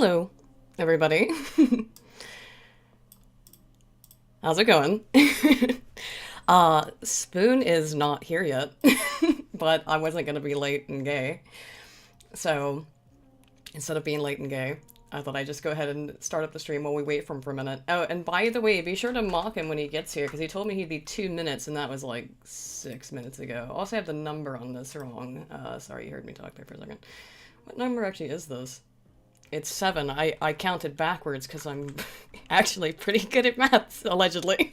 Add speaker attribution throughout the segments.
Speaker 1: Hello, everybody. How's it going? Spoon is not here yet, but I wasn't gonna be late and gay. So, instead of being late and gay, I thought I'd just go ahead and start up the stream while we wait for him for a minute. Oh, and by the way, be sure to mock him when he gets here, because he told me he'd be 2 minutes, and that was like 6 minutes ago. Also, I have the number on this wrong. Sorry, you heard me talk there for a second. What number actually is this? It's 7. I counted backwards because I'm actually pretty good at maths, allegedly.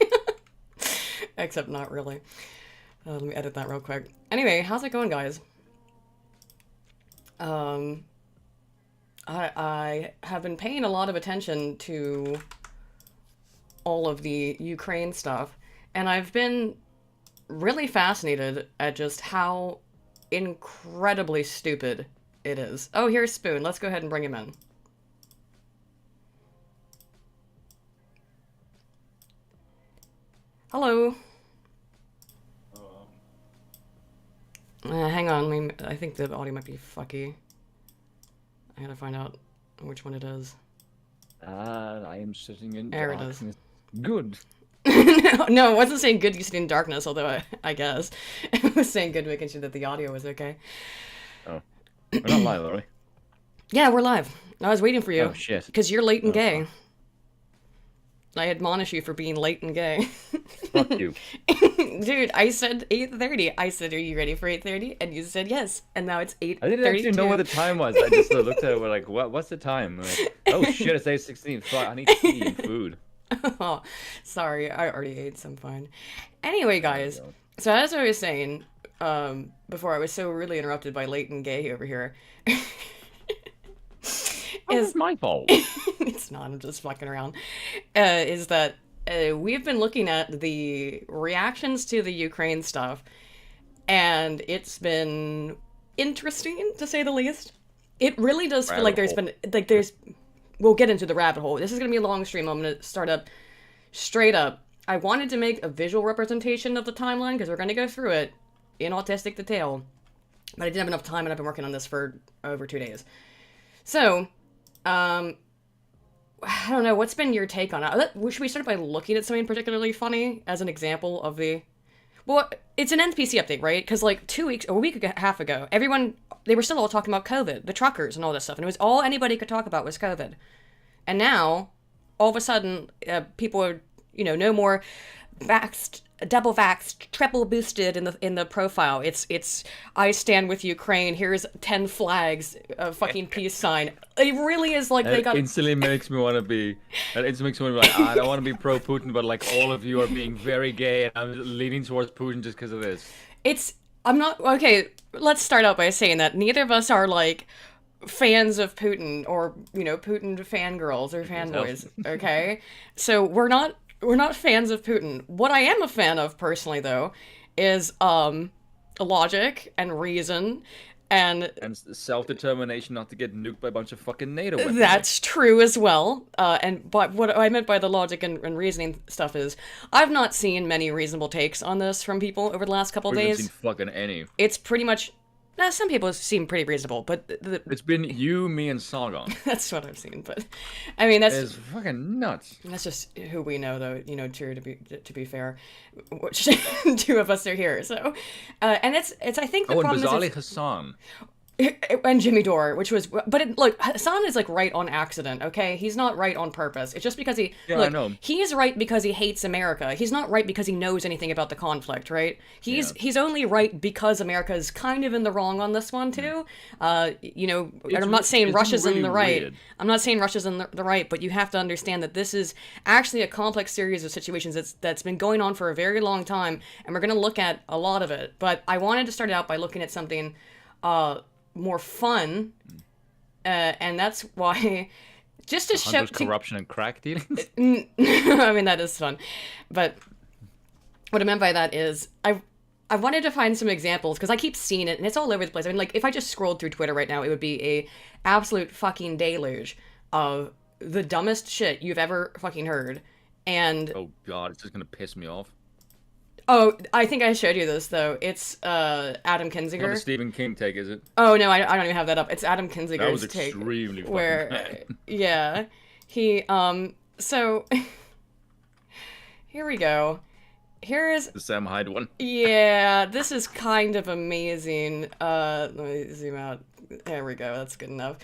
Speaker 1: Except not really. Let me edit that real quick. Anyway, how's it going, guys? I have been paying a lot of attention to all of the Ukraine stuff, and I've been really fascinated at just how incredibly stupid it is. Oh, here's Spoon. Let's go ahead and bring him in. Hello. Hang on, I think the audio might be fucky. I gotta find out which one it is.
Speaker 2: I am sitting in
Speaker 1: there
Speaker 2: darkness.
Speaker 1: It is.
Speaker 2: Good.
Speaker 1: No, it wasn't saying good you sit in darkness, although I guess. It was saying good making sure that the audio was okay.
Speaker 2: Oh. We're not live, are we?
Speaker 1: Yeah, we're live. I was waiting for you.
Speaker 2: Oh, shit.
Speaker 1: Because you're late and gay. I admonish you for being late and gay.
Speaker 2: Fuck you.
Speaker 1: Dude, I said 8:30. I said, are you ready for 8:30? And you said yes. And now it's 8:32.
Speaker 2: I didn't actually know what the time was. I just looked at it, we're like, what's the time? I'm like, oh shit, it's 8:16. Fuck, I need tea and food.
Speaker 1: Oh, sorry, I already ate some fine. Anyway, guys, so as I was saying, before I was so really interrupted by late and gay over here.
Speaker 2: It's my fault.
Speaker 1: It's not, I'm just fucking around. Is that we've been looking at the reactions to the Ukraine stuff, and it's been interesting, to say the least. It really does feel like we'll get into the rabbit hole. This is going to be a long stream. I'm going to start up straight up. I wanted to make a visual representation of the timeline, because we're going to go through it in autistic detail, but I didn't have enough time, and I've been working on this for over 2 days. So, I don't know, what's been your take on it? Should we start by looking at something particularly funny as an example of the... Well, it's an NPC update, right? Because like 2 weeks, or a week and a half ago, they were still all talking about COVID, the truckers and all this stuff, and it was all anybody could talk about was COVID. And now, all of a sudden, people are, no more vaxxed, double vaxxed, triple boosted in the profile. It's I stand with Ukraine. Here's 10 flags, a fucking peace sign. It really is like they got.
Speaker 2: Instantly makes me want to be. It instantly makes me want to be like, I don't want to be pro Putin, but like all of you are being very gay, and I'm leaning towards Putin just because of this.
Speaker 1: I'm not okay. Let's start out by saying that neither of us are like fans of Putin or Putin fangirls or fanboys. Okay, so we're not fans of Putin. What I am a fan of, personally, though, is logic and reason and
Speaker 2: self-determination not to get nuked by a bunch of fucking NATO weapons.
Speaker 1: That's true as well. But what I meant by the logic and reasoning stuff is I've not seen many reasonable takes on this from people over the last couple of days.
Speaker 2: We haven't seen fucking any.
Speaker 1: It's pretty much... some people seem pretty reasonable, but...
Speaker 2: It's been you, me, and Sargon.
Speaker 1: That's what I've seen, but... I mean, that's...
Speaker 2: It's fucking nuts.
Speaker 1: That's just who we know, though, True, to be fair. Which, 2 of us are here, so... and it's I think the problem
Speaker 2: and bizarrely
Speaker 1: is...
Speaker 2: Hassan.
Speaker 1: And Jimmy Dore, which was... But, look, Hassan is, right on accident, okay? He's not right on purpose. It's just because he...
Speaker 2: Yeah,
Speaker 1: look,
Speaker 2: I know.
Speaker 1: He's right because he hates America. He's not right because he knows anything about the conflict, right? He's only right because America is kind of in the wrong on this one, too. And I'm not saying Russia's in the right.
Speaker 2: Weird.
Speaker 1: I'm not saying Russia's in the right, but you have to understand that this is actually a complex series of situations that's been going on for a very long time, and we're going to look at a lot of it. But I wanted to start out by looking at something... more fun, and that's why, just to show
Speaker 2: corruption and crack dealings.
Speaker 1: I mean, that is fun, but what I meant by that is I wanted to find some examples because I keep seeing it and it's all over the place. I mean, like if I just scrolled through Twitter right now, it would be a absolute fucking deluge of the dumbest shit you've ever fucking heard. And
Speaker 2: oh god, it's just gonna piss me off.
Speaker 1: Oh, I think I showed you this though. It's Adam
Speaker 2: Not
Speaker 1: Kinzinger.
Speaker 2: the Stephen King take, is it?
Speaker 1: Oh no, I don't even have that up. It's Adam Kinzinger's
Speaker 2: That was
Speaker 1: take.
Speaker 2: extremely fucking
Speaker 1: Where,
Speaker 2: bad.
Speaker 1: yeah, he so here we go. Here's
Speaker 2: The Sam Hyde one.
Speaker 1: yeah, this is kind of amazing. Let me zoom out. There we go. That's good enough.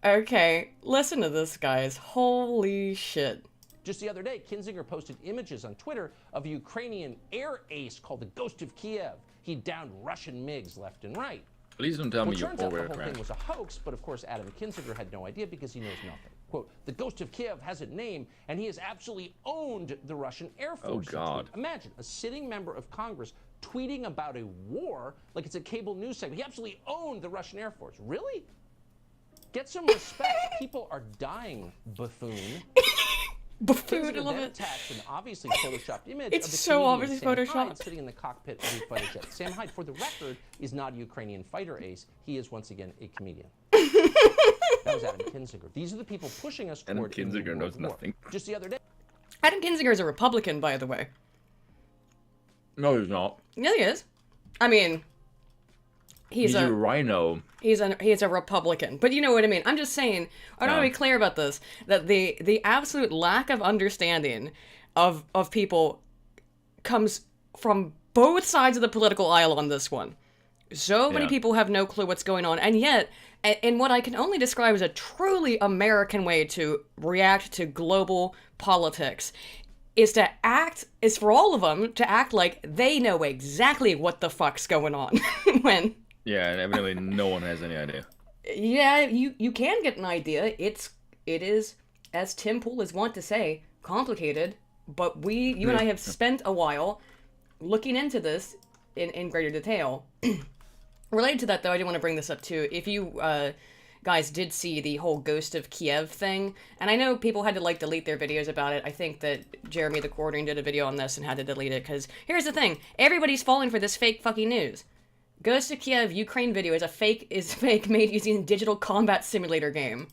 Speaker 1: Okay, listen to this, guys. Holy shit.
Speaker 3: Just the other day, Kinzinger posted images on Twitter of a Ukrainian air ace called the Ghost of Kiev. He downed Russian MiGs left and right.
Speaker 2: Please don't tell me you're
Speaker 3: Turns out the
Speaker 2: forward
Speaker 3: whole thing
Speaker 2: crash.
Speaker 3: was a hoax, but of course Adam Kinzinger had no idea because he knows nothing. Quote, the Ghost of Kiev has a name, and he has absolutely owned the Russian Air Force.
Speaker 2: Oh, God.
Speaker 3: Imagine a sitting member of Congress tweeting about a war like it's a cable news segment. He absolutely owned the Russian Air Force. Really? Get some respect. People are dying, buffoon.
Speaker 1: Buffoon, I
Speaker 3: Kinzinger
Speaker 1: love
Speaker 3: then
Speaker 1: it.
Speaker 3: attached an obviously photoshopped image
Speaker 1: It's
Speaker 3: of the
Speaker 1: so
Speaker 3: comedian
Speaker 1: obviously
Speaker 3: Sam Hyde
Speaker 1: photoshopped.
Speaker 3: sitting in the cockpit of a fighter jet. Sam Hyde, for the record, is not a Ukrainian fighter ace. He is once again a comedian. That was Adam Kinzinger. These are the people pushing us
Speaker 2: Adam
Speaker 3: toward a new
Speaker 2: Kinzinger
Speaker 3: world
Speaker 2: knows
Speaker 3: war.
Speaker 2: nothing.
Speaker 3: Just the other day.
Speaker 1: Adam Kinzinger is a Republican, by the way.
Speaker 2: No, he's not.
Speaker 1: Yeah, he is. I mean, he's
Speaker 2: He's a rhino.
Speaker 1: he's a Republican. But you know what I mean. I'm just saying. I want to
Speaker 2: Yeah.
Speaker 1: be clear about this. That the absolute lack of understanding of people comes from both sides of the political aisle on this one. So many
Speaker 2: Yeah.
Speaker 1: people have no clue what's going on, and yet, in what I can only describe as a truly American way to react to global politics, is for all of them to act like they know exactly what the fuck's going on. When,
Speaker 2: Yeah, and evidently no one has any idea.
Speaker 1: yeah, you can get an idea. It is, as Tim Pool is wont to say, complicated, but you and I have spent a while looking into this in greater detail. Related to that, though, I do want to bring this up, too. If you guys did see the whole Ghost of Kiev thing, and I know people had to, delete their videos about it. I think that Jeremy the Quartering did a video on this and had to delete it, because here's the thing. Everybody's falling for this fake fucking news. Ghost of Kiev Ukraine video is fake made using a digital combat simulator game.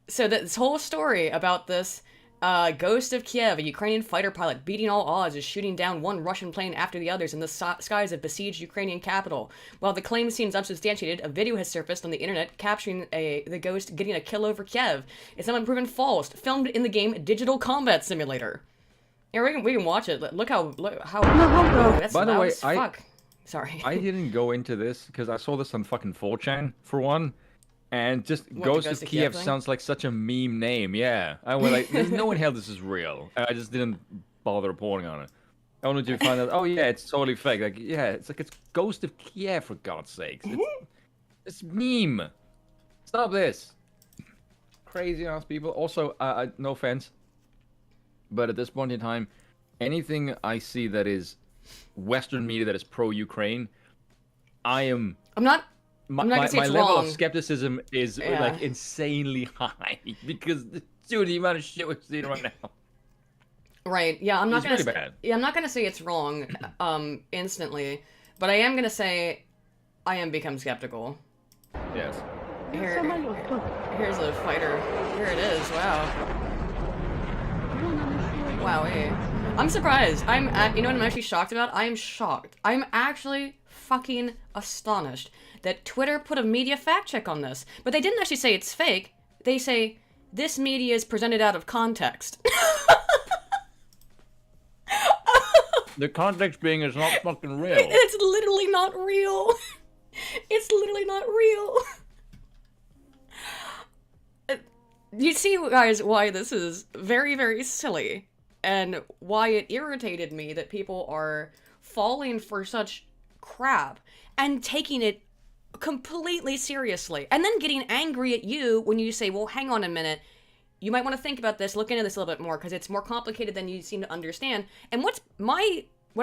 Speaker 1: So this whole story about this Ghost of Kiev, a Ukrainian fighter pilot beating all odds, is shooting down one Russian plane after the others in the skies of besieged Ukrainian capital. While the claim seems unsubstantiated, a video has surfaced on the internet capturing the Ghost getting a kill over Kiev. It's not proven false. Filmed in the game Digital Combat Simulator. Yeah, we can watch it. Look how. Oh, that's
Speaker 2: By the
Speaker 1: loud
Speaker 2: way,
Speaker 1: as fuck. Sorry.
Speaker 2: I didn't go into this because I saw this on fucking 4chan, for one. And just
Speaker 1: What, the
Speaker 2: Ghost
Speaker 1: Ghost
Speaker 2: of
Speaker 1: of Kiev
Speaker 2: Kiev
Speaker 1: thing?
Speaker 2: sounds like such a meme name, yeah. I was like, there's no way in hell this is real. I just didn't bother reporting on it. I wanted to find out, oh yeah, it's totally fake. Like, yeah, it's Ghost of Kiev, for God's sakes. It's meme. Stop this. Crazy ass people. Also, no offense, but at this point in time, anything I see that is Western media that is pro-Ukraine,
Speaker 1: I'm not gonna say
Speaker 2: my
Speaker 1: it's
Speaker 2: level
Speaker 1: wrong.
Speaker 2: of skepticism is
Speaker 1: Yeah.
Speaker 2: insanely high because dude, the amount of shit we're seeing right now.
Speaker 1: Right. Yeah, I'm not
Speaker 2: It's
Speaker 1: gonna.
Speaker 2: really bad.
Speaker 1: Yeah, I'm not gonna say it's wrong, instantly, but I am gonna say, I am become skeptical.
Speaker 2: Yes.
Speaker 1: Here's a fighter. Here it is. Wow. Wow. I'm surprised. You know what I'm actually shocked about? I am shocked. I'm actually fucking astonished that Twitter put a media fact check on this, but they didn't actually say it's fake. They say this media is presented out of context.
Speaker 2: The context being it's not fucking real.
Speaker 1: It's literally not real. It's literally not real. You see, guys, why this is very, very silly, and why it irritated me that people are falling for such crap and taking it completely seriously, and then getting angry at you when you say, well, hang on a minute, you might want to think about this, look into this a little bit more, because it's more complicated than you seem to understand. And what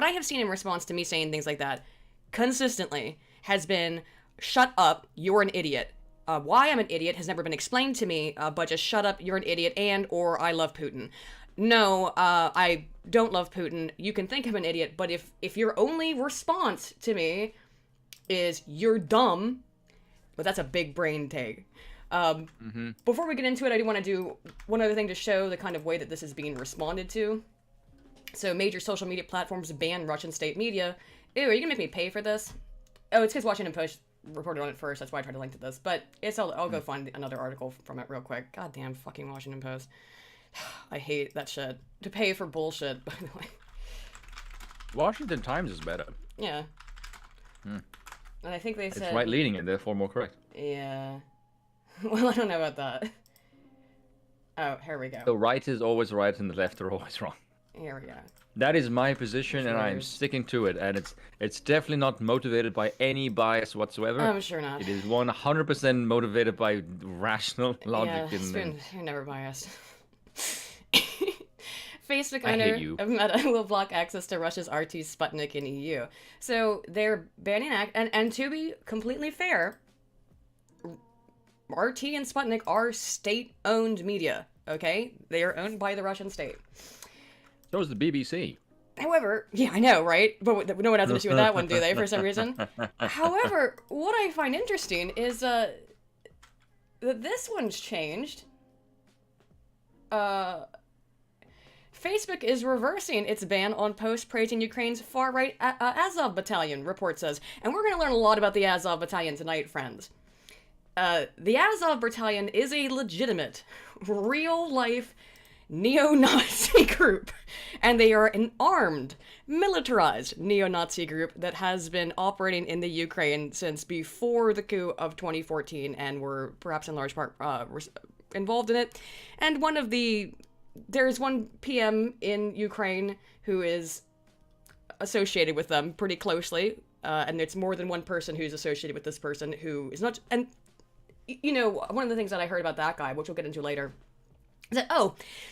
Speaker 1: I have seen in response to me saying things like that consistently has been, shut up, you're an idiot. Why I'm an idiot has never been explained to me, but just shut up, you're an idiot, and or I love Putin. No, I don't love Putin. You can think I'm an idiot, but if your only response to me is you're dumb, but that's a big brain take. Before we get into it, I do want to do one other thing to show the kind of way that this is being responded to. So major social media platforms ban Russian state media. Ew, are you gonna make me pay for this? Oh, it's because Washington Post reported on it first. That's why I tried to link to this. But I'll go find another article from it real quick. Goddamn fucking Washington Post. I hate that shit. To pay for bullshit, by the way.
Speaker 2: Washington Times is better.
Speaker 1: Yeah. And I think they said...
Speaker 2: It's right-leaning and therefore more correct.
Speaker 1: Yeah. Well, I don't know about that. Oh, here we go.
Speaker 2: The right is always right and the left are always wrong.
Speaker 1: Here we go.
Speaker 2: That is my position, and I'm sticking to it. And it's definitely not motivated by any bias whatsoever.
Speaker 1: I'm sure not.
Speaker 2: It is 100% motivated by rational logic.
Speaker 1: Yeah, you're never biased. Facebook
Speaker 2: I
Speaker 1: owner
Speaker 2: hate you.
Speaker 1: of Meta will block access to Russia's RT Sputnik in EU. So they're banning and to be completely fair, RT and Sputnik are state-owned media. Okay, they are owned by the Russian state.
Speaker 2: So is the BBC.
Speaker 1: However, yeah, I know, right? But no one has an issue with that one, do they, for some reason? However, what I find interesting is that this one's changed. Facebook is reversing its ban on posts praising Ukraine's far-right Azov battalion, report says. And we're going to learn a lot about the Azov battalion tonight, friends. The Azov battalion is a legitimate, real-life neo-Nazi group, and they are an armed, militarized neo-Nazi group that has been operating in the Ukraine since before the coup of 2014 and were perhaps in large part involved in it. And there's one PM in Ukraine who is associated with them pretty closely, and it's more than one person who's associated with this person who is not. And you know, one of the things that I heard about that guy, which we'll get into later, is that,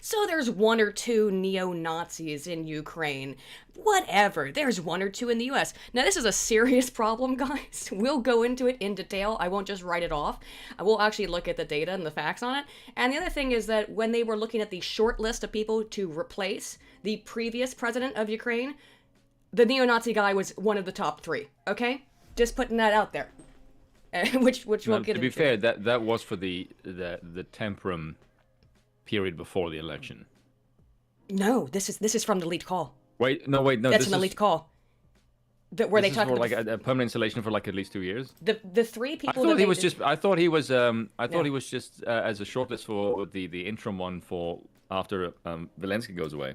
Speaker 1: so there's one or two neo-Nazis in Ukraine. Whatever. There's one or two in the US. Now, this is a serious problem, guys. We'll go into it in detail. I won't just write it off. I will actually look at the data and the facts on it. And the other thing is that when they were looking at the short list of people to replace the previous president of Ukraine, the neo-Nazi guy was one of the top 3. Okay? Just putting that out there. Which we'll get into.
Speaker 2: To be fair, that was for the temporum period before the election.
Speaker 1: No, this is from the leaked call.
Speaker 2: Wait, no.
Speaker 1: That's an elite call. Where they talk
Speaker 2: for like a permanent installation for like at least 2 years.
Speaker 1: The 3 people.
Speaker 2: I thought he was just as a shortlist for the interim one for after Zelenskyy goes away.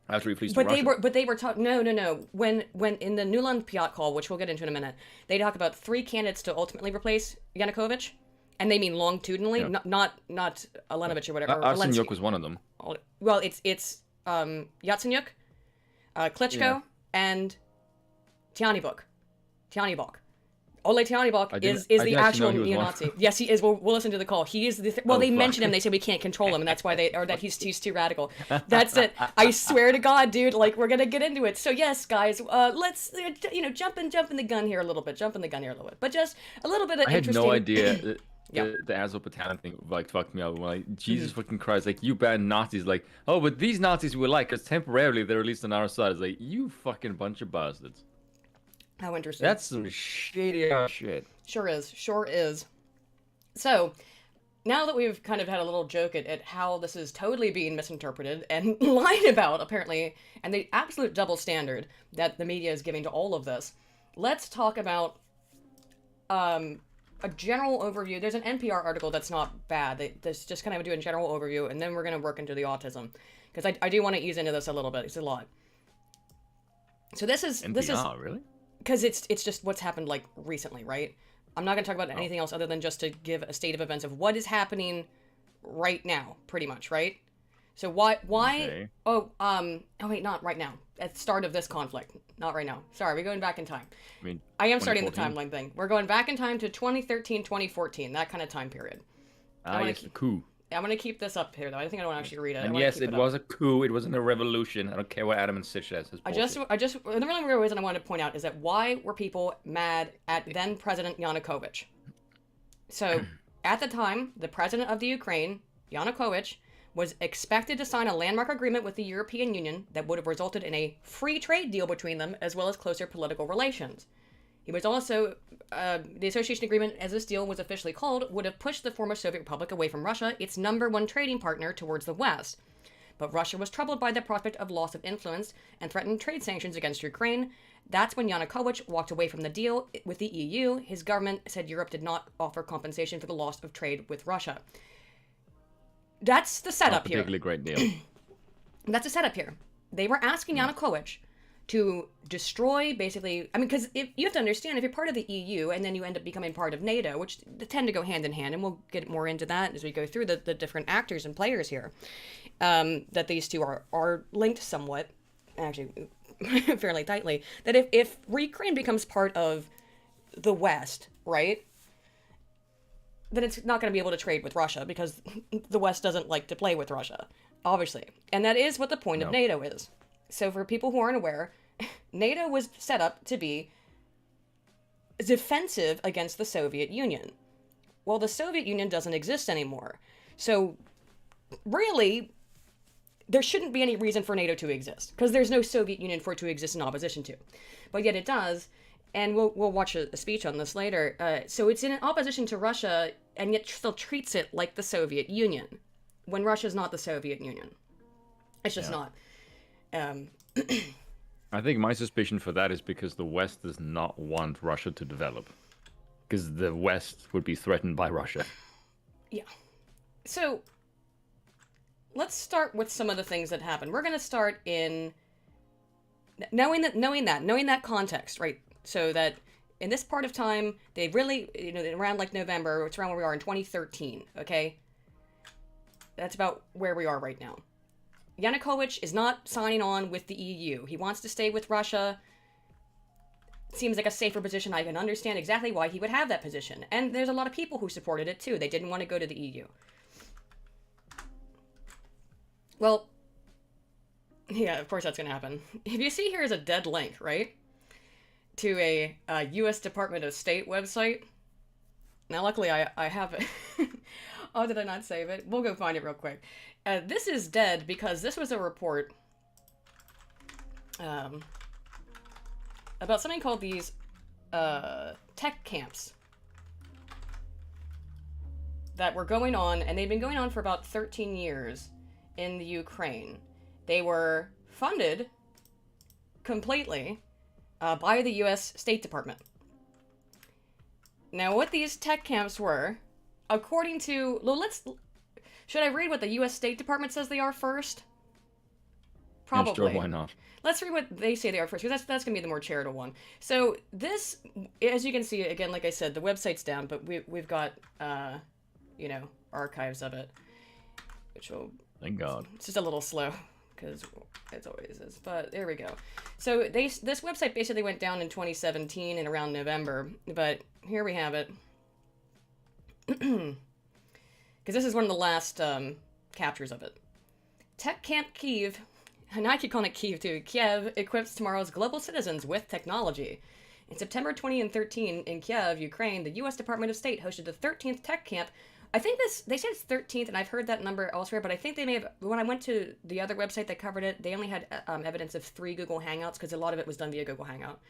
Speaker 2: After he flees to Russia.
Speaker 1: But they were talking. No. When in the Nuland Pyatt call, which we'll get into in a minute, they talk about 3 candidates to ultimately replace Yanukovych. And they mean longitudinally,
Speaker 2: yeah.
Speaker 1: not Alenovich or whatever.
Speaker 2: Yatsenyuk was one of them.
Speaker 1: Well, it's Yatsenyuk, Klitschko, and Tyanibok. Oleg Tyanibok is the actual neo-Nazi. Yes, he is. We'll listen to the call. He is they mention him. They say we can't control him, and that's why that he's too radical. That's it. I swear to God, dude. Like, we're gonna get into it. So yes, guys, let's jump in the gun here a little bit. But just a little bit of interesting.
Speaker 2: I had no idea. The Azov battalion thing like fucked me up. Like, Jesus fucking Christ, like, you ban Nazis, like, oh, but these Nazis we like because temporarily they're at least on our side. It's like, you fucking bunch of bastards.
Speaker 1: How interesting.
Speaker 2: That's some shady ass shit.
Speaker 1: Sure is. So, now that we've kind of had a little joke at how this is totally being misinterpreted and lied about, apparently, and the absolute double standard that the media is giving to all of this, let's talk about a general overview. There's an NPR article that's not bad. That's just kind of do a general overview, and then we're going to work into the autism. Because I do want to ease into this a little bit. It's a lot. So this is...
Speaker 2: Really?
Speaker 1: Because it's just what's happened, like, recently, right? I'm not going to talk about anything else other than just to give a state of events of what is happening right now, pretty much, right? So why...
Speaker 2: Okay.
Speaker 1: Wait, not right now. At the start of this conflict. Not right now. Sorry, we're going back in time. I am starting the timeline thing. We're going back in time to 2013, 2014, that kind of time period.
Speaker 2: Yes, the coup.
Speaker 1: I'm going to keep this up here, though. I think I don't want to actually read it.
Speaker 2: And yes, it was a coup. It wasn't a revolution. I don't care what Adam and Stitch says. The
Speaker 1: really real reason I wanted to point out is that why were people mad at then President Yanukovych? So, at the time, the president of the Ukraine, Yanukovych, was expected to sign a landmark agreement with the European Union that would have resulted in a free trade deal between them, as well as closer political relations. He was also, the association agreement, as this deal was officially called, would have pushed the former Soviet Republic away from Russia, its #1 trading partner, towards the West. but Russia was troubled by the prospect of loss of influence and threatened trade sanctions against Ukraine. That's when Yanukovych walked away from the deal with the EU. His government said Europe did not offer compensation for the loss of trade with Russia. That's the setup here.
Speaker 2: Particularly great deal.
Speaker 1: That's the setup here. They were asking Yanukovych to destroy, basically, I mean, because you have to understand, if you're part of the EU and then you end up becoming part of NATO, which tend to go hand in hand, and we'll get more into that as we go through the different actors and players here, that these two are linked somewhat, actually, fairly tightly, that if Ukraine becomes part of the West, right, then it's not going to be able to trade with Russia, because the West doesn't like to play with Russia, obviously. And that is what the point of NATO is. So for people who aren't aware, NATO was set up to be defensive against the Soviet Union. Well, the Soviet Union doesn't exist anymore. So really, there shouldn't be any reason for NATO to exist, because there's no Soviet Union for it to exist in opposition to. But yet it does, and we'll watch a speech on this later. So it's in opposition to Russia, and yet still treats it like the Soviet Union, when Russia's not the Soviet Union. It's just not.
Speaker 2: I think my suspicion for that is because the West does not want Russia to develop. Because the West would be threatened by Russia.
Speaker 1: Yeah. So, let's start with some of the things that happened. We're going to start in knowing that context, right? So that in this part of time, they really, around like November, it's around where we are in 2013, okay? That's about where we are right now. Yanukovych is not signing on with the EU. He wants to stay with Russia. Seems like a safer position. I can understand exactly why he would have that position. And there's a lot of people who supported it too. They didn't want to go to the EU. Well, yeah, of course that's going to happen. If you see here is a dead link, right? To a U.S. Department of State website. Now, luckily, I have it. Oh, did I not save it? We'll go find it real quick. This is dead because this was a report about something called these tech camps that were going on, and they've been going on for about 13 years in the Ukraine. They were funded completely by the U.S. State Department. Now, what these tech camps were, according to... Well, should I read what the U.S. State Department says they are first? Probably.
Speaker 2: Yeah, sure, why not?
Speaker 1: Let's read what they say they are first, because that's going to be the more charitable one. So this, as you can see, again, like I said, the website's down, but we've got, archives of it, which will...
Speaker 2: Thank God.
Speaker 1: It's just a little slow, because it always is. But there we go. So this website basically went down in 2017 and around November, but here we have it. Because this is one of the last captures of it. Tech Camp Kiev, and I keep calling it Kiev too, Kiev equips tomorrow's global citizens with technology. In September 2013, in Kiev, Ukraine, the U.S. Department of State hosted the 13th Tech Camp. I think they said it's 13th, and I've heard that number elsewhere, but I think they may have, when I went to the other website that covered it, they only had evidence of 3 Google Hangouts, because a lot of it was done via Google Hangout.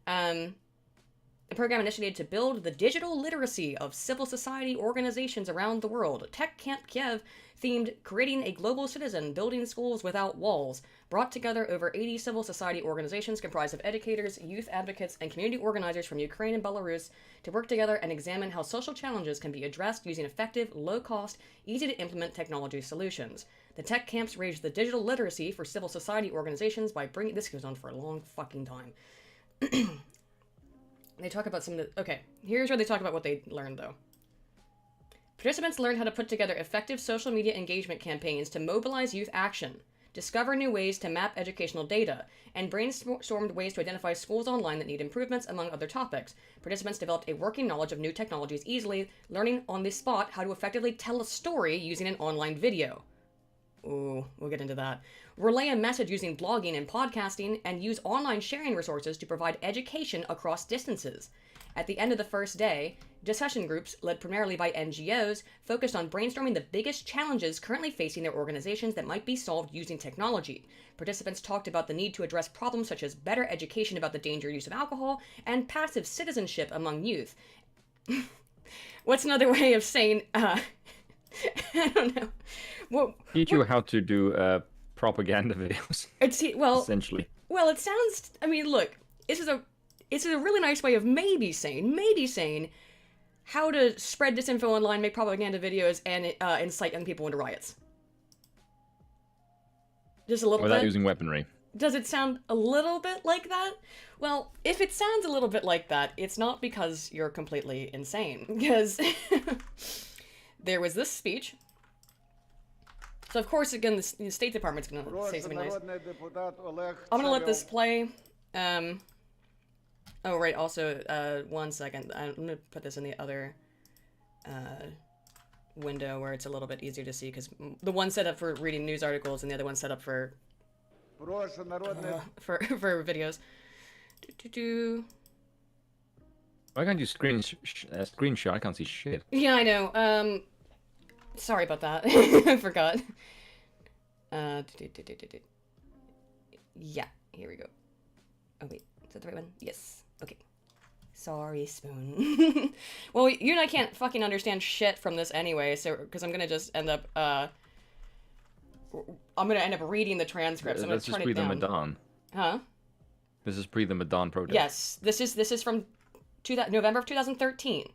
Speaker 1: The program initiated to build the digital literacy of civil society organizations around the world. Tech Camp Kiev themed Creating a Global Citizen, Building Schools Without Walls, brought together over 80 civil society organizations comprised of educators, youth advocates, and community organizers from Ukraine and Belarus to work together and examine how social challenges can be addressed using effective, low-cost, easy-to-implement technology solutions. The tech camps raised the digital literacy for civil society organizations by bringing... This goes on for a long fucking time. They talk about some of the... Okay, here's where they talk about what they learned, though. Participants learned how to put together effective social media engagement campaigns to mobilize youth action, discover new ways to map educational data, and brainstormed ways to identify schools online that need improvements, among other topics. Participants developed a working knowledge of new technologies easily, learning on the spot how to effectively tell a story using an online video. Ooh, we'll get into that. Relay a message using blogging and podcasting, and use online sharing resources to provide education across distances. At the end of the first day, discussion groups, led primarily by NGOs, focused on brainstorming the biggest challenges currently facing their organizations that might be solved using technology. Participants talked about the need to address problems such as better education about the danger use of alcohol and passive citizenship among youth. What's another way of saying, I don't know. Well,
Speaker 2: Teach you how to do propaganda videos. Essentially.
Speaker 1: Well, it sounds. I mean, look, this is a really nice way of maybe saying how to spread disinfo online, make propaganda videos, and incite young people into riots. Just a little bit.
Speaker 2: Without using weaponry.
Speaker 1: Does it sound a little bit like that? Well, if it sounds a little bit like that, it's not because you're completely insane. Because there was this speech. So, of course, again, the State Department's going to say something nice. I'm going to let this play. Oh, right, also, 1 second. I'm going to put this in the other window where it's a little bit easier to see, because the one's set up for reading news articles and the other one's set up for videos.
Speaker 2: Why can't you screenshot? I can't see shit.
Speaker 1: Yeah, I know. Sorry about that. I forgot. Yeah, here we go. Oh wait, is that the right one? Yes. Okay. Sorry, Spoon. Well, you and I can't fucking understand shit from this anyway, so because I'm gonna just end up reading the transcripts. I'm gonna turn it down.
Speaker 2: This is pre the Maidan.
Speaker 1: Huh?
Speaker 2: This is pre the Maidan protest.
Speaker 1: Yes, this is from November of 2013.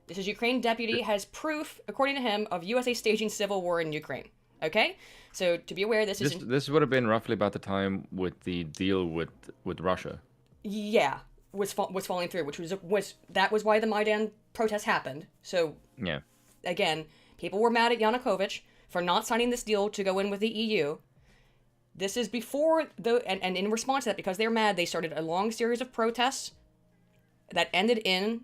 Speaker 1: This is Ukraine deputy has proof, according to him, of USA staging civil war in Ukraine. Okay, so to be aware, this
Speaker 2: would have been roughly about the time with the deal with Russia.
Speaker 1: Yeah, was falling through, which was why the Maidan protest happened. So
Speaker 2: yeah,
Speaker 1: again, people were mad at Yanukovych for not signing this deal to go in with the EU. This is before and in response to that, because they're mad, they started a long series of protests that ended in,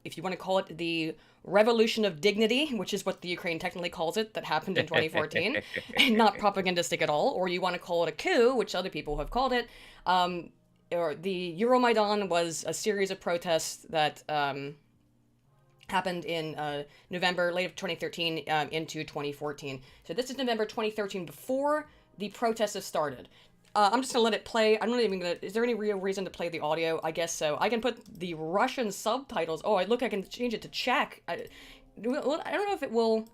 Speaker 1: if you want to call it, the Revolution of Dignity, which is what the Ukraine technically calls it, that happened in 2014, and not propagandistic at all, or you want to call it a coup, which other people have called it. Or the Euromaidan was a series of protests that happened in November, late of 2013 into 2014. So this is November 2013, before the protests have started. I'm just gonna let it play. I'm not even gonna. Is there any real reason to play the audio? I guess so. I can put the Russian subtitles. Oh, I can change it to Czech. I don't know if it will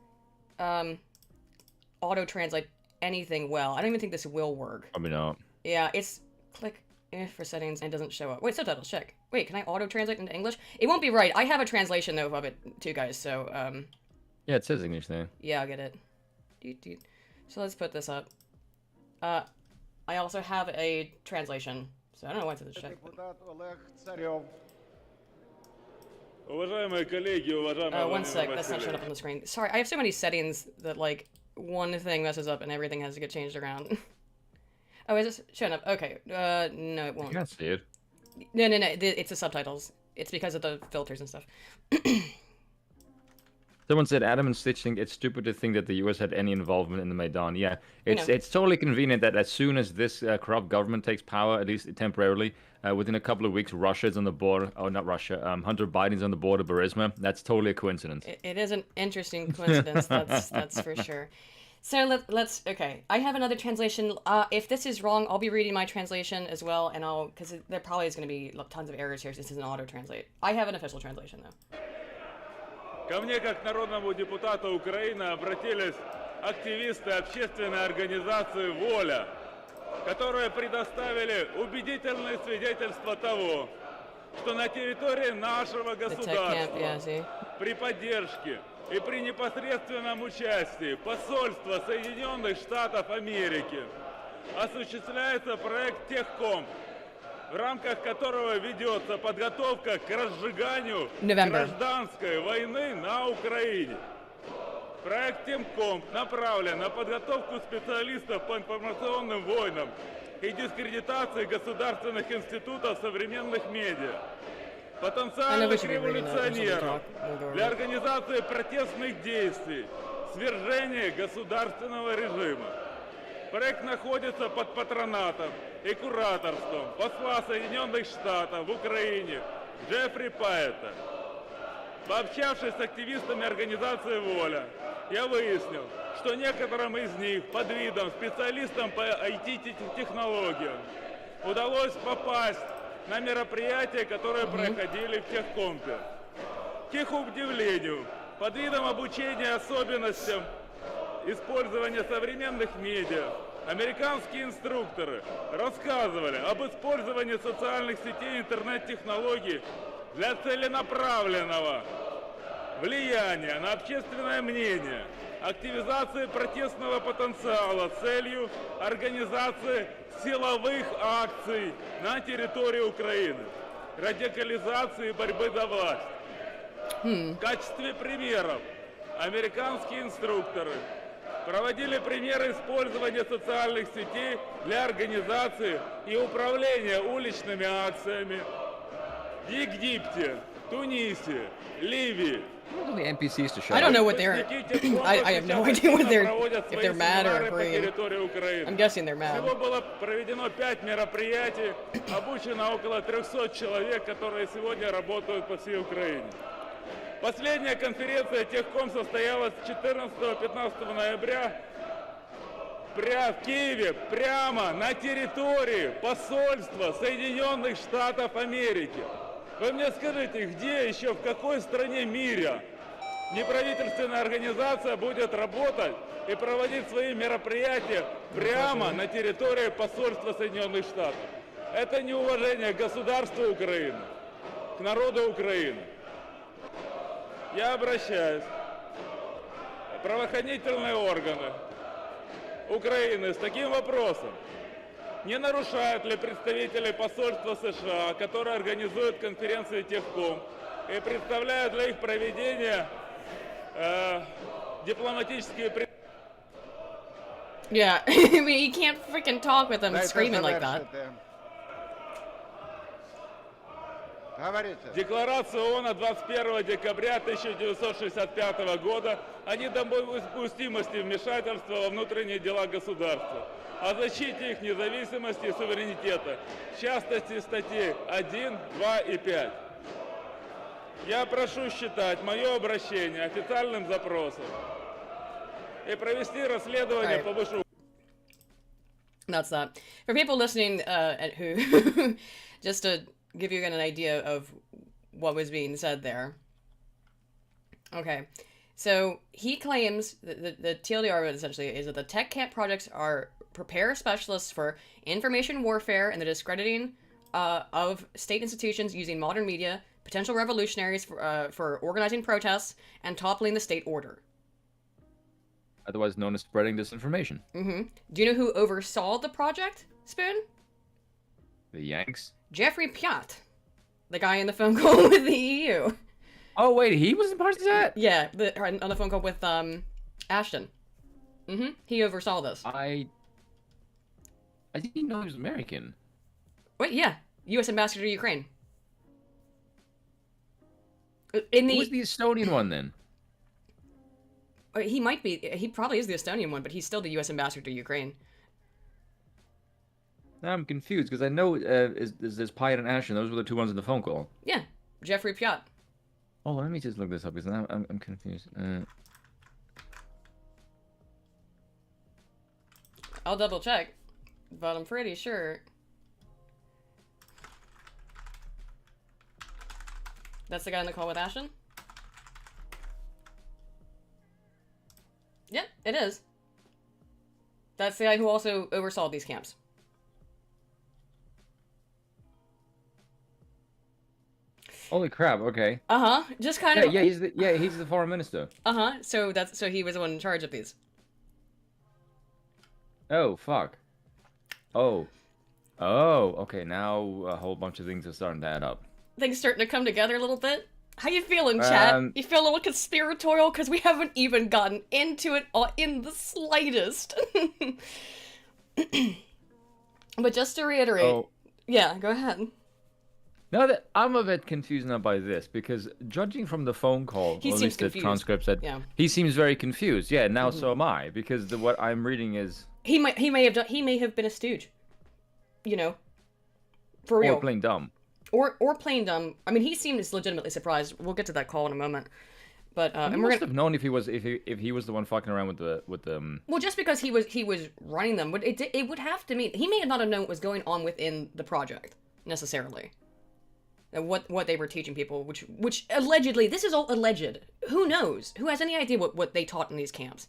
Speaker 1: auto translate anything well. I don't even think this will work.
Speaker 2: Probably not.
Speaker 1: Yeah, it's click for settings and it doesn't show up. Wait, subtitles, check. Wait, can I auto translate into English? It won't be right. I have a translation though of it too, guys. So
Speaker 2: yeah, it says English there.
Speaker 1: Yeah, I'll get it. So let's put this up. I also have a translation, so I don't know why it's in the check. One sec, that's not showing up on the screen. Sorry, I have so many settings that, like, one thing messes up and everything has to get changed around. Oh, is this showing up? Okay, no, it won't.
Speaker 2: I can't see it.
Speaker 1: No, it's the subtitles. It's because of the filters and stuff.
Speaker 2: Someone said, Adam and Stitch think it's stupid to think that the US had any involvement in the Maidan. Yeah, it's totally convenient that as soon as this corrupt government takes power, at least temporarily, within a couple of weeks, Russia's on the border. Oh, not Russia. Hunter Biden's on the border of Burisma. That's totally a coincidence.
Speaker 1: It is an interesting coincidence. that's for sure. So let's okay. I have another translation. If this is wrong, I'll be reading my translation as well, and because there probably is going to be tons of errors here since this is an auto translate. I have an official translation though.
Speaker 4: Ко мне, как народному депутату Украины, обратились активисты общественной организации «Воля», которые предоставили убедительные свидетельства того, что на территории нашего государства при поддержке и при непосредственном участии посольства Соединенных Штатов Америки осуществляется проект «Техкомп», в рамках которого ведется подготовка к разжиганию гражданской войны на Украине. Проект «Техкомп» направлен на подготовку специалистов по информационным войнам и дискредитации государственных институтов современных медиа, потенциальных революционеров для организации протестных действий, свержения государственного режима. Проект находится под патронатом и кураторством посла Соединенных Штатов в Украине Джеффри Пайета. Пообщавшись с активистами организации «Воля», я выяснил, что некоторым из них под видом специалистам по IT-технологиям удалось попасть на мероприятия, которые проходили в Техкомпе. К их удивлению, под видом обучения особенностям использования современных медиа американские инструкторы рассказывали об использовании социальных сетей и интернет-технологий для целенаправленного влияния на общественное мнение, активизации протестного потенциала с целью организации силовых акций на территории Украины, радикализации и борьбы за власть. В качестве примеров американские инструкторы проводили примеры использования социальных сетей для организации и управления уличными акциями в Египте, Тунисе, Ливии.
Speaker 2: What are the NPCs to show?
Speaker 1: I don't know what they're... I have no idea what they're... if they're mad or agreeing. I'm guessing they're mad.
Speaker 4: Всего было проведено 5 мероприятий, обучено около 300 человек, которые сегодня работают по всей Украине. Последняя конференция Техком состоялась 14-15 ноября в Киеве, прямо на территории посольства Соединенных Штатов Америки. Вы мне скажите, где еще, в какой стране мира неправительственная организация будет работать и проводить свои мероприятия прямо на территории посольства Соединенных Штатов? Это неуважение к государству Украины, к народу Украины. Я обращаюсь в правоохранительные органы Украины с таким вопросом. Не нарушают ли представители посольства США, которые организуют конференции Техком, и представляют для их проведения дипломатические...
Speaker 1: Yeah, I mean, you can't freaking talk with them screaming like that.
Speaker 4: Декларацию ООН 21 декабря 1965 года о недопустимости вмешательства во внутренние дела государства, о защите их независимости и суверенитета, в частности статей 1, 2 и 5. Я прошу считать мое обращение официальным запросом и провести расследование по вышеуказанному.
Speaker 1: That's that. For people listening who, just to give you an idea of what was being said there. Okay, so he claims that the TLDR essentially is that the tech camp projects are prepare specialists for information warfare and the discrediting of state institutions using modern media, potential revolutionaries for organizing protests, and toppling the state order.
Speaker 2: Otherwise known as spreading disinformation.
Speaker 1: Mm-hmm. Do you know who oversaw the project, Spoon?
Speaker 2: The Yanks?
Speaker 1: Jeffrey Pyatt, the guy in the phone call with the EU.
Speaker 2: Oh wait, he was part of that?
Speaker 1: Yeah, on the phone call with Ashton. Mm-hmm. He oversaw this.
Speaker 2: I didn't know he was American.
Speaker 1: Wait, yeah, U.S. ambassador to Ukraine.
Speaker 2: Who was the Estonian one then?
Speaker 1: He might be. He probably is the Estonian one, but he's still the U.S. ambassador to Ukraine.
Speaker 2: Now I'm confused because I know is there's Pyatt and Ashton. Those were the two ones in the phone call.
Speaker 1: Yeah, Jeffrey Pyatt.
Speaker 2: Oh, let me just look this up because now I'm confused.
Speaker 1: I'll double check, but I'm pretty sure. That's the guy on the call with Ashton? Yep, it is. That's the guy who also oversaw these camps.
Speaker 2: Holy crap! Okay.
Speaker 1: Just kind of.
Speaker 2: He's the foreign minister.
Speaker 1: So he was the one in charge of these.
Speaker 2: Oh fuck. Oh. Okay. Now a whole bunch of things are starting to add up.
Speaker 1: Things starting to come together a little bit. How you feeling, chat? You feel a little conspiratorial because we haven't even gotten into it in the slightest. But just to reiterate, yeah, go ahead.
Speaker 2: Now that I'm a bit confused now by this, because judging from the phone call,
Speaker 1: he
Speaker 2: or at
Speaker 1: seems
Speaker 2: least the
Speaker 1: confused.
Speaker 2: transcript said, he seems very confused. Yeah, now so am I, because what I'm reading is
Speaker 1: he may have been a stooge, you know, for real,
Speaker 2: or plain dumb,
Speaker 1: or plain dumb. I mean, he seemed legitimately surprised. We'll get to that call in a moment, but
Speaker 2: and
Speaker 1: we're
Speaker 2: must have known if he was the one fucking around with the.
Speaker 1: Well, just because he was running them, it would have to mean he may not have known what was going on within the project necessarily. What they were teaching people, which allegedly, this is all alleged. who knows? Who has any idea what they taught in these camps?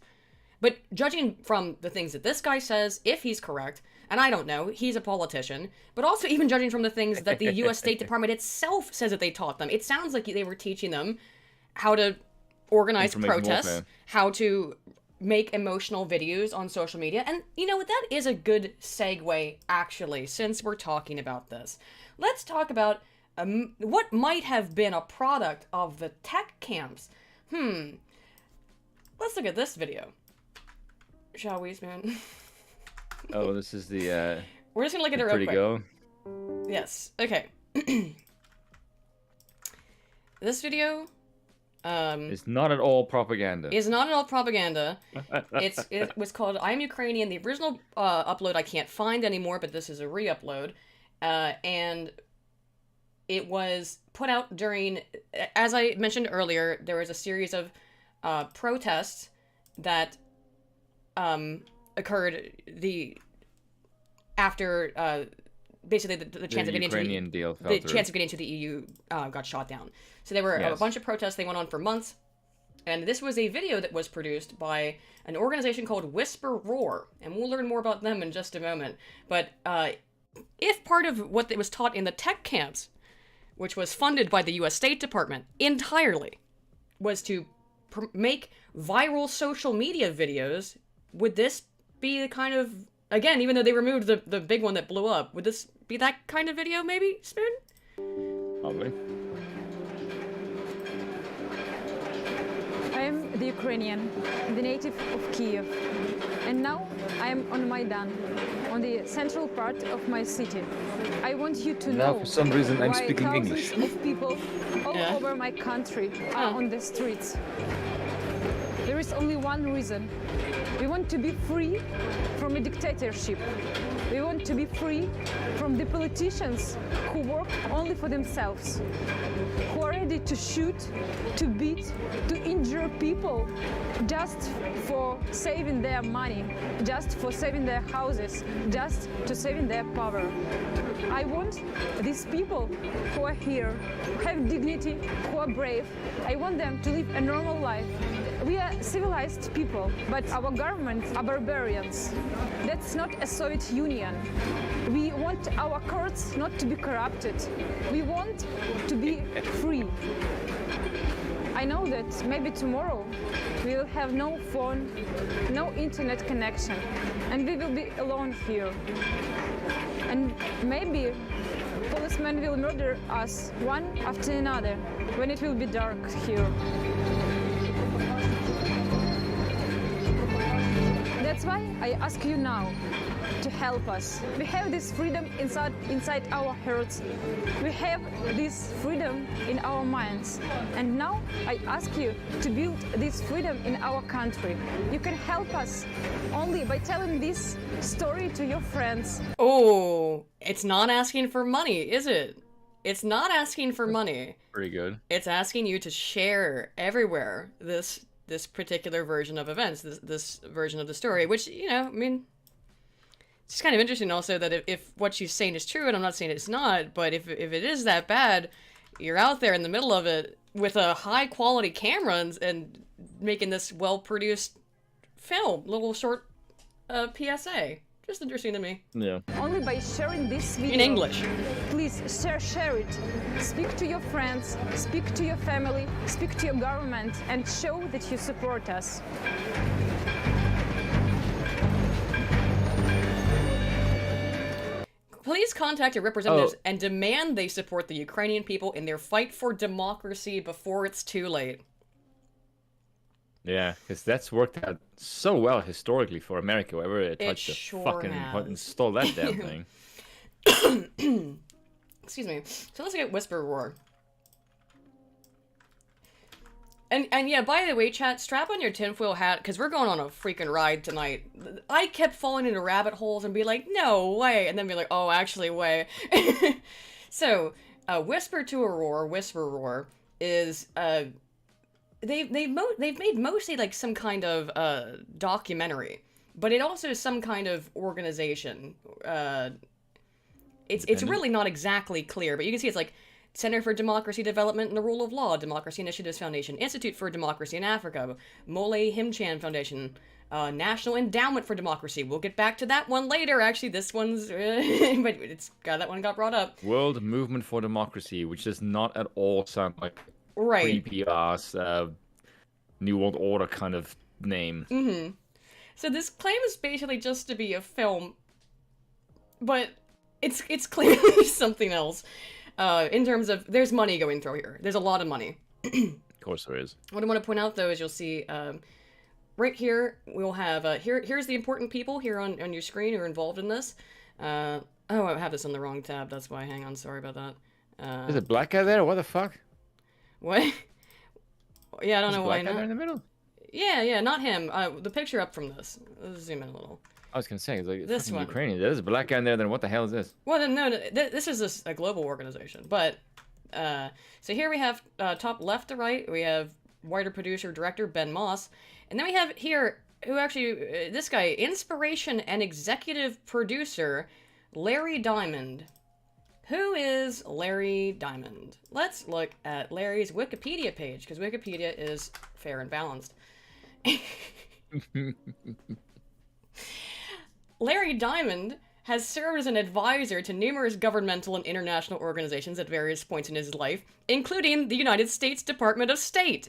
Speaker 1: But judging from the things that this guy says, if he's correct, and I don't know, he's a politician, but also even judging from the things that the U.S. State Department itself says that they taught them, it sounds like they were teaching them how to organize protests,
Speaker 2: warfare.
Speaker 1: how to make emotional videos on social media. And you know what? That is a good segue, actually, since we're talking about this. Let's talk about what might have been a product of the tech camps. Let's look at this video. Shall we, Spoon?
Speaker 2: Oh, this is the
Speaker 1: We're just gonna look at it real
Speaker 2: pretty
Speaker 1: quick.
Speaker 2: go.
Speaker 1: Yes. Okay. This video
Speaker 2: It's not at all propaganda.
Speaker 1: is not at all propaganda. It was called "I'm Ukrainian." The original upload I can't find anymore, but this is a re-upload, and it was put out during, as I mentioned earlier, there was a series of protests that occurred after basically the chance of getting
Speaker 2: Ukrainian
Speaker 1: into
Speaker 2: deal fell
Speaker 1: the
Speaker 2: through.
Speaker 1: chance of getting into the EU got shot down. So there were a
Speaker 2: Yes.
Speaker 1: bunch of protests. They went on for months, and this was a video that was produced by an organization called Whisper Roar, and we'll learn more about them in just a moment. But if part of what was taught in the tech camps, which was funded by the U.S. State Department entirely, was to make viral social media videos, would this be the kind of, again, even though they removed the big one that blew up, would this be that kind of video, maybe, Spoon?
Speaker 2: Probably.
Speaker 5: I am the Ukrainian, the native of Kiev, and now I am on Maidan, on the central part of my city. I want you to
Speaker 2: Now,
Speaker 5: know
Speaker 2: for some reason, I'm
Speaker 5: why
Speaker 2: speaking
Speaker 5: thousands
Speaker 2: English.
Speaker 5: of people all
Speaker 1: Yeah.
Speaker 5: over my country are on the streets. There is only one reason. We want to be free from a dictatorship. We want to be free from the politicians who work only for themselves, who are ready to shoot, to beat, to injure people just for saving their money, just for saving their houses, just to saving their power. I want these people who are here, who have dignity, who are brave, I want them to live a normal life. We are civilized people, but our governments are barbarians. That's not a Soviet Union. We want our courts not to be corrupted. We want to be free. I know that maybe tomorrow we will have no phone, no internet connection, and we will be alone here. And maybe policemen will murder us one after another when it will be dark here. That's why I ask you now to help us. We have this freedom inside our hearts. We have this freedom in our minds. And now I ask you to build this freedom in our country. You can help us only by telling this story to your friends.
Speaker 1: Oh, it's not asking for money, is it? It's not asking for money.
Speaker 2: Pretty good.
Speaker 1: It's asking you to share everywhere this particular version of events, this version of the story, which, you know, I mean, it's kind of interesting also that if what she's saying is true, and I'm not saying it's not, but if it is that bad, you're out there in the middle of it with a high quality camera and making this well-produced film, little short PSA. Just interesting to me.
Speaker 2: Yeah.
Speaker 5: Only by sharing this video.
Speaker 1: In English.
Speaker 5: Please share it. Speak to your friends, speak to your family, speak to your government, and show that you support us.
Speaker 1: Please contact your representatives and demand they support the Ukrainian people in their fight for democracy before it's too late.
Speaker 2: Yeah, because that's worked out so well historically for America. Whoever touched the
Speaker 1: sure
Speaker 2: fucking
Speaker 1: has.
Speaker 2: install that damn thing.
Speaker 1: Excuse me. So let's get Whisper Roar. And yeah, by the way, chat, strap on your tinfoil hat, because we're going on a freaking ride tonight. I kept falling into rabbit holes and be like, no way, and then be like, oh, actually, way. So, Whisper to a Roar, Whisper Roar, is, they've made mostly like some kind of documentary, but it also is some kind of organization. It's really not exactly clear, but you can see it's like Center for Democracy Development and the Rule of Law, Democracy Initiatives Foundation, Institute for Democracy in Africa, Mole Himchan Foundation, National Endowment for Democracy. We'll get back to that one later. Actually, this one's, but that one got brought up.
Speaker 2: World Movement for Democracy, which does not at all sound like
Speaker 1: Right.
Speaker 2: creepy ass New World Order kind of name.
Speaker 1: Mm-hmm. So this claim is basically just to be a film, but it's clearly something else. In terms of, there's money going through here. There's a lot of money.
Speaker 2: Of course there is.
Speaker 1: What I want to point out, though, is you'll see right here, we'll have, here's the important people here on your screen who are involved in this. Oh, I have this on the wrong tab, that's why. Hang on, sorry about that.
Speaker 2: Is a black guy there? What the fuck?
Speaker 1: What? Yeah, I don't know why
Speaker 2: Black guy there
Speaker 1: not.
Speaker 2: in the middle?
Speaker 1: Yeah, not him. The picture up from this. Let's zoom in a little.
Speaker 2: I was gonna say, it's like
Speaker 1: This
Speaker 2: fucking
Speaker 1: one.
Speaker 2: Ukrainian. There's a black guy in there, then what the hell is this?
Speaker 1: Well, no, this is a global organization. But, so here we have, top left to right, we have writer, producer, director Ben Moss. And then we have here, who actually, this guy, inspiration and executive producer, Larry Diamond. Who is Larry Diamond? Let's look at Larry's Wikipedia page, because Wikipedia is fair and balanced. Larry Diamond has served as an advisor to numerous governmental and international organizations at various points in his life, including the United States Department of State,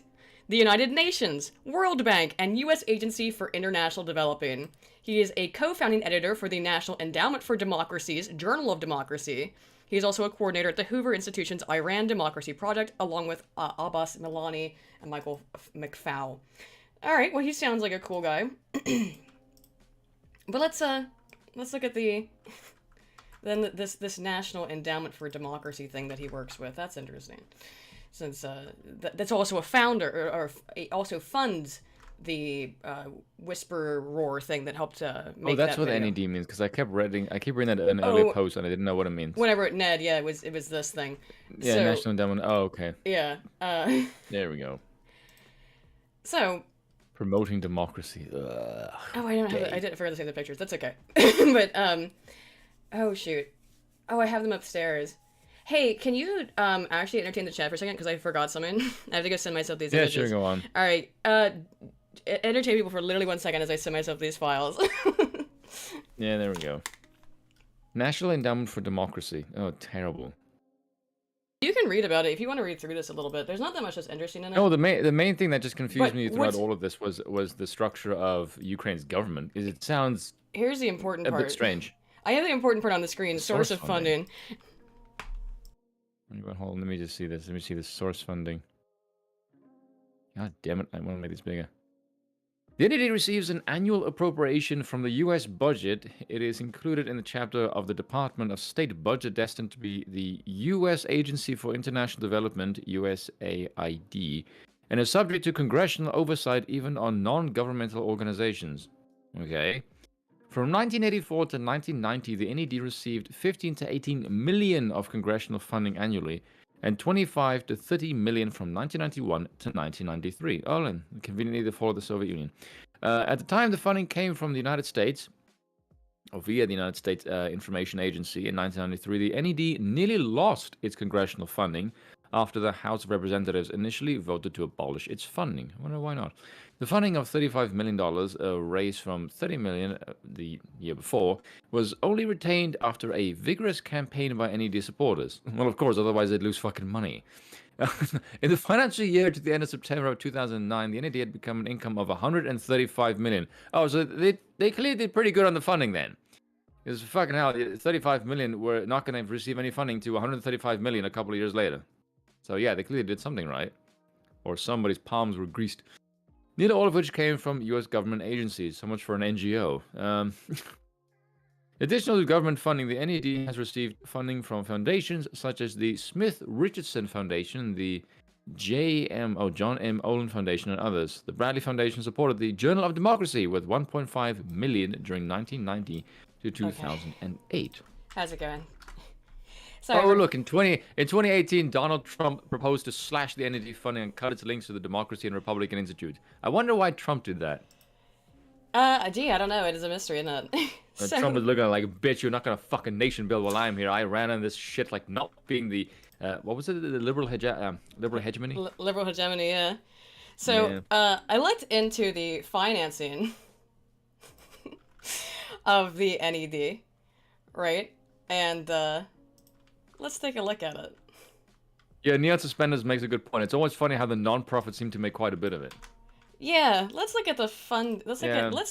Speaker 1: the United Nations, World Bank, and U.S. Agency for International Development. He is a co-founding editor for the National Endowment for Democracy's Journal of Democracy. He is also a coordinator at the Hoover Institution's Iran Democracy Project, along with Abbas Milani and Michael McFowl. All right, well, he sounds like a cool guy. But let's look at this National Endowment for Democracy thing that he works with. That's interesting, since that's also a founder or also funds the whisper roar thing that helped make.
Speaker 2: Oh, that's
Speaker 1: that
Speaker 2: what
Speaker 1: video.
Speaker 2: NED means, because I keep reading that in an earlier post and I didn't know what it means.
Speaker 1: When I wrote Ned, yeah, it was this thing.
Speaker 2: Yeah,
Speaker 1: So,
Speaker 2: National Endowment. Oh, okay.
Speaker 1: Yeah.
Speaker 2: There we go.
Speaker 1: So.
Speaker 2: Promoting democracy. Ugh.
Speaker 1: Oh, I don't have. I didn't forget to save the pictures. That's okay. But oh shoot. Oh, I have them upstairs. Hey, can you actually entertain the chat for a second, because I forgot something. I have to go send myself these images.
Speaker 2: Yeah, sure, go on.
Speaker 1: All right. Entertain people for literally 1 second as I send myself these files.
Speaker 2: Yeah, there we go. National Endowment for Democracy. Oh, terrible.
Speaker 1: You can read about it if you want to read through this a little bit. There's not that much that's interesting in it.
Speaker 2: No, the main thing that just confused
Speaker 1: But
Speaker 2: me throughout all of this was the structure of Ukraine's government. Is it sounds
Speaker 1: Here's the important
Speaker 2: a
Speaker 1: part.
Speaker 2: bit strange.
Speaker 1: I have the important part on the screen. Source of funding.
Speaker 2: Hold on, let me just see this. Let me see the source funding. God damn it! I want to make this bigger. The NED receives an annual appropriation from the U.S. budget. It is included in the chapter of the Department of State budget destined to be the U.S. Agency for International Development, USAID, and is subject to congressional oversight even on non-governmental organizations. Okay. From 1984 to 1990, the NED received 15 to 18 million of congressional funding annually, and 25 to 30 million from 1991 to 1993. Oh, and conveniently they followed the Soviet Union. At the time, the funding came from the United States, or via the United States Information Agency in 1993. The NED nearly lost its congressional funding after the House of Representatives initially voted to abolish its funding. I wonder why not. The funding of $35 million, raised from $30 million the year before, was only retained after a vigorous campaign by NED supporters. Well, of course, otherwise they'd lose fucking money. In the financial year to the end of September of 2009, the NED had become an income of $135 million. Oh, so they clearly did pretty good on the funding then. Because fucking hell, 35 million were not going to receive any funding to 135 million a couple of years later. So yeah, they clearly did something right. Or somebody's palms were greased. Nearly all of which came from US government agencies. So much for an NGO. Additional to government funding, the NED has received funding from foundations such as the Smith Richardson Foundation, the John M. Olin Foundation, and others. The Bradley Foundation supported the Journal of Democracy with 1.5 million during 1990 to 2008.
Speaker 1: How's it going? Sorry,
Speaker 2: Oh, look, in 2018, Donald Trump proposed to slash the NED funding and cut its links to the Democracy and Republican Institute. I wonder why Trump did that.
Speaker 1: Gee, I don't know. It is a mystery, isn't it?
Speaker 2: Trump is looking like, bitch, you're not gonna fucking nation build while I'm here. I ran on this shit like not being the what was it? The liberal hegemony.
Speaker 1: Liberal hegemony, yeah. So I looked into the financing of the NED, right? And let's take a look at it.
Speaker 2: Yeah, Neon Suspenders makes a good point. It's always funny how the non-profits seem to make quite a bit of it.
Speaker 1: Yeah, let's look at the fund. Let's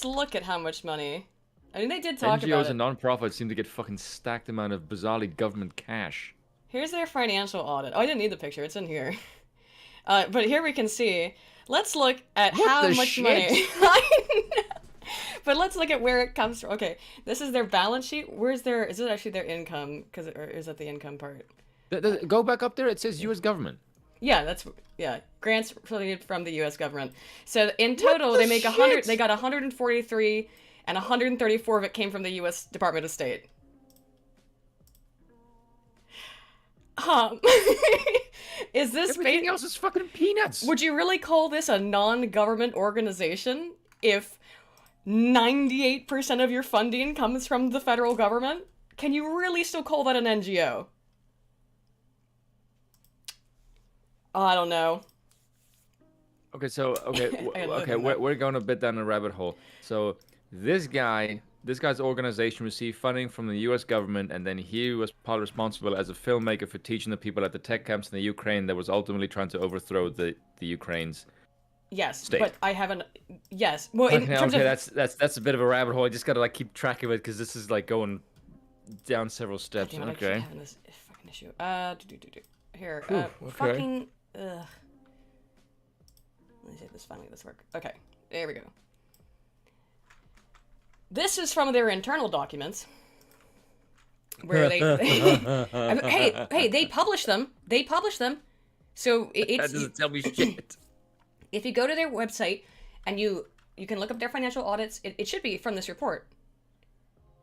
Speaker 1: look at how much money. I mean, they did talk
Speaker 2: NGOs
Speaker 1: about it.
Speaker 2: and non-profits seem to get fucking stacked amount of bizarrely government cash.
Speaker 1: Here's their financial audit. Oh, I didn't need the picture. It's in here. But here we can see. Let's look at how much money. But let's look at where it comes from. Okay, this is their balance sheet. Is it actually their income? Or is that the income part?
Speaker 2: Go back up there. It says U.S. government.
Speaker 1: Yeah, grants from the U.S. government. So in total, they make 100. They got 143, and 134 of it came from the U.S. Department of State. Is this
Speaker 2: everything else is fucking peanuts?
Speaker 1: Would you really call this a non-government organization if 98% of your funding comes from the federal government? Can you really still call that an NGO? I don't know.
Speaker 2: Okay, so we're going a bit down a rabbit hole. So this guy's organization received funding from the U.S. government, and then he was partly responsible as a filmmaker for teaching the people at the tech camps in the Ukraine that was ultimately trying to overthrow the Ukraine's state.
Speaker 1: But I haven't. Yes, well, in terms
Speaker 2: of... that's a bit of a rabbit hole. I just gotta keep track of it because this is like going down several steps.
Speaker 1: Damn it,
Speaker 2: okay.
Speaker 1: I keep having this fucking issue. Here.
Speaker 2: Okay.
Speaker 1: Fucking. Let me see if this finally this work. Okay, there we go. This is from their internal documents, where they hey, they publish them. So it's
Speaker 2: that doesn't tell me shit.
Speaker 1: If you go to their website and you can look up their financial audits, it should be from this report.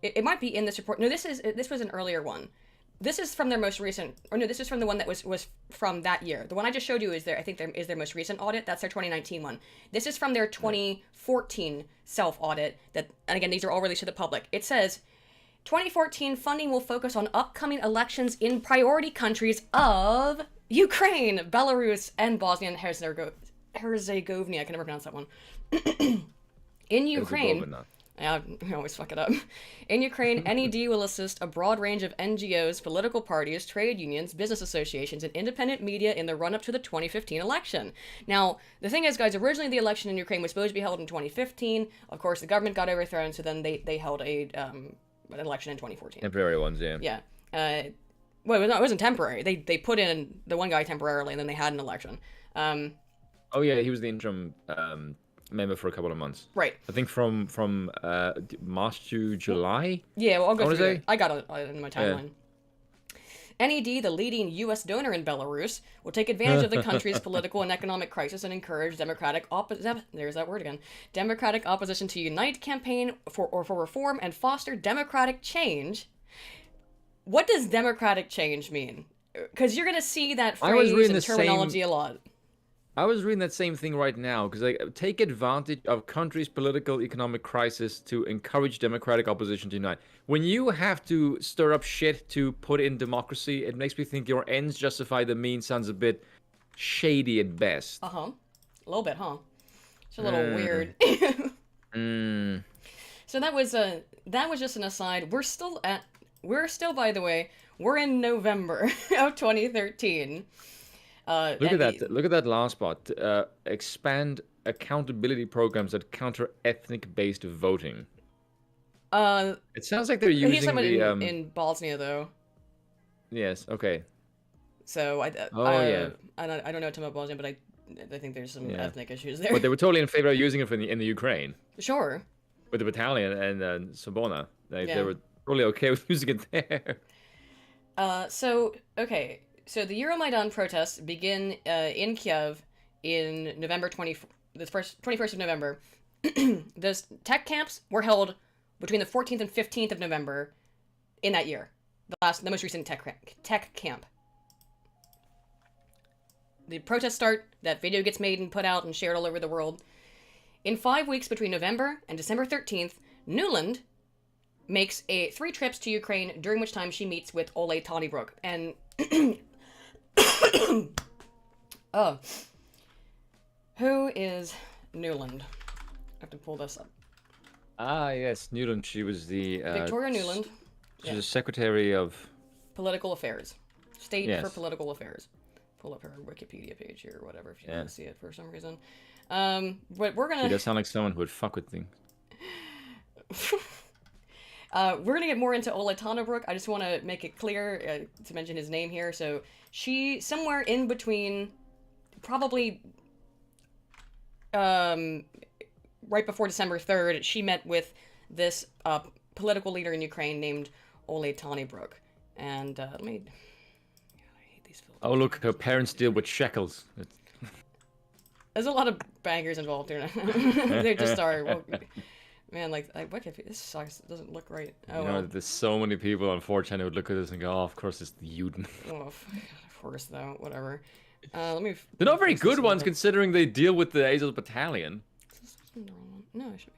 Speaker 1: It might be in this report. No, this was an earlier one. This is from their most recent, or no, this is from the one that was from that year. The one I just showed you is their most recent audit. That's their 2019 one. This is from their 2014 self-audit. And again, these are all released to the public. It says, 2014 funding will focus on upcoming elections in priority countries of Ukraine, Belarus, and Bosnia and Herzegovina. I can never pronounce that one. In Ukraine. I always fuck it up. In Ukraine, NED will assist a broad range of NGOs, political parties, trade unions, business associations, and independent media in the run-up to the 2015 election. Now, the thing is, guys, originally the election in Ukraine was supposed to be held in 2015. Of course, the government got overthrown, so then they held an election in 2014.
Speaker 2: Temporary ones, yeah.
Speaker 1: Yeah. Well, it wasn't temporary. They put in the one guy temporarily, and then they had an election.
Speaker 2: Oh, yeah, he was the interim... member for a couple of months.
Speaker 1: Right.
Speaker 2: I think from March to July.
Speaker 1: Yeah, well, I'll go through it. I got it in my timeline. Yeah. NED, the leading U.S. donor in Belarus, will take advantage of the country's political and economic crisis and encourage democratic opposition to unite, campaign for reform, and foster democratic change. What does democratic change mean? Because you're going to see that phrase and terminology a lot.
Speaker 2: I was reading that same thing right now, because take advantage of country's political economic crisis to encourage democratic opposition to unite. When you have to stir up shit to put in democracy, it makes me think your ends justify the means sounds a bit shady at best.
Speaker 1: A little bit, huh? It's a little weird. So that was just an aside. We're still, by the way, we're in November of 2013.
Speaker 2: Look at that last part. Expand accountability programs that counter ethnic-based voting. It sounds like they're using
Speaker 1: in Bosnia, though.
Speaker 2: Yes. Okay.
Speaker 1: So I don't know a ton about Bosnia, but I think there's some ethnic issues there.
Speaker 2: But they were totally in favor of using it in the Ukraine.
Speaker 1: Sure.
Speaker 2: With the battalion and Svoboda, they were totally okay with using it there.
Speaker 1: So the Euromaidan protests begin in Kiev in November 21st of November. Those tech camps were held between the 14th and 15th of November in that year. The most recent tech camp. The protests start, that video gets made and put out and shared all over the world. In 5 weeks between November and December 13th, Nuland makes 3 trips to Ukraine, during which time she meets with Ole Tonnybrook. And Oh. Who is Nuland? I have to pull this up.
Speaker 2: Ah, yes, Nuland. She was the
Speaker 1: Victoria Nuland.
Speaker 2: She's the Secretary of
Speaker 1: Political Affairs. State
Speaker 2: Yes.
Speaker 1: for Political Affairs. Pull up her Wikipedia page here or whatever if you want to see it for some reason. But we're gonna.
Speaker 2: She does sound like someone who would fuck with things.
Speaker 1: We're gonna get more into Ola Tannebrook. I just want to make it clear to mention his name here. So she somewhere in between, probably right before December 3rd, she met with this political leader in Ukraine named Ola Tannebrook. And let me. God, I hate these films.
Speaker 2: Oh look, her parents deal with shekels.
Speaker 1: There's a lot of bankers involved here. They just are. Well, man, like what if this sucks? It doesn't look right. Oh,
Speaker 2: You know,
Speaker 1: well.
Speaker 2: there's so many people on 4chan who would look at this and go, "Oh, of course it's the Juden."
Speaker 1: Oh, of course, though. Whatever. Let me.
Speaker 2: They're not very
Speaker 1: fix this
Speaker 2: good ones
Speaker 1: one.
Speaker 2: considering they deal with the Azov battalion.
Speaker 1: No, it should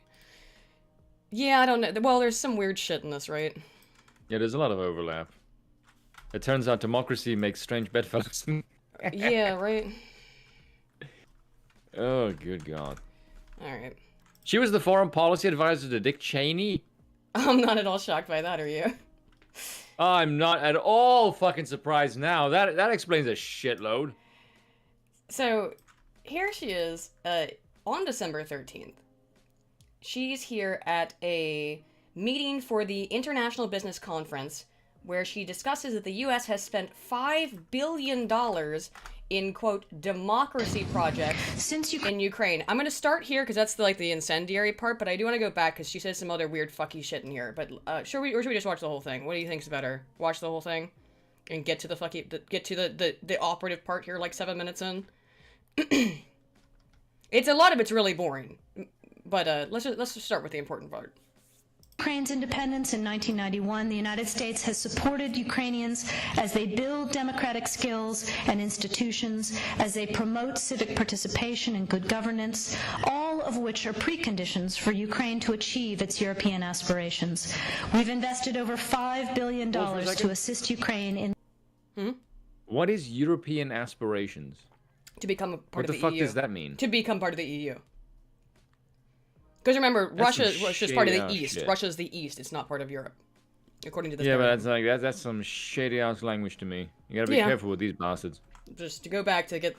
Speaker 1: be. Yeah, I don't know. Well, there's some weird shit in this, right?
Speaker 2: Yeah, there's a lot of overlap. It turns out democracy makes strange bedfellows.
Speaker 1: Yeah, right.
Speaker 2: Oh, good God.
Speaker 1: All right.
Speaker 2: She was the foreign policy advisor to Dick Cheney.
Speaker 1: I'm not at all shocked by that, are you?
Speaker 2: I'm not at all fucking surprised now. That explains a shitload.
Speaker 1: So, here she is on December 13th. She's here at a meeting for the International Business Conference where she discusses that the U.S. has spent $5 billion in, quote, democracy projects in Ukraine. I'm going to start here because that's the incendiary part, but I do want to go back because she says some other weird fucky shit in here. But should we just watch the whole thing? What do you think's better? Watch the whole thing and get to the operative part here like 7 minutes in? A lot of it's really boring. But let's just start with the important part.
Speaker 6: Ukraine's independence in 1991, the United States has supported Ukrainians as they build democratic skills and institutions, as they promote civic participation and good governance, all of which are preconditions for Ukraine to achieve its European aspirations. We've invested over $5 billion to assist Ukraine in...
Speaker 2: What is European aspirations?
Speaker 1: To become a part of the EU.
Speaker 2: What the fuck does that mean?
Speaker 1: To become part of the EU. Because remember, Russia's part of the East.
Speaker 2: Shit.
Speaker 1: Russia's the East. It's not part of Europe, according to this.
Speaker 2: Yeah,
Speaker 1: guy.
Speaker 2: but that's some shady ass language to me. You gotta be careful with these bastards.
Speaker 1: Just to go back to get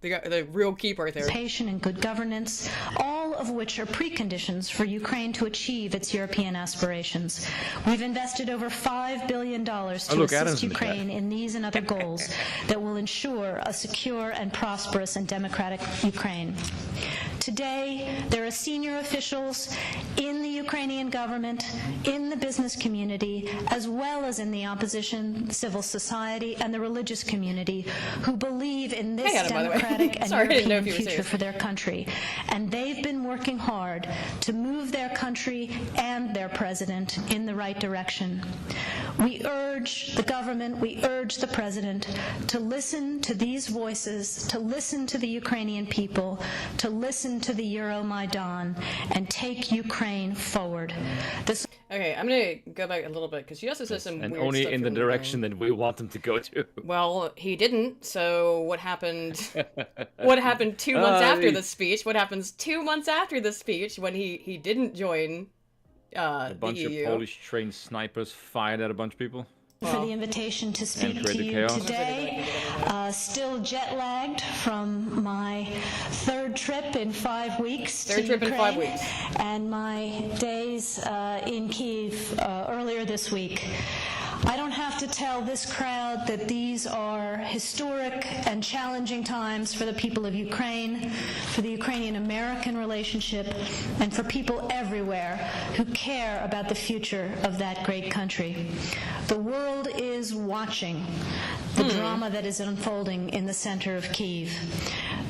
Speaker 1: the real key part there.
Speaker 6: Participation and good governance, all of which are preconditions for Ukraine to achieve its European aspirations. We've invested over $5 billion to assist Ukraine in these and other goals that will ensure a secure and prosperous and democratic Ukraine. Today, there are senior officials in the Ukrainian government, in the business community, as well as in the opposition, civil society, and the religious community who believe in this democratic and European future for their country. And they've been working hard to move their country and their president in the right direction. We urge the government, we urge the president to listen to these voices, to listen to the Ukrainian people, to listen to the Euromaidan, and take Ukraine forward.
Speaker 1: Okay, I'm gonna go back a little bit because she also says some
Speaker 2: and
Speaker 1: weird
Speaker 2: only
Speaker 1: stuff
Speaker 2: in the
Speaker 1: here
Speaker 2: direction that we want them to go to.
Speaker 1: Well, he didn't. So what happened? What happened 2 months after the speech? What happens 2 months after the speech when he didn't join
Speaker 2: a bunch
Speaker 1: the EU?
Speaker 2: of Polish trained snipers fired at a bunch of people.
Speaker 6: For the invitation to speak to you today. Still jet lagged from my third trip in 5 weeks to Ukraine, and my days in Kiev earlier this week. I don't have to tell this crowd that these are historic and challenging times for the people of Ukraine, for the Ukrainian-American relationship, and for people everywhere who care about the future of that great country. The world is watching the drama that is unfolding in the center of Kiev.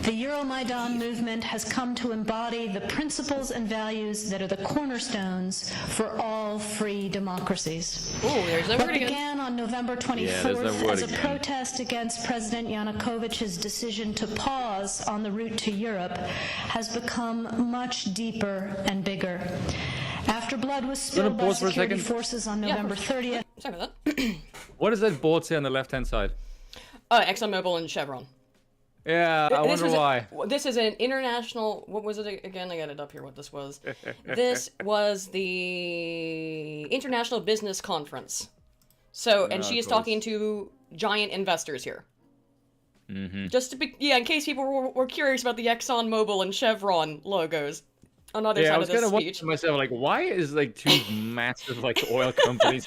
Speaker 6: The Euromaidan movement has come to embody the principles and values that are the cornerstones for all free democracies. What began on November 24th as a protest against President Yanukovych's decision to pause on the route to Europe has become much deeper and bigger. After blood was spilled by security forces on November 30th.
Speaker 1: Sorry about that.
Speaker 2: What does that board say on the left-hand side?
Speaker 1: ExxonMobil and Chevron.
Speaker 2: Yeah, I wonder why.
Speaker 1: This is an international... What was it again? I got it up here what this was. This was the International Business Conference. So, and she is talking to giant investors here.
Speaker 2: Mm-hmm.
Speaker 1: Just to be... Yeah, in case people were curious about the ExxonMobil and Chevron logos on either side of this speech.
Speaker 2: I was kind of wondering to myself, like, why is, like, two massive, like, oil companies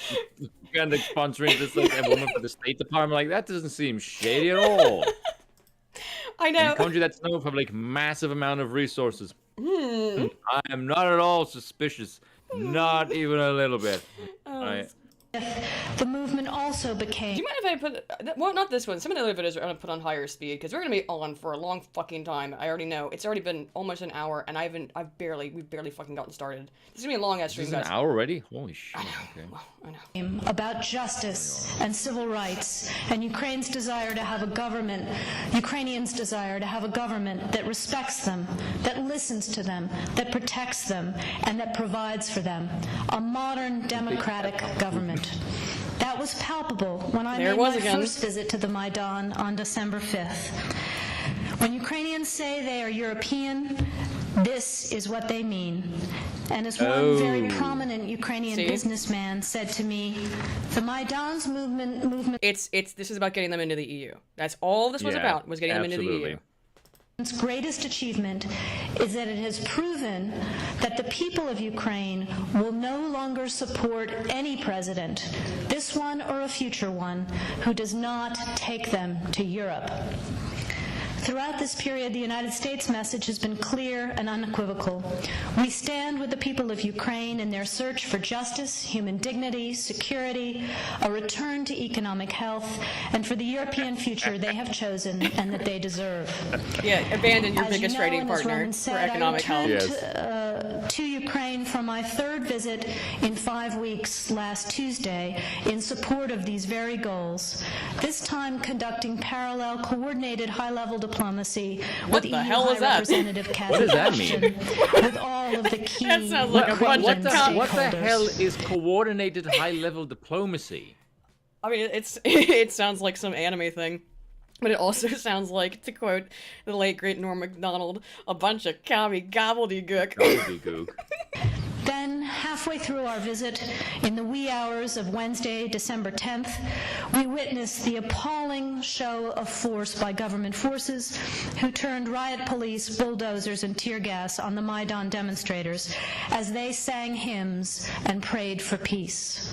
Speaker 2: kind of sponsoring this, like, a woman for the State Department? Like, that doesn't seem shady at all.
Speaker 1: I know.
Speaker 2: A country that's known for like massive amount of resources. I am not at all suspicious. Not even a little bit.
Speaker 6: The movement also became...
Speaker 1: Do you mind if I put... Well, not this one. Some of the other videos are going to put on higher speed, because we're going to be on for a long fucking time. I already know. It's already been almost an hour, and we've barely fucking gotten started. This is going to be a long-ass stream, guys.
Speaker 2: Is it an hour already? Holy shit.
Speaker 1: I know.
Speaker 2: Okay.
Speaker 1: Well, I know.
Speaker 6: About justice and civil rights, and Ukraine's desire to have a government, Ukrainians' desire to have a government that respects them, that listens to them, that protects them, and that provides for them. A modern democratic government. That was palpable when I made my first visit to the Maidan on December 5th. When Ukrainians say they are European, this is what they mean. And as one very prominent Ukrainian businessman said to me, the Maidan's movement...
Speaker 1: This is about getting them into the EU. That's all this was about, was getting them into the EU.
Speaker 6: Its greatest achievement is that it has proven that the people of Ukraine will no longer support any president, this one or a future one, who does not take them to Europe. Throughout this period, the United States message has been clear and unequivocal. We stand with the people of Ukraine in their search for justice, human dignity, security, a return to economic health, and for the European future they have chosen and that they deserve.
Speaker 1: Yeah, abandon your biggest trading partner for economic health.
Speaker 6: To Ukraine for my third visit in 5 weeks last Tuesday in support of these very goals, this time conducting parallel coordinated high-level diplomacy with EU High Representative
Speaker 2: What does that mean?
Speaker 6: With all of the key
Speaker 1: that sounds like
Speaker 2: what the hell is coordinated high-level diplomacy?
Speaker 1: I mean, it sounds like some anime thing. But it also sounds like, to quote the late great Norm Macdonald, a bunch of commie gobbledygook.
Speaker 2: Gobbledygook.
Speaker 6: Then, halfway through our visit, in the wee hours of Wednesday, December 10th, we witnessed the appalling show of force by government forces who turned riot police, bulldozers, and tear gas on the Maidan demonstrators as they sang hymns and prayed for peace.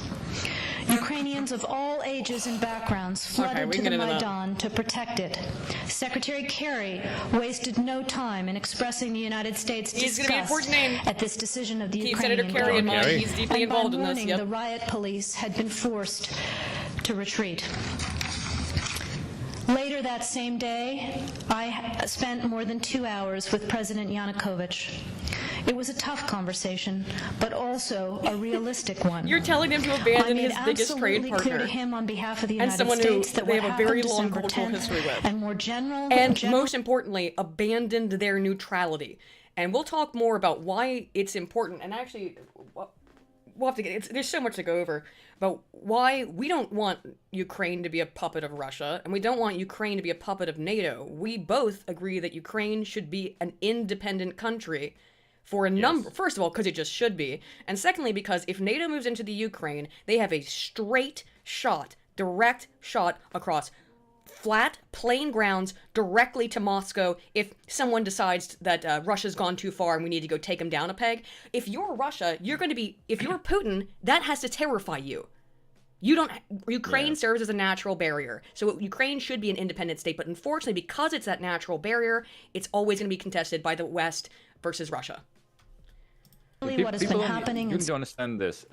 Speaker 6: Ukrainians of all ages and backgrounds flooded to the Maidan to protect it. Secretary Kerry wasted no time in expressing the United States' disgust at this decision of the Ukrainian government.
Speaker 1: He's deeply involved in this.
Speaker 6: And by morning, the riot police had been forced to retreat. Later that same day, I spent more than 2 hours with President Yanukovych. It was a tough conversation, but also a realistic one.
Speaker 1: You're telling him to abandon his biggest trade partner.
Speaker 6: Clear to him on behalf of the United
Speaker 1: and someone
Speaker 6: States
Speaker 1: who
Speaker 6: that
Speaker 1: they have a very long
Speaker 6: December
Speaker 1: cultural
Speaker 6: 10th,
Speaker 1: history with.
Speaker 6: And more general...
Speaker 1: most importantly, abandoned their neutrality. And we'll talk more about why it's important. And actually, we'll have to get... There's so much to go over about why we don't want Ukraine to be a puppet of Russia, and we don't want Ukraine to be a puppet of NATO. We both agree that Ukraine should be an independent country for a number... First of all, because it just should be. And secondly, because if NATO moves into the Ukraine, they have a straight shot, direct shot across flat, plain grounds directly to Moscow if someone decides that Russia's gone too far and we need to go take them down a peg. If you're Russia, you're going to be... If you're Putin, that has to terrify you. You don't... Ukraine serves as a natural barrier. So Ukraine should be an independent state, but unfortunately, because it's that natural barrier, it's always going to be contested by the West versus Russia.
Speaker 6: What has been happening...
Speaker 2: You need to understand this.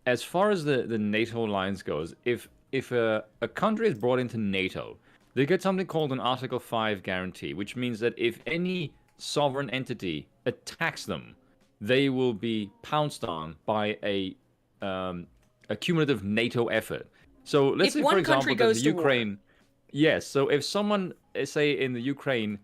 Speaker 2: As far as the NATO alliance goes, if a country is brought into NATO, they get something called an Article 5 guarantee, which means that if any sovereign entity attacks them, they will be pounced on by a cumulative NATO effort. So let's say, for example, that the Ukraine... Yes, so if someone, say, in the Ukraine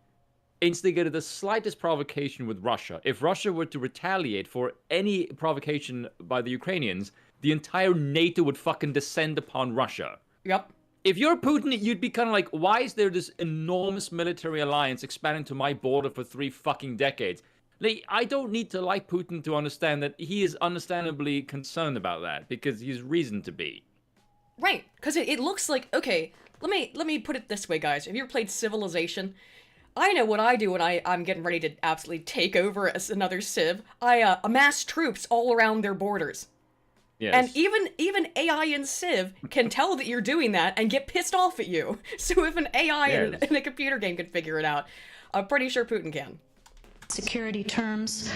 Speaker 2: instigated the slightest provocation with Russia, if Russia were to retaliate for any provocation by the Ukrainians, the entire NATO would fucking descend upon Russia.
Speaker 1: Yep.
Speaker 2: if you're Putin, you'd be kind of like, why is there this enormous military alliance expanding to my border for 3 fucking decades? Like, I don't need to like Putin to understand that he is understandably concerned about that, because he's reason to be.
Speaker 1: Right, because it looks like, okay, let me put it this way, guys. Have you ever played Civilization? I know what I do when I'm getting ready to absolutely take over as another civ. I amass troops all around their borders.
Speaker 2: Yes.
Speaker 1: And even AI in Civ can tell that you're doing that and get pissed off at you. So if an AI in a computer game can figure it out, I'm pretty sure Putin can.
Speaker 6: Security terms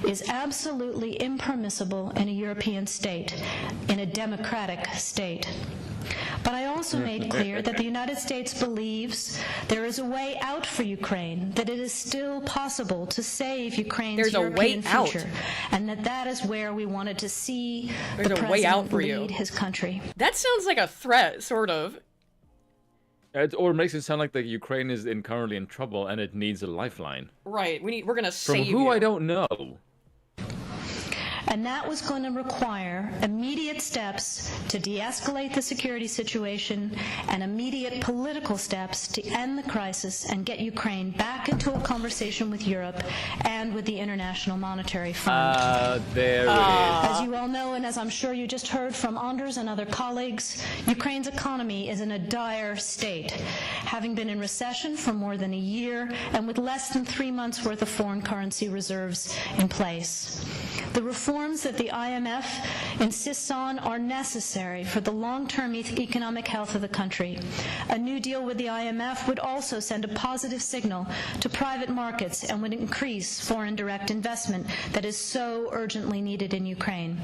Speaker 6: is absolutely impermissible in a European state, in a democratic state. But I also made clear that the United States believes there is a way out for Ukraine, that it is still possible to save Ukraine's European future, and that is where we wanted to see the president lead his country.
Speaker 1: That sounds like a threat, sort of.
Speaker 2: Or it makes it sound like the Ukraine is currently in trouble and it needs a lifeline.
Speaker 1: Right, we're gonna save you.
Speaker 2: From who I don't know.
Speaker 6: And that was going to require immediate steps to de-escalate the security situation and immediate political steps to end the crisis and get Ukraine back into a conversation with Europe and with the International Monetary Fund.
Speaker 2: There it is.
Speaker 6: As you all know, and as I'm sure you just heard from Anders and other colleagues, Ukraine's economy is in a dire state, having been in recession for more than a year and with less than 3 months' worth of foreign currency reserves in place. The reforms that the IMF insists on are necessary for the long-term economic health of the country. A new deal with the IMF would also send a positive signal to private markets and would increase foreign direct investment that is so urgently needed in Ukraine.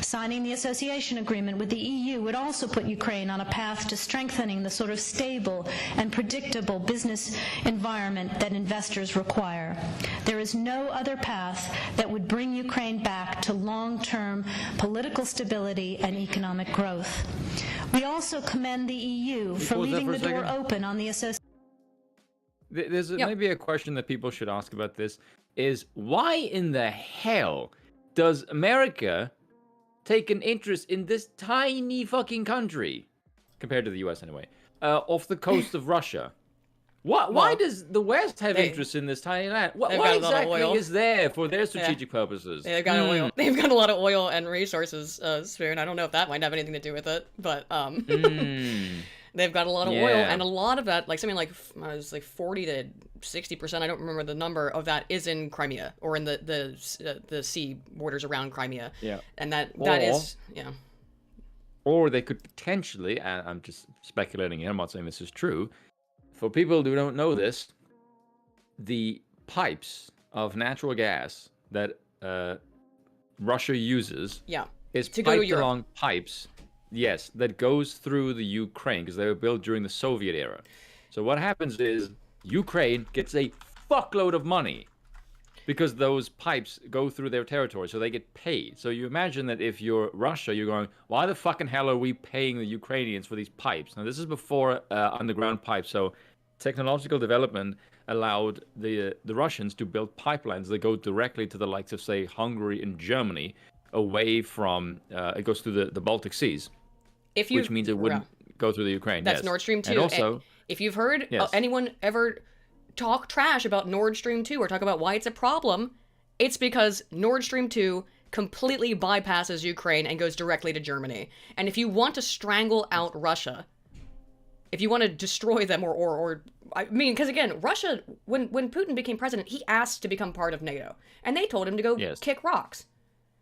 Speaker 6: Signing the association agreement with the EU would also put Ukraine on a path to strengthening the sort of stable and predictable business environment that investors require. There is no other path that would bring Ukraine back to long-term political stability and economic growth. We also commend the EU for leaving the door open on the association.
Speaker 2: There's maybe a question that people should ask about this, is why in the hell does America take an interest in this tiny fucking country, compared to the US anyway, off the coast of Russia? Why does the West have interest in this tiny land? What exactly is there for their strategic purposes?
Speaker 1: They've got oil. They've got a lot of oil and resources, Spoon. I don't know if that might have anything to do with it, but they've got a lot of oil, and a lot of that, like something like 40 to 60%, I don't remember the number of that, is in Crimea or in the sea borders around Crimea.
Speaker 2: Yeah,
Speaker 1: and that is.
Speaker 2: Or they could potentially, and I'm just speculating here, I'm not saying this is true. For people who don't know this, the pipes of natural gas that Russia uses is piped along pipes, that goes through the Ukraine, because they were built during the Soviet era. So what happens is Ukraine gets a fuckload of money because those pipes go through their territory, so they get paid. So you imagine that if you're Russia, you're going, why the fucking hell are we paying the Ukrainians for these pipes? Now, this is before underground pipes, so technological development allowed the Russians to build pipelines that go directly to the likes of, say, Hungary and Germany, away from, it goes through the Baltic Seas, which means it wouldn't go through the Ukraine.
Speaker 1: That's Nord Stream 2.
Speaker 2: And also,
Speaker 1: if you've heard anyone ever talk trash about Nord Stream 2 or talk about why it's a problem, it's because Nord Stream 2 completely bypasses Ukraine and goes directly to Germany. And if you want to strangle out Russia, if you want to destroy them, or I mean, because again, Russia, when Putin became president, he asked to become part of NATO, and they told him to go kick rocks.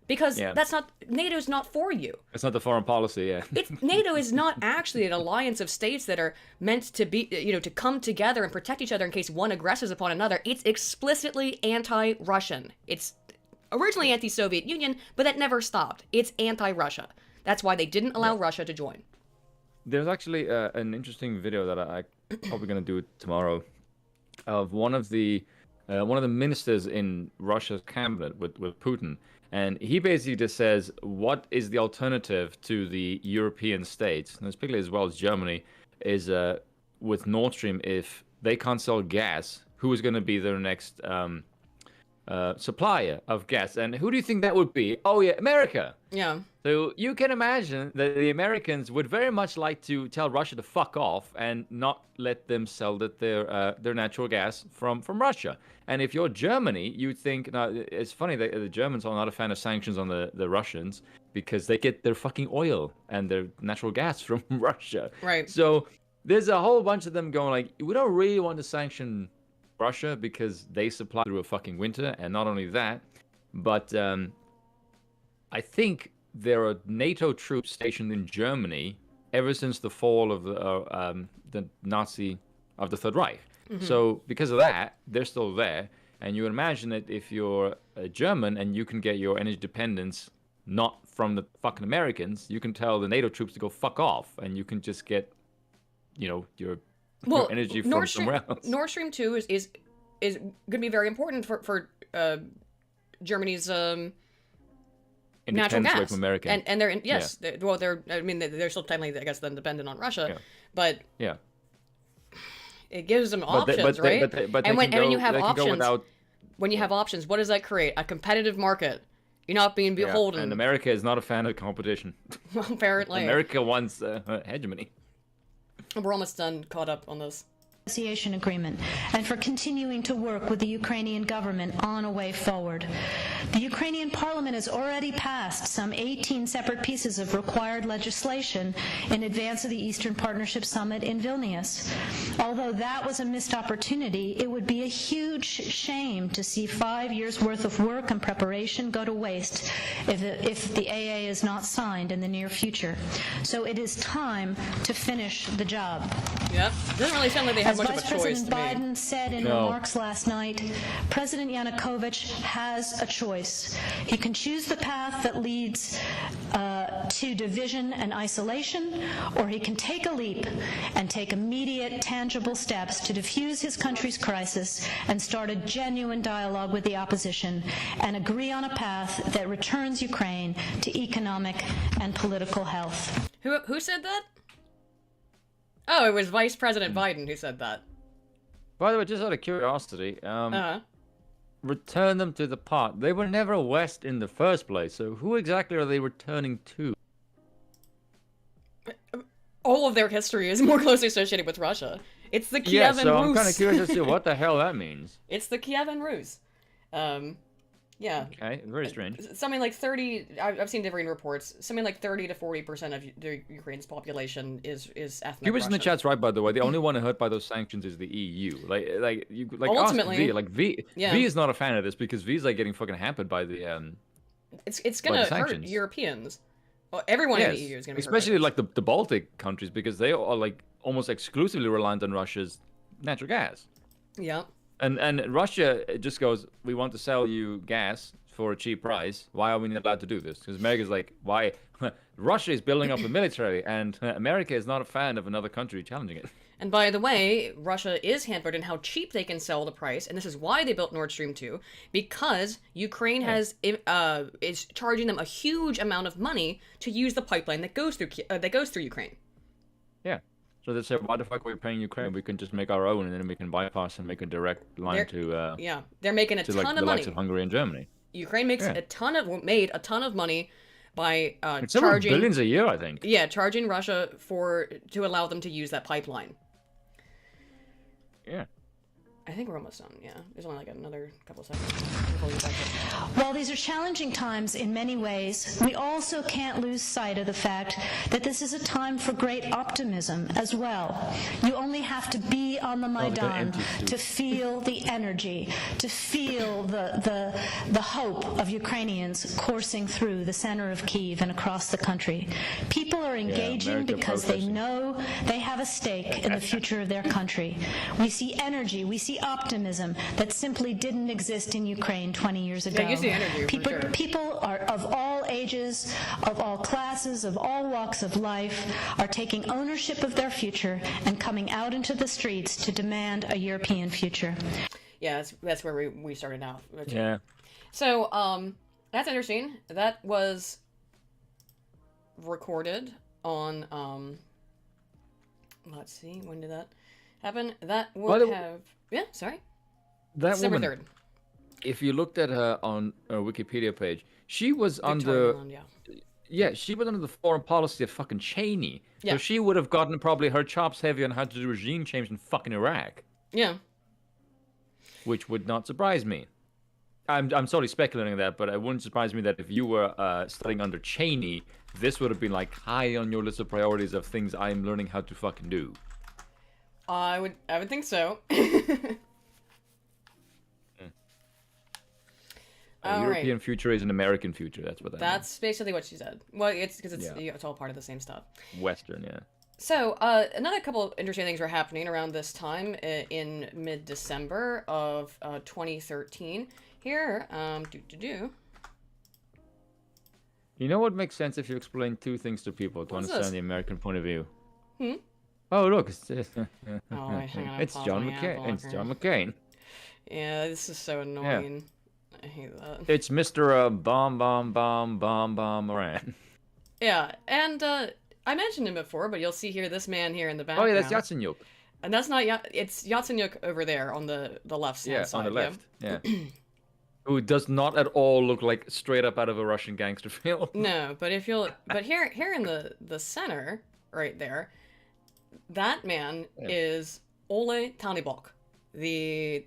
Speaker 1: Because NATO's not for you.
Speaker 2: It's not the foreign policy,
Speaker 1: NATO is not actually an alliance of states that are meant to be, to come together and protect each other in case one aggresses upon another. It's explicitly anti-Russian. It's originally anti-Soviet Union, but that never stopped. It's anti-Russia. That's why they didn't allow Russia to join.
Speaker 2: There's actually an interesting video that I'm probably going to do tomorrow of one of the ministers in Russia's cabinet with Putin. And he basically just says, what is the alternative to the European states, and particularly as well as Germany, is with Nord Stream, if they can't sell gas, who is going to be their next supplier of gas. And who do you think that would be? Oh yeah, America.
Speaker 1: Yeah.
Speaker 2: So you can imagine that the Americans would very much like to tell Russia to fuck off and not let them sell their natural gas from Russia. And if you're Germany, you'd think, now it's funny that the Germans are not a fan of sanctions on the Russians because they get their fucking oil and their natural gas from Russia.
Speaker 1: Right.
Speaker 2: So there's a whole bunch of them going like, we don't really want to sanction Russia because they supply through a fucking winter. And not only that, but I think there are NATO troops stationed in Germany ever since the fall of the Third Reich. Mm-hmm. So because of that, they're still there. And you imagine that if you're a German and you can get your energy dependence not from the fucking Americans, you can tell the NATO troops to go fuck off, and you can just get, your energy from somewhere else.
Speaker 1: Nord Stream 2 is going to be very important for Germany's natural gas.
Speaker 2: Away from America.
Speaker 1: And they're they're still technically, I guess, then dependent on Russia, but it gives them options, right? When you have options, what does that create? A competitive market. You're not being beholden.
Speaker 2: And America is not a fan of competition.
Speaker 1: Apparently.
Speaker 2: America wants hegemony.
Speaker 1: We're almost done, caught up on this.
Speaker 6: Association agreement, and for continuing to work with the Ukrainian government on a way forward. The Ukrainian parliament has already passed some 18 separate pieces of required legislation in advance of the Eastern Partnership Summit in Vilnius. Although that was a missed opportunity, it would be a huge shame to see 5 years' worth of work and preparation go to waste if the AA is not signed in the near future. So it is time to finish the job.
Speaker 1: Yep. Doesn't really sound like they have much of a choice to me.
Speaker 6: As Vice President Biden said in remarks last night, President Yanukovych has a choice. He can choose the path that leads to division and isolation, or he can take a leap and take immediate, tangible steps to defuse his country's crisis and start a genuine dialogue with the opposition and agree on a path that returns Ukraine to economic and political health.
Speaker 1: Who said that? Oh, it was Vice President Biden who said that.
Speaker 2: By the way, just out of curiosity, return them to the part. They were never West in the first place, so who exactly are they returning to?
Speaker 1: All of their history is more closely associated with Russia. It's the Kiev and Rus.
Speaker 2: I'm kind of curious as to what the hell that means.
Speaker 1: It's the Kiev and Rus. Yeah.
Speaker 2: Okay, very strange.
Speaker 1: Something like 30, I've seen different reports, something like 30 to 40% of the Ukraine's population is ethnic
Speaker 2: Cubans
Speaker 1: Russian.
Speaker 2: in the chat's right, by the way. The only one hurt by those sanctions is the EU.
Speaker 1: Ultimately,
Speaker 2: V is not a fan of this because V's like getting fucking hampered by the
Speaker 1: It's gonna hurt Europeans. Well, everyone in the EU is gonna be
Speaker 2: especially
Speaker 1: hurt.
Speaker 2: like the Baltic countries because they are like almost exclusively reliant on Russia's natural gas.
Speaker 1: Yeah.
Speaker 2: And Russia just goes, we want to sell you gas for a cheap price. Why are we not allowed to do this? Because America's like, why? Russia is building up a military, and America is not a fan of another country challenging it.
Speaker 1: And by the way, Russia is hampered in how cheap they can sell the price, and this is why they built Nord Stream 2, because Ukraine is charging them a huge amount of money to use the pipeline that goes through Ukraine.
Speaker 2: Yeah. So they said, why the fuck are we paying Ukraine? We can just make our own, and then we can bypass and make a direct line to...
Speaker 1: they're making a ton of money.
Speaker 2: The likes of Hungary and Germany.
Speaker 1: Ukraine made a ton of money by
Speaker 2: it's
Speaker 1: charging...
Speaker 2: billions a year, I think.
Speaker 1: Yeah, charging Russia to allow them to use that pipeline.
Speaker 2: Yeah.
Speaker 1: I think we're almost done, yeah. There's only like another couple seconds before we get back to it.
Speaker 6: While these are challenging times in many ways, we also can't lose sight of the fact that this is a time for great optimism as well. You only have to be on the Maidan to feel the energy, to feel the hope of Ukrainians coursing through the center of Kiev and across the country. People are engaging because they know they have a stake in the future of their country. We see energy, we see optimism that simply didn't exist in Ukraine 20 years ago.
Speaker 1: Yeah, you see energy,
Speaker 6: People are of all ages, of all classes, of all walks of life, are taking ownership of their future and coming out into the streets to demand a European future.
Speaker 1: Yeah, that's where we started out.
Speaker 2: Yeah.
Speaker 1: So, that's interesting. That was recorded on, let's see, when did that happen? That would have... Yeah, sorry.
Speaker 2: That
Speaker 1: December
Speaker 2: woman,
Speaker 1: 3rd.
Speaker 2: if you looked at her on her Wikipedia page, she was
Speaker 1: Victoria
Speaker 2: under...
Speaker 1: Nuland,
Speaker 2: Yeah, she was under the foreign policy of fucking Cheney.
Speaker 1: Yeah.
Speaker 2: So she would have gotten probably her chops heavy on how to do regime change in fucking Iraq.
Speaker 1: Yeah.
Speaker 2: Which would not surprise me. I'm sorely speculating that, but it wouldn't surprise me that if you were studying under Cheney, this would have been like high on your list of priorities of things I'm learning how to fucking do.
Speaker 1: I would think so.
Speaker 2: European future is an American future. That's what that
Speaker 1: That's basically what she said. Well, it's because it's all part of the same stuff.
Speaker 2: Western, yeah.
Speaker 1: So, another couple of interesting things were happening around this time in mid-December of 2013. Here,
Speaker 2: You know what makes sense if you explain two things to people to understand the American point of view? Oh, look, it's
Speaker 1: hang on,
Speaker 2: it's John McCain. It's John McCain.
Speaker 1: Yeah, this is so annoying. I hate that.
Speaker 2: It's Mr. Bomb Moran.
Speaker 1: Yeah, and I mentioned him before, but you'll see here this man here in the background.
Speaker 2: Oh yeah, that's Yatsenyuk.
Speaker 1: And that's not it's Yatsenyuk over there on the left side.
Speaker 2: Yeah, on the left. Yeah. Who does not at all look like straight up out of a Russian gangster film.
Speaker 1: No, but here in the center, right there, that man is Ole Tanibok, the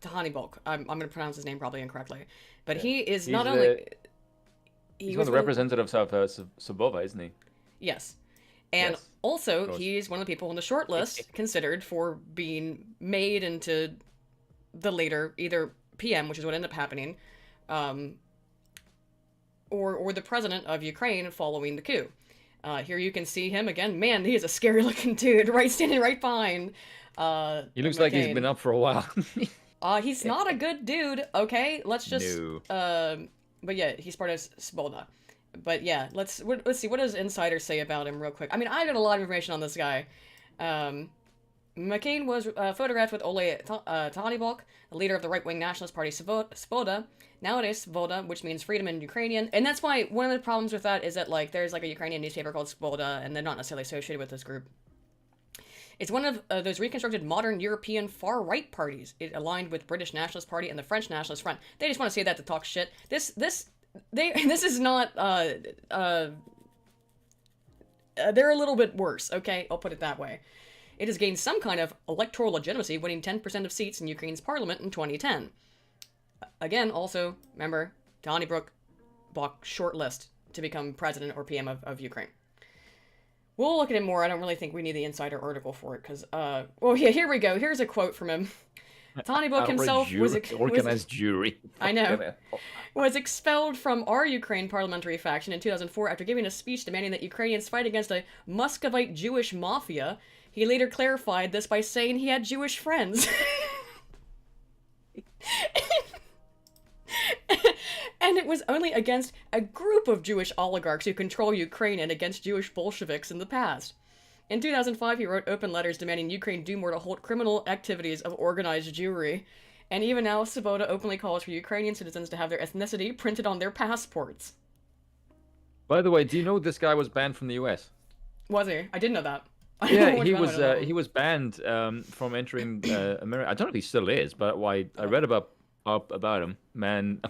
Speaker 1: Tahanibok. I'm going to pronounce his name probably incorrectly, but he is not only...
Speaker 2: He's one of the representatives of Svoboda, isn't he?
Speaker 1: Yes. And also, he's one of the people on the short list considered for being made into the later either PM, which is what ended up happening, or the president of Ukraine following the coup. Here you can see him again. Man, he is a scary looking dude, standing right behind.
Speaker 2: He looks like he's been up for a while.
Speaker 1: He's not a good dude. Okay, let's just. But yeah, he's part of Svoboda. But yeah, let's see. What does insiders say about him, real quick? I mean, I got a lot of information on this guy. McCain was photographed with Ole Tanibok, the leader of the right-wing nationalist party Svoboda. Nowadays, Svoboda, which means freedom in Ukrainian, and that's why one of the problems with that is that there's a Ukrainian newspaper called Svoboda, and they're not necessarily associated with this group. It's one of those reconstructed modern European far-right parties. It aligned with British Nationalist Party and the French Nationalist Front. They just want to say that to talk shit. This is not. They're a little bit worse. Okay, I'll put it that way. It has gained some kind of electoral legitimacy, winning 10% of seats in Ukraine's parliament in 2010. Again, also remember Tanibok shortlist to become president or PM of Ukraine. We'll look at it more. I don't really think we need the insider article for it, because, well, yeah, here we go. Here's a quote from him. Tanibok himself
Speaker 2: organized jury.
Speaker 1: I know. Was expelled from our Ukraine parliamentary faction in 2004 after giving a speech demanding that Ukrainians fight against a Muscovite Jewish mafia. He later clarified this by saying he had Jewish friends. And it was only against a group of Jewish oligarchs who control Ukraine and against Jewish Bolsheviks in the past. In 2005, he wrote open letters demanding Ukraine do more to halt criminal activities of organized Jewry. And even now, Svoboda openly calls for Ukrainian citizens to have their ethnicity printed on their passports.
Speaker 2: By the way, do you know this guy was banned from the US?
Speaker 1: Was he? I didn't know that.
Speaker 2: Yeah, he was banned from entering America. I don't know if he still is, but I read about him. Man,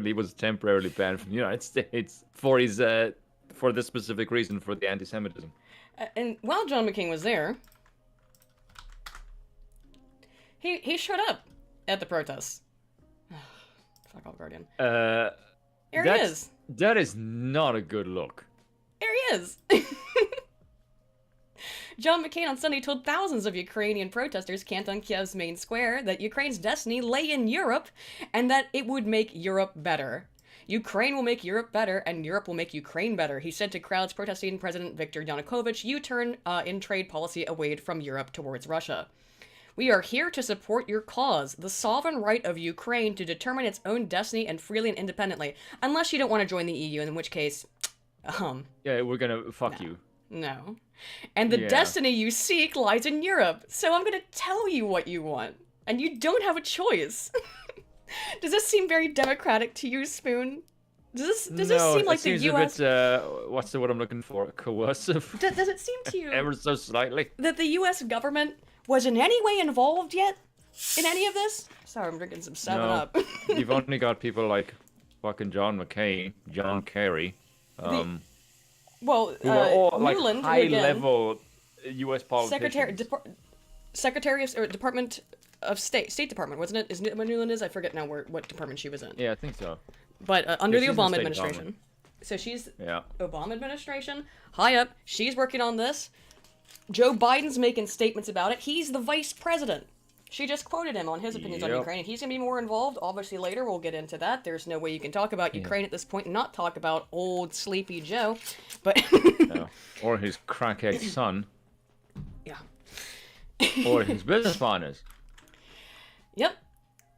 Speaker 2: he was temporarily banned from the United States for this specific reason, for the anti-Semitism.
Speaker 1: And while John McCain was there, he showed up at the protests. Fuck off, Guardian. Here he is.
Speaker 2: That is not a good look.
Speaker 1: Here he is. John McCain on Sunday told thousands of Ukrainian protesters camped on Kiev's main square that Ukraine's destiny lay in Europe and that it would make Europe better. Ukraine will make Europe better and Europe will make Ukraine better, he said to crowds protesting President Viktor Yanukovych's U-turn in trade policy away from Europe towards Russia. We are here to support your cause, the sovereign right of Ukraine to determine its own destiny and freely and independently, unless you don't want to join the EU, in which case,
Speaker 2: yeah, we're gonna fuck you.
Speaker 1: No. And the destiny you seek lies in Europe, so I'm gonna tell you what you want, and you don't have a choice. Does this seem very democratic to you, Spoon? Does this seem like the U.S.
Speaker 2: a bit, what's the word I'm looking for? Coercive?
Speaker 1: Does it seem to you
Speaker 2: ever so slightly
Speaker 1: that the U.S. government was in any way involved yet? in any of this? Sorry, I'm drinking some 7-Up.
Speaker 2: You've only got people like fucking John McCain, John Kerry, who are all like
Speaker 1: Nuland,
Speaker 2: high-level U.S. politicians.
Speaker 1: Secretary of Department of State Department, wasn't it? Isn't it what Nuland is? I forget now what department she was in.
Speaker 2: Yeah, I think so.
Speaker 1: But under the
Speaker 2: she's in
Speaker 1: Obama
Speaker 2: State
Speaker 1: administration.
Speaker 2: Department.
Speaker 1: So she's
Speaker 2: Yeah.
Speaker 1: Obama administration, high up. She's working on this. Joe Biden's making statements about it. He's the vice president. She just quoted him on his opinions on Ukraine, and he's going to be more involved. Obviously, later we'll get into that. There's no way you can talk about Ukraine at this point and not talk about old sleepy Joe. But
Speaker 2: Or his crackhead son.
Speaker 1: Yeah.
Speaker 2: Or his business partners.
Speaker 1: Yep.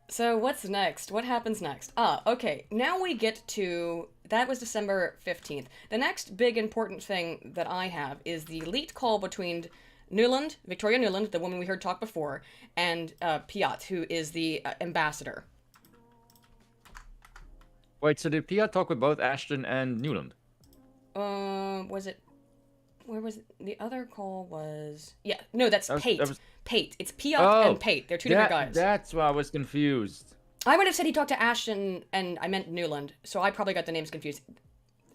Speaker 1: So what's next? What happens next? Okay. Now we get to... That was December 15th. The next big important thing that I have is the leaked call between Nuland, Victoria Nuland, the woman we heard talk before, and Pyatt, who is the ambassador.
Speaker 2: Wait, so did Pyatt talk with both Ashton and Nuland?
Speaker 1: Was it... Where was it? The other call was... Yeah, no, that's Pyatt. Pyatt. It's Pyatt and Pyatt. They're two different guys.
Speaker 2: That's why I was confused.
Speaker 1: I would have said he talked to Ashton, and I meant Nuland, so I probably got the names confused.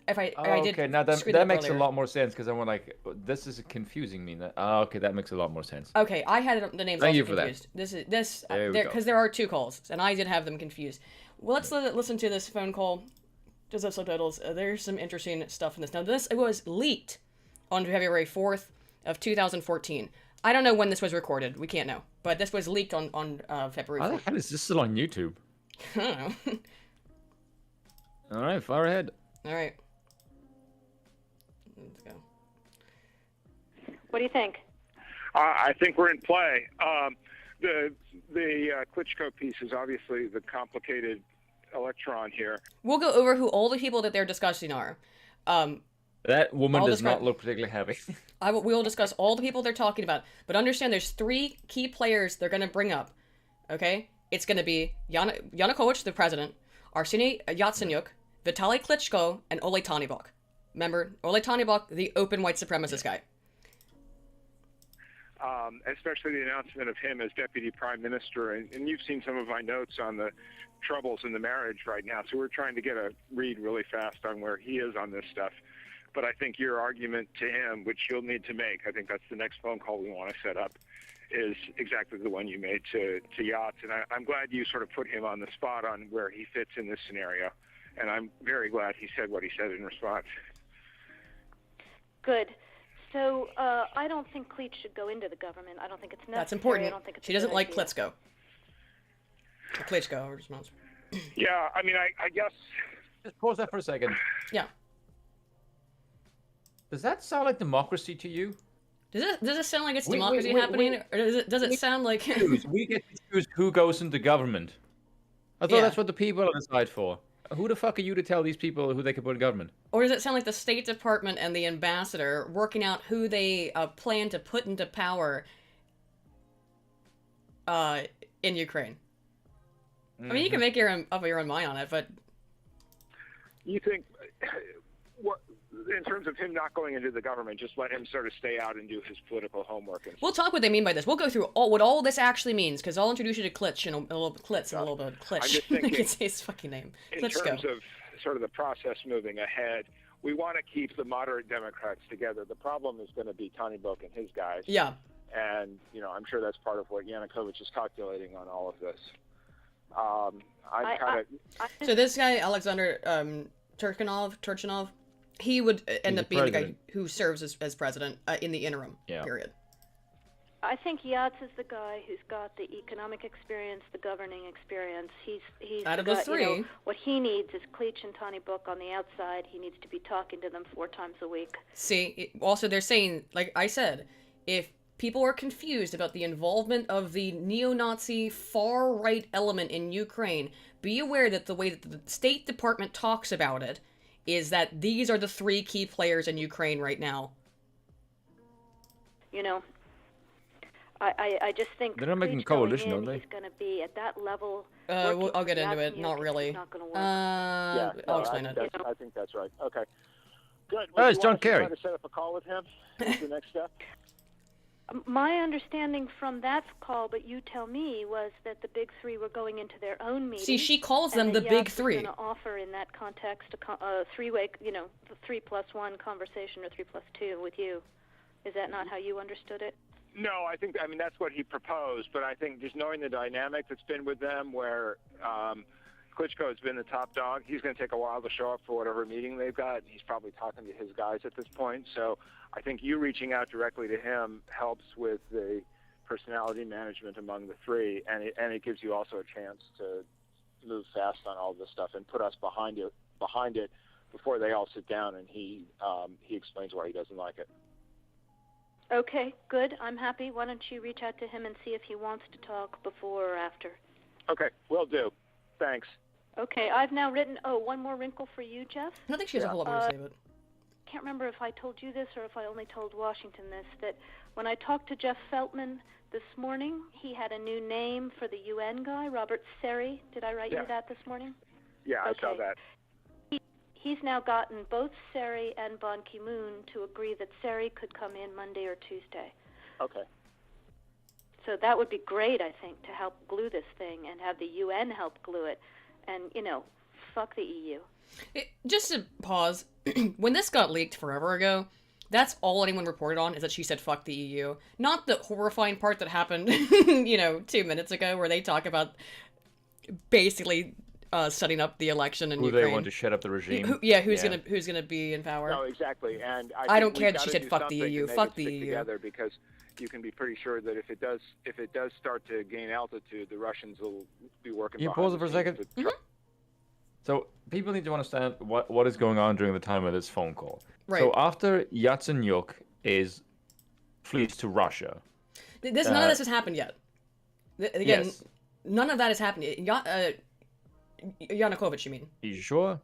Speaker 1: If I did.
Speaker 2: Okay, now that makes a lot more sense because I went like, this is confusing me. Okay, that makes a lot more sense.
Speaker 1: Okay, I had the names also confused.
Speaker 2: That.
Speaker 1: This because there are two calls, and I did have them confused. Well, let's listen to this phone call. Does have subtitles? There's some interesting stuff in this. Now, this was leaked on February 4th of 2014. I don't know when this was recorded. We can't know. But this was leaked on February 4th.
Speaker 2: How the hell is this still on YouTube?
Speaker 1: I don't know.
Speaker 2: All right, far ahead.
Speaker 1: All right. Let's go.
Speaker 7: What do you think?
Speaker 8: I think we're in play. The Klitschko piece is obviously the complicated electron here.
Speaker 1: We'll go over who all the people that they're discussing are.
Speaker 2: That woman does not look particularly happy.
Speaker 1: We will discuss all the people they're talking about, but understand there's 3 key players they're going to bring up. Okay, it's going to be Yanukovych, the president, Arseniy Yatsenyuk, Vitaly Klitschko, and Oleg Tanyabok. Remember, Oleg Tanyabok, the open white supremacist guy.
Speaker 8: Especially the announcement of him as deputy prime minister, and you've seen some of my notes on the troubles in the marriage right now, so we're trying to get a read really fast on where he is on this stuff. But I think your argument to him, which you'll need to make, I think that's the next phone call we want to set up, is exactly the one you made to Yachts. And I'm glad you sort of put him on the spot on where he fits in this scenario. And I'm very glad he said what he said in response.
Speaker 7: Good. So I don't think Klitsch should go into the government. I don't think it's necessary.
Speaker 1: That's important.
Speaker 7: I don't think it's
Speaker 1: she doesn't like Klitschko. Klitschko, response.
Speaker 8: Yeah, I mean, I guess...
Speaker 2: Just pause that for a second.
Speaker 1: Yeah.
Speaker 2: Does that sound like democracy to you?
Speaker 1: Does it sound like it's democracy happening, or does it sound like...
Speaker 2: We get to choose who goes into government. I thought that's what the people decide for. Who the fuck are you to tell these people who they can put in government?
Speaker 1: Or does it sound like the State Department and the ambassador working out who they plan to put into power in Ukraine? I mean, you can make up your own mind on it, but...
Speaker 8: You think... what? In terms of him not going into the government, just let him sort of stay out and do his political homework.
Speaker 1: We'll talk what they mean by this. We'll go through what all this actually means, because I'll introduce you to Klitsch in a little bit. Klitsch.
Speaker 8: I'm just thinking,
Speaker 1: I can say his fucking name.
Speaker 8: In
Speaker 1: Klitschko.
Speaker 8: terms of sort of the process moving ahead, we want to keep the moderate Democrats together. The problem is going to be Tanyabok and his guys.
Speaker 1: Yeah.
Speaker 8: And, I'm sure that's part of what Yanukovych is calculating on all of this.
Speaker 1: So this guy, Alexander Turchinov, he would end up being the guy who serves as president in the interim period.
Speaker 7: I think Yats is the guy who's got the economic experience, the governing experience. He's
Speaker 1: out of those 3.
Speaker 7: What he needs is Klitsch and Tanyabok on the outside. He needs to be talking to them 4 times a week.
Speaker 1: See, also they're saying, like I said, if people are confused about the involvement of the neo-Nazi far-right element in Ukraine, be aware that the way that the State Department talks about it is that these are the 3 key players in Ukraine right now.
Speaker 7: I just think
Speaker 2: they're not making a coalition, are they?
Speaker 7: He's going to be at that level.
Speaker 1: I'll get into it. Not really.
Speaker 7: Not gonna work.
Speaker 1: I'll explain it.
Speaker 8: I think that's right. Okay. Good.
Speaker 2: It's John Kerry.
Speaker 8: Trying to set up a call with him. What's the next step?
Speaker 7: My understanding from that call, but you tell me, was that the big three were going into their own meeting.
Speaker 1: See, she calls them the big three.
Speaker 7: Going to offer in that context a three-way, the 3+1 conversation or 3+2 with you. Is that not how you understood it?
Speaker 8: No, I mean, that's what he proposed, but I think just knowing the dynamic that's been with them where Klitschko has been the top dog, he's going to take a while to show up for whatever meeting they've got. He's probably talking to his guys at this point. So I think you reaching out directly to him helps with the personality management among the three, and it gives you also a chance to move fast on all this stuff and put us behind it before they all sit down and he explains why he doesn't like it.
Speaker 7: Okay, good. I'm happy. Why don't you reach out to him and see if he wants to talk before or after?
Speaker 8: Okay, will do. Thanks.
Speaker 7: Okay, I've now written, one more wrinkle for you, Jeff.
Speaker 1: I don't think she has a whole lot more to say, but...
Speaker 7: Can't remember if I told you this or if I only told Washington this, that when I talked to Jeff Feltman this morning, he had a new name for the UN guy, Robert Seri. Did I write you that this morning?
Speaker 8: Yeah, okay. I saw that.
Speaker 7: He's now gotten both Seri and Ban Ki-moon to agree that Seri could come in Monday or Tuesday.
Speaker 8: Okay.
Speaker 7: So that would be great, I think, to help glue this thing and have the UN help glue it. And, fuck the EU.
Speaker 1: Just to pause, when this got leaked forever ago, that's all anyone reported on, is that she said fuck the EU. Not the horrifying part that happened, 2 minutes ago, where they talk about basically setting up the election in Ukraine.
Speaker 2: Who they want to shut up the regime.
Speaker 1: Who's gonna be in power.
Speaker 8: No, exactly. And
Speaker 1: I don't care that she said fuck the EU. Fuck the EU.
Speaker 8: Together, because you can be pretty sure that if it does start to gain altitude, the Russians will be working.
Speaker 2: You pause it for a second. So people need to understand what is going on during the time of this phone call.
Speaker 1: Right.
Speaker 2: So after Yatsenyuk flees to Russia,
Speaker 1: none of this has happened yet. Again, none of that has happened. Yanukovych, you mean?
Speaker 2: Are you sure?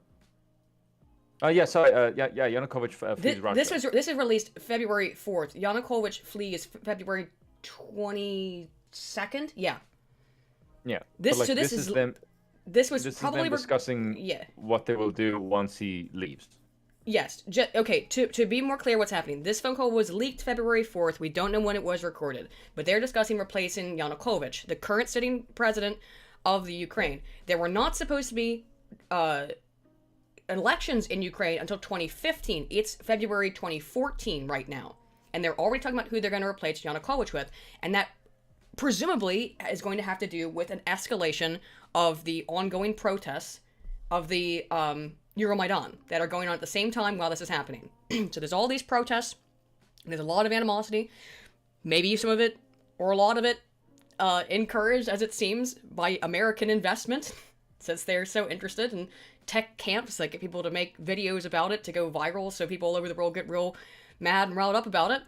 Speaker 2: Yeah, sorry. Yanukovych flees Russia.
Speaker 1: This is released February 4th. Yanukovych flees February 22nd. Yeah.
Speaker 2: Yeah.
Speaker 1: This was
Speaker 2: probably them discussing what they will do once he leaves.
Speaker 1: Yes. Okay, to be more clear what's happening, this phone call was leaked February 4th. We don't know when it was recorded, but they're discussing replacing Yanukovych, the current sitting president of the Ukraine. There were not supposed to be elections in Ukraine until 2015. It's February 2014 right now, and they're already talking about who they're going to replace Yanukovych with, and that presumably is going to have to do with an escalation of the ongoing protests of the Euromaidan that are going on at the same time while this is happening. So there's all these protests, and there's a lot of animosity, maybe some of it, or a lot of it, encouraged, as it seems, by American investment, since they're so interested in tech camps that get people to make videos about it to go viral, so people all over the world get real mad and riled up about it.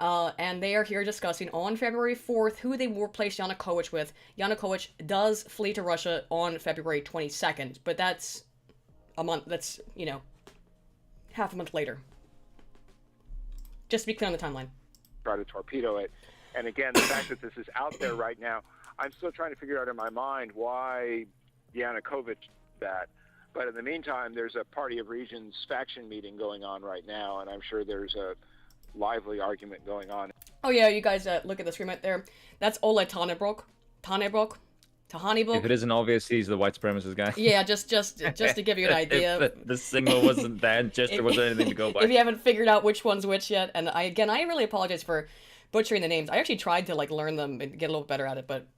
Speaker 1: And they are here discussing on February 4th who they will replace Yanukovych with. Yanukovych does flee to Russia on February 22nd, but that's a month, that's, half a month later. Just to be clear on the timeline.
Speaker 8: Try to torpedo it. And again, the fact that this is out there right now, I'm still trying to figure out in my mind why Yanukovych that. But in the meantime, there's a Party of Regions faction meeting going on right now, and I'm sure there's a lively argument going on.
Speaker 1: Oh yeah, you guys look at the screen right there. That's Oleg Tahanibok.
Speaker 2: If it isn't obvious, he's the white supremacist guy.
Speaker 1: Yeah, just to give you an idea.
Speaker 2: If the signal wasn't there, gesture wasn't anything to go by.
Speaker 1: If you haven't figured out which one's which yet, and I really apologize for butchering the names. I actually tried to learn them and get a little better at it, but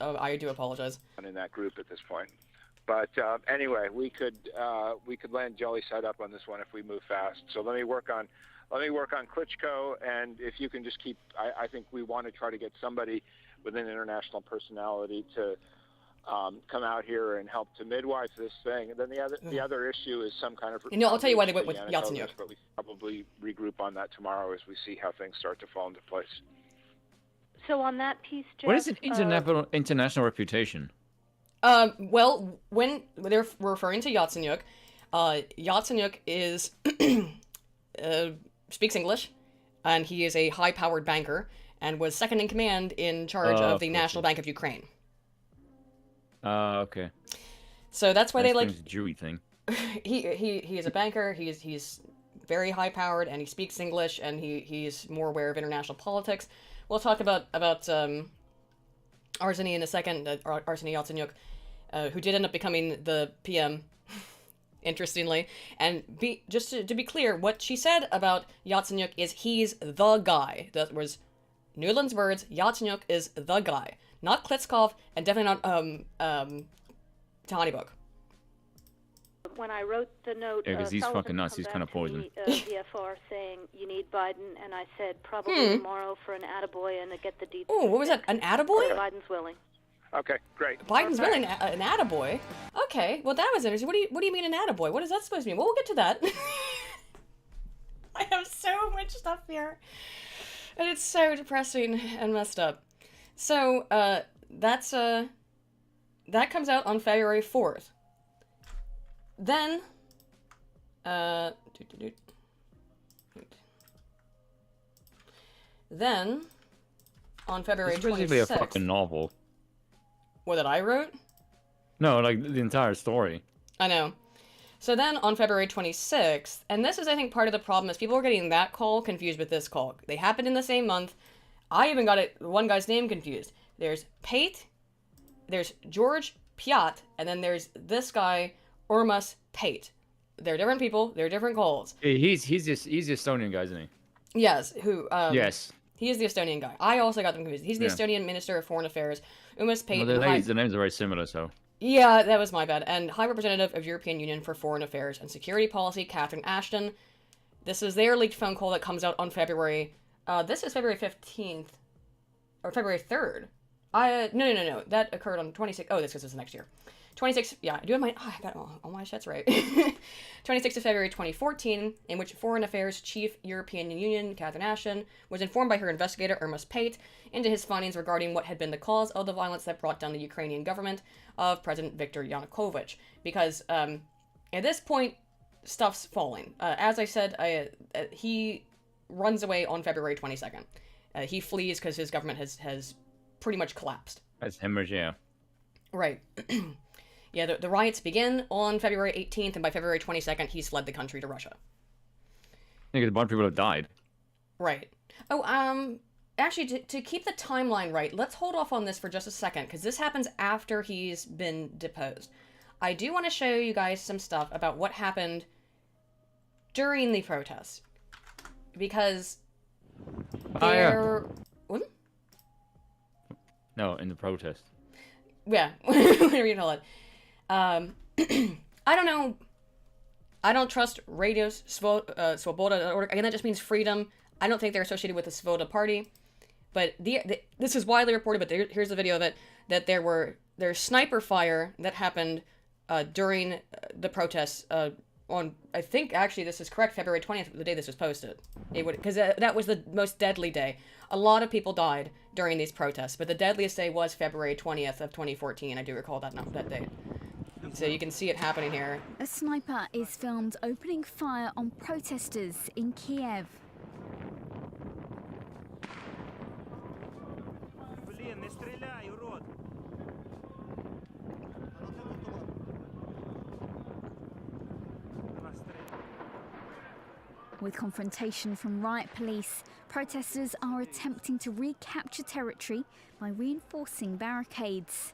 Speaker 1: I do apologize.
Speaker 8: In that group at this point. But anyway, we could land jelly side up on this one if we move fast. So let me work on Klitschko, and if you can just keep, I think we want to try to get somebody with an international personality to come out here and help to midwife this thing. And then the other issue is some kind of.
Speaker 1: I'll tell you why they went with Yatsenyuk.
Speaker 8: But we probably regroup on that tomorrow as we see how things start to fall into place.
Speaker 7: So on that piece, Jeff,
Speaker 2: what is an international reputation?
Speaker 1: Well, when they're referring to Yatsenyuk, Yatsenyuk is speaks English, and he is a high-powered banker, and was second in command in charge of the National Bank of Ukraine.
Speaker 2: Okay.
Speaker 1: So that's why they like
Speaker 2: Jewy thing.
Speaker 1: He is a banker. He's very high-powered, and he speaks English, and he's more aware of international politics. We'll talk about Arseny in a second, Arseny Yatsenyuk, who did end up becoming the PM, interestingly. And just to be clear, what she said about Yatsenyuk is he's the guy. That was Nuland's words. Yatsenyuk is the guy. Not Klitschkov, and definitely not Tihany-Book.
Speaker 7: When I wrote the note,
Speaker 2: yeah, because he's fucking nuts. He's kind of poison.
Speaker 7: VFR saying you need Biden, and I said probably tomorrow for an attaboy and to get the details.
Speaker 1: Oh, what was that? An attaboy?
Speaker 7: Biden's willing.
Speaker 8: Okay, great.
Speaker 1: Biden's willing an attaboy. Okay, well that was interesting. What do you mean an attaboy? What is that supposed to mean? Well, we'll get to that. I have so much stuff here, and it's so depressing and messed up. So that comes out on February 4th. Then, then, on February 26th... It's
Speaker 2: basically a fucking novel.
Speaker 1: What, that I wrote?
Speaker 2: No, like, the entire story.
Speaker 1: I know. So then, on February 26th, and this is, I think, part of the problem, is people are getting that call confused with this call. They happened in the same month. I even got one guy's name confused. There's Pyatt, there's George Pyatt, and then there's this guy... Urmas Pyatt. They're different people. They're different calls.
Speaker 2: He's the Estonian guy, isn't he?
Speaker 1: Yes. Who?
Speaker 2: Yes.
Speaker 1: He is the Estonian guy. I also got them confused. He's the Estonian Minister of Foreign Affairs. Urmas Pyatt.
Speaker 2: Well, the names are very similar, so.
Speaker 1: Yeah, that was my bad. And High Representative of European Union for Foreign Affairs and Security Policy, Catherine Ashton. This is their leaked phone call that comes out on February. This is February 15th or February 3rd. No. That occurred on 26th. Oh, this is next year. 26th, yeah, I do have my, I got all my shits right. 26th of February 2014, in which Foreign Affairs Chief European Union, Catherine Ashton, was informed by her investigator, Urmas Pyatt, into his findings regarding what had been the cause of the violence that brought down the Ukrainian government of President Viktor Yanukovych. Because at this point, stuff's falling. As I said, he runs away on February 22nd. He flees because his government has pretty much collapsed.
Speaker 2: That's hemorrhage, yeah.
Speaker 1: Right. Yeah, the riots begin on February 18th, and by February 22nd, he's fled the country to Russia.
Speaker 2: I think a bunch of people have died.
Speaker 1: Right. Oh, actually, to keep the timeline right, let's hold off on this for just a second, because this happens after he's been deposed. I do want to show you guys some stuff about what happened during the protests. Because there... What?
Speaker 2: No, in the protest.
Speaker 1: Yeah, whatever you call it. I don't know. I don't trust radios, Svoboda. Again, that just means freedom. I don't think they're associated with the Svoboda party. But this is widely reported, but here's the video that there's sniper fire that happened during the protests on, I think, actually, this is correct, February 20th, the day this was posted. Because that was the most deadly day. A lot of people died during these protests, but the deadliest day was February 20th of 2014. I do recall that date. So you can see it happening here.
Speaker 9: A sniper is filmed opening fire on protesters in Kiev. With confrontation from riot police, protesters are attempting to recapture territory by reinforcing barricades.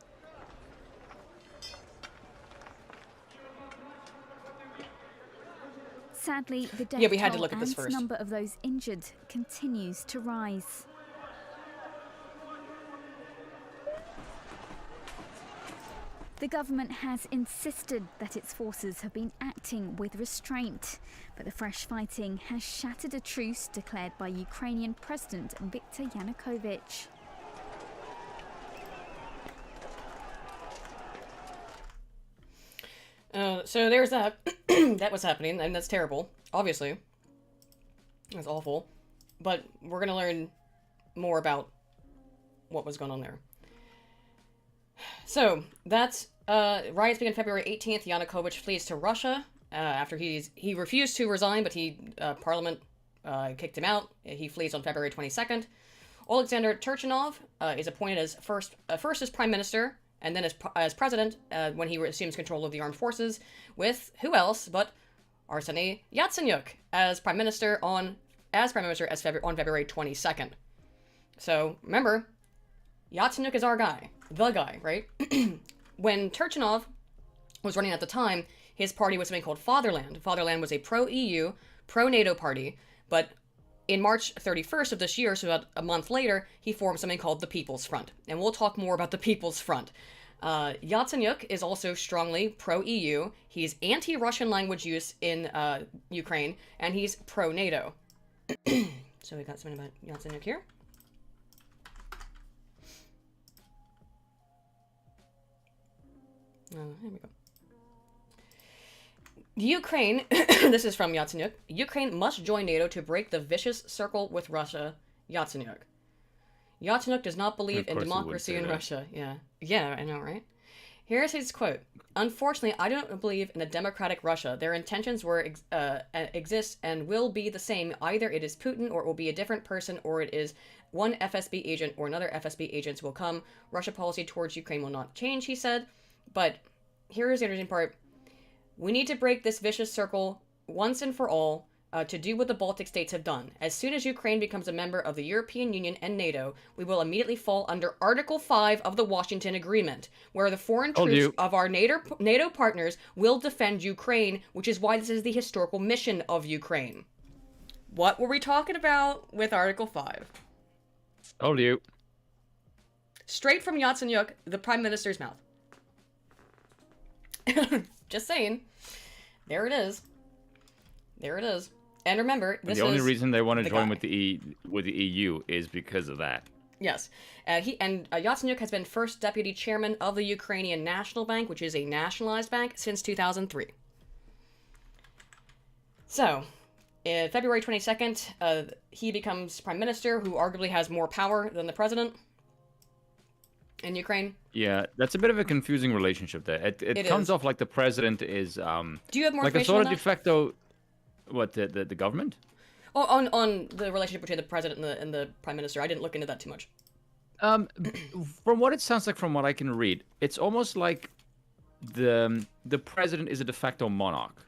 Speaker 9: Sadly, the death toll and number of those injured continues to rise. The government has insisted that its forces have been acting with restraint, but the fresh fighting has shattered a truce declared by Ukrainian President Viktor Yanukovych.
Speaker 1: So there's that. That was happening, and that's terrible, obviously. That's awful. But we're going to learn more about what was going on there. So, that's, riots began February 18th. Yanukovych flees to Russia after he refused to resign, but Parliament kicked him out. He flees on February 22nd. Alexander Turchinov is appointed as first as prime minister, and then as president when he assumes control of the armed forces, with who else but Arseniy Yatsenyuk as Prime Minister on February 22nd. So remember, Yatsenyuk is our guy, the guy, right? When Turchinov was running at the time, his party was something called Fatherland. Fatherland was a pro-EU, pro-NATO party, but in March 31st of this year, so about a month later, he formed something called the People's Front. And we'll talk more about the People's Front. Yatsenyuk is also strongly pro-EU. He's anti-Russian language use in Ukraine, and he's pro-NATO. So we got something about Yatsenyuk here. Here we go. Ukraine, this is from Yatsenyuk, Ukraine must join NATO to break the vicious circle with Russia, Yatsenyuk. Yatsenyuk does not believe in democracy in Russia. Yeah, I know, right? Here's his quote. Unfortunately, I don't believe in a democratic Russia. Their intentions exist and will be the same. Either it is Putin or it will be a different person, or it is one FSB agent or another FSB agent will come. Russia policy towards Ukraine will not change, he said. But here's the interesting part. We need to break this vicious circle once and for all to do what the Baltic states have done. As soon as Ukraine becomes a member of the European Union and NATO, we will immediately fall under Article 5 of the Washington Agreement, where the foreign troops of our NATO partners will defend Ukraine, which is why this is the historical mission of Ukraine. What were we talking about with Article 5?
Speaker 2: Told you.
Speaker 1: Straight from Yatsenyuk, the Prime Minister's mouth. Just saying. There it is. There it is. And remember, this is
Speaker 2: the only reason they want to join with the EU is because of that.
Speaker 1: Yes. Yatsenyuk has been first deputy chairman of the Ukrainian National Bank, which is a nationalized bank, since 2003. So, February 22nd, he becomes prime minister, who arguably has more power than the president in Ukraine.
Speaker 2: Yeah, that's a bit of a confusing relationship there. It comes off like the president is
Speaker 1: do you have more
Speaker 2: like a sort of de facto. What, the government?
Speaker 1: Oh, on the relationship between the president and the prime minister. I didn't look into that too much.
Speaker 2: From what it sounds like, from what I can read, it's almost like the president is a de facto monarch,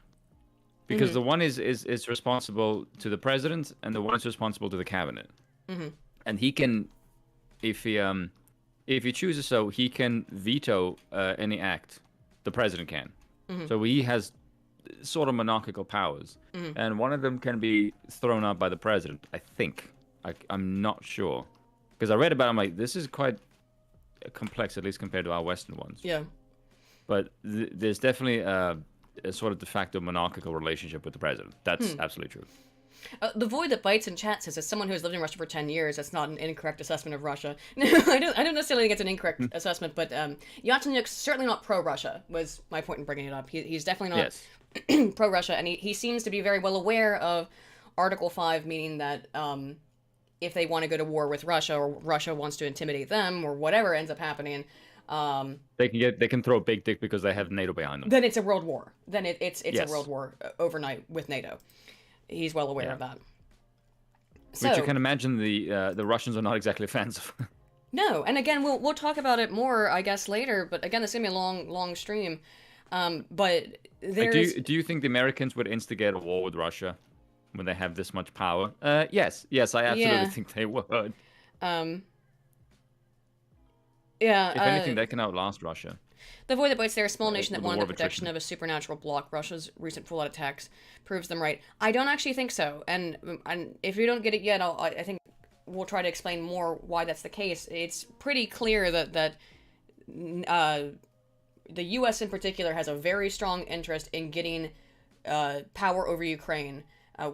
Speaker 2: because the one is responsible to the president, and the one is responsible to the cabinet. And he can, if he chooses so, he can veto any act. The president can. So he has sort of monarchical powers, and one of them can be thrown out by the president, I think. I'm not sure, because I read about it. I'm like, this is quite complex, at least compared to our Western ones.
Speaker 1: Yeah.
Speaker 2: But there's definitely a sort of de facto monarchical relationship with the president. That's absolutely true.
Speaker 1: The void that bites in chat says, as someone who has lived in Russia for 10 years, that's not an incorrect assessment of Russia. No, I don't necessarily think it's an incorrect assessment, but Yatsenyuk's certainly not pro-Russia, was my point in bringing it up. He's definitely not pro-Russia, and he seems to be very well aware of Article 5, meaning that if they want to go to war with Russia, or Russia wants to intimidate them, or whatever ends up happening,
Speaker 2: they can throw a big dick because they have NATO behind them.
Speaker 1: Then it's a world war. Then it's a world war overnight with NATO. He's well aware of that. So,
Speaker 2: which you can imagine the Russians are not exactly fans of.
Speaker 1: No, and again, we'll talk about it more, I guess, later. But again, it's gonna be a long stream. But there's...
Speaker 2: do you think the Americans would instigate a war with Russia when they have this much power? Yes, I absolutely think they would. If anything, they can outlast Russia.
Speaker 1: The void that bites there, a small nation that wanted the protection of a supernatural bloc. Russia's recent full-out attacks proves them right. I don't actually think so. And if you don't get it yet, I think we'll try to explain more why that's the case. It's pretty clear that the U.S. in particular has a very strong interest in getting power over Ukraine.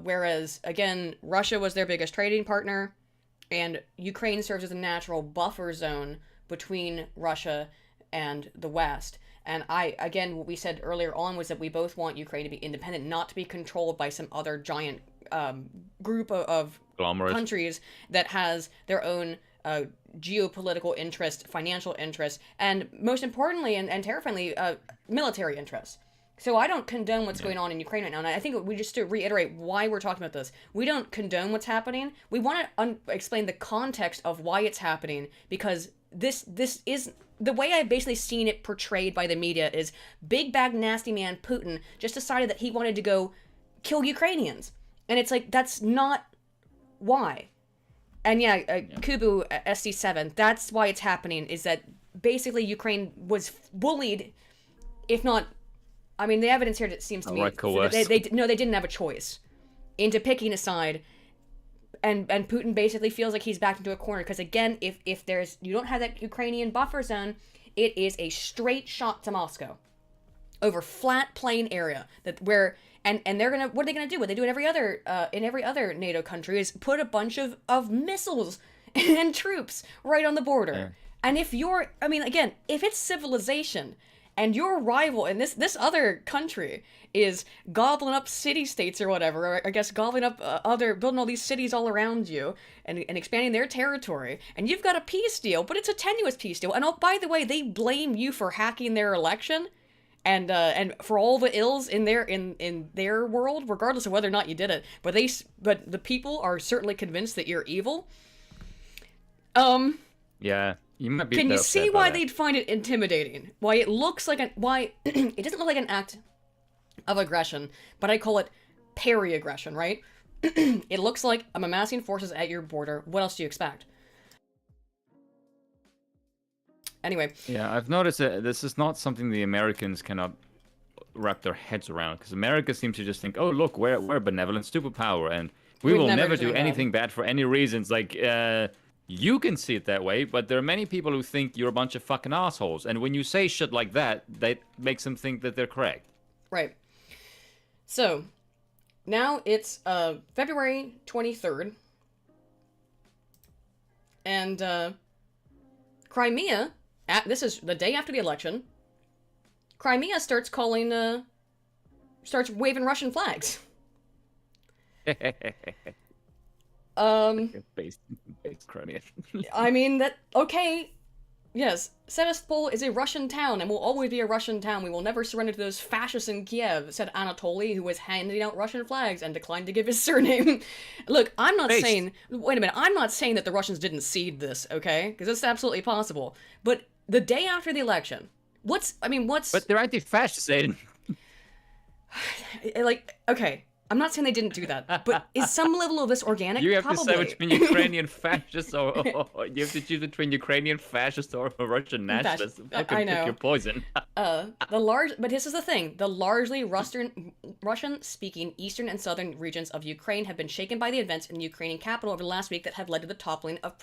Speaker 1: Whereas, again, Russia was their biggest trading partner, and Ukraine serves as a natural buffer zone between Russia and the West. And again, what we said earlier on was that we both want Ukraine to be independent, not to be controlled by some other giant group of countries that has their own geopolitical interest, financial interest, and most importantly, and terrifyingly, military interests. So I don't condone what's going on in Ukraine right now, and I think we just to reiterate why we're talking about this. We don't condone what's happening. We want to explain the context of why it's happening, because this is... The way I've basically seen it portrayed by the media is big bag nasty man Putin just decided that he wanted to go kill Ukrainians. And it's like, that's not why. And Kubu SD7, that's why it's happening, is that basically Ukraine was bullied, if not, I mean, the evidence here seems to me, they didn't have a choice into picking a side, and Putin basically feels like he's backed into a corner, because again, if you don't have that Ukrainian buffer zone, it is a straight shot to Moscow over flat plain area and they're gonna, what are they gonna do? What they do in every other NATO country is put a bunch of missiles and troops right on the border. Yeah. And if it's civilization and your rival in this other country is gobbling up city-states or whatever, or I guess gobbling up building all these cities all around you and expanding their territory, and you've got a peace deal, but it's a tenuous peace deal. And by the way, they blame you for hacking their election and for all the ills in their world, regardless of whether or not you did it. But the people are certainly convinced that you're evil.
Speaker 2: Yeah. You might be.
Speaker 1: Can you see why they'd find it intimidating? Why it looks like it doesn't look like an act of aggression, but I call it peri-aggression, right? It looks like I'm amassing forces at your border. What else do you expect? Anyway.
Speaker 2: Yeah, I've noticed that this is not something the Americans cannot wrap their heads around, because America seems to just think, oh, look, we're a benevolent superpower, and we will never do anything bad for any reasons. Like, you can see it that way, but there are many people who think you're a bunch of fucking assholes, and when you say shit like that makes them think that they're correct.
Speaker 1: Right. So, now it's February 23rd, and Crimea, this is the day after the election, Crimea starts waving Russian flags.
Speaker 2: Based Crimea.
Speaker 1: I mean, okay, yes, Sevastopol is a Russian town and will always be a Russian town. We will never surrender to those fascists in Kiev, said Anatoly, who was handing out Russian flags and declined to give his surname. Look, I'm not saying that the Russians didn't seed this, okay? Because it's absolutely possible. But the day after the election, what's... But
Speaker 2: they're anti-fascist, Aiden.
Speaker 1: Okay, I'm not saying they didn't do that, but is some level of this organic?
Speaker 2: You have
Speaker 1: Probably.
Speaker 2: to say between Ukrainian fascists or you have to choose between Ukrainian fascists or Russian nationalists.
Speaker 1: I know.
Speaker 2: Pick your poison.
Speaker 1: But this is the thing: the largely Russian-speaking eastern and southern regions of Ukraine have been shaken by the events in the Ukrainian capital over the last week that have led to the toppling of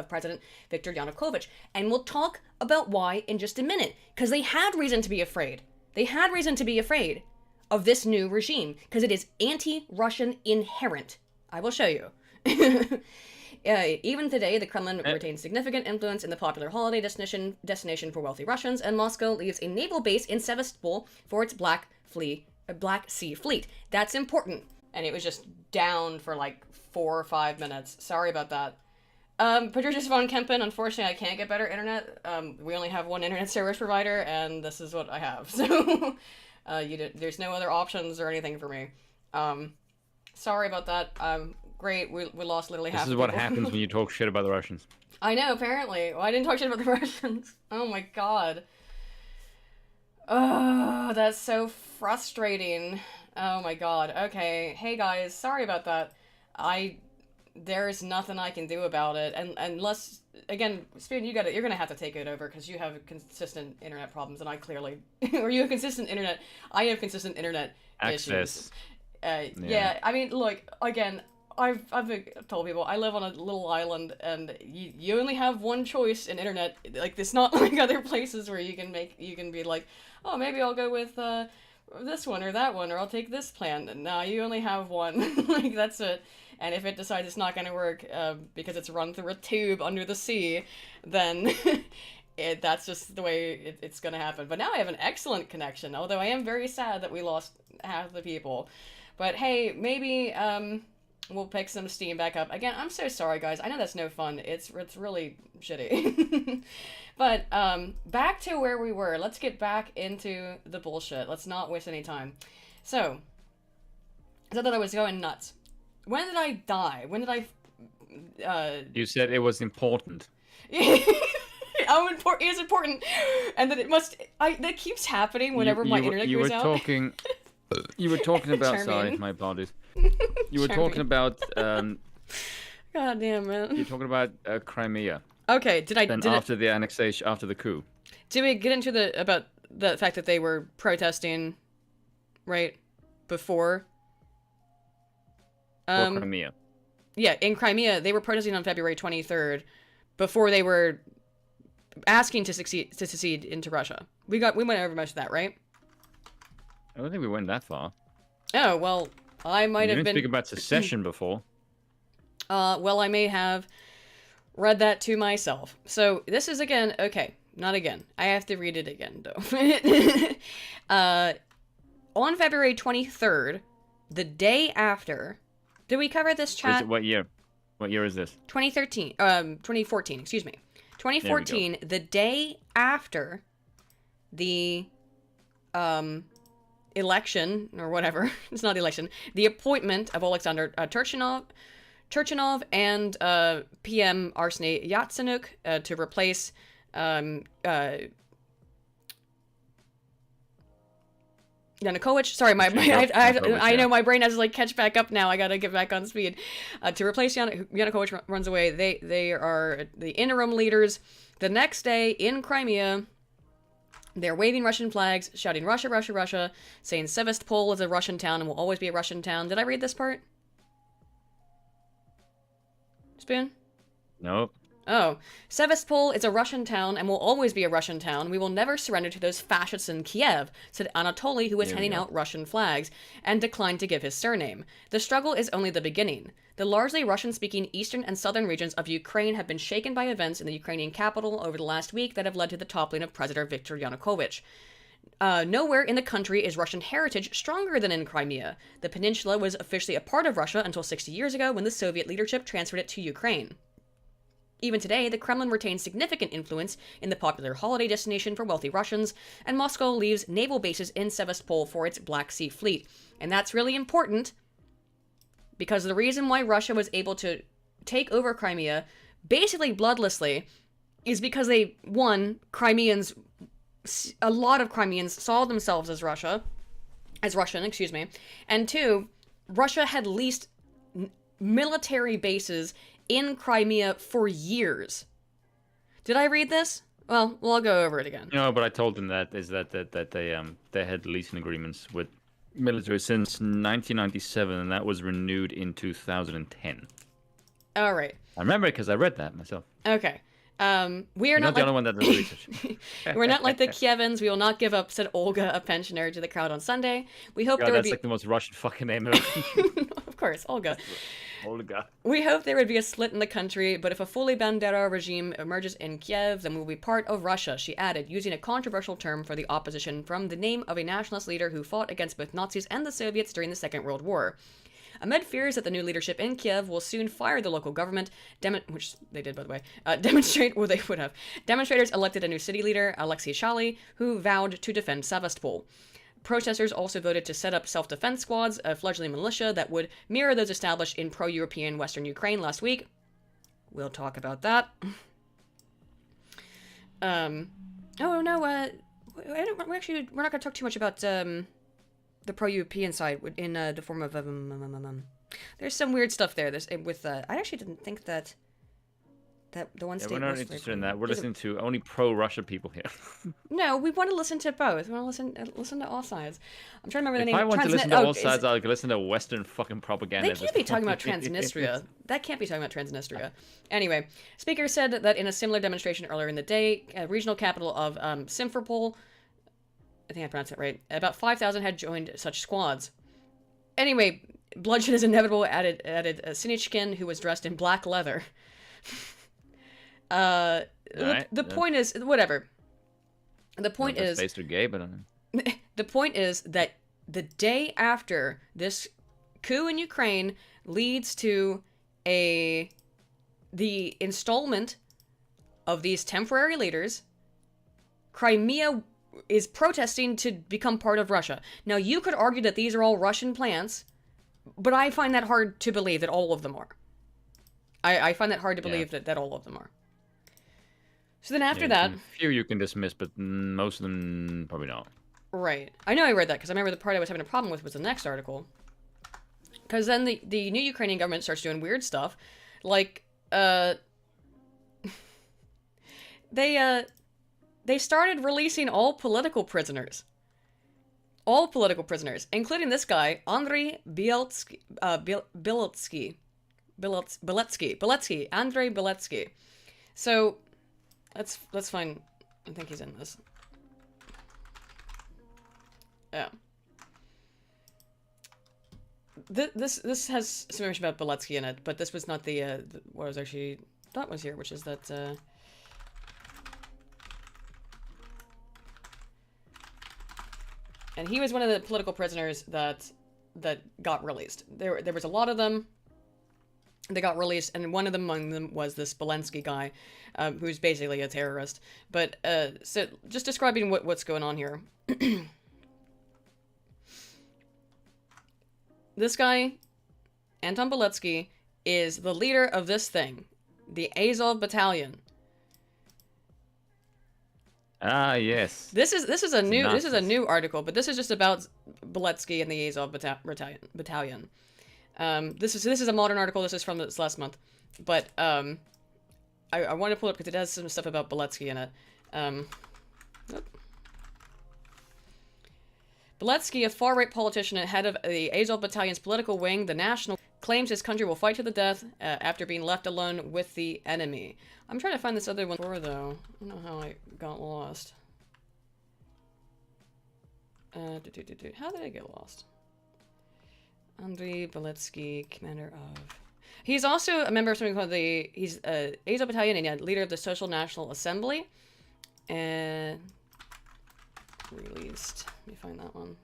Speaker 1: President Viktor Yanukovych. And we'll talk about why in just a minute, because they had reason to be afraid. Of this new regime, because it is anti-Russian inherent. I will show you. Even today, the Kremlin retains significant influence in the popular holiday destination for wealthy Russians, and Moscow leaves a naval base in Sevastopol for its Black Sea Fleet. That's important. And it was just down for like 4 or 5 minutes. Sorry about that. Patricia von Kempen, unfortunately, I can't get better internet. We only have one internet service provider, and this is what I have. So... there's no other options or anything for me. Sorry about that. Great, we lost literally half.
Speaker 2: This is what happens when you talk shit about the Russians.
Speaker 1: I know, apparently. Well, I didn't talk shit about the Russians. Oh my god. Oh, that's so frustrating. Oh my god. Okay, hey guys, sorry about that. There's nothing I can do about it, and unless, again, Spoon, you're gonna have to take it over, because you have consistent internet problems, and I clearly, or you have consistent internet, I have consistent internet
Speaker 2: access
Speaker 1: issues. Yeah, I mean, look, again, I've told people, I live on a little island, and you only have one choice in internet. Like, it's not like other places where you can be like, oh, maybe I'll go with, this one or that one, or I'll take this plan. No, you only have one. Like, that's it. And if it decides it's not going to work because it's run through a tube under the sea, then that's just the way it's going to happen. But now I have an excellent connection, although I am very sad that we lost half the people. But hey, maybe we'll pick some steam back up. Again, I'm so sorry, guys. I know that's no fun. It's really shitty. But back to where we were. Let's get back into the bullshit. Let's not waste any time. So, I thought that I was going nuts. When did I die? When did I...
Speaker 2: You said it was important.
Speaker 1: It is important. And that it must... that keeps happening whenever my internet goes out.
Speaker 2: You were talking about... Sorry, my apologies. You were talking about...
Speaker 1: God damn it.
Speaker 2: You're talking about Crimea.
Speaker 1: Okay,
Speaker 2: after the annexation, after the coup.
Speaker 1: Did we get into about the fact that they were protesting, right, before?
Speaker 2: Crimea.
Speaker 1: Yeah, in Crimea, they were protesting on February 23rd, before they were asking to secede into Russia. We went over much of that, right?
Speaker 2: I don't think we went that far.
Speaker 1: Oh, well, I might have been...
Speaker 2: You didn't speak about secession before.
Speaker 1: Well, I may have read that to myself. So, this is again... Okay, not again. I have to read it again, though. On February 23rd, the day after... Did we cover this chat?
Speaker 2: What year? What year is this?
Speaker 1: 2014, excuse me. 2014, the day after the election, or whatever, it's not election, the appointment of Alexander Turchinov and PM Arseniy Yatsenyuk to replace Yanukovych. Sorry, I know my brain has to like catch back up now. I gotta get back on speed. To replace Yanukovych runs away. They are the interim leaders. The next day in Crimea, they're waving Russian flags, shouting Russia, Russia, Russia, saying Sevastopol is a Russian town and will always be a Russian town. Did I read this part? Spoon?
Speaker 2: Nope.
Speaker 1: Oh. Sevastopol is a Russian town and will always be a Russian town. We will never surrender to those fascists in Kiev, said Anatoly, who was handing out Russian flags, and declined to give his surname. The struggle is only the beginning. The largely Russian-speaking eastern and southern regions of Ukraine have been shaken by events in the Ukrainian capital over the last week that have led to the toppling of President Viktor Yanukovych. Nowhere in the country is Russian heritage stronger than in Crimea. The peninsula was officially a part of Russia until 60 years ago when the Soviet leadership transferred it to Ukraine. Even today, the Kremlin retains significant influence in the popular holiday destination for wealthy Russians, and Moscow leaves naval bases in Sevastopol for its Black Sea Fleet. And that's really important, because the reason why Russia was able to take over Crimea, basically bloodlessly, is because a lot of Crimeans saw themselves as Russian, and two, Russia had leased military bases in Crimea for years. Did I read this? Well, I'll go over it again.
Speaker 2: No, but I told them that they had leasing agreements with military since 1997, and that was renewed in 2010.
Speaker 1: All right.
Speaker 2: I remember it because I read that myself.
Speaker 1: Okay. We are
Speaker 2: not the only one that does research.
Speaker 1: We're not like the Kievans. We will not give up, said Olga, a pensioner, to the crowd on Sunday. We hope there would be...
Speaker 2: That's like the most Russian fucking name ever.
Speaker 1: Of course, Olga.
Speaker 2: Olga.
Speaker 1: We hope there would be a split in the country, but if a fully Bandera regime emerges in Kiev, then we'll be part of Russia, she added, using a controversial term for the opposition from the name of a nationalist leader who fought against both Nazis and the Soviets during the Second World War. Amid fears that the new leadership in Kiev will soon fire the local government, which they did, by the way, demonstrators elected a new city leader, Alexei Shally, who vowed to defend Sevastopol. Protesters also voted to set up self-defense squads, a fledgling militia that would mirror those established in pro-European Western Ukraine last week. We'll talk about that. We're not going to talk too much about the pro-European side in the form of there's some weird stuff there. I actually didn't think that the one state.
Speaker 2: We're not interested in that. We're listening to only pro-Russia people here.
Speaker 1: No, we want to listen to both. We want to listen to all sides. I'm trying to remember the name.
Speaker 2: If I want to listen to all sides, I'll listen to Western fucking propaganda.
Speaker 1: They can't be talking about Transnistria. That can't be talking about Transnistria. Anyway, speaker said that in a similar demonstration earlier in the day, regional capital of Simferopol, I think I pronounced it right, about 5,000 had joined such squads. Anyway, bloodshed is inevitable, added Sinichkin, who was dressed in black leather. The point is, whatever. The point is...
Speaker 2: Based or gay, but
Speaker 1: the point is that the day after this coup in Ukraine leads to the installment of these temporary leaders, Crimea is protesting to become part of Russia. Now, you could argue that these are all Russian plants, but I find that hard to believe that all of them are. I find that hard to believe that all of them are. So then after that...
Speaker 2: A few you can dismiss, but most of them probably not.
Speaker 1: Right. I know I read that because I remember the part I was having a problem with was the next article. Because then the new Ukrainian government starts doing weird stuff. Like, they started releasing all political prisoners. All political prisoners, including this guy, Andrei Biletsky. Biletsky, Andrei Biletsky. So, let's find, I think he's in this. Yeah. This has some information about Biletsky in it, but this was not the what I was actually thought was here, which is that and he was one of the political prisoners that got released. There was a lot of them. They got released, and one of them among them was this Zelenskyy guy, who's basically a terrorist. But so just describing what's going on here. This guy, Anton Biletsky, is the leader of this thing, the Azov battalion.
Speaker 2: Ah, yes.
Speaker 1: This is a new article, but this is just about Biletsky and the Azov battalion. This is a modern article. This is from this last month, but I want to pull it up because it has some stuff about Biletsky in it. Biletsky, a far-right politician and head of the Azov battalion's political wing, the National, claims his country will fight to the death after being left alone with the enemy. I'm trying to find this other one before, though. I don't know how I got lost. How did I get lost? Andrei Biletsky, commander of... He's also a member of something called the... He's Azov battalion and leader of the Social National Assembly. And... Released. Let me find that one.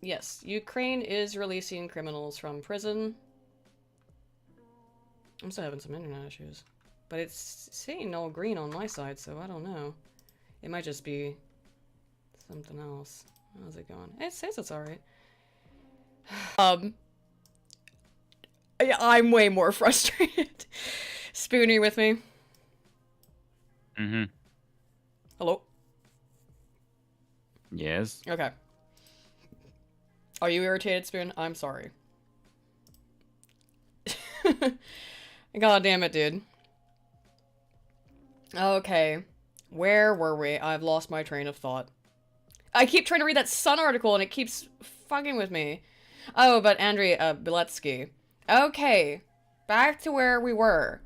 Speaker 1: Yes, Ukraine is releasing criminals from prison. I'm still having some internet issues. But it's saying all green on my side, so I don't know. It might just be something else. How's it going? It says it's alright. I'm way more frustrated. Spoon, are you with me?
Speaker 2: Mm-hmm.
Speaker 1: Hello?
Speaker 2: Yes.
Speaker 1: Okay. Are you irritated, Spoon? I'm sorry. God damn it, dude. Okay. Where were we? I've lost my train of thought. I keep trying to read that Sun article and it keeps fucking with me. Oh, but Andrei Biletsky. Okay. Back to where we were.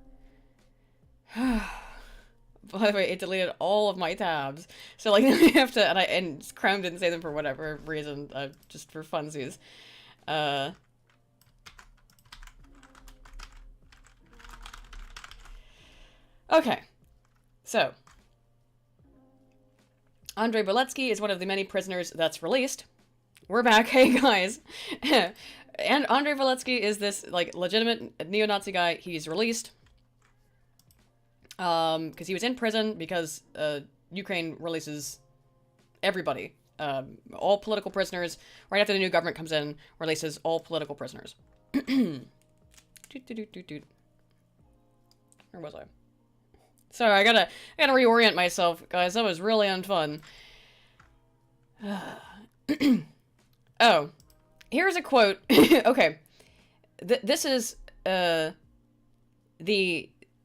Speaker 1: By the way, it deleted all of my tabs. So, like, I have to... And Chrome didn't say them for whatever reason. Just for funsies. Okay. So. Andrei Biletsky is one of the many prisoners that's released. We're back. Hey, guys. And Andrei Biletsky is this, like, legitimate neo-Nazi guy. He's released. Because he was in prison because Ukraine releases everybody. All political prisoners. Right after the new government comes in, releases all political prisoners. Where was I? Sorry, I gotta reorient myself, guys. That was really unfun. Oh, here's a quote. Okay, this is the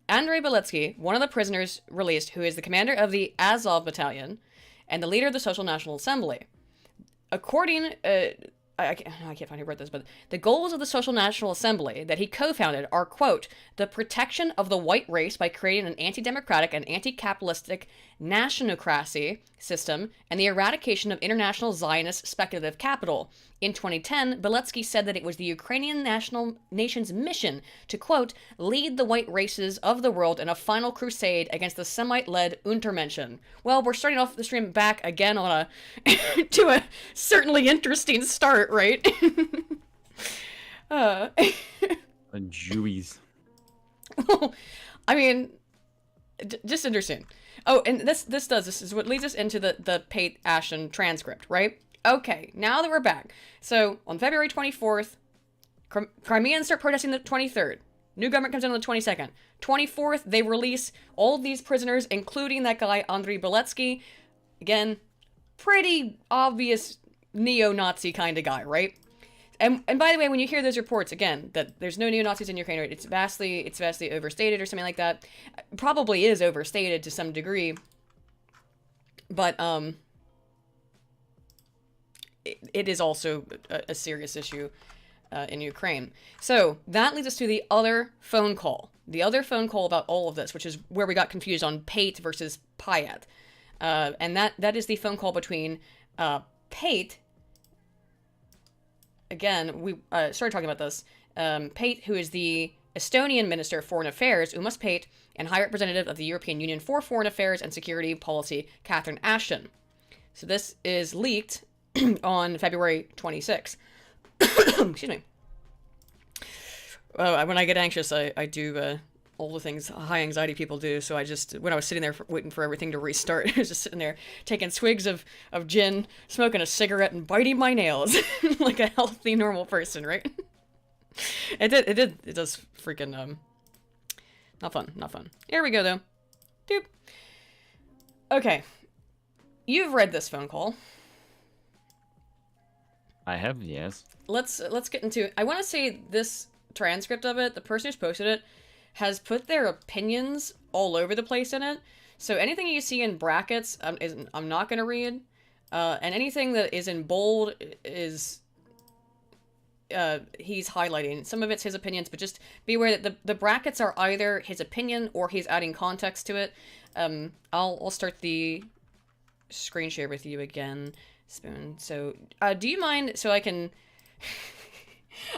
Speaker 1: Andrei Biletsky, one of the prisoners released, who is the commander of the Azov battalion and the leader of the Social National Assembly. According, I can't find who wrote this, but the goals of the Social National Assembly that he co-founded are, quote, the protection of the white race by creating an anti-democratic and anti-capitalistic nationocracy system and the eradication of international Zionist speculative capital. In 2010, Biletsky said that it was the Ukrainian nation's mission to, quote, lead the white races of the world in a final crusade against the Semite-led Untermenschen. Well, we're starting off the stream back again on to a certainly interesting start, right?
Speaker 2: Jewies.
Speaker 1: I mean, just interesting. Oh, and this is what leads us into the Pyatt Ashton transcript, right? Okay, now that we're back. So, on February 24th, Crimeans start protesting the 23rd. New government comes in on the 22nd. 24th, they release all these prisoners, including that guy, Andrei Biletsky. Again, pretty obvious neo-Nazi kind of guy, right? And by the way, when you hear those reports, again, that there's no neo-Nazis in Ukraine, right? It's vastly overstated or something like that. Probably is overstated to some degree. But, it is also a serious issue in Ukraine. So that leads us to the other phone call. The other phone call about all of this, which is where we got confused on Pyatt versus Pyatt. And that is the phone call between Pyatt. Again, we started talking about this. Pyatt, who is the Estonian Minister of Foreign Affairs, Umas Pyatt, and High Representative of the European Union for Foreign Affairs and Security Policy, Catherine Ashton. So this is leaked on February 26th. Excuse me. When I get anxious, I do all the things high anxiety people do. So when I was sitting there waiting for everything to restart, I was just sitting there taking swigs of gin, smoking a cigarette, and biting my nails like a healthy, normal person, right? It does freaking, not fun. Here we go, though. Doop. Okay. You've read this phone call.
Speaker 2: I have, yes.
Speaker 1: Let's get into it. I want to say this transcript of it, the person who's posted it, has put their opinions all over the place in it. So anything you see in brackets, I'm not going to read. And anything that is in bold is he's highlighting. Some of it's his opinions, but just be aware that the brackets are either his opinion or he's adding context to it. I'll start the screen share with you again, Spoon. So do you mind, so I can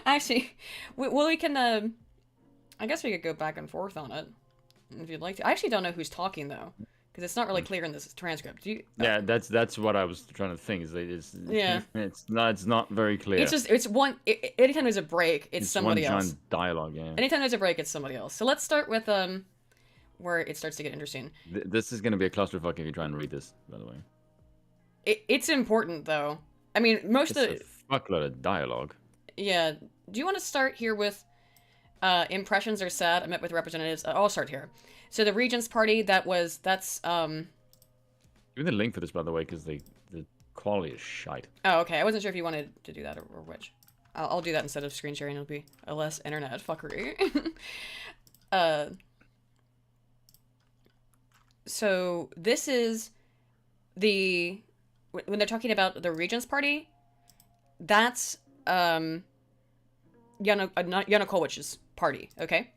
Speaker 1: actually we can I guess we could go back and forth on it if you'd like to. I actually don't know who's talking though, because it's not really clear in this transcript.
Speaker 2: Yeah, that's what I was trying to think. It's not very clear.
Speaker 1: It's one. Anytime there's a break, it's somebody
Speaker 2: one
Speaker 1: else.
Speaker 2: giant dialogue. Yeah.
Speaker 1: Anytime there's a break, it's somebody else. So let's start with where it starts to get interesting.
Speaker 2: This is going to be a clusterfuck if you try and read this, by the way.
Speaker 1: It's important though. I mean, it's
Speaker 2: a fuckload of dialogue.
Speaker 1: Yeah. Do you want to start here with impressions are sad? I met with representatives. I'll start here. So the Regents Party, that's
Speaker 2: Give me the link for this, by the way, because the quality is shite.
Speaker 1: Oh, okay. I wasn't sure if you wanted to do that or which. I'll do that instead of screen sharing. It'll be a less internet fuckery. So this is when they're talking about the Regents Party, that's Yanukovych's party, okay?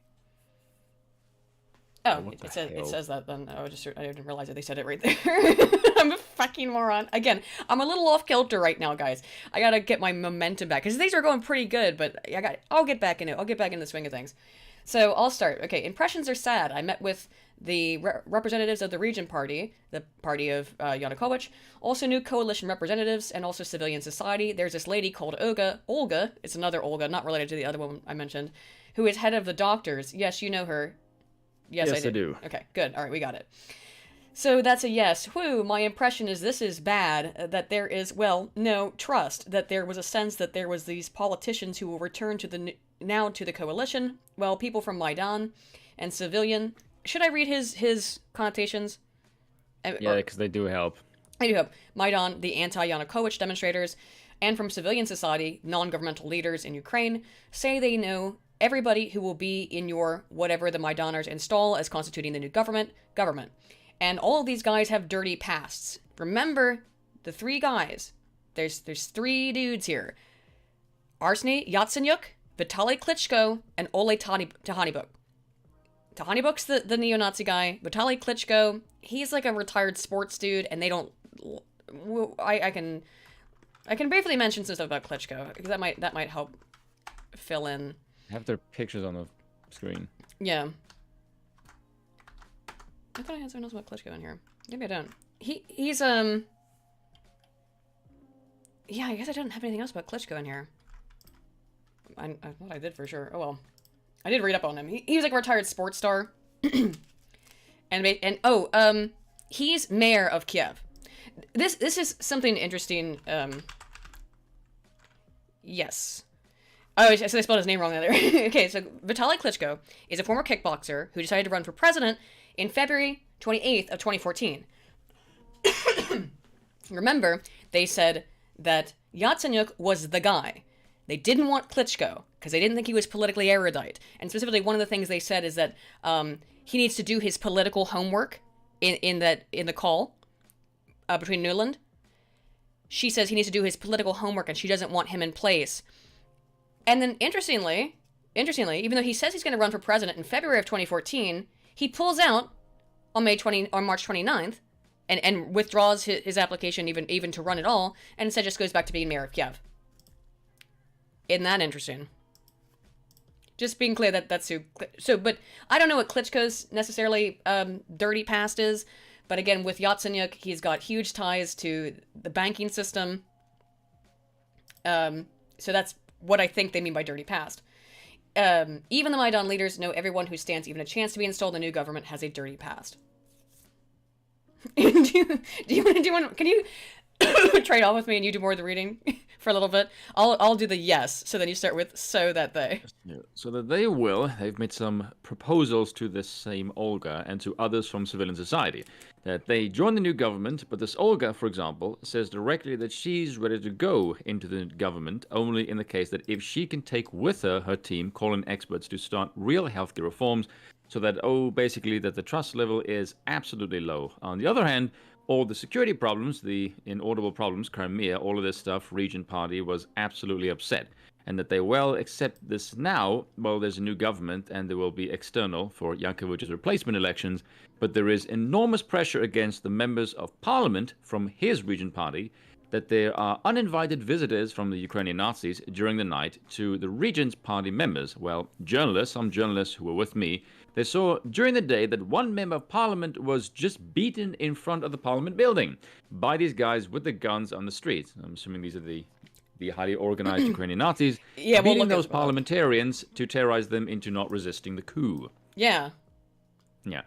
Speaker 1: Oh, it says that then. I didn't realize that they said it right there. I'm a fucking moron. Again, I'm a little off kilter right now, guys. I gotta get my momentum back, because these are going pretty good, but I'll get back in it. I'll get back in the swing of things. So I'll start. Okay, impressions are sad. I met with the representatives of the Regent Party, the party of Yanukovych, also new coalition representatives, and also civilian society. There's this lady called Olga, it's another Olga, not related to the other one I mentioned, who is head of the doctors. Yes, you know her. Yes, I do. Okay, good. All right, we got it. So that's a yes. Whew, my impression is this is bad, that there is, well, no trust, that there was a sense that there was these politicians who will return to the coalition, well, people from Maidan and civilian. Should I read his connotations?
Speaker 2: Yeah, because they do help.
Speaker 1: I do help. Maidan, the anti-Yanukovych demonstrators, and from civilian society, non-governmental leaders in Ukraine, say they know everybody who will be in your whatever the Maidaners install as constituting the new government. And all of these guys have dirty pasts. Remember the three guys. There's three dudes here. Arseny Yatsenyuk, Vitaly Klitschko, and Ole Tahanibuk. Tahanibuk's the neo-Nazi guy. Vitaly Klitschko, he's like a retired sports dude, and they don't... I can briefly mention some stuff about Klitschko, because that might help fill in.
Speaker 2: I have their pictures on the screen.
Speaker 1: Yeah. I thought I had something else about Klitschko in here. Maybe I don't. He's yeah, I guess I don't have anything else about Klitschko in here. I thought I did for sure. Oh well. I did read up on him. He was like a retired sports star. and he's mayor of Kiev. This is something interesting. Yes. Oh, so I spelled his name wrong there. Okay, so Vitaly Klitschko is a former kickboxer who decided to run for president in February 28th of 2014. Remember, they said that Yatsenyuk was the guy. They didn't want Klitschko because they didn't think he was politically erudite. And specifically, one of the things they said is that he needs to do his political homework in the call between Nuland. She says he needs to do his political homework and she doesn't want him in place. And then interestingly, even though he says he's going to run for president in February of 2014, he pulls out on March 29th and withdraws his application even to run at all, and instead just goes back to being mayor of Kiev. Isn't that interesting? Just being clear that's who. So, but I don't know what Klitschko's necessarily dirty past is. But again, with Yatsenyuk, he's got huge ties to the banking system. So that's what I think they mean by dirty past. Even the Maidan leaders know everyone who stands even a chance to be installed in the new government has a dirty past. Can you trade off with me and you do more of the reading for a little bit? I'll do the yes. So then you start with so that they.
Speaker 2: Yeah, so that they've made some proposals to this same Olga and to others from civilian society that they join the new government, but this Olga, for example, says directly that she's ready to go into the government only in the case that if she can take with her team, calling experts to start real healthcare reforms, so that, basically that the trust level is absolutely low. On the other hand, all the security problems, the inaudible problems, Crimea, all of this stuff, Regent Party was absolutely upset. And that they accept this now, there's a new government and there will be external for Yankovic's replacement elections, but there is enormous pressure against the members of parliament from his Regent Party that there are uninvited visitors from the Ukrainian Nazis during the night to the Regent's Party members. Well, some journalists who were with me, they saw during the day that one member of parliament was just beaten in front of the parliament building by these guys with the guns on the streets. I'm assuming these are the highly organized Ukrainian Nazis, beating those parliamentarians to terrorize them into not resisting the coup.
Speaker 1: Yeah.
Speaker 2: Yeah.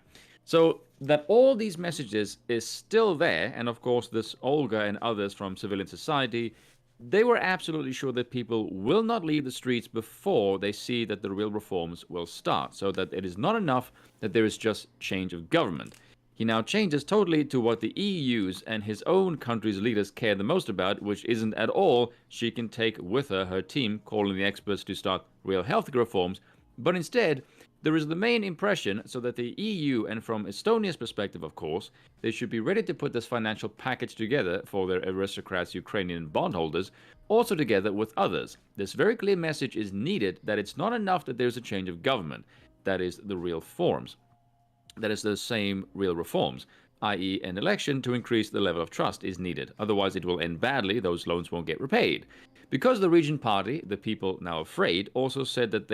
Speaker 2: So that all these messages is still there, and of course this Olga and others from civilian society, they were absolutely sure that people will not leave the streets before they see that the real reforms will start, so that it is not enough that there is just change of government. He now changes totally to what the EU's and his own country's leaders care the most about, which isn't at all she can take with her team, calling the experts to start real healthcare reforms, but instead there is the main impression so that the EU, and from Estonia's perspective, of course, they should be ready to put this financial package together for their aristocrats, Ukrainian bondholders, also together with others. This very clear message is needed that it's not enough that there's a change of government, that is the real forms. That is the same real reforms, i.e. an election to increase the level of trust is needed. Otherwise it will end badly, those loans won't get repaid. Because the Regent Party, the people now afraid, also said that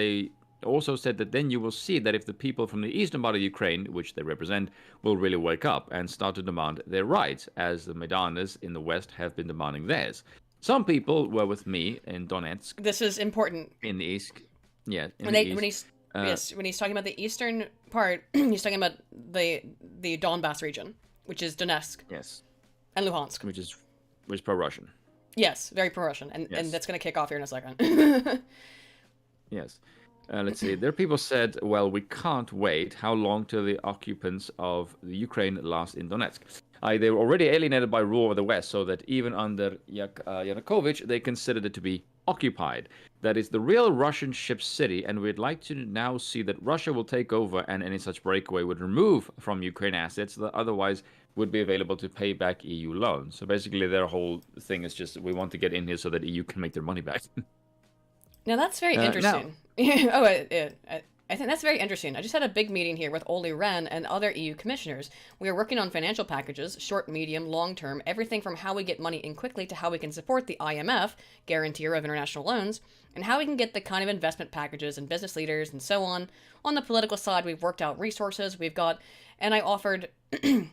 Speaker 2: then you will see that if the people from the eastern part of Ukraine, which they represent, will really wake up and start to demand their rights, as the Maidaners in the west have been demanding theirs. Some people were with me in Donetsk.
Speaker 1: This is important.
Speaker 2: In the east. Yeah.
Speaker 1: When he's talking about the eastern part, he's talking about the Donbass region, which is Donetsk.
Speaker 2: Yes.
Speaker 1: And Luhansk.
Speaker 2: Which is pro-Russian.
Speaker 1: Yes, very pro-Russian. And that's going to kick off here in a second.
Speaker 2: Yes. Let's see. There people said, well, we can't wait how long till the occupants of the Ukraine last in Donetsk. They were already alienated by rule of the West, so that even under Yanukovych, they considered it to be occupied. That is the real Russian ship city, and we'd like to now see that Russia will take over, and any such breakaway would remove from Ukraine assets that otherwise would be available to pay back EU loans. So basically their whole thing is just, we want to get in here so that EU can make their money back.
Speaker 1: Now that's very interesting. I think that's very interesting. I just had a big meeting here with Olli Rehn and other EU commissioners. We are working on financial packages, short, medium, long term, everything from how we get money in quickly to how we can support the IMF, guarantor of international loans, and how we can get the kind of investment packages and business leaders and so on. On the political side, we've worked out resources. And I offered to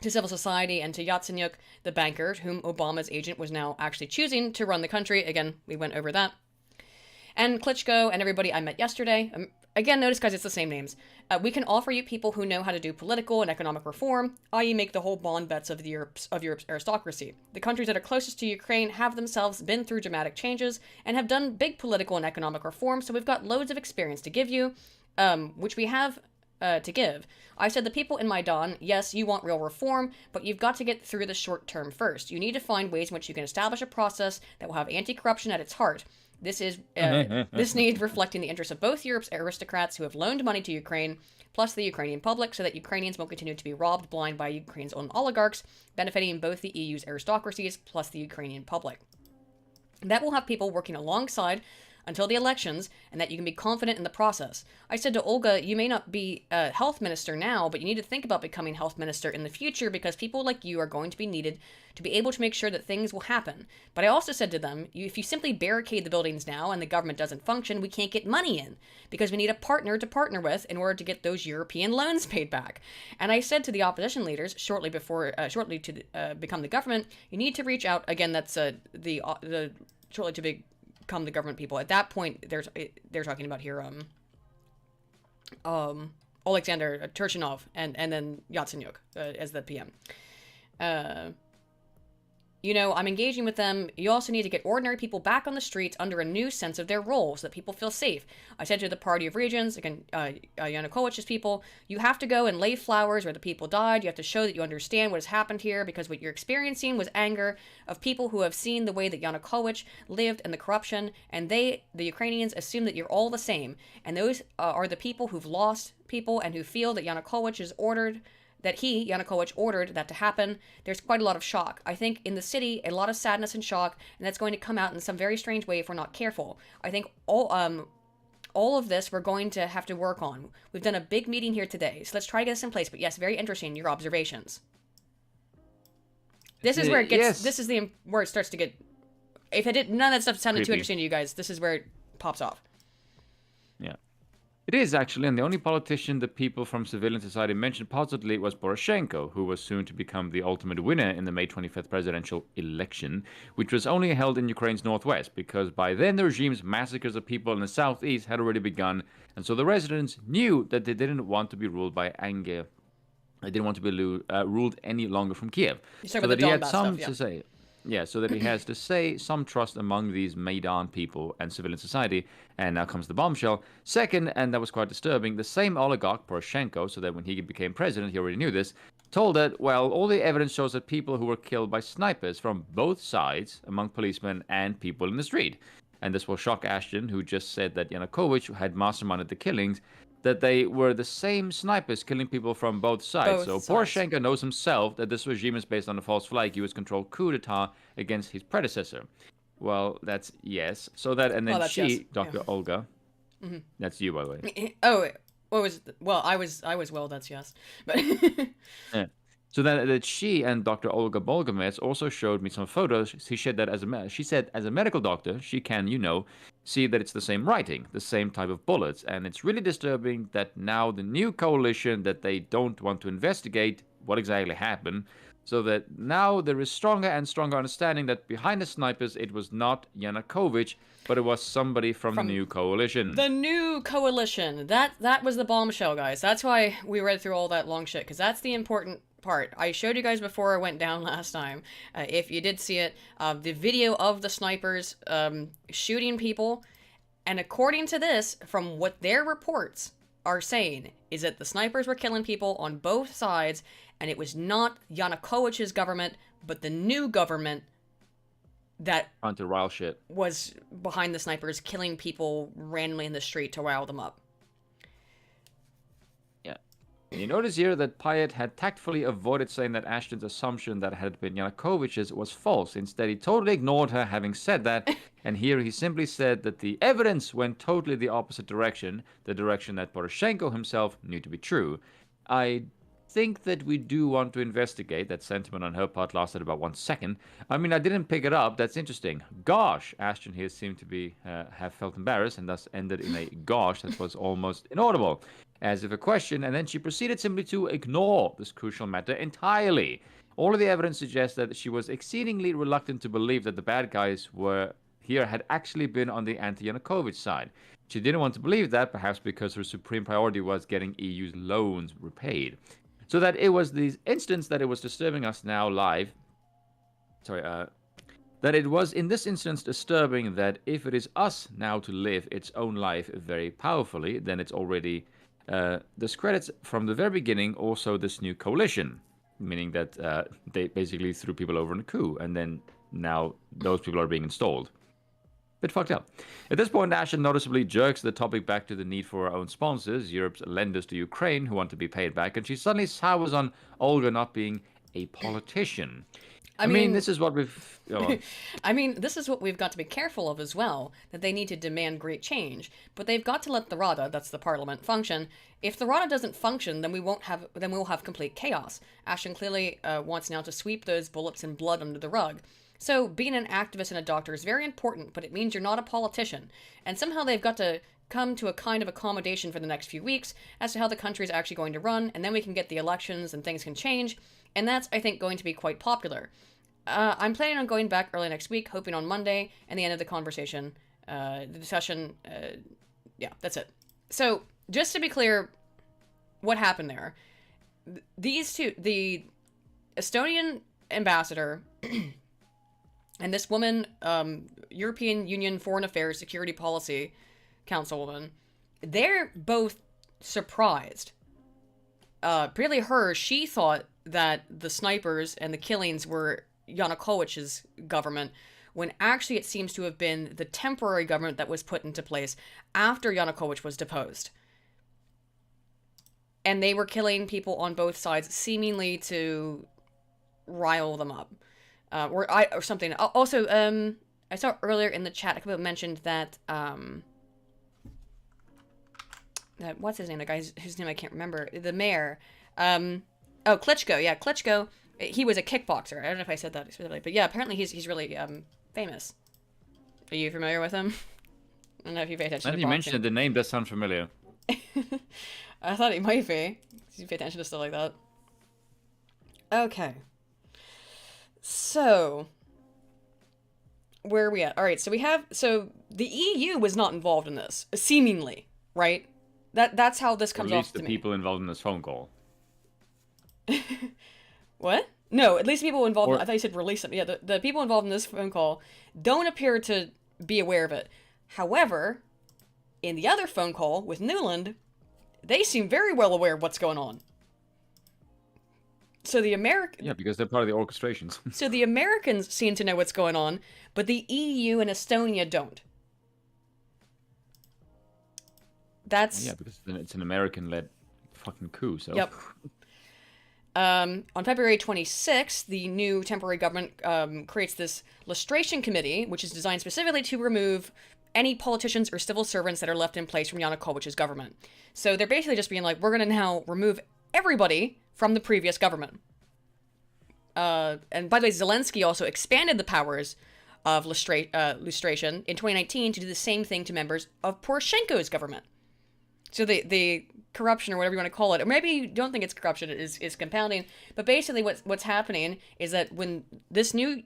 Speaker 1: civil society and to Yatsenyuk, the banker, whom Obama's agent was now actually choosing to run the country. Again, we went over that. And Klitschko and everybody I met yesterday, Again, notice, guys, it's the same names. We can offer you people who know how to do political and economic reform, i.e. make the whole bond bets of Europe's aristocracy. The countries that are closest to Ukraine have themselves been through dramatic changes and have done big political and economic reform, so we've got loads of experience to give you, which we have to give. I said the people in Maidan, yes, you want real reform, but you've got to get through the short term first. You need to find ways in which you can establish a process that will have anti-corruption at its heart. This is this needs reflecting the interests of both Europe's aristocrats who have loaned money to Ukraine, plus the Ukrainian public, so that Ukrainians won't continue to be robbed blind by Ukraine's own oligarchs, benefiting both the EU's aristocracies plus the Ukrainian public. That will have people working alongside until the elections, and that you can be confident in the process. I said to Olga, you may not be a health minister now, but you need to think about becoming health minister in the future because people like you are going to be needed to be able to make sure that things will happen. But I also said to them, if you simply barricade the buildings now and the government doesn't function, we can't get money in because we need a partner to partner with in order to get those European loans paid back. And I said to the opposition leaders shortly to become the government, you need to reach out again. That's the shortly to become the government people. At that point, they're talking about here Alexander Turchinov and then Yatsenyuk as the PM. I'm engaging with them. You also need to get ordinary people back on the streets under a new sense of their roles, so that people feel safe. I said to the Party of Regions, again, Yanukovych's people, you have to go and lay flowers where the people died. You have to show that you understand what has happened here, because what you're experiencing was anger of people who have seen the way that Yanukovych lived and the corruption, and the Ukrainians, assume that you're all the same. And those are the people who've lost people and who feel that Yanukovych Yanukovych ordered that to happen. There's quite a lot of shock. I think in the city, a lot of sadness and shock, and that's going to come out in some very strange way if we're not careful. I think all of this we're going to have to work on. We've done a big meeting here today, so let's try to get this in place. But yes, very interesting, your observations. This is where it gets, yes. This is where it starts to get, if none of that stuff sounded too interesting to you guys, this is where it pops off.
Speaker 2: Yeah. It is actually, and the only politician the people from civilian society mentioned positively was Poroshenko, who was soon to become the ultimate winner in the May 25th presidential election, which was only held in Ukraine's northwest, because by then the regime's massacres of people in the southeast had already begun, and so the residents knew that they didn't want to be ruled by anger. They didn't want to be ruled any longer from Kiev. So that he had some to say. Yeah, so that he has to say some trust among these Maidan people and civilian society, and now comes the bombshell. Second, and that was quite disturbing, the same oligarch, Poroshenko, so that when he became president, he already knew this, told that, well, all the evidence shows that people who were killed by snipers from both sides, among policemen and people in the street. And this will shock Ashton, who just said that Yanukovych had masterminded the killings, that they were the same snipers killing people from both sides. Poroshenko knows himself that this regime is based on a false flag US-controlled coup d'etat against his predecessor. Well, that's yes. So that, and then she, Dr. Olga, that's you, by the way.
Speaker 1: That's yes. But
Speaker 2: yeah. So that she and Dr. Olga Bolgomets also showed me some photos. She said that she said as a medical doctor, she can, see that it's the same writing, the same type of bullets. And it's really disturbing that now the new coalition, that they don't want to investigate what exactly happened. So that now there is stronger and stronger understanding that behind the snipers, it was not Yanukovych, but it was somebody from the new coalition.
Speaker 1: The new coalition. That was the bombshell, guys. That's why we read through all that long shit, because that's the important part. I showed you guys before I went down last time. If you did see it, the video of the snipers shooting people, and according to this, from what their reports are saying, is that the snipers were killing people on both sides, and it was not Yanukovych's government, but the new government that was behind the snipers killing people randomly in the street to rile them up.
Speaker 2: You notice here that Pyatt had tactfully avoided saying that Ashton's assumption that had been Yanukovych's was false. Instead, he totally ignored her having said that, and here he simply said that the evidence went totally the opposite direction, the direction that Poroshenko himself knew to be true. I think that we do want to investigate. That sentiment on her part lasted about 1 second. I mean, I didn't pick it up. That's interesting. Gosh, Ashton here seemed to be have felt embarrassed and thus ended in a gosh that was almost inaudible, as if a question, and then she proceeded simply to ignore this crucial matter entirely. All of the evidence suggests that she was exceedingly reluctant to believe that the bad guys were here had actually been on the anti-Yanukovych side. She didn't want to believe that, perhaps because her supreme priority was getting EU's loans repaid. So that it was the instance that it was disturbing us now live. That it was in this instance disturbing that if it is us now to live its own life very powerfully, then it's already discredits from the very beginning also this new coalition, meaning that they basically threw people over in a coup, and then now those people are being installed. Bit fucked up. At this point, Ashton noticeably jerks the topic back to the need for our own sponsors, Europe's lenders to Ukraine, who want to be paid back, and she suddenly sours on Olga not being a politician. I mean, this is what we've...
Speaker 1: I mean, this is what we've got to be careful of as well, that they need to demand great change. But they've got to let the Rada, that's the parliament, function. If the Rada doesn't function, then we'll have complete chaos. Ashton clearly wants now to sweep those bullets and blood under the rug. So being an activist and a doctor is very important, but it means you're not a politician. And somehow they've got to come to a kind of accommodation for the next few weeks as to how the country is actually going to run, and then we can get the elections and things can change. And that's, I think, going to be quite popular. I'm planning on going back early next week, hoping on Monday, and the end of the conversation, the discussion, yeah, that's it. So, just to be clear, what happened there? These two, the Estonian ambassador and this woman, European Union Foreign Affairs Security Policy Councilwoman, they're both surprised. Particularly her, she thought that the snipers and the killings were Yanukovych's government, when actually it seems to have been the temporary government that was put into place after Yanukovych was deposed. And they were killing people on both sides, seemingly to rile them up. Or something. Also, I saw earlier in the chat, a couple mentioned that, what's his name? The guy whose name I can't remember. The mayor. Klitschko. Yeah, Klitschko. He was a kickboxer. I don't know if I said that specifically, but yeah, apparently he's really famous. Are you familiar with him? I don't know if you pay attention to boxing.
Speaker 2: You mentioned the name does sound familiar.
Speaker 1: I thought it might be. You pay attention to stuff like that. Okay. So, where are we at? All right, so the EU was not involved in this, seemingly, right? That's how this comes off to me.
Speaker 2: At least the people involved in this phone call.
Speaker 1: What? No, at least people involved. I thought you said release them. Yeah, the people involved in this phone call don't appear to be aware of it. However, in the other phone call with Nuland, they seem very well aware of what's going on. So the
Speaker 2: Yeah, because they're part of the orchestrations.
Speaker 1: So the Americans seem to know what's going on, but the EU and Estonia don't.
Speaker 2: Yeah, because it's an American-led fucking coup, so...
Speaker 1: Yep. On February 26th, the new temporary government creates this lustration committee, which is designed specifically to remove any politicians or civil servants that are left in place from Yanukovych's government. So they're basically just being like, we're going to now remove everybody from the previous government. And by the way, Zelenskyy also expanded the powers of lustration in 2019 to do the same thing to members of Poroshenko's government. So the corruption, or whatever you want to call it, or maybe you don't think it's corruption, is compounding, but basically what's happening is that when this new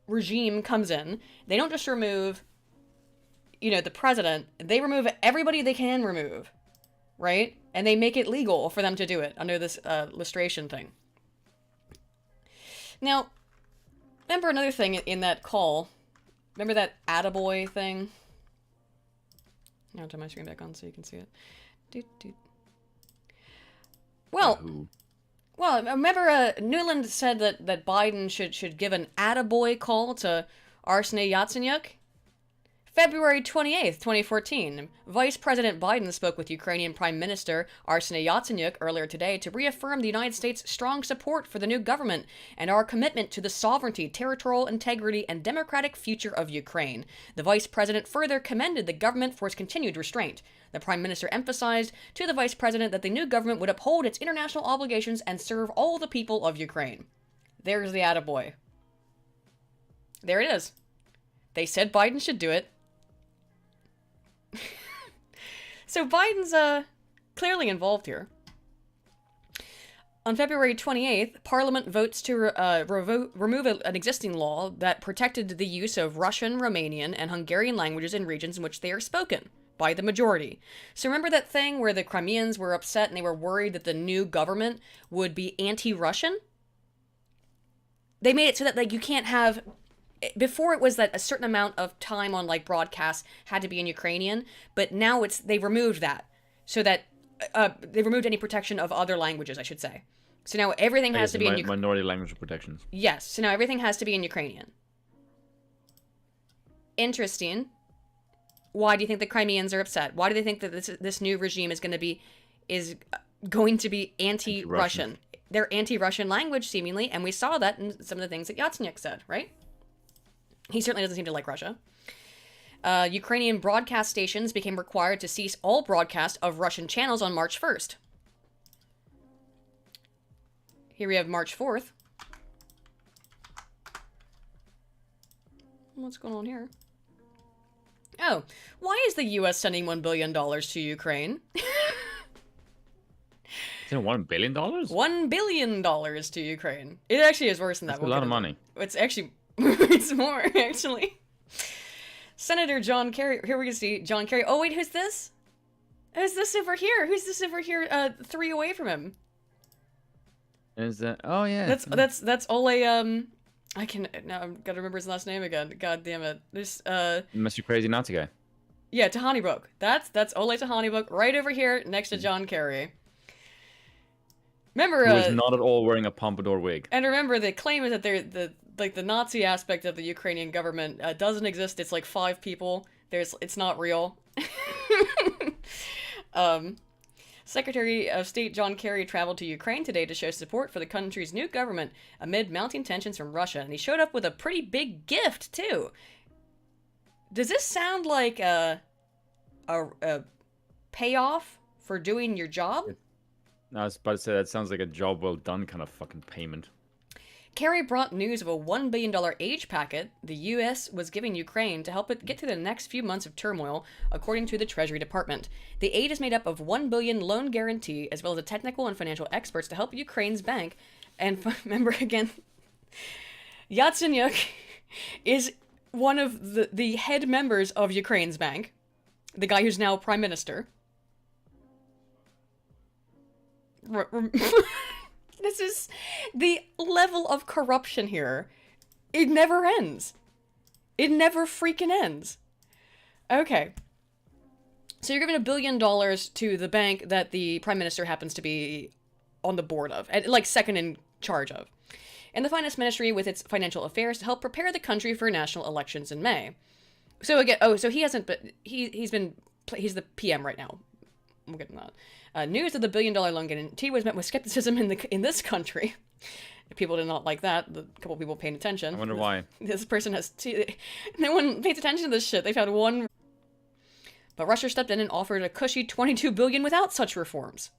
Speaker 1: regime comes in, they don't just remove, the president, they remove everybody they can remove, right? And they make it legal for them to do it under this lustration thing. Now, remember another thing in that call? Remember that attaboy thing? I'll turn my screen back on so you can see it. Well, remember Nuland said that Biden should give an attaboy call to Arseniy Yatsenyuk? February 28th, 2014, Vice President Biden spoke with Ukrainian Prime Minister Arseniy Yatsenyuk earlier today to reaffirm the United States' strong support for the new government and our commitment to the sovereignty, territorial integrity, and democratic future of Ukraine. The Vice President further commended the government for its continued restraint. The Prime Minister emphasized to the Vice President that the new government would uphold its international obligations and serve all the people of Ukraine. There's the attaboy. There it is. They said Biden should do it. So Biden's clearly involved here. On February 28th, Parliament votes to remove an existing law that protected the use of Russian, Romanian, and Hungarian languages in regions in which they are spoken by the majority. So remember that thing where the Crimeans were upset and they were worried that the new government would be anti-Russian? They made it so that, like, you can't have... Before it was that a certain amount of time on, like, broadcasts had to be in Ukrainian, but now they removed that. So that... they removed any protection of other languages, I should say. So now everything has to be in
Speaker 2: minority language protections.
Speaker 1: Yes, so now everything has to be in Ukrainian. Interesting. Why do you think the Crimeans are upset? Why do they think that this new regime is going to be anti-Russian? They're anti-Russian language, seemingly, and we saw that in some of the things that Yatsenyuk said, right? He certainly doesn't seem to like Russia. Ukrainian broadcast stations became required to cease all broadcast of Russian channels on March 1st. Here we have March 4th. What's going on here? Oh, why is the U.S. sending $1 billion to Ukraine?
Speaker 2: Is it $1 billion?
Speaker 1: $1 billion to Ukraine. It actually is worse than that.
Speaker 2: That's a lot of money.
Speaker 1: It's actually... it's more, actually. Senator John Kerry. Here we can see John Kerry. Oh, wait, who's this? Who's this over here? Who's this over here 3 away from him?
Speaker 2: Is that... Oh, yeah.
Speaker 1: That's Ole, I can... Now I'm gotta remember his last name again. God damn it. This,
Speaker 2: Mr. Crazy Nazi guy.
Speaker 1: Yeah, Tahanibok. That's Ole Tahanibok right over here next to John Kerry. Remember...
Speaker 2: Who is not at all wearing a pompadour wig.
Speaker 1: And remember, the claim is that the Nazi aspect of the Ukrainian government doesn't exist. It's like 5 people. It's not real. Secretary of State John Kerry traveled to Ukraine today to show support for the country's new government amid mounting tensions from Russia, and he showed up with a pretty big gift too. Does this sound like a payoff for doing your job?
Speaker 2: No, I was about to say that sounds like a job well done kind of fucking payment.
Speaker 1: Kerry brought news of a $1 billion aid packet the U.S. was giving Ukraine to help it get through the next few months of turmoil, according to the Treasury Department. The aid is made up of $1 billion loan guarantee, as well as a technical and financial experts to help Ukraine's bank. And remember again, Yatsenyuk is one of the head members of Ukraine's bank, the guy who's now prime minister. This is the level of corruption here. It never ends. It never freaking ends. Okay. So you're giving $1 billion to the bank that the prime minister happens to be on the board of, and like second in charge of. And the finance ministry with its financial affairs to help prepare the country for national elections in May. So again, so he hasn't, but he's the PM right now. We'll get to that. News of the $1 billion loan guarantee was met with skepticism in this country. People did not like that. A couple people paying attention.
Speaker 2: I wonder why.
Speaker 1: This person has... No one pays attention to this shit. They've had one... But Russia stepped in and offered a cushy $22 billion without such reforms.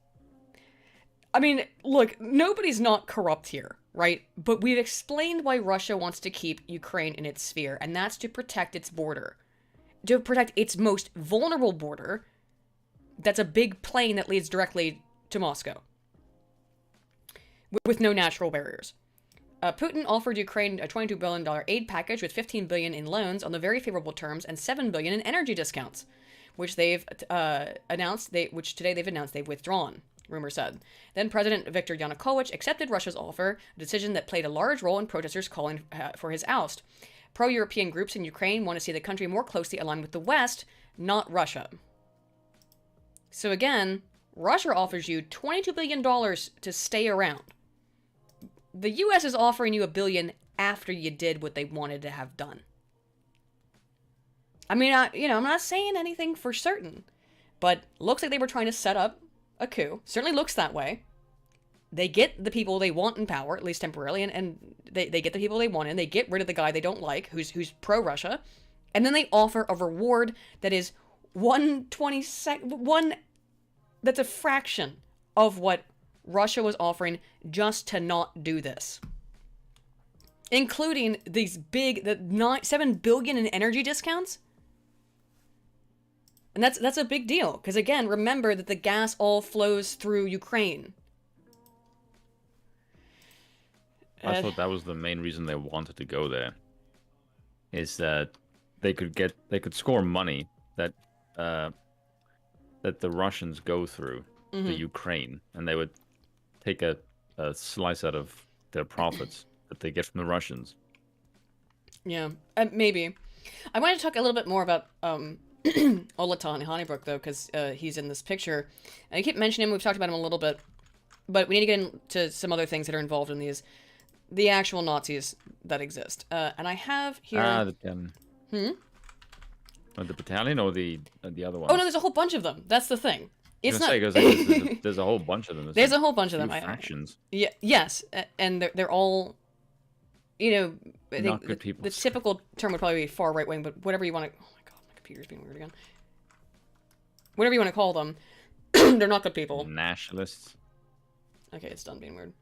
Speaker 1: I mean, look, nobody's not corrupt here, right? But we've explained why Russia wants to keep Ukraine in its sphere, and that's to protect its border. To protect its most vulnerable border... That's a big plane that leads directly to Moscow. With no natural barriers. Putin offered Ukraine a $22 billion aid package with $15 billion in loans on the very favorable terms and $7 billion in energy discounts, which they've announced they've withdrawn, rumor said. Then President Viktor Yanukovych accepted Russia's offer, a decision that played a large role in protesters calling for his oust. Pro-European groups in Ukraine want to see the country more closely aligned with the West, not Russia. So again, Russia offers you $22 billion to stay around. The U.S. is offering you $1 billion after you did what they wanted to have done. I mean, I'm not saying anything for certain, but looks like they were trying to set up a coup. Certainly looks that way. They get the people they want in power, at least temporarily, and they get the people they want, and they get rid of the guy they don't like, who's pro-Russia, and then they offer a reward that is that's a fraction of what Russia was offering just to not do this. Including these big, $7 billion in energy discounts. And that's a big deal, because again, remember that the gas all flows through Ukraine.
Speaker 2: I thought that was the main reason they wanted to go there. Is that they could score money that the Russians go through the Ukraine, and they would take a slice out of their profits that they get from the Russians.
Speaker 1: Yeah, maybe. I wanted to talk a little bit more about Oletan Honeybrook, though, because he's in this picture. And I keep mentioning him, we've talked about him a little bit, but we need to get into some other things that are involved in the actual Nazis that exist. And I have here...
Speaker 2: The battalion or the other one?
Speaker 1: Oh, no, there's a whole bunch of them. That's the thing. It's not...
Speaker 2: there's a whole bunch of them.
Speaker 1: There's a whole bunch of them.
Speaker 2: Factions.
Speaker 1: Yeah, yes, and they're all, you know, I think
Speaker 2: not good people.
Speaker 1: The typical term would probably be far right wing, but whatever you want to. Oh my god, my computer's being weird again. Whatever you want to call them, they're not good people.
Speaker 2: Nationalists.
Speaker 1: Okay, it's done being weird.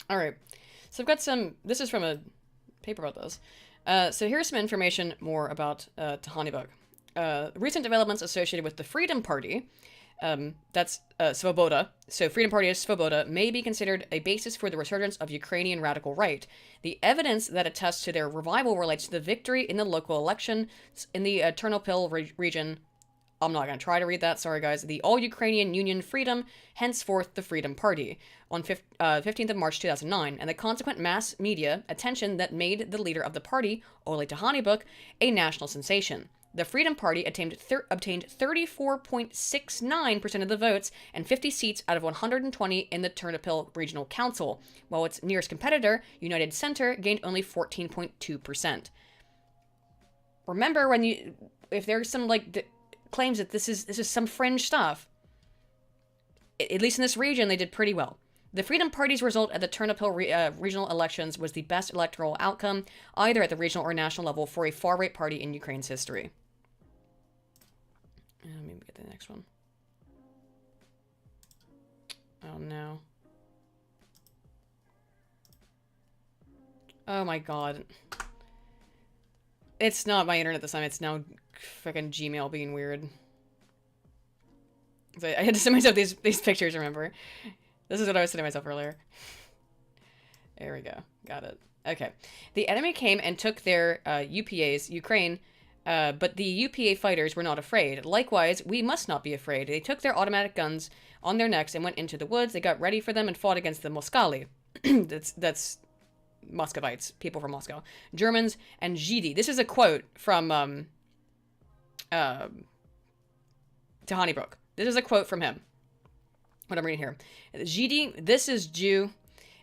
Speaker 1: All right, so I've got some. This is from a paper about this. So here's some information more about Tahanibuk. Recent developments associated with the Freedom Party, that's Svoboda, so Freedom Party is Svoboda, may be considered a basis for the resurgence of Ukrainian radical right. The evidence that attests to their revival relates to the victory in the local election in the Ternopil region. I'm not going to try to read that, sorry guys. The All-Ukrainian Union Freedom, henceforth the Freedom Party, on 15th of March 2009, and the consequent mass media attention that made the leader of the party, Ole Tahanibuk, a national sensation. The Freedom Party obtained 34.69% of the votes and 50 seats out of 120 in the Ternopil Regional Council, while its nearest competitor, United Center, gained only 14.2%. Remember, if there's some claims that this is some fringe stuff, at least in this region, they did pretty well. The Freedom Party's result at the Ternopil regional elections was the best electoral outcome, either at the regional or national level, for a far-right party in Ukraine's history. Let me get the next one. Oh, no. Oh, my God. It's not my internet this time. It's now freaking Gmail being weird. So I had to send myself these pictures, remember? This is what I was sending myself earlier. There we go. Got it. Okay. The enemy came and took their UPAs, Ukraine, but the UPA fighters were not afraid. Likewise, we must not be afraid. They took their automatic guns on their necks and went into the woods. They got ready for them and fought against the Moskali. that's Muscovites, people from Moscow. Germans and Zhidi. This is a quote from Tahanibuk. This is a quote from him. What I'm reading here. Zhidi, this is Jew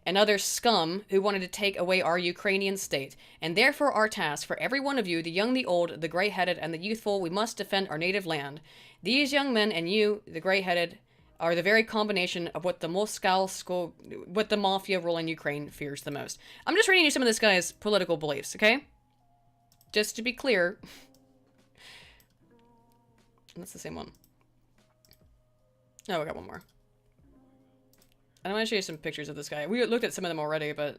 Speaker 1: and other scum who wanted to take away our Ukrainian state. And therefore our task for every one of you, the young, the old, the gray-headed, and the youthful, we must defend our native land. These young men and you, the gray-headed, are the very combination of what the what the mafia ruling Ukraine fears the most. I'm just reading you some of this guy's political beliefs, okay? Just to be clear. That's the same one. Oh, we got one more. I want to show you some pictures of this guy. We looked at some of them already, but...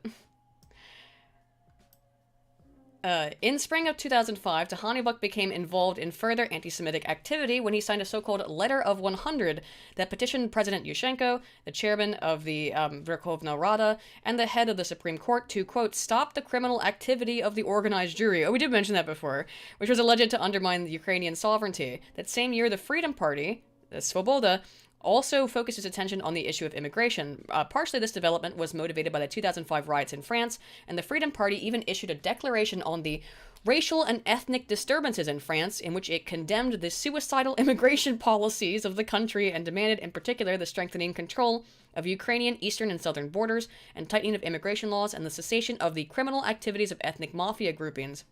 Speaker 1: in spring of 2005, Tahanibuk became involved in further anti-Semitic activity when he signed a so-called Letter of 100 that petitioned President Yushchenko, the chairman of the Verkhovna Rada, and the head of the Supreme Court to, quote, stop the criminal activity of the organized Jewry. Oh, we did mention that before, which was alleged to undermine the Ukrainian sovereignty. That same year, the Freedom Party, the Svoboda, also focused its attention on the issue of immigration. Partially, this development was motivated by the 2005 riots in France, and the Freedom Party even issued a declaration on the racial and ethnic disturbances in France, in which it condemned the suicidal immigration policies of the country and demanded, in particular, the strengthening control of Ukrainian eastern and southern borders and tightening of immigration laws and the cessation of the criminal activities of ethnic mafia groupings.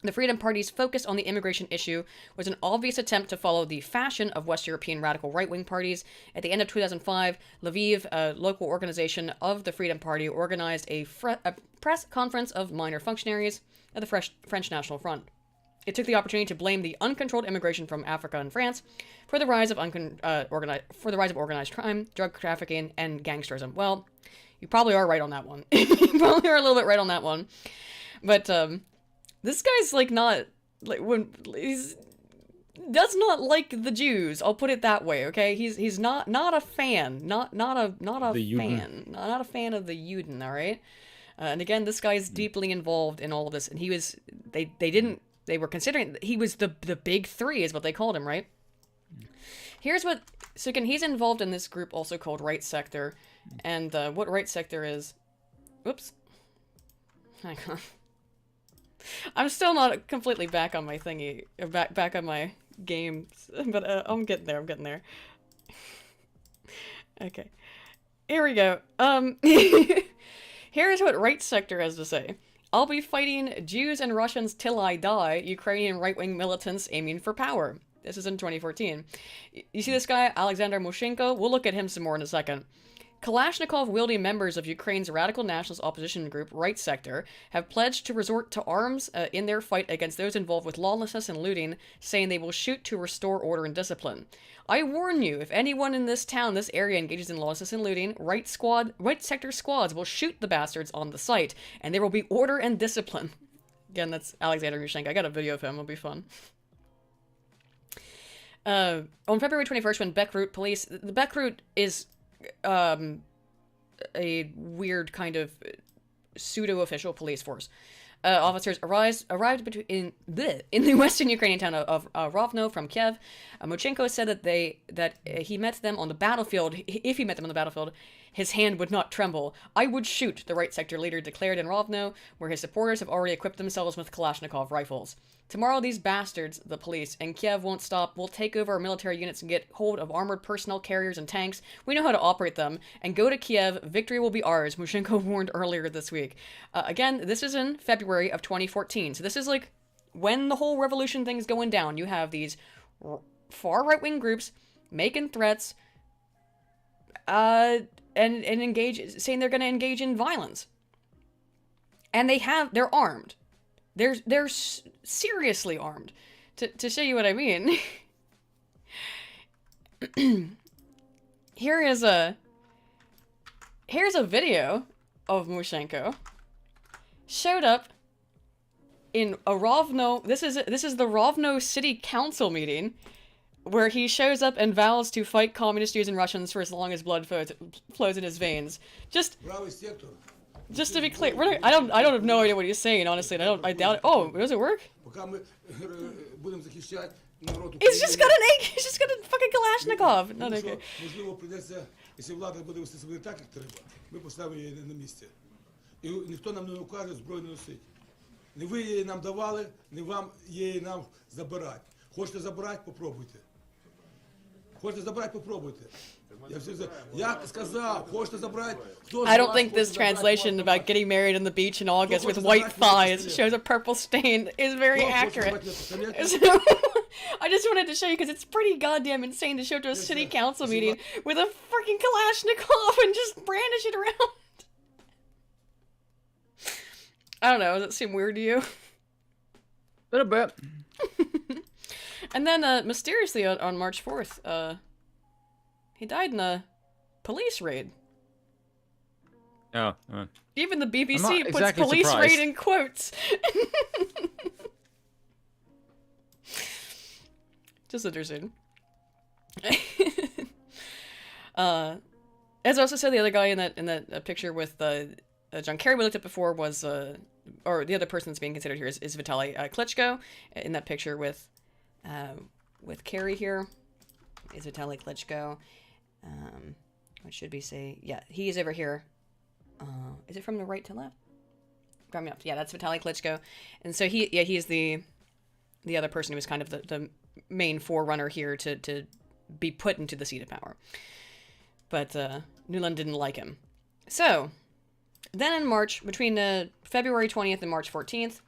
Speaker 1: The Freedom Party's focus on the immigration issue was an obvious attempt to follow the fashion of West European radical right-wing parties. At the end of 2005, Lviv, a local organization of the Freedom Party, organized a press conference of minor functionaries of the French National Front. It took the opportunity to blame the uncontrolled immigration from Africa and France for the rise of organized crime, drug trafficking, and gangsterism. Well, you probably are right on that one. You probably are a little bit right on that one. But, this guy's, not, when, does not like the Jews. I'll put it that way, okay? He's not a fan. Not a fan. Not a fan of the Juden, all right? And again, this guy's deeply involved in all of this, and he was they were considering he was the big three is what they called him, right? Here's what so again, he's involved in this group also called Right Sector, and what Right Sector is. Whoops. Hang on. I'm still not completely back on my thingy, back on my games, but I'm getting there. Okay. Here we go. Here's what Right Sector has to say. I'll be fighting Jews and Russians till I die, Ukrainian right-wing militants aiming for power. This is in 2014. You see this guy, Alexander Mushenko? We'll look at him some more in a second. Kalashnikov-wielding members of Ukraine's radical nationalist opposition group, Right Sector, have pledged to resort to arms in their fight against those involved with lawlessness and looting, saying they will shoot to restore order and discipline. I warn you, if anyone in this town, this area, engages in lawlessness and looting, Right Sector squads will shoot the bastards on the site, and there will be order and discipline. Again, that's Alexander Mushenko. I got a video of him. It'll be fun. On February 21st, when Beirut police... The Beirut is... a weird kind of pseudo-official police force. Officers arrived in the western Ukrainian town of Rovno from Kiev. Mushenko said that he met them on the battlefield. If he met them on the battlefield, his hand would not tremble. I would shoot, the Right Sector leader declared in Rovno, where his supporters have already equipped themselves with Kalashnikov rifles. Tomorrow, these bastards, the police, and Kiev won't stop. We'll take over our military units and get hold of armored personnel carriers and tanks. We know how to operate them. And go to Kiev. Victory will be ours, Mushenko warned earlier this week. Again, this is in February of 2014. So this is like when the whole revolution thing's going down. You have these far right-wing groups making threats and saying they're going to engage in violence. And they're armed. They're seriously armed. To show you what I mean, here's a video of Mushenko showed up in a Rovno. This is the Rovno City Council meeting, where he shows up and vows to fight communist Jews and Russians for as long as blood flows in his veins. Just to be clear, I don't have no idea what he's saying, honestly. I doubt it. Oh, does it work? He's just got a fucking Kalashnikov. No, okay.
Speaker 10: Якщо влада буде вести себе так, як треба, ми поставимо її на місце. І ніхто нам не укаже зброю не носити. Не ви її нам давали, не вам її нам забирати. Хочете забирати, попробуйте. Хочете забирати, попробуйте.
Speaker 1: I don't think this translation about getting married on the beach in August with white thighs shows a purple stain is very accurate. So, I just wanted to show you because it's pretty goddamn insane to show up to a city council meeting with a freaking Kalashnikov and just brandish it around. I don't know, does that seem weird to you?
Speaker 2: A little bit.
Speaker 1: And then, mysteriously on March 4th, he died in a police raid.
Speaker 2: Oh.
Speaker 1: Even the BBC puts police raid in quotes. Just interesting. As I also said, the other guy in that picture with John Kerry we looked at before was, or the other person that's being considered here is Vitaly Klitschko. In that picture with Kerry here is Vitaly Klitschko. What should we say? Yeah, he is over here. Is it from the right to left? Grab me up. Yeah, that's Vitaly Klitschko. And so he's the other person who was kind of the main forerunner here to be put into the seat of power. But Nuland didn't like him. So then in March, between February 20th and March 14th,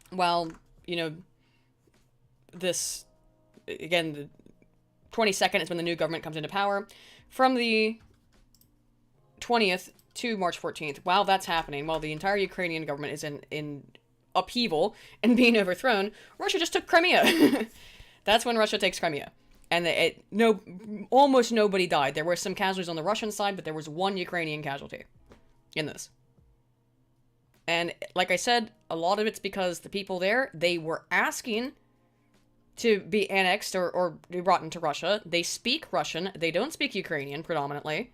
Speaker 1: while, this, again, the 22nd is when the new government comes into power. From the 20th to March 14th, while that's happening, while the entire Ukrainian government is in upheaval and being overthrown, Russia just took Crimea. That's when Russia takes Crimea. And almost nobody died. There were some casualties on the Russian side, but there was one Ukrainian casualty in this. And like I said, a lot of it's because the people there, they were asking to be annexed or be brought into Russia. They speak Russian. They don't speak Ukrainian predominantly.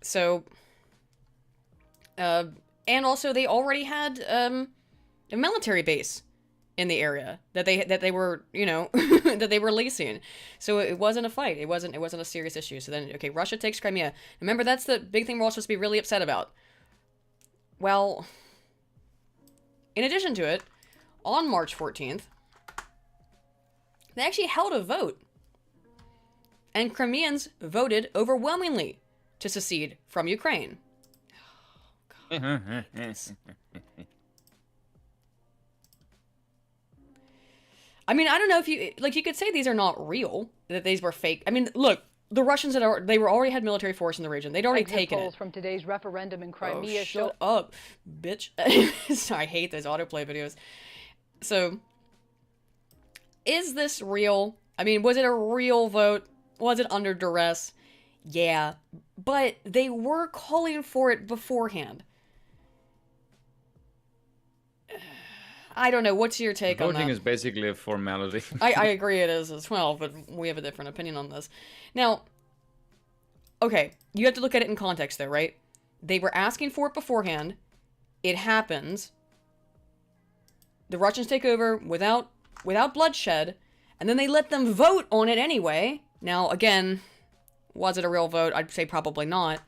Speaker 1: So, and also they already had a military base in the area that they were, you know, that they were leasing. So it wasn't a fight. It wasn't a serious issue. So then, okay, Russia takes Crimea. Remember, that's the big thing we're all supposed to be really upset about. Well, in addition to it, on March 14th, they actually held a vote. And Crimeans voted overwhelmingly to secede from Ukraine. Oh, God. I mean, I don't know if you could say these are not real, that these were fake. I mean, look, the Russians already had military force in the region. They'd already taken it.
Speaker 11: From today's referendum in Crimea
Speaker 1: shut up, bitch. Sorry, I hate those autoplay videos. So, is this real? I mean, was it a real vote? Was it under duress? Yeah, but they were calling for it beforehand. I don't know. What's your take on that?
Speaker 2: Voting is basically a formality.
Speaker 1: I agree it is as well, but we have a different opinion on this. Now, okay, you have to look at it in context though, right? They were asking for it beforehand. It happens. The Russians take over without bloodshed, and then they let them vote on it anyway. Now, again, was it a real vote? I'd say probably not.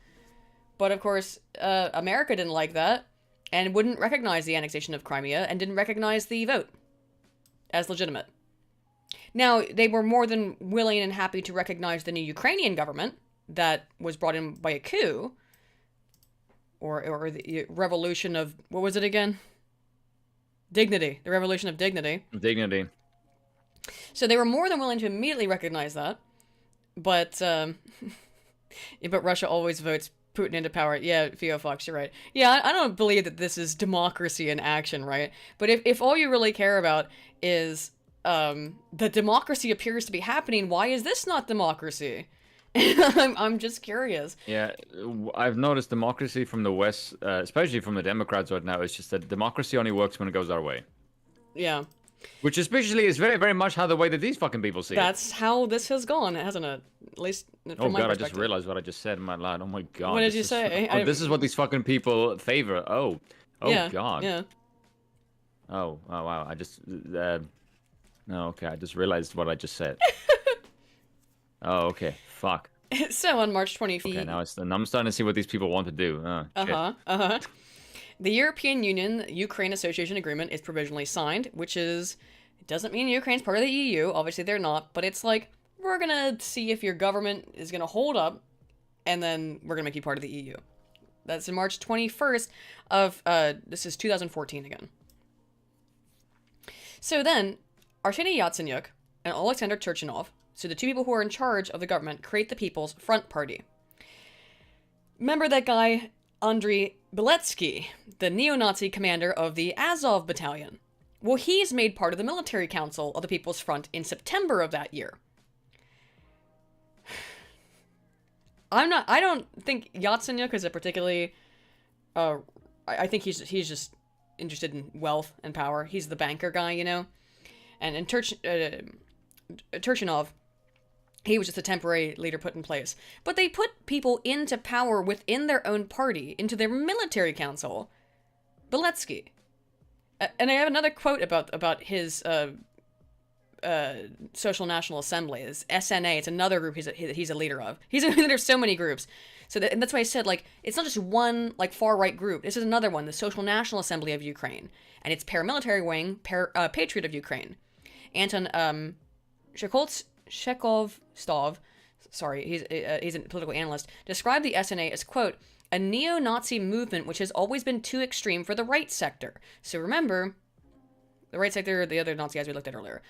Speaker 1: But of course, America didn't like that. And wouldn't recognize the annexation of Crimea and didn't recognize the vote as legitimate. Now, they were more than willing and happy to recognize the new Ukrainian government that was brought in by a coup, or the revolution of, what was it again? Dignity. The revolution of dignity.
Speaker 2: Dignity.
Speaker 1: So they were more than willing to immediately recognize that. But, but Russia always votes Putin into power. Yeah, Theo Fox, you're right. Yeah, I don't believe that this is democracy in action, right? But if all you really care about is that democracy appears to be happening, why is this not democracy? I'm just curious.
Speaker 2: Yeah, I've noticed democracy from the West, especially from the Democrats right now, is just that democracy only works when it goes our way.
Speaker 1: Yeah.
Speaker 2: Which especially is very, very much how the way that these fucking people see it.
Speaker 1: That's how this has gone, hasn't it? At least from my
Speaker 2: God, I
Speaker 1: perspective.
Speaker 2: just realized what I just said in my line. Oh my God.
Speaker 1: What did you say?
Speaker 2: This is what these fucking people favor. Oh
Speaker 1: yeah,
Speaker 2: God.
Speaker 1: Yeah.
Speaker 2: Oh wow. I just... no, okay. I just realized what I just said. Oh, okay. Fuck.
Speaker 1: So on March 25th...
Speaker 2: Okay, now I'm starting to see what these people want to do.
Speaker 1: The European Union-Ukraine Association Agreement is provisionally signed, which is... It doesn't mean Ukraine's part of the EU. Obviously, they're not. But it's like, we're going to see if your government is going to hold up, and then we're going to make you part of the EU. That's in March 21st of... this is 2014 again. So then, Arseniy Yatsenyuk and Alexander Turchinov, so the two people who are in charge of the government, create the People's Front Party. Remember that guy... Andriy Biletsky, the neo-Nazi commander of the Azov battalion. Well, he's made part of the military council of the People's Front in September of that year. I don't think Yatsenyuk is a particularly, I think he's just interested in wealth and power. He's the banker guy, you know? And Turchinov, he was just a temporary leader put in place. But they put people into power within their own party, into their military council. Biletsky. And I have another quote about his Social National Assembly, is SNA. It's another group he's a leader of. He's a leader of so many groups. And that's why I said, like, it's not just one, like, far-right group. This is another one, the Social National Assembly of Ukraine. And its paramilitary wing, Patriot of Ukraine. Anton Chekhov-Stov, sorry, he's a political analyst, described the SNA as, quote, a neo-Nazi movement which has always been too extreme for the right sector. So remember, the right sector, the other Nazi guys we looked at earlier.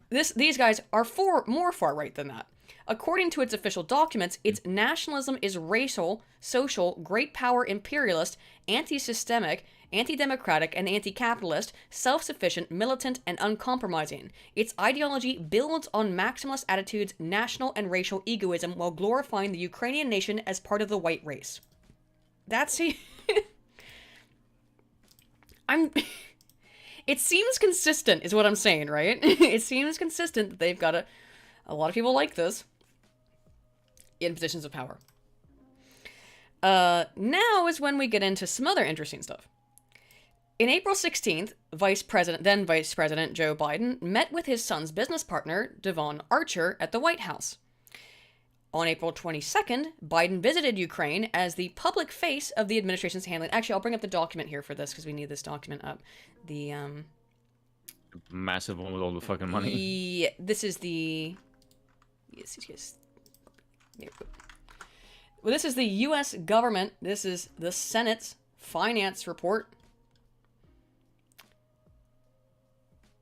Speaker 1: These guys are more far-right than that. According to its official documents, its nationalism is racial, social, great power imperialist, anti-systemic, anti-democratic, and anti-capitalist, self-sufficient, militant, and uncompromising. Its ideology builds on maximalist attitudes, national and racial egoism, while glorifying the Ukrainian nation as part of the white race. That's It seems consistent, is what I'm saying, right? It seems consistent that they've got a lot of people like this in positions of power. Now is when we get into some other interesting stuff. In April 16th, then Vice President Joe Biden met with his son's business partner, Devon Archer, at the White House. On April 22nd, Biden visited Ukraine as the public face of the administration's handling. Actually, I'll bring up the document here for this because we need this document up. The
Speaker 2: massive one with all the fucking money.
Speaker 1: Yeah, this is the. Yes. Well, this is the U.S. government. This is the Senate's finance report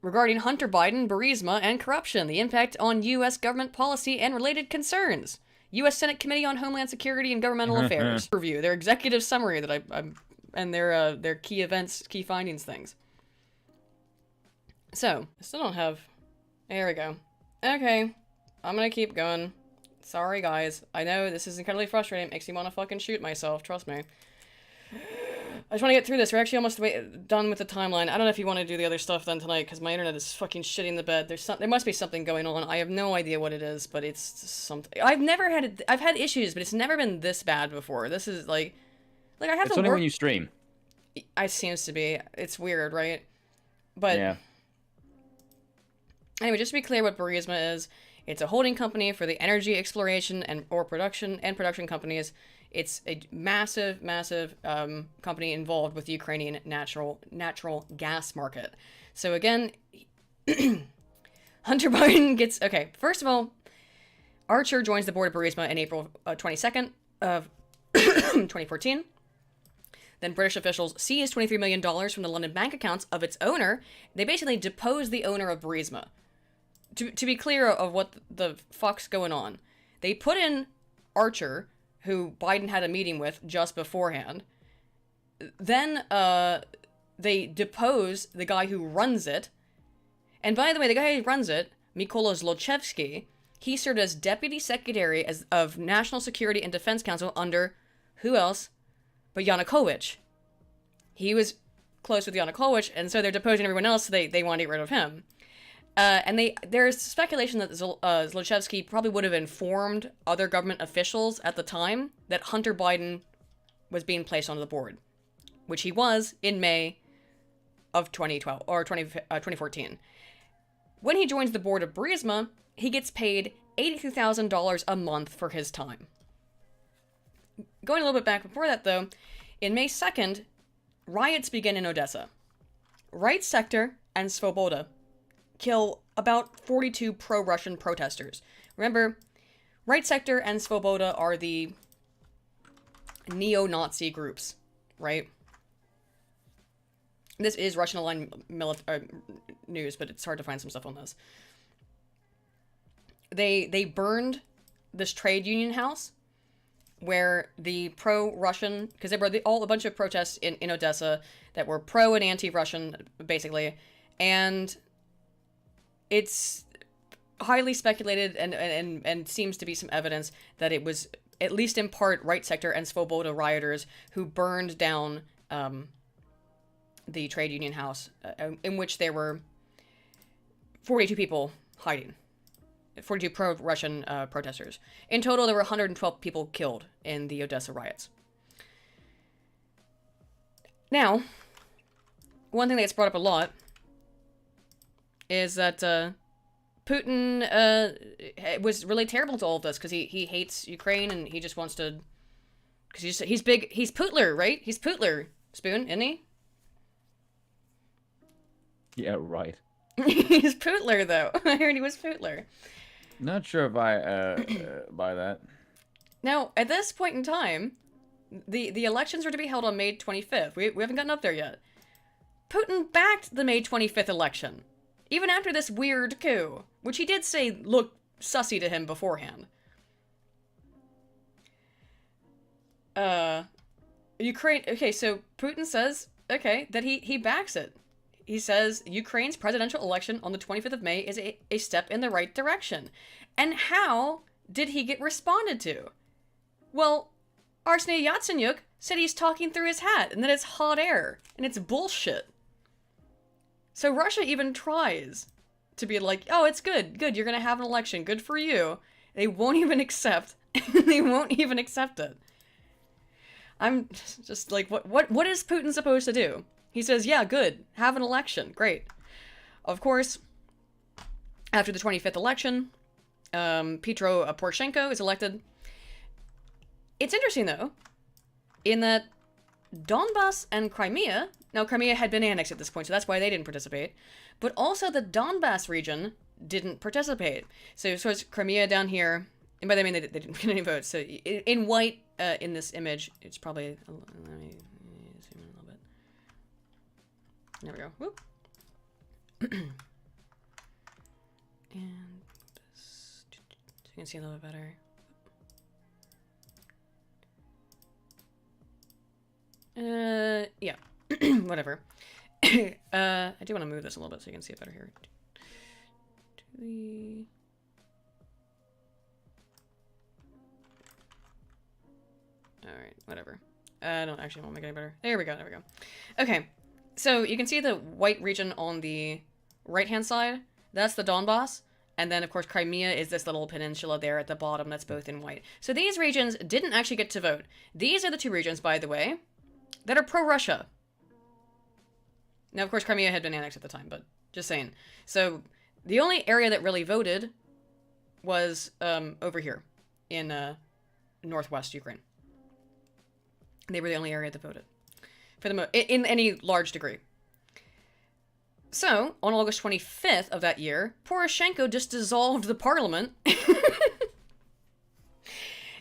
Speaker 1: regarding Hunter Biden, Burisma, and corruption, the impact on U.S. government policy and related concerns. U.S. Senate Committee on Homeland Security and Governmental Affairs review their executive summary that and their key events, key findings things. So, I still don't have. There we go. Okay, I'm gonna keep going. Sorry, guys. I know this is incredibly frustrating. It makes me want to fucking shoot myself. Trust me. I just want to get through this. We're actually almost done with the timeline. I don't know if you want to do the other stuff then tonight, because my internet is fucking shitting the bed. There must be something going on. I have no idea what it is, but it's something. I've had issues, but it's never been this bad before. This is like I have to work.
Speaker 2: It's only when you stream.
Speaker 1: It seems to be. It's weird, right? But
Speaker 2: yeah.
Speaker 1: Anyway, just to be clear what Burisma is, it's a holding company for the energy exploration and production companies. It's a massive company involved with the Ukrainian natural gas market. So again, Hunter Biden gets... Okay, first of all, Archer joins the board of Burisma in April 22nd of 2014. Then British officials seized $23 million from the London bank accounts of its owner. They basically deposed the owner of Burisma. To be clear of what the fuck's going on, they put in Archer, who Biden had a meeting with just beforehand. Then they depose the guy who runs it. And by the way, the guy who runs it, Mykola Zlochevsky, he served as Deputy Secretary of National Security and Defense Council under who else but Yanukovych. He was close with Yanukovych, and so they're deposing everyone else, so they want to get rid of him. And there's speculation that Zlochevsky probably would have informed other government officials at the time that Hunter Biden was being placed onto the board, which he was in May of 2012 or 2014. When he joins the board of Burisma, he gets paid $82,000 a month for his time. Going a little bit back before that, though, in May 2nd, riots begin in Odessa. Right Sector and Svoboda kill about 42 pro-Russian protesters. Remember, Right Sector and Svoboda are the neo-Nazi groups, right? This is Russian-aligned news, but it's hard to find some stuff on this. They burned this trade union house where the pro-Russian, because there were a bunch of protests in Odessa that were pro and anti-Russian, basically, and it's highly speculated and seems to be some evidence that it was, at least in part, Right Sector and Svoboda rioters who burned down the trade union house, in which there were 42 people hiding. 42 pro-Russian protesters. In total, there were 112 people killed in the Odessa riots. Now, one thing that gets brought up a lot is that Putin was really terrible to all of this because he hates Ukraine and he just wants to... Because he's big... He's Putler, right? He's Putler, Spoon, isn't he?
Speaker 2: Yeah, right.
Speaker 1: He's Putler, though. I heard he was Putler.
Speaker 2: Not sure if I buy that.
Speaker 1: Now, at this point in time, the elections are to be held on May 25th. We haven't gotten up there yet. Putin backed the May 25th election, even after this weird coup, which he did say looked sussy to him beforehand. Ukraine... Okay, so Putin says, okay, that he backs it. He says Ukraine's presidential election on the 25th of May is a step in the right direction. And how did he get responded to? Well, Arseniy Yatsenyuk said he's talking through his hat and that it's hot air and it's bullshit. So Russia even tries to be like, oh, it's good, you're gonna have an election, good for you. They won't even accept. They won't even accept it. I'm just like, what is Putin supposed to do? He says, yeah, good, have an election, great. Of course, after the 25th election, Petro Poroshenko is elected. It's interesting, though, in that Donbass and Crimea, now Crimea had been annexed at this point, so that's why they didn't participate, but also the Donbass region didn't participate. So it's Crimea down here, and by that I mean they didn't get any votes. So in white, in this image, it's probably, let me zoom in a little bit. There we go. Whoop. And so you can see a little bit better. Yeah. Whatever. I do want to move this a little bit so you can see it better here. Alright, whatever. I don't actually want to make it any better. There we go, Okay, so you can see the white region on the right-hand side. That's the Donbass. And then, of course, Crimea is this little peninsula there at the bottom that's both in white. So these regions didn't actually get to vote. These are the two regions, by the way, that are pro-Russia. Now, of course, Crimea had been annexed at the time, but just saying. So the only area that really voted was over here in northwest Ukraine. They were the only area that voted for the in any large degree. So, on August 25th of that year, Poroshenko just dissolved the parliament,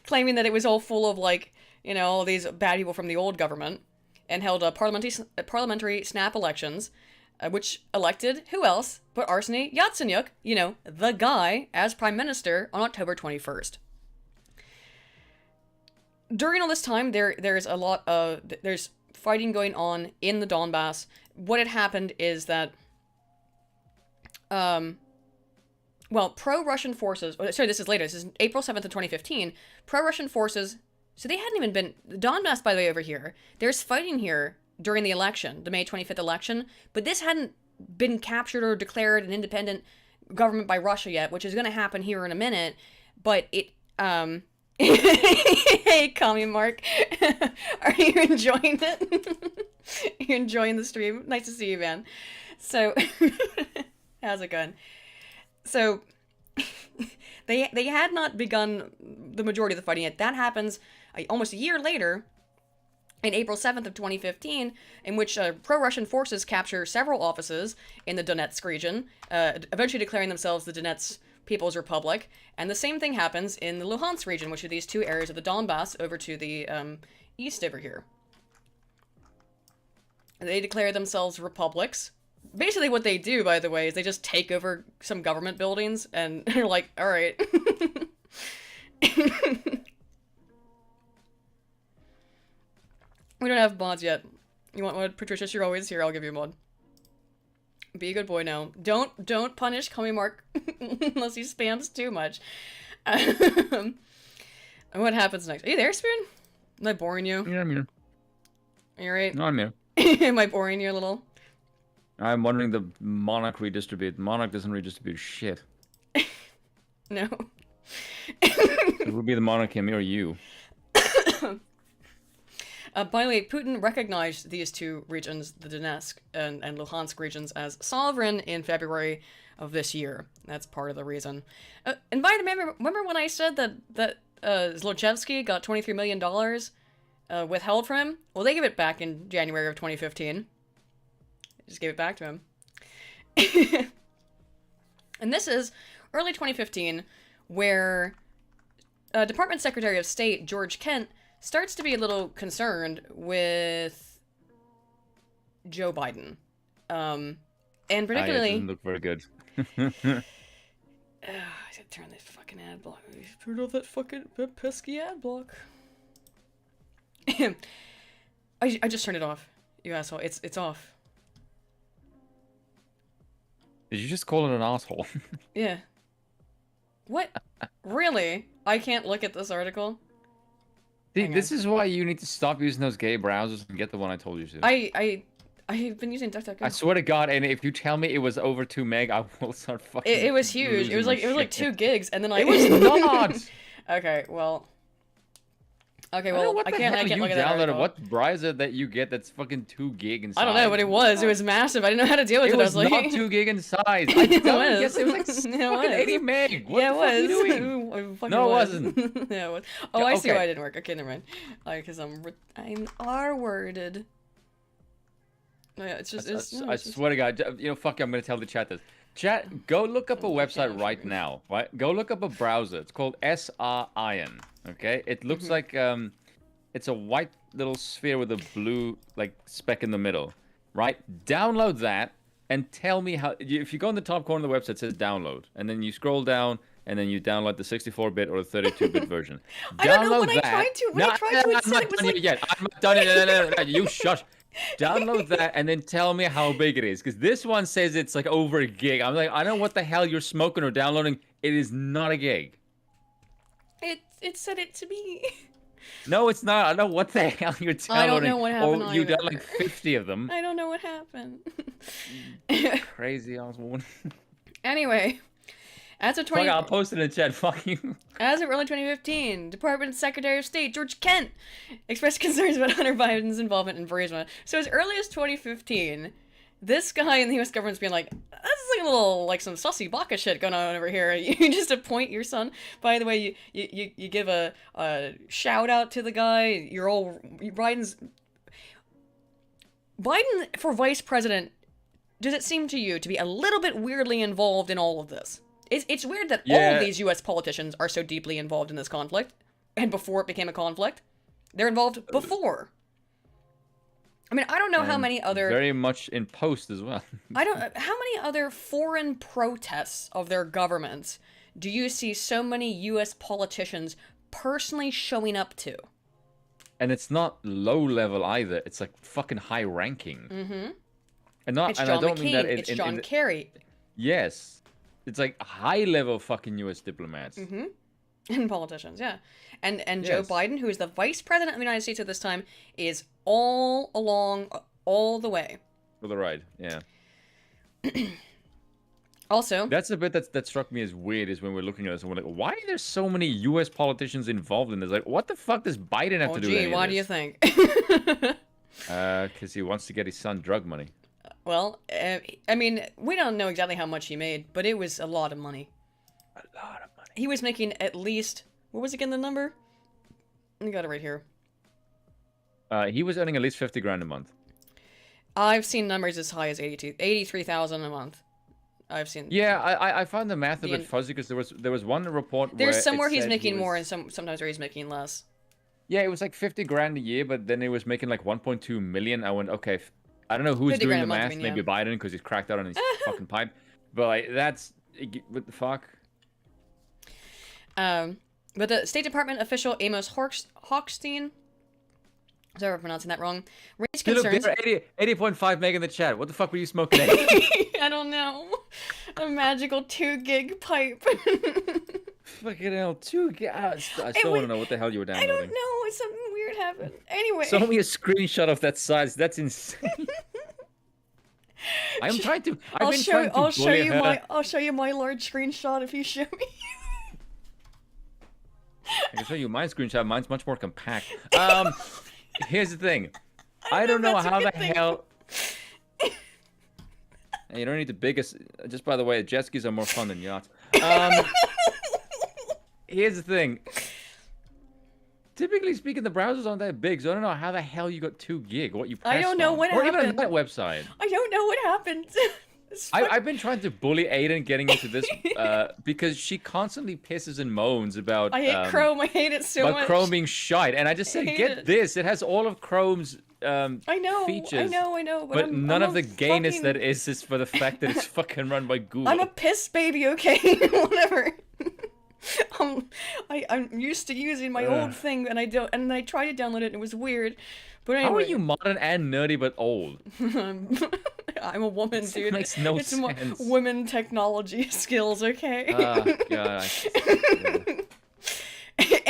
Speaker 1: claiming that it was all full of, like, you know, all these bad people from the old government, and held parliamentary snap elections, which elected, who else but Arseny Yatsenyuk, you know, the guy, as prime minister on October 21st. During all this time, there's a lot of, there's fighting going on in the Donbass. What had happened is that, well, pro-Russian forces, sorry, this is later, this is April 7th of 2015, pro-Russian forces, so they hadn't even been, Donbass, by the way, over here, there's fighting here during the election, the May 25th election, but this hadn't been captured or declared an independent government by Russia yet, which is going to happen here in a minute, but it, hey, Commie Mark, are you enjoying it? You're enjoying the stream? Nice to see you, man. So, how's it going? So, they had not begun the majority of the fighting yet. That happens almost a year later, in April 7th of 2015, in which pro-Russian forces capture several offices in the Donetsk region, eventually declaring themselves the Donetsk People's Republic, and the same thing happens in the Luhansk region, which are these two areas of the Donbass over to the east over here. They declare themselves republics. Basically what they do, by the way, is they just take over some government buildings, and they're like, alright. We don't have mods yet. You want one? Patricia, you're always here, I'll give you a mod. Be a good boy now. Don't punish Commie Mark unless he spams too much. What happens next? Are you there, Spoon? Am I boring you?
Speaker 2: Yeah, I'm here.
Speaker 1: Are you right?
Speaker 2: No, I'm here.
Speaker 1: Am I boring you a little?
Speaker 2: I'm wondering the Monarch redistribute. Monarch doesn't redistribute shit.
Speaker 1: No.
Speaker 2: It would be the Monarch him or you.
Speaker 1: By the way, Putin recognized these two regions, the Donetsk and Luhansk regions, as sovereign in February of this year. That's part of the reason. And by the way, remember when I said that Zelenskyy got $23 million withheld from him? Well, they gave it back in January of 2015. Just gave it back to him. And this is early 2015, where Department Secretary of State George Kent starts to be a little concerned with Joe Biden. And particularly...
Speaker 2: It doesn't look very good.
Speaker 1: I gotta turn this fucking ad block. Turn off that pesky ad block. I just turned it off, you asshole. It's off.
Speaker 2: Did you just call it an asshole?
Speaker 1: Yeah. What? Really? I can't look at this article?
Speaker 2: See, this is why you need to stop using those gay browsers and get the one I told you to.
Speaker 1: I I've been using DuckDuckGo.
Speaker 2: I swear to God, and if you tell me it was over 2 meg, I will start fucking.
Speaker 1: It was huge. It was like 2 gigs, and then
Speaker 2: it was not.
Speaker 1: Okay, well, I can't
Speaker 2: you
Speaker 1: look at that
Speaker 2: downloaded?
Speaker 1: article.
Speaker 2: What browser that you get that's fucking 2 gig in size?
Speaker 1: I don't know, but it was massive. I didn't know how to deal with it.
Speaker 2: It was
Speaker 1: I was like,
Speaker 2: not 2 gig in size. I
Speaker 1: It
Speaker 2: don't
Speaker 1: was.
Speaker 2: guess it was like fucking 80 meg. What
Speaker 1: Yeah,
Speaker 2: the fuck are you doing? No, it wasn't.
Speaker 1: Yeah, it was. Oh, I see
Speaker 2: Okay.
Speaker 1: why it didn't work. Okay, never mind. Because I'm R-worded. No, yeah, it's just.
Speaker 2: I swear to God, fuck you, I'm gonna tell the chat this. Chat, go look up a website right now, right? Go look up a browser. It's called SRIN, okay? It looks like, it's a white little sphere with a blue, like, speck in the middle, right? Download that and tell me how, if you go in the top corner of the website, it says download, and then you scroll down, and then you download the 64-bit or the 32-bit version.
Speaker 1: I don't know
Speaker 2: Download
Speaker 1: when
Speaker 2: that.
Speaker 1: I tried to.
Speaker 2: I'm not done yet. I'm not done yet. No, you shut. Download that and then tell me how big it is, because this one says it's like over a gig. I'm like, I don't know what the hell you're smoking or downloading. It is not a gig.
Speaker 1: It said it to me.
Speaker 2: No, it's not. I don't know what the hell you're downloading.
Speaker 1: I don't know what happened
Speaker 2: Or you
Speaker 1: either.
Speaker 2: got like 50 of them.
Speaker 1: I don't know what happened.
Speaker 2: Crazy ass woman.
Speaker 1: Anyway, as of
Speaker 2: Fuck, I'll post it in the chat. Fuck you.
Speaker 1: As of early 2015, Department Secretary of State George Kent expressed concerns about Hunter Biden's involvement in Burisma. So as early as 2015, this guy in the U.S. government's being like, "This is like a little like some sussy baka shit going on over here. You just appoint your son. By the way, you give a shout out to the guy. You're all Biden for vice president. Does it seem to you to be a little bit weirdly involved in all of this?" It's weird that all of these U.S. politicians are so deeply involved in this conflict, and before it became a conflict, they're involved before. I mean, I don't know how many other...
Speaker 2: Very much in post as well.
Speaker 1: How many other foreign protests of their governments do you see so many U.S. politicians personally showing up to?
Speaker 2: And it's not low level either. It's like fucking high ranking.
Speaker 1: Mm-hmm.
Speaker 2: And
Speaker 1: It's
Speaker 2: I
Speaker 1: John
Speaker 2: don't mean that
Speaker 1: McCain, it's John Kerry.
Speaker 2: Yes. It's like high level fucking US diplomats.
Speaker 1: Mm-hmm. And politicians, yeah. And Joe Biden, who is the vice president of the United States at this time, is all along, all the way.
Speaker 2: For the ride, yeah.
Speaker 1: Also,
Speaker 2: that's the bit that struck me as weird, is when we're looking at this and we're like, why are there so many US politicians involved in this? Like, what the fuck does Biden have to do with any
Speaker 1: why
Speaker 2: of
Speaker 1: do you
Speaker 2: this?
Speaker 1: think?
Speaker 2: Because he wants to get his son drug money.
Speaker 1: Well, I mean, we don't know exactly how much he made, but it was a lot of money.
Speaker 2: A lot of money.
Speaker 1: He was making at least, what was again the number? I got it right here.
Speaker 2: He was earning at least 50 grand a month.
Speaker 1: I've seen numbers as high as 83,000 a month. I've seen.
Speaker 2: Yeah, I found the math a bit fuzzy, because there was one report where
Speaker 1: there's somewhere he's
Speaker 2: said
Speaker 1: making more and sometimes where he's making less.
Speaker 2: Yeah, it was like 50 grand a year, but then it was making like 1.2 million. I went, okay, I don't know who's doing the math. Maybe Biden, because he's cracked out on his fucking pipe. But like, that's what the fuck.
Speaker 1: But the State Department official Amos Hochstein, sorry for pronouncing that wrong, raised concerns.
Speaker 2: 80.5 meg in the chat. What the fuck were you smoking?
Speaker 1: I don't know. A magical 2 gig pipe.
Speaker 2: Fucking hell, 2 gig. I still want to know what the hell you were downloading.
Speaker 1: I don't know. Something weird happened. Anyway.
Speaker 2: Show me a screenshot of that size. That's insane. I'm trying to. I'll
Speaker 1: show you my large screenshot if you show me.
Speaker 2: I can show you my screenshot. Mine's much more compact. Here's the thing. I don't know how the hell. And you don't need the biggest. Just by the way, jet skis are more fun than yachts. Here's the thing. Typically speaking, the browsers aren't that big, so I don't know how the hell you got 2 gig. What you pressed
Speaker 1: I don't know
Speaker 2: on.
Speaker 1: what
Speaker 2: or
Speaker 1: happened.
Speaker 2: Even on that website.
Speaker 1: I don't know what happened.
Speaker 2: I've been trying to bully Aiden getting into this because she constantly pisses and moans about.
Speaker 1: I hate Chrome. I hate it so much.
Speaker 2: About Chrome being shite, and I just said, get this. It has all of Chrome's features.
Speaker 1: I know.
Speaker 2: But none of the gayness that is for the fact that it's fucking run by Google.
Speaker 1: I'm a piss baby, okay? Whatever. I'm used to using my old thing, and I tried to download it, and it was weird. But anyway.
Speaker 2: How are you modern and nerdy but old?
Speaker 1: I'm a woman, dude.
Speaker 2: It makes no sense.
Speaker 1: Women technology skills, okay?
Speaker 2: God.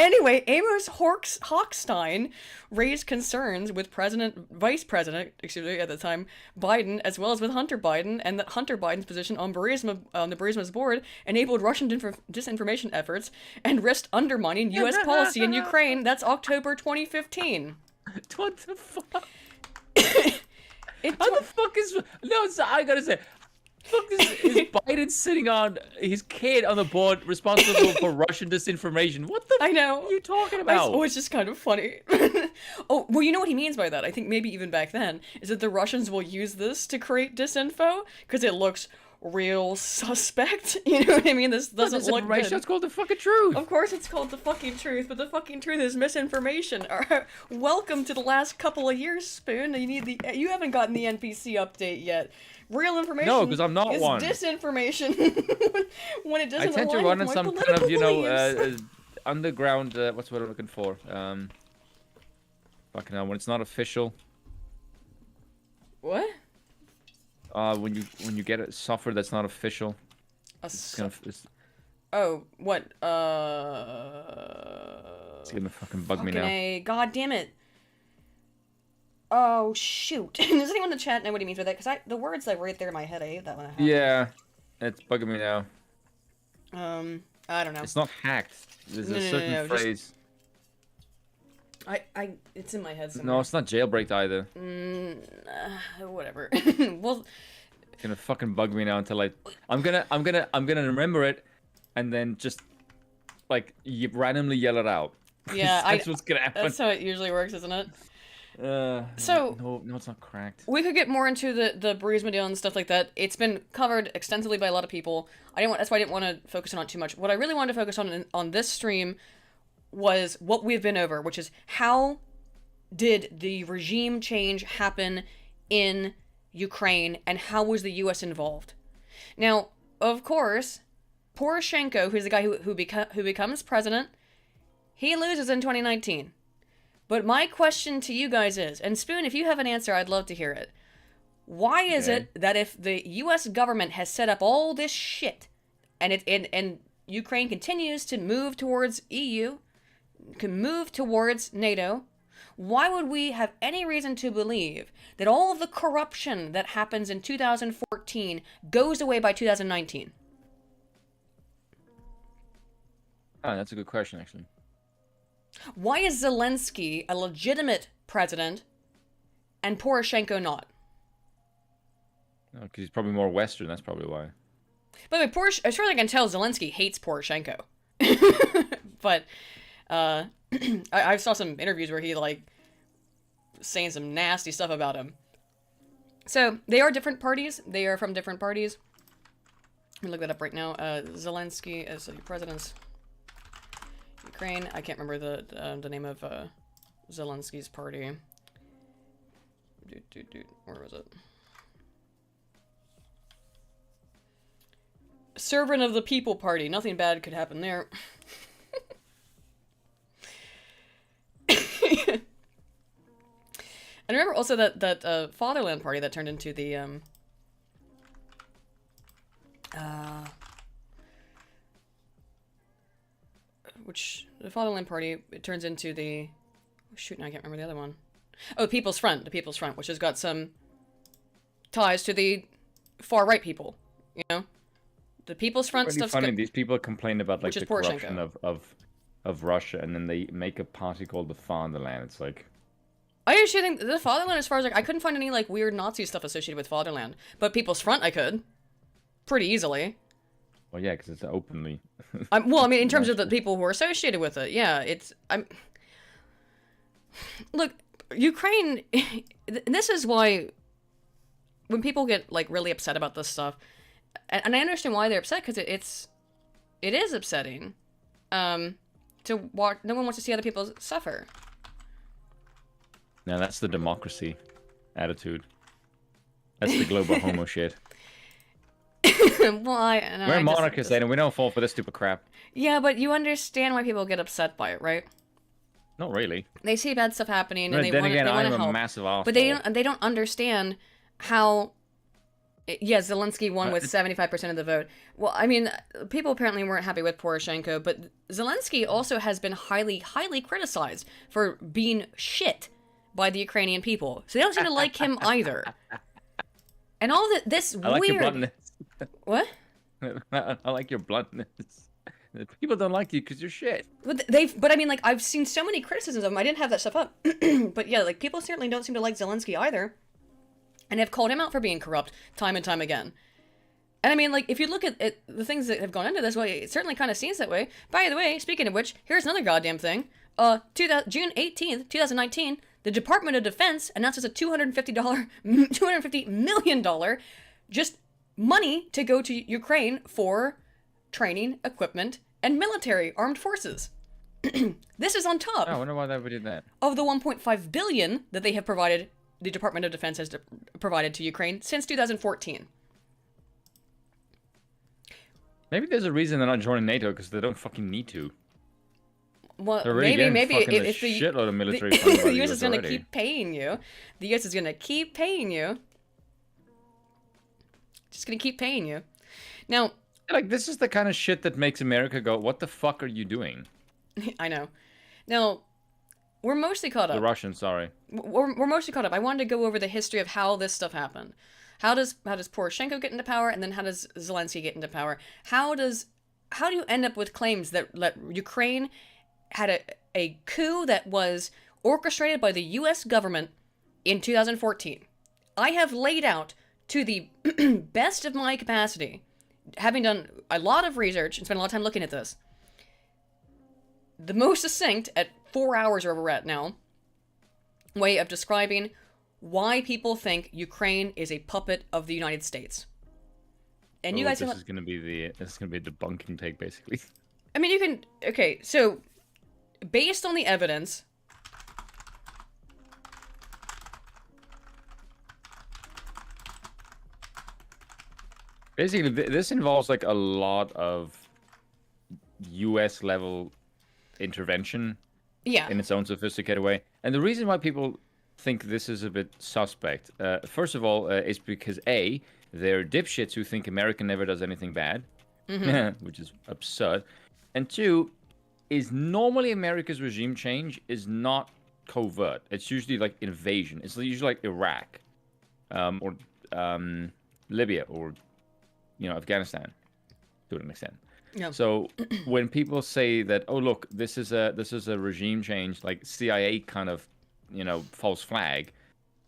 Speaker 1: Anyway, Amos Hochstein raised concerns with Vice President, at the time, Biden, as well as with Hunter Biden, and that Hunter Biden's position on the Burisma's board enabled Russian disinformation efforts and risked undermining U.S. policy in Ukraine. That's October 2015.
Speaker 2: What the fuck? How the fuck is... No, I gotta say... Fuck is Biden sitting on his kid on the board responsible for Russian disinformation? What the
Speaker 1: I know.
Speaker 2: fuck are you talking about?
Speaker 1: Oh, it's just kind of funny. Oh, well, you know what he means by that? I think maybe even back then, is that the Russians will use this to create disinfo, because it looks real suspect. You know what I mean? This doesn't look good.
Speaker 2: That's called the fucking truth.
Speaker 1: Of course it's called the fucking truth, but the fucking truth is misinformation. Welcome to the last couple of years, Spoon. You haven't gotten the NPC update yet. Real information.
Speaker 2: No, because I'm not
Speaker 1: is
Speaker 2: one.
Speaker 1: Disinformation when it doesn't.
Speaker 2: I tend to run in some kind of, underground. What's what I'm looking for? Fucking hell, when it's not official.
Speaker 1: What?
Speaker 2: When you get a software that's not official.
Speaker 1: Oh, what?
Speaker 2: It's gonna fucking bug me now.
Speaker 1: God damn it. Oh, shoot. Does anyone in the chat know what he means by that? Because the words are right there in my head. I hate that one.
Speaker 2: Yeah, it's bugging me now.
Speaker 1: I don't know.
Speaker 2: It's not hacked. There's a certain phrase.
Speaker 1: It's in my head somewhere.
Speaker 2: No, it's not jailbreaked either.
Speaker 1: Whatever. Well,
Speaker 2: it's gonna fucking bug me now until I'm gonna remember it, and then just randomly yell it out.
Speaker 1: Yeah,
Speaker 2: that's what's gonna happen.
Speaker 1: That's how it usually works, isn't it?
Speaker 2: No, it's not cracked.
Speaker 1: We could get more into the Burisma deal and stuff like that. It's been covered extensively by a lot of people. That's why I didn't want to focus on it too much. What I really wanted to focus on this stream was what we've been over, which is how did the regime change happen in Ukraine and how was the U.S. involved? Now, of course, Poroshenko, who's the guy who becomes president, he loses in 2019. But my question to you guys is, and Spoon, if you have an answer, I'd love to hear it. Why is it that if the U.S. government has set up all this shit, and Ukraine continues to move towards EU, can move towards NATO, why would we have any reason to believe that all of the corruption that happens in 2014 goes away by 2019?
Speaker 2: Oh, that's a good question, actually.
Speaker 1: Why is Zelenskyy a legitimate president and Poroshenko not?
Speaker 2: No, because he's probably more Western, that's probably why.
Speaker 1: By the way, as far as I can tell, Zelenskyy hates Poroshenko. But I saw some interviews where he saying some nasty stuff about him. So they are different parties. They are from different parties. Let me look that up right now. Zelenskyy as the president's Ukraine. I can't remember the name of Zelenskyy's party. Where was it? Servant of the People Party. Nothing bad could happen there. And remember also that Fatherland Party that turned into the which the Fatherland Party, it turns into the shoot, now I can't remember the other one. Oh, the People's Front, which has got some ties to the far right people, you know. The People's Front
Speaker 2: really
Speaker 1: stuff's
Speaker 2: funny. These people complain about the corruption
Speaker 1: Poroshenko.
Speaker 2: of Russia, and then they make a party called the Fatherland. It's like,
Speaker 1: I actually think the Fatherland, as far as I couldn't find any weird Nazi stuff associated with Fatherland, but People's Front I could pretty easily.
Speaker 2: Well, yeah, because it's openly.
Speaker 1: Well, I mean, in terms of the people who are associated with it, yeah, look, Ukraine. This is why when people get really upset about this stuff, and I understand why they're upset, because it is upsetting. To watch, no one wants to see other people suffer.
Speaker 2: No, that's the democracy attitude. That's the global homo shit.
Speaker 1: Well,
Speaker 2: we're monarchists, and we don't fall for this stupid crap.
Speaker 1: Yeah, but you understand why people get upset by it, right?
Speaker 2: Not really.
Speaker 1: They see bad stuff happening, and
Speaker 2: then
Speaker 1: they want to help.
Speaker 2: I'm a massive asshole.
Speaker 1: But they don't understand how Yeah, Zelenskyy won with 75% of the vote. Well, I mean, people apparently weren't happy with Poroshenko, but Zelenskyy also has been highly, highly criticized for being shit by the Ukrainian people. So they don't seem to like him either. And all this
Speaker 2: I like
Speaker 1: weird...
Speaker 2: your bluntness.
Speaker 1: What?
Speaker 2: I like your bluntness. People don't like you because you're shit.
Speaker 1: But I mean, like, I've seen so many criticisms of him. I didn't have that stuff up. But yeah, like, people certainly don't seem to like Zelenskyy either. And have called him out for being corrupt time and time again. And I mean, like, if you look at the things that have gone into this, well, it certainly kind of seems that way. By the way, speaking of which, here's another goddamn thing. June 18th, 2019, the Department of Defense announces a $250 million just money to go to Ukraine for training, equipment, and military armed forces. This is on top.
Speaker 2: I wonder why they did that.
Speaker 1: Of the $1.5 billion that they have provided, the Department of Defense has provided to Ukraine since 2014.
Speaker 2: Maybe there's a reason they're not joining NATO, because they don't fucking need to.
Speaker 1: Well,
Speaker 2: maybe
Speaker 1: if the
Speaker 2: shitload of military funding by
Speaker 1: the US is going to
Speaker 2: already.
Speaker 1: keep paying you, the US is going to keep paying you. Just going to keep paying you. Now,
Speaker 2: like, this is the kind of shit that makes America go, what the fuck are you doing?
Speaker 1: I know. Now, we're mostly caught up.
Speaker 2: The Russians, sorry.
Speaker 1: We're mostly caught up. I wanted to go over the history of how this stuff happened. How does Poroshenko get into power, and then how does Zelenskyy get into power? How do you end up with claims that Ukraine had a coup that was orchestrated by the U.S. government in 2014? I have laid out to the best of my capacity, having done a lot of research and spent a lot of time looking at this, the most succinct, at 4 hours or where we're at now, way of describing why people think Ukraine is a puppet of the United States. And you guys,
Speaker 2: this is gonna be a debunking take, basically.
Speaker 1: I mean, you can. Okay, so based on the evidence,
Speaker 2: basically, this involves like a lot of U.S. level intervention.
Speaker 1: Yeah.
Speaker 2: In its own sophisticated way. And the reason why people think this is a bit suspect, first of all, is because A, they're dipshits who think America never does anything bad, which is absurd. And two, is normally America's regime change is not covert. It's usually like invasion. It's usually like Iraq, or Libya, or Afghanistan, to an extent.
Speaker 1: Yeah.
Speaker 2: So when people say that, oh look, this is a regime change, like CIA kind of, false flag,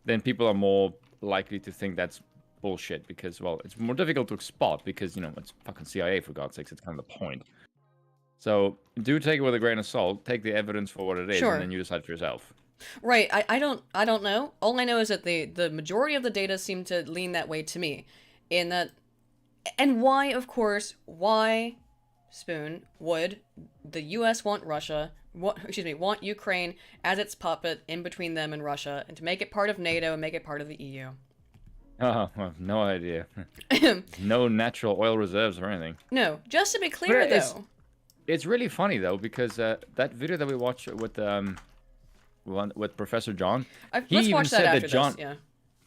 Speaker 2: then people are more likely to think that's bullshit, because, well, it's more difficult to spot because, it's fucking CIA, for God's sakes. It's kind of the point. So do take it with a grain of salt. Take the evidence for what it is,
Speaker 1: sure.
Speaker 2: And then you decide for yourself.
Speaker 1: Right. I don't know. All I know is that the majority of the data seem to lean that way to me, in that, and why, of course, why, Spoon, would the U.S. want want Ukraine as its puppet in between them and Russia, and to make it part of NATO and make it part of the EU?
Speaker 2: Oh, I have no idea. No natural oil reserves or anything.
Speaker 1: No, just to be clear, though.
Speaker 2: It's really funny, though, because that video that we watched with Professor John,
Speaker 1: let's watch that after this, yeah.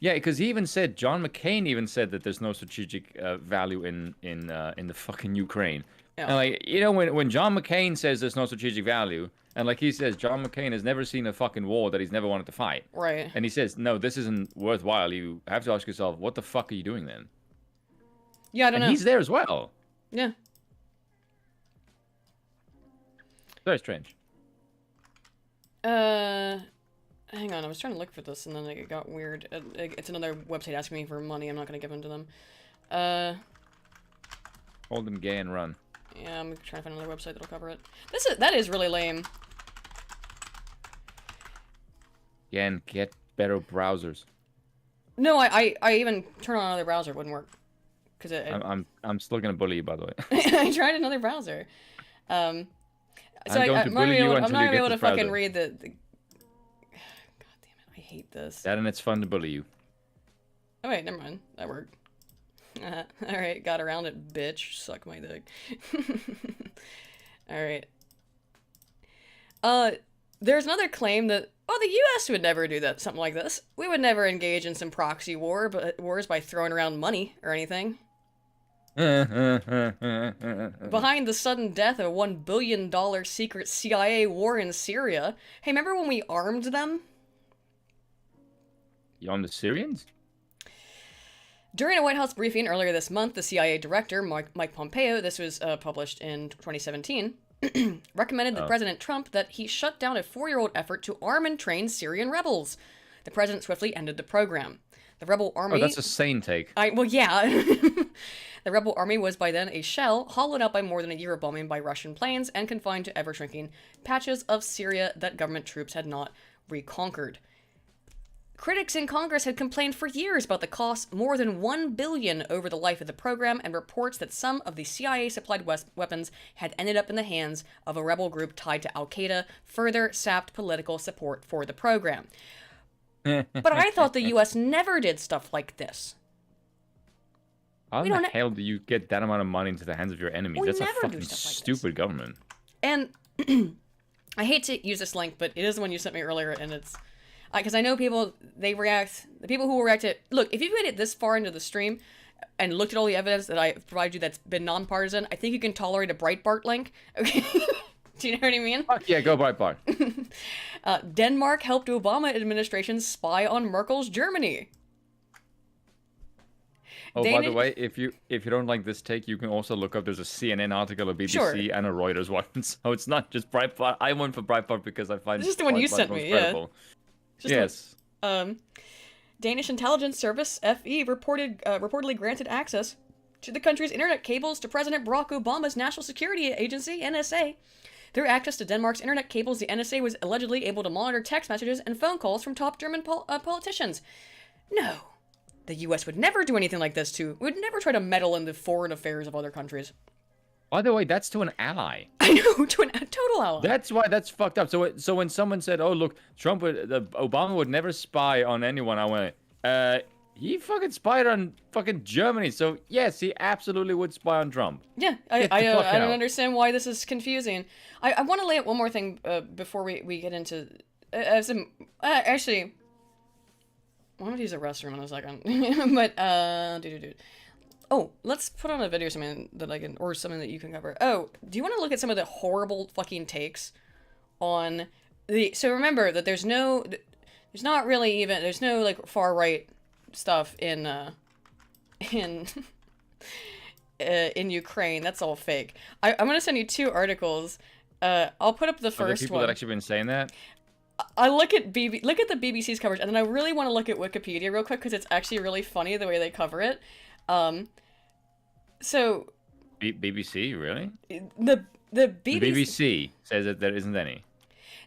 Speaker 2: Yeah, because he even said, John McCain even said that there's no strategic value in the fucking Ukraine. Yeah. And when John McCain says there's no strategic value, and like he says, John McCain has never seen a fucking war that he's never wanted to fight.
Speaker 1: Right.
Speaker 2: And he says, no, this isn't worthwhile. You have to ask yourself, what the fuck are you doing then?
Speaker 1: Yeah, I don't know.
Speaker 2: He's there as well.
Speaker 1: Yeah.
Speaker 2: Very strange.
Speaker 1: Hang on, I was trying to look for this, and then it got weird. It's another website asking me for money. I'm not going to give them to them.
Speaker 2: Hold them gay and run.
Speaker 1: Yeah, I'm trying to find another website that'll cover it. That is really lame.
Speaker 2: Again, get better browsers.
Speaker 1: No, I even turn on another browser, it wouldn't work. Cause
Speaker 2: I'm still gonna bully you, by the way.
Speaker 1: I tried another browser. So
Speaker 2: I'm not gonna be able
Speaker 1: to fucking read the. God damn it! I hate this.
Speaker 2: That and it's fun to bully you.
Speaker 1: Oh wait, never mind. That worked. All right, got around it, bitch. Suck my dick. All right. there's another claim that, oh, the U.S. would never do that, something like this. We would never engage in some proxy wars by throwing around money or anything. Behind the sudden death of a $1 billion secret CIA war in Syria. Hey, remember when we armed them?
Speaker 2: You armed the Syrians?
Speaker 1: During a White House briefing earlier this month, the CIA director, Mike Pompeo, this was published in 2017, recommended to President Trump that he shut down a 4-year-old effort to arm and train Syrian rebels. The president swiftly ended the program. The rebel army...
Speaker 2: Oh, that's a sane take.
Speaker 1: Well, yeah. The rebel army was by then a shell, hollowed out by more than a year of bombing by Russian planes and confined to ever-shrinking patches of Syria that government troops had not reconquered. Critics in Congress had complained for years about the cost, more than $1 billion over the life of the program, and reports that some of the CIA-supplied weapons had ended up in the hands of a rebel group tied to Al-Qaeda, further sapped political support for the program. But I thought the U.S. never did stuff like this.
Speaker 2: How the hell do you get that amount of money into the hands of your enemy? That's a fucking stupid government.
Speaker 1: And I hate to use this link, but it is the one you sent me earlier, and it's... Because I know people, the people who will react to it... Look, if you've made it this far into the stream and looked at all the evidence that I provided you that's been nonpartisan, I think you can tolerate a Breitbart link. Okay? Do you know what I mean?
Speaker 2: Yeah, go Breitbart.
Speaker 1: Denmark helped Obama administration spy on Merkel's Germany.
Speaker 2: Oh, by the way, if you don't like this take, you can also look up. There's a CNN article, a BBC, and a Reuters one. So it's not just Breitbart. I went for Breitbart because I find
Speaker 1: this is the one you sent me.
Speaker 2: Credible.
Speaker 1: Yeah.
Speaker 2: Yes.
Speaker 1: Danish intelligence service FE reportedly granted access to the country's internet cables to President Barack Obama's National Security Agency (NSA). Through access to Denmark's internet cables, the NSA was allegedly able to monitor text messages and phone calls from top German politicians. No. The U.S. would never do anything like this would never try to meddle in the foreign affairs of other countries.
Speaker 2: By the way, that's to an ally.
Speaker 1: I know, to a total ally.
Speaker 2: That's why that's fucked up. So when someone said, "Oh look, Obama would never spy on anyone," I went, he fucking spied on fucking Germany. So yes, he absolutely would spy on Trump.
Speaker 1: Yeah, I don't understand why this is confusing. I want to lay out one more thing before we get into actually. I want to use a restroom in a second, but oh, let's put on a video something that I can, or something that you can cover. Oh, do you want to look at some of the horrible fucking takes on the? So remember that there's no like far right stuff in Ukraine. That's all fake. I'm gonna send you 2 articles. I'll put up the first one.
Speaker 2: Are there people that actually been saying that?
Speaker 1: I look at the BBC's coverage, and then I really want to look at Wikipedia real quick because it's actually really funny the way they cover it. So
Speaker 2: BBC, really?
Speaker 1: The
Speaker 2: BBC says that there isn't any.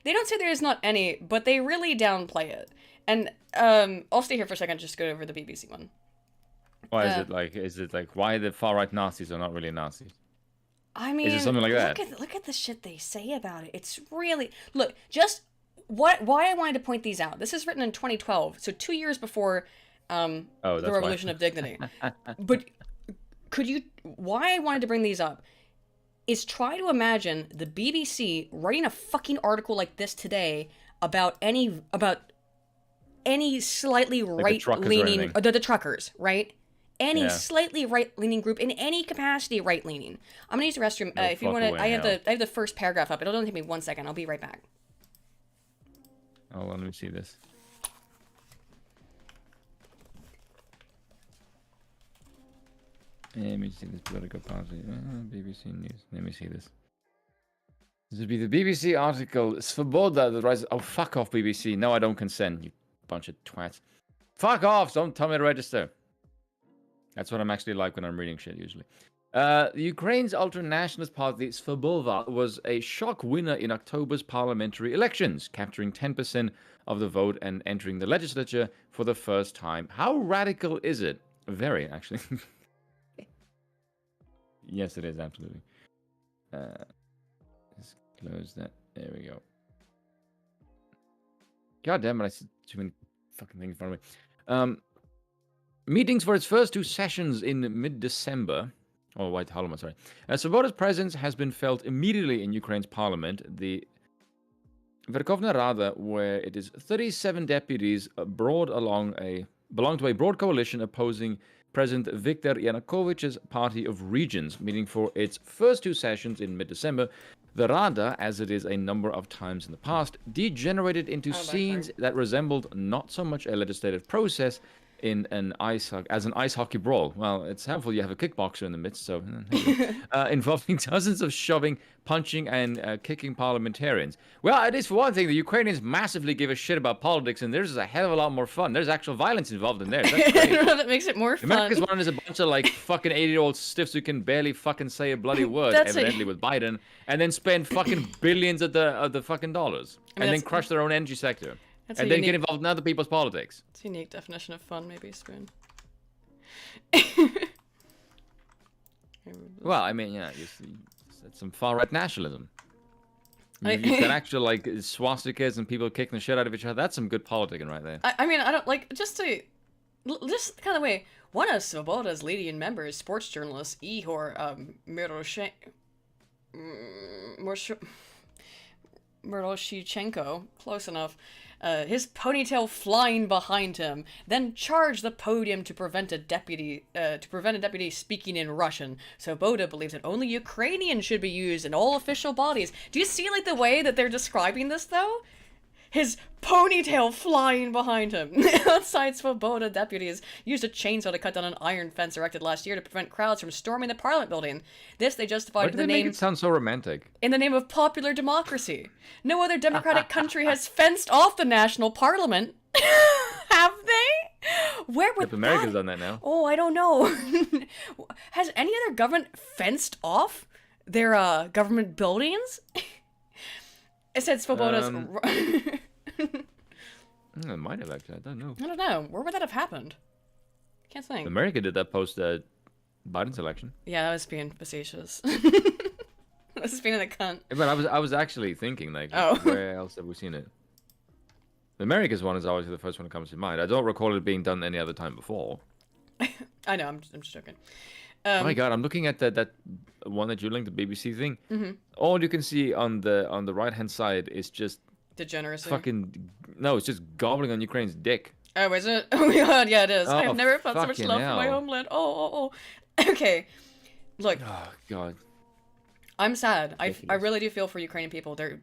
Speaker 1: They don't say there is not any, but they really downplay it. And I'll stay here for a second just to go over the BBC one.
Speaker 2: Why is it like why the far right Nazis are not really Nazis?
Speaker 1: I mean,
Speaker 2: is it something like that?
Speaker 1: Look at the shit they say about it. It's really why I wanted to point these out. This is written in 2012, so 2 years before the Revolution of Dignity. But why I wanted to bring these up is try to imagine the BBC writing a fucking article like this today about any slightly right-leaning, the truckers, right? Any slightly right-leaning group in any capacity right-leaning. I'm gonna use the restroom. If you want to, I have the first paragraph up. It'll only take me 1 second. I'll be right back.
Speaker 2: Oh, let me see this. Let me see this political party. BBC News. Let me see this. This would be the BBC article. Svoboda, the rise. Oh, fuck off, BBC. No, I don't consent, you bunch of twats. Fuck off. Don't tell me to register. That's what I'm actually like when I'm reading shit, usually. Ukraine's ultra-nationalist party, Svoboda, was a shock winner in October's parliamentary elections, capturing 10% of the vote and entering the legislature for the first time. How radical is it? Very, actually. Yes, it is, absolutely. Let's close that. There we go. God damn it, I see too many fucking things in front of me. Meetings for its first 2 sessions in mid-December. Oh, wait, hold on, sorry. Svoboda's presence has been felt immediately in Ukraine's parliament. The Verkhovna Rada, where it is 37 deputies belong to a broad coalition opposing President Viktor Yanukovych's Party of Regions, meeting for its first 2 sessions in mid-December. The Rada, as it is a number of times in the past, degenerated into scenes that resembled not so much a legislative process as an ice hockey brawl. Well, it's helpful you have a kickboxer in the midst, so involving dozens of shoving, punching, and kicking parliamentarians. Well, it is for one thing, the Ukrainians massively give a shit about politics, and theirs is a hell of a lot more fun. There's actual violence involved in theirs. That's great.
Speaker 1: That makes it more fun.
Speaker 2: America's one is a bunch of like fucking 80-year-old stiffs who can barely fucking say a bloody word, evidently with Biden, and then spend fucking billions of the fucking dollars, and then crush their own energy sector. And then get involved in other people's politics.
Speaker 1: It's a unique definition of fun, maybe, Spoon.
Speaker 2: Well, I mean, yeah, it's some far-right nationalism. You've got actual, like, swastikas and people kicking the shit out of each other. That's some good politicking right there.
Speaker 1: I mean, I don't, like, just kind of way, one of Svoboda's leading members, sports journalist Ihor Miroshichenko, close enough, his ponytail flying behind him, then charged the podium to prevent a deputy speaking in Russian. Svoboda believes that only Ukrainian should be used in all official bodies. Do you see, like, the way that they're describing this, though? His ponytail flying behind him. Outside, Svoboda deputies used a chainsaw to cut down an iron fence erected last year to prevent crowds from storming the Parliament building. This they justified in the name.
Speaker 2: Make it sound so romantic?
Speaker 1: In the name of popular democracy. No other democratic country has fenced off the national parliament. Have they? Where would
Speaker 2: America's done that now?
Speaker 1: Oh, I don't know. Has any other government fenced off their government buildings? It said Svoboda's.
Speaker 2: It might have actually. I don't know.
Speaker 1: I don't know. Where would that have happened? Can't think.
Speaker 2: America did that post Biden's election.
Speaker 1: Yeah, I was being facetious. I was being a cunt.
Speaker 2: But I was actually thinking, like, where else have we seen it? America's one is always the first one that comes to mind. I don't recall it being done any other time before.
Speaker 1: I know. I'm just joking.
Speaker 2: Oh my god, I'm looking at that one that you linked, the BBC thing. Mm-hmm. All you can see on the right hand side is just
Speaker 1: degeneracy.
Speaker 2: It's just gobbling on Ukraine's dick.
Speaker 1: Oh, is it? Oh my god, yeah, it is. I've never felt so much love for my homeland. Oh. Okay, look.
Speaker 2: Oh god.
Speaker 1: I'm sad. I really do feel for Ukrainian people. They're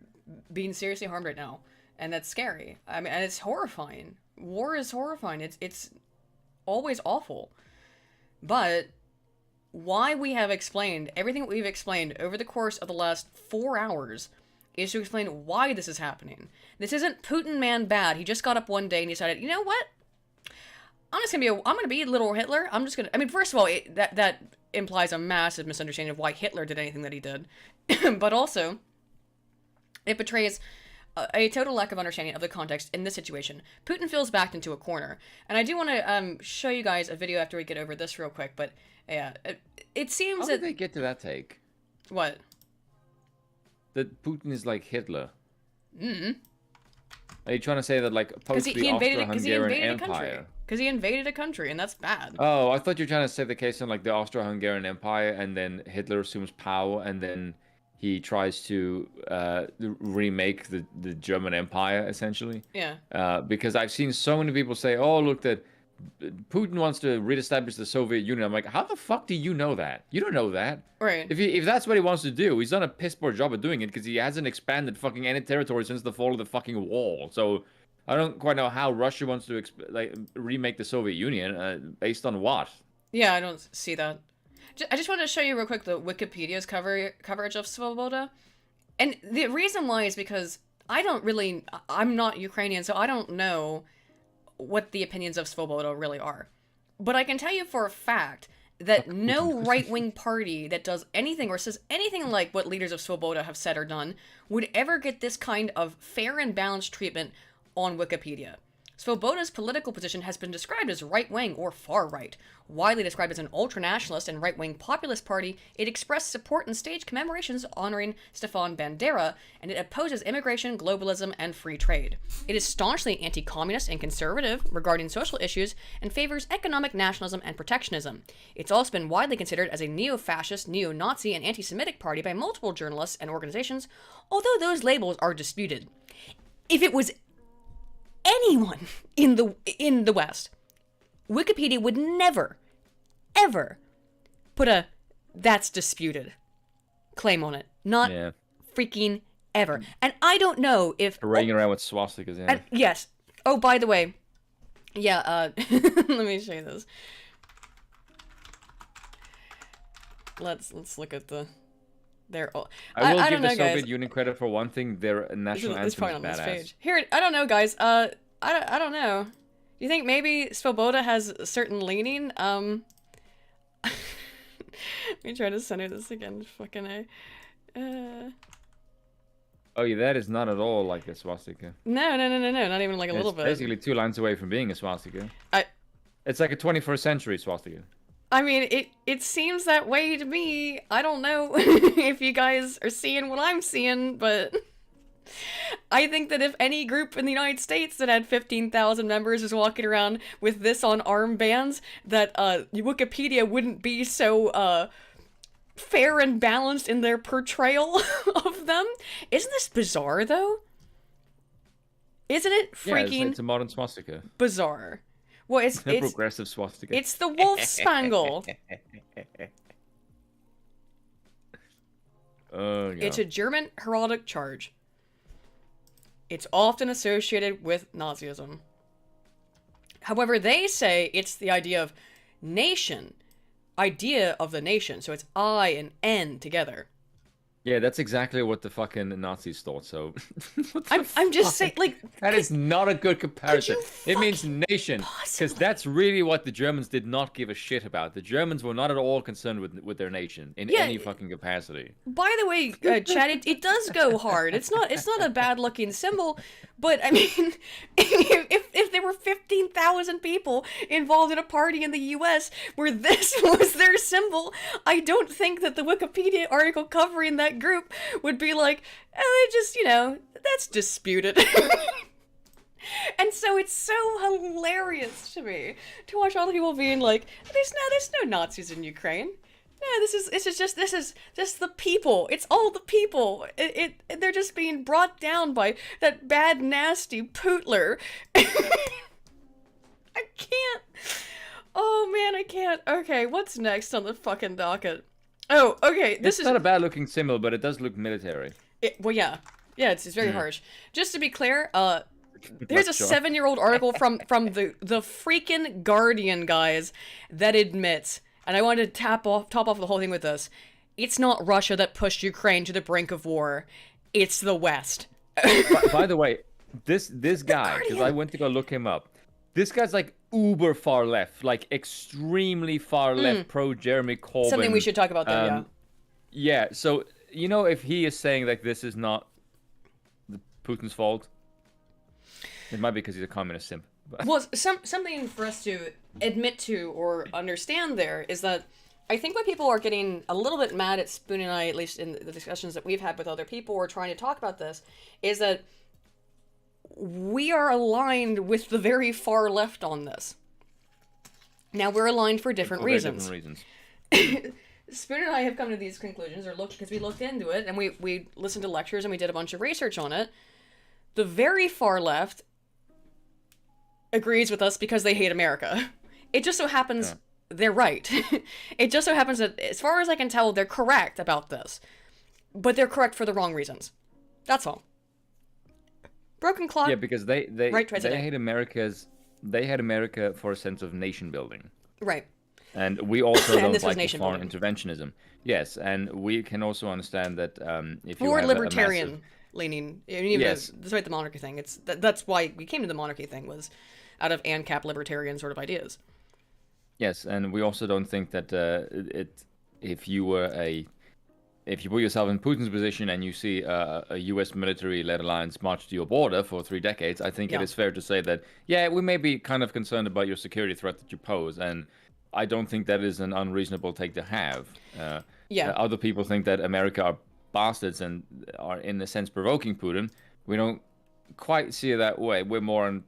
Speaker 1: being seriously harmed right now, and that's scary. I mean, and it's horrifying. War is horrifying. It's always awful, but why we have explained everything we've explained over the course of the last 4 hours is to explain why this is happening. This isn't Putin man bad. He just got up one day and decided, you know what? I'm gonna be little Hitler. I mean, first of all, that implies a massive misunderstanding of why Hitler did anything that he did. But also, it betrays a total lack of understanding of the context in this situation. Putin feels backed into a corner. And I do want to show you guys a video after we get over this real quick, but yeah, it seems
Speaker 2: How did they get to that take?
Speaker 1: What?
Speaker 2: That Putin is like Hitler. Mm-hmm. Are you trying to say that, like, post the Austro-Hungarian Empire?
Speaker 1: Because he invaded a country, and that's bad.
Speaker 2: Oh, I thought you were trying to say the case on, like, the Austro-Hungarian Empire, and then Hitler assumes power, and then he tries to remake the German Empire, essentially.
Speaker 1: Yeah.
Speaker 2: Because I've seen so many people say, oh, look, that Putin wants to reestablish the Soviet Union. I'm like, how the fuck do you know that? You don't know that.
Speaker 1: Right.
Speaker 2: If that's what he wants to do, he's done a piss poor job of doing it because he hasn't expanded fucking any territory since the fall of the fucking wall. So I don't quite know how Russia wants to remake the Soviet Union based on what.
Speaker 1: Yeah, I don't see that. I just wanted to show you real quick the Wikipedia's coverage of Svoboda. And the reason why is because I'm not Ukrainian, so I don't know what the opinions of Svoboda really are. But I can tell you for a fact that no right-wing party that does anything or says anything like what leaders of Svoboda have said or done would ever get this kind of fair and balanced treatment on Wikipedia. Svoboda's political position has been described as right-wing or far-right. Widely described as an ultranationalist and right-wing populist party, it expressed support and staged commemorations honoring Stefan Bandera, and it opposes immigration, globalism, and free trade. It is staunchly anti-communist and conservative regarding social issues and favors economic nationalism and protectionism. It's also been widely considered as a neo-fascist, neo-Nazi, and anti-Semitic party by multiple journalists and organizations, although those labels are disputed. If it was anyone in the West, Wikipedia would never, ever put a "that's disputed" claim on it. Not freaking ever. And I don't know if
Speaker 2: parading around with swastikas. Yeah.
Speaker 1: Yes. Oh, by the way, let me show you this. Let's look at the.
Speaker 2: I will give the
Speaker 1: know,
Speaker 2: Soviet
Speaker 1: guys.
Speaker 2: Union credit for one thing: their national anthem is
Speaker 1: on this
Speaker 2: badass.
Speaker 1: page. Here, I don't know, guys. I don't know. Do you think maybe Svoboda has a certain leaning? Let me try to center this again. Fucking A.
Speaker 2: Oh, yeah, that is not at all like a swastika.
Speaker 1: No, not even like a little bit.
Speaker 2: It's basically 2 lines away from being a swastika. It's like a 21st century swastika.
Speaker 1: I mean, it seems that way to me. I don't know if you guys are seeing what I'm seeing, but I think that if any group in the United States that had 15,000 members was walking around with this on armbands, that Wikipedia wouldn't be so fair and balanced in their portrayal of them. Isn't this bizarre, though? Isn't it freaking...
Speaker 2: Yeah, it's a modern swastika.
Speaker 1: Bizarre. Well, it's
Speaker 2: progressive swastika.
Speaker 1: It's the wolf spangle.
Speaker 2: Oh, yeah.
Speaker 1: It's a German heraldic charge. It's often associated with Nazism. However, they say it's the idea of nation, idea of the nation. So it's I and N together.
Speaker 2: Yeah, that's exactly what the fucking Nazis thought, so...
Speaker 1: I'm just saying, like...
Speaker 2: That is not a good comparison. It means nation, because that's really what the Germans did not give a shit about. The Germans were not at all concerned with their nation, in any fucking capacity.
Speaker 1: By the way, Chad, it does go hard. It's not a bad-looking symbol, but, I mean, if there were 15,000 people involved in a party in the U.S. where this was their symbol, I don't think that the Wikipedia article covering that group would be like, oh, they just, that's disputed. And so it's so hilarious to me to watch all the people being like, there's no Nazis in Ukraine. No, this is just the people. It's all the people. They're just being brought down by that bad, nasty Putler. I can't. Oh man, I can't. Okay, what's next on the fucking docket? Oh, okay.
Speaker 2: It's not a bad-looking symbol, but it does look military.
Speaker 1: Well, yeah, it's very harsh. Just to be clear, there's a 7-year-old article from the freaking Guardian, guys, that admits, and I wanted to top off the whole thing with this. It's not Russia that pushed Ukraine to the brink of war. It's the West.
Speaker 2: By the way, this guy, because I went to go look him up. This guy's like uber far left, like extremely far left, pro Jeremy Corbyn.
Speaker 1: Something we should talk about there, yeah.
Speaker 2: Yeah, so, if he is saying like this is not Putin's fault, it might be because he's a communist simp.
Speaker 1: Well, something for us to admit to or understand there is that I think why people are getting a little bit mad at Spoon and I, at least in the discussions that we've had with other people or trying to talk about this, is that we are aligned with the very far left on this. Now, we're aligned for different reasons. Spoon and I have come to these conclusions, because we looked into it, and we listened to lectures, and we did a bunch of research on it. The very far left agrees with us because they hate America. It just so happens they're right. It just so happens that, as far as I can tell, they're correct about this. But they're correct for the wrong reasons. That's all. Broken clock.
Speaker 2: Yeah, because they hate America for a sense of nation building.
Speaker 1: Right.
Speaker 2: And we also don't like
Speaker 1: the
Speaker 2: foreign interventionism. Yes, and we can also understand that if you
Speaker 1: have
Speaker 2: libertarian
Speaker 1: a massive... leaning, yes, despite the monarchy thing, that's why we came to the monarchy thing, was out of ANCAP libertarian sort of ideas.
Speaker 2: Yes, and we also don't think that if you were if you put yourself in Putin's position and you see a U.S. military-led alliance march to your border for 3 decades, I think it is fair to say that, yeah, we may be kind of concerned about your security threat that you pose, and I don't think that is an unreasonable take to have. Other people think that America are bastards and are, in a sense, provoking Putin. We don't quite see it that way. We're more on...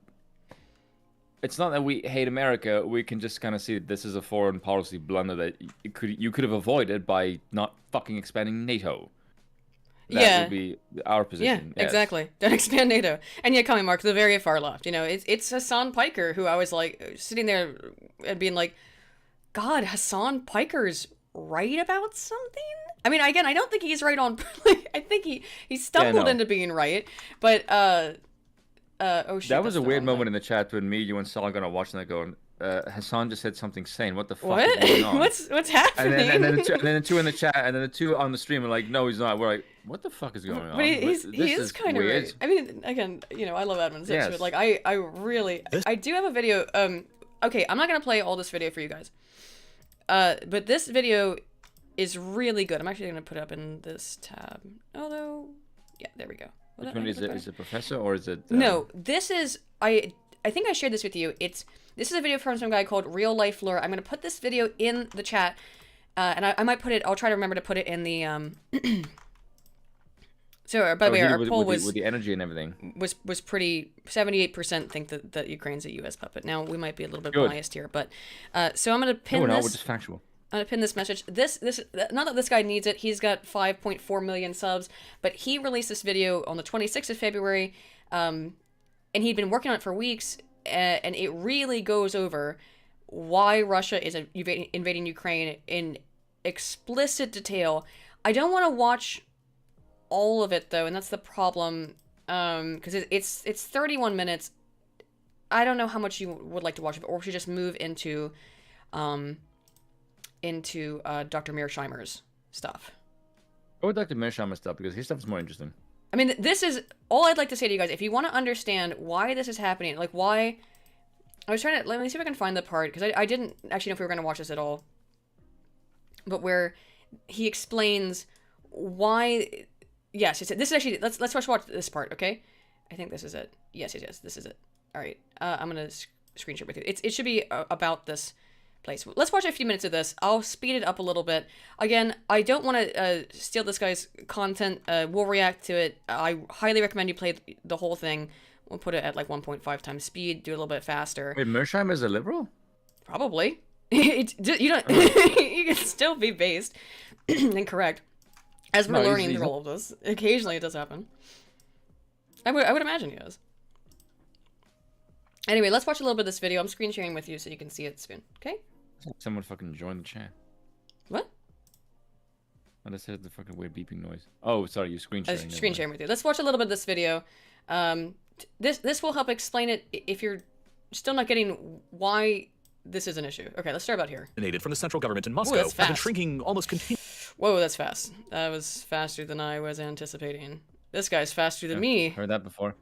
Speaker 2: It's not that we hate America. We can just kind of see that this is a foreign policy blunder that you could have avoided by not fucking expanding NATO. That would be our position.
Speaker 1: Yeah, exactly. Don't expand NATO. And yet, coming Mark, the very far left. You know, it's Hassan Piker who I was like sitting there and being like, God, Hassan Piker's right about something? I mean, again, I don't think he's right on... I think he stumbled into being right, but... oh shit,
Speaker 2: that was a weird moment in the chat when me, you, and Sargon are watching that going, Hassan just said something sane. What the fuck is going on?
Speaker 1: What's happening?
Speaker 2: And then the two in the chat, and then the two on the stream are like, no, he's not. We're like, what the fuck is going on?
Speaker 1: But he is kind of right. I mean, again, you know, I love Admin 6, but like, I really... I do have a video... okay, I'm not going to play all this video for you guys. But this video is really good. I'm actually going to put it up in this tab. Although... Yeah, there we go.
Speaker 2: Which one is it? Is it Professor or is it?
Speaker 1: No, this is I think I shared this with you. This is a video from some guy called Real Life Lure. I'm gonna put this video in the chat, and I might put it. I'll try to remember to put it in the. So by the way, our poll was
Speaker 2: with the energy and everything
Speaker 1: was pretty 78% think that Ukraine's a U.S. puppet. Now we might be a little bit biased here, but so I'm gonna pin this.
Speaker 2: No, we're just factual.
Speaker 1: I'm gonna pin this message. This not that this guy needs it. He's got 5.4 million subs, but he released this video on the 26th of February, and he'd been working on it for weeks, and it really goes over why Russia is invading Ukraine in explicit detail. I don't want to watch all of it though, and that's the problem, because it's 31 minutes. I don't know how much you would like to watch it, or we should just move into Dr. Mearsheimer's stuff.
Speaker 2: Or Dr. Mearsheimer's stuff, because his stuff is more interesting.
Speaker 1: I mean, this is all I'd like to say to you guys. If you want to understand why this is happening, like why... I was trying to... Let me see if I can find the part, because I didn't actually know if we were going to watch this at all. But where he explains why... Yes, this is actually... Let's watch this part, okay? I think this is it. Yes, this is it. All right. I'm going to screen share with you. It should be about this... place. Let's watch a few minutes of this. I'll speed it up a little bit. Again, I don't want to steal this guy's content. We'll react to it. I highly recommend you play the whole thing. We'll put it at like 1.5 times speed, do it a little bit faster.
Speaker 2: Wait, Mearsheimer is a liberal?
Speaker 1: Probably. You don't. You can still be based and correct. As we're learning through all of this, occasionally it does happen. I would imagine he is. Anyway, let's watch a little bit of this video. I'm screen sharing with you so you can see it soon. Okay?
Speaker 2: Someone fucking joined the chat.
Speaker 1: What?
Speaker 2: I just heard the fucking weird beeping noise. Oh, sorry, you screen sharing.
Speaker 1: Screen sharing with you. Let's watch a little bit of this video. This will help explain it if you're still not getting why this is an issue. Okay, let's start about here.
Speaker 12: From the central government in Moscow have been shrinking almost continuously.
Speaker 1: Whoa, that's fast. That was faster than I was anticipating. This guy's faster than me.
Speaker 2: Heard that before.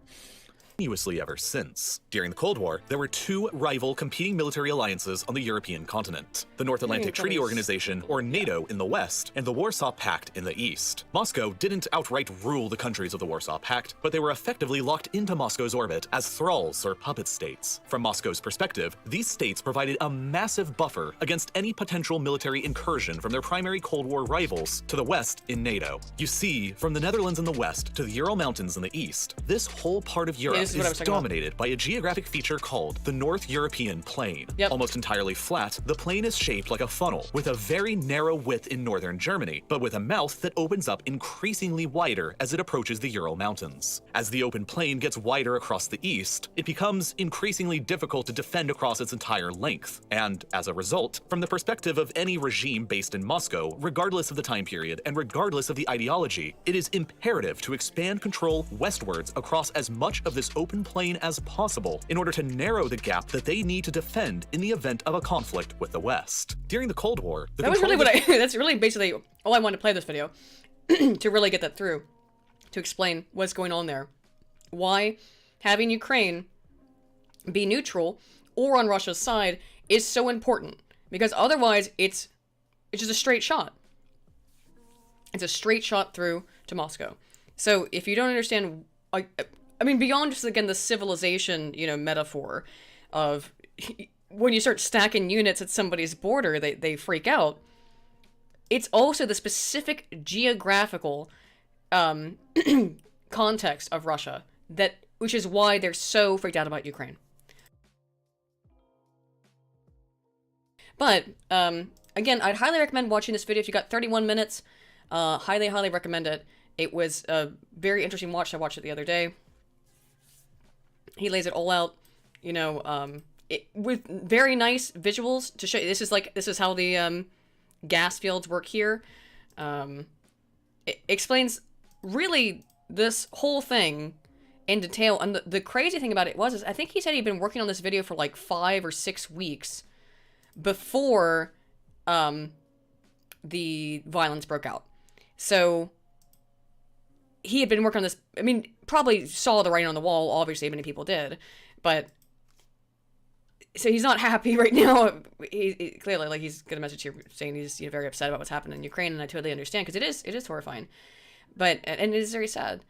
Speaker 12: Continuously ever since. During the Cold War, there were two rival competing military alliances on the European continent. The North Atlantic Treaty Organization, or NATO, in the west, and the Warsaw Pact in the east. Moscow didn't outright rule the countries of the Warsaw Pact, but they were effectively locked into Moscow's orbit as thralls or puppet states. From Moscow's perspective, these states provided a massive buffer against any potential military incursion from their primary Cold War rivals to the west in NATO. You see, from the Netherlands in the west to the Ural Mountains in the east, this whole part of Europe is dominated by a geographic feature called the North European Plain. Almost entirely flat, the plain is shaped like a funnel, with a very narrow width in northern Germany, but with a mouth that opens up increasingly wider as it approaches the Ural Mountains. As the open plain gets wider across the east, it becomes increasingly difficult to defend across its entire length. And as a result, from the perspective of any regime based in Moscow, regardless of the time period and regardless of the ideology, it is imperative to expand control westwards across as much of this open plain as possible in order to narrow the gap that they need to defend in the event of a conflict with the West. During the Cold War,
Speaker 1: that's really basically all I wanted to play this video to really get that through, to explain what's going on there. Why having Ukraine be neutral or on Russia's side is so important, because otherwise it's just a straight shot. It's a straight shot through to Moscow. So if you don't understand, I mean, beyond just, again, the civilization, metaphor of when you start stacking units at somebody's border, they freak out. It's also the specific geographical context of Russia, which is why they're so freaked out about Ukraine. But, again, I'd highly recommend watching this video if you got 31 minutes. Highly, highly recommend it. It was a very interesting watch. I watched it the other day. He lays it all out, with very nice visuals to show you. This is how the gas fields work here. It explains really this whole thing in detail. And the crazy thing about it is I think he said he'd been working on this video for like 5 or 6 weeks before the violence broke out. So he had been working on this, I mean, probably saw the writing on the wall, obviously many people did, but so he's not happy right now. He clearly, like, he's got a message here saying he's very upset about what's happening in Ukraine, and I totally understand, because it is horrifying, and it is very sad.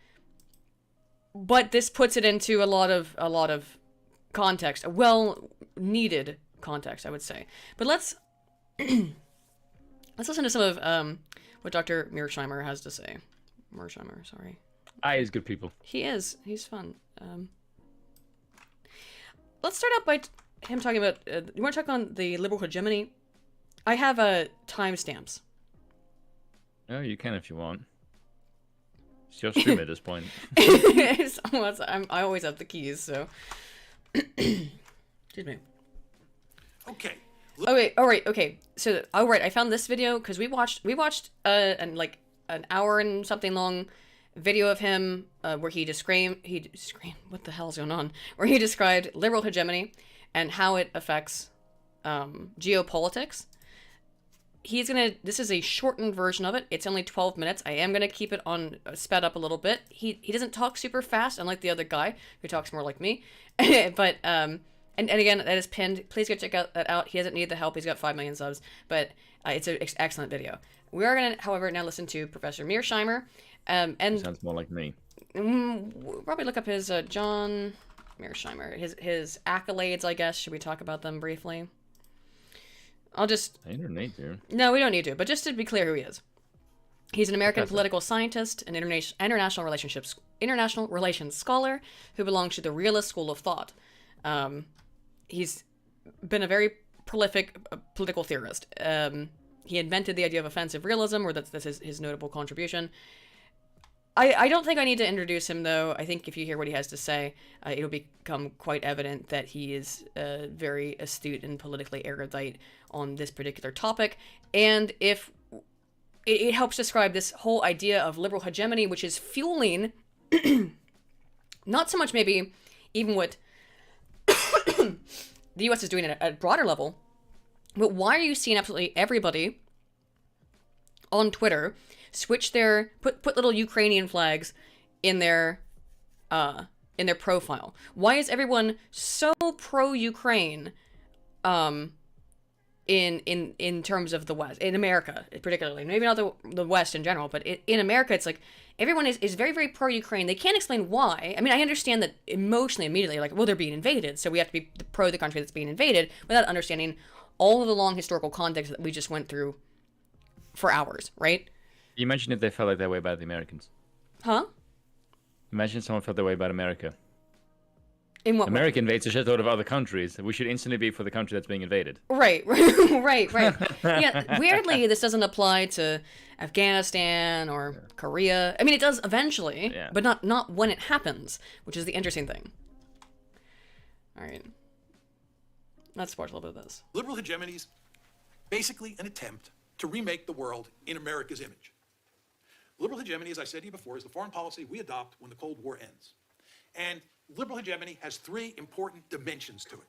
Speaker 1: But this puts it into a lot of context, a well-needed context, I would say. But let's listen to some of what Dr. Mearsheimer has to say. Mearsheimer, sorry.
Speaker 2: He's good people.
Speaker 1: He is. He's fun. Let's start out by him talking about, you want to talk on the liberal hegemony? I have timestamps.
Speaker 2: Oh, you can if you want. It's your stream at this point.
Speaker 1: I always have the keys, so. Excuse me.
Speaker 13: Okay.
Speaker 1: Oh wait. All right. Okay. So, I found this video because we watched an hour and something long video of him where he described what the hell's going on? Where he described liberal hegemony and how it affects geopolitics. This is a shortened version of it. It's only 12 minutes. I am gonna keep it on sped up a little bit. He doesn't talk super fast, unlike the other guy who talks more like me. But and again, that is pinned. Please go check that out. He doesn't need the help. He's got 5 million subs, but it's an excellent video. We are gonna, however, now listen to Professor Mearsheimer. And
Speaker 2: sounds more like me.
Speaker 1: Probably look up his John Mearsheimer, his accolades, I guess. Should we talk about them briefly? I
Speaker 2: don't need to.
Speaker 1: No, we don't need to. But just to be clear who he is. He's an American political scientist, an international relations scholar who belongs to the realist school of thought. He's been a very prolific political theorist. He invented the idea of offensive realism, or that's his notable contribution. I don't think I need to introduce him, though. I think if you hear what he has to say, it'll become quite evident that he is very astute and politically erudite on this particular topic. And if it helps describe this whole idea of liberal hegemony, which is fueling not so much maybe even what the U.S. is doing at a broader level, but why are you seeing absolutely everybody on Twitter switch put little Ukrainian flags in their profile? Why is everyone so pro-Ukraine in terms of the West, in America particularly, maybe not the West in general, but in America, it's like everyone is very, very pro-Ukraine. They can't explain why. I mean, I understand that emotionally, immediately, like, well, they're being invaded, so we have to be pro the country that's being invaded, without understanding all of the long historical context that we just went through for hours, right?
Speaker 2: You mentioned if they felt like that way about the Americans.
Speaker 1: Huh?
Speaker 2: Imagine someone felt that way about America.
Speaker 1: In what
Speaker 2: America invades a shitload of other countries. We should instantly be for the country that's being invaded.
Speaker 1: Right. Yeah, weirdly, this doesn't apply to Afghanistan or Korea. I mean, it does eventually, but not when it happens, which is the interesting thing. All right. Let's watch a little bit of this.
Speaker 13: Liberal hegemony is basically an attempt to remake the world in America's image. Liberal hegemony, as I said to you before, is the foreign policy we adopt when the Cold War ends. And liberal hegemony has 3 important dimensions to it.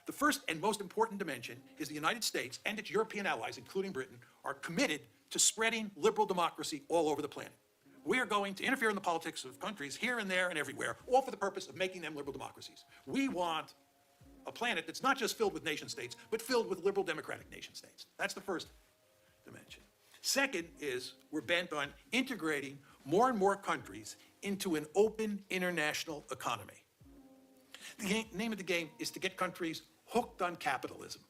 Speaker 13: The first and most important dimension is the United States and its European allies, including Britain, are committed to spreading liberal democracy all over the planet. We are going to interfere in the politics of countries here and there and everywhere, all for the purpose of making them liberal democracies. We want a planet that's not just filled with nation states, but filled with liberal democratic nation states. That's the first dimension. Second is we're bent on integrating more and more countries into an open international economy. The name of the game is to get countries hooked on capitalism.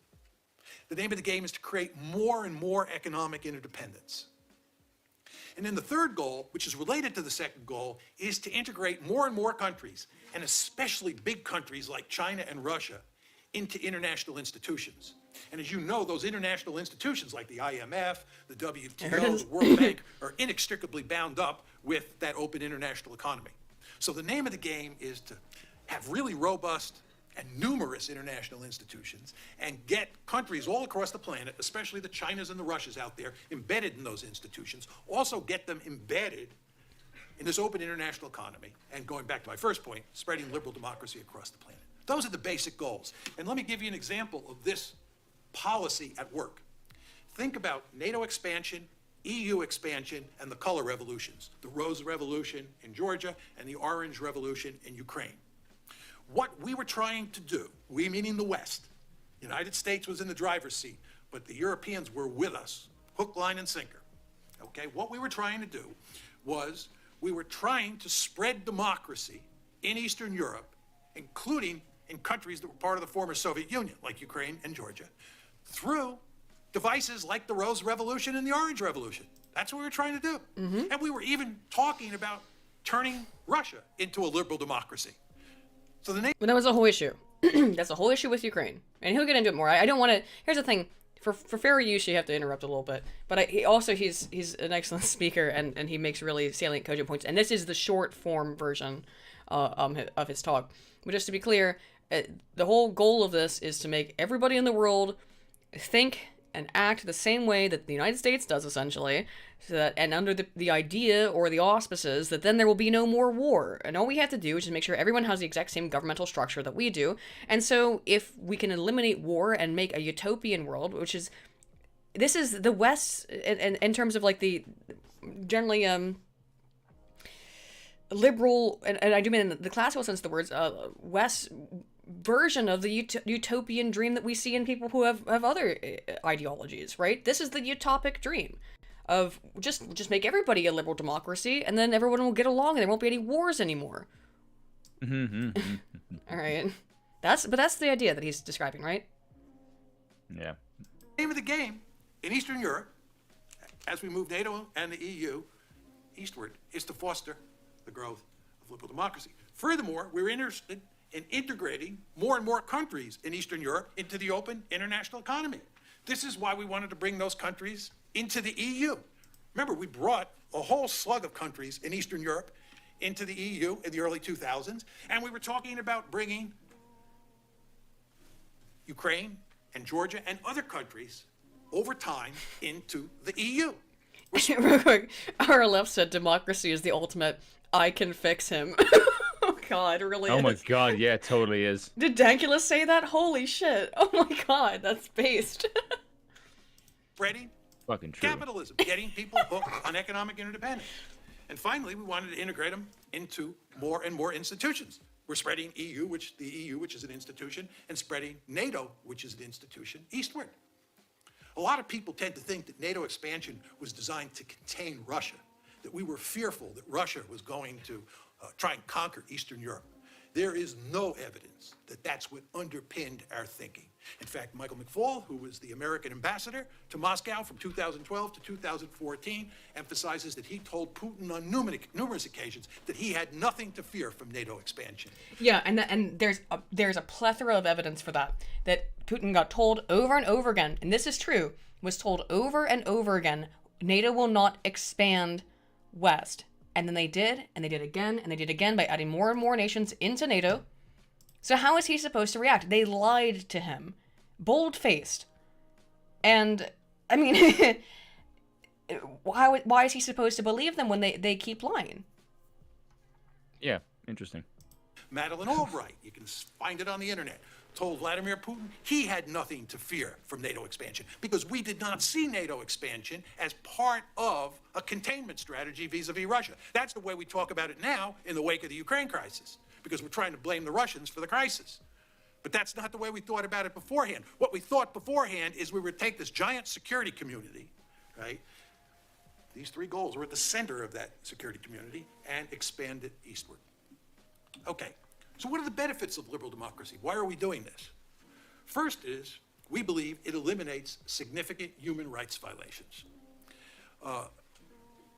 Speaker 13: The name of the game is to create more and more economic interdependence. And then the third goal, which is related to the second goal, is to integrate more and more countries, and especially big countries like China and Russia, into international institutions. And as you know, those international institutions like the IMF, the WTO, the World Bank are inextricably bound up with that open international economy. So the name of the game is to have really robust and numerous international institutions and get countries all across the planet, especially the Chinas and the Russias out there, embedded in those institutions, also get them embedded in this open international economy, and going back to my first point, spreading liberal democracy across the planet. Those are the basic goals. And let me give you an example of this policy at work. Think about NATO expansion, EU expansion, and the color revolutions, the Rose Revolution in Georgia and the Orange Revolution in Ukraine. What we were trying to do, we meaning the West, the United States was in the driver's seat, but the Europeans were with us, hook, line, and sinker. Okay, what we were trying to do was we were trying to spread democracy in Eastern Europe, including in countries that were part of the former Soviet Union, like Ukraine and Georgia, through devices like the Rose Revolution and the Orange Revolution. That's what we were trying to do. And we were even talking about turning Russia into a liberal democracy. So the
Speaker 1: that was a whole issue. That's a whole issue with Ukraine. And he'll get into it more. I don't want to... Here's the thing. For fair use, you have to interrupt a little bit. But he's an excellent speaker, and he makes really salient, cogent points. And this is the short form version of his talk. But just to be clear, the whole goal of this is to make everybody in the world think and act the same way that the United States does, essentially, so that, and under the idea or the auspices that then there will be no more war. And all we have to do is just make sure everyone has the exact same governmental structure that we do. And so if we can eliminate war and make a utopian world, which is, this is the West, in terms of like the generally liberal, and I do mean in the classical sense of the words, West version of the utopian dream that we see in people who have other ideologies, right? This is the utopic dream of just make everybody a liberal democracy, and then everyone will get along, and there won't be any wars anymore. All right, that's the idea that he's describing, right?
Speaker 2: Yeah.
Speaker 13: The name of the game in Eastern Europe, as we move NATO and the EU eastward, is to foster the growth of liberal democracy. Furthermore, we're interested in integrating more and more countries in Eastern Europe into the open international economy. This is why we wanted to bring those countries into the EU. Remember, we brought a whole slug of countries in Eastern Europe into the EU in the early 2000s, and we were talking about bringing Ukraine and Georgia and other countries over time into the EU.
Speaker 1: Real quick, our left said democracy is the ultimate I can fix him. Oh god, it really is.
Speaker 2: Oh my god, yeah, it totally is.
Speaker 1: Did Dankula say that? Holy shit. Oh my god, that's based.
Speaker 13: Spreading
Speaker 2: fucking true.
Speaker 13: Capitalism, getting people hooked on economic interdependence. And finally, we wanted to integrate them into more and more institutions. We're spreading the EU, which is an institution, and spreading NATO, which is an institution, eastward. A lot of people tend to think that NATO expansion was designed to contain Russia, that we were fearful that Russia was going to try and conquer Eastern Europe. There is no evidence that that's what underpinned our thinking. In fact, Michael McFaul, who was the American ambassador to Moscow from 2012 to 2014, emphasizes that he told Putin on numerous occasions that he had nothing to fear from NATO expansion.
Speaker 1: Yeah, and there's a plethora of evidence for that Putin got told over and over again, and this is true, was told over and over again, NATO will not expand west. And then they did, and they did again, and they did again by adding more and more nations into NATO. So how is he supposed to react? They lied to him. Bold-faced. And, I mean, why is he supposed to believe them when they keep lying?
Speaker 2: Yeah, interesting.
Speaker 13: Madeleine Albright, you can find it on the internet, told Vladimir Putin he had nothing to fear from NATO expansion because we did not see NATO expansion as part of a containment strategy vis-a-vis Russia. That's the way we talk about it now in the wake of the Ukraine crisis, because we're trying to blame the Russians for the crisis. But that's not the way we thought about it beforehand. What we thought beforehand is we would take this giant security community, right, These three goals are at the center of that security community and expand it eastward. Okay, so what are the benefits of liberal democracy? Why are we doing this? First is, we believe it eliminates significant human rights violations.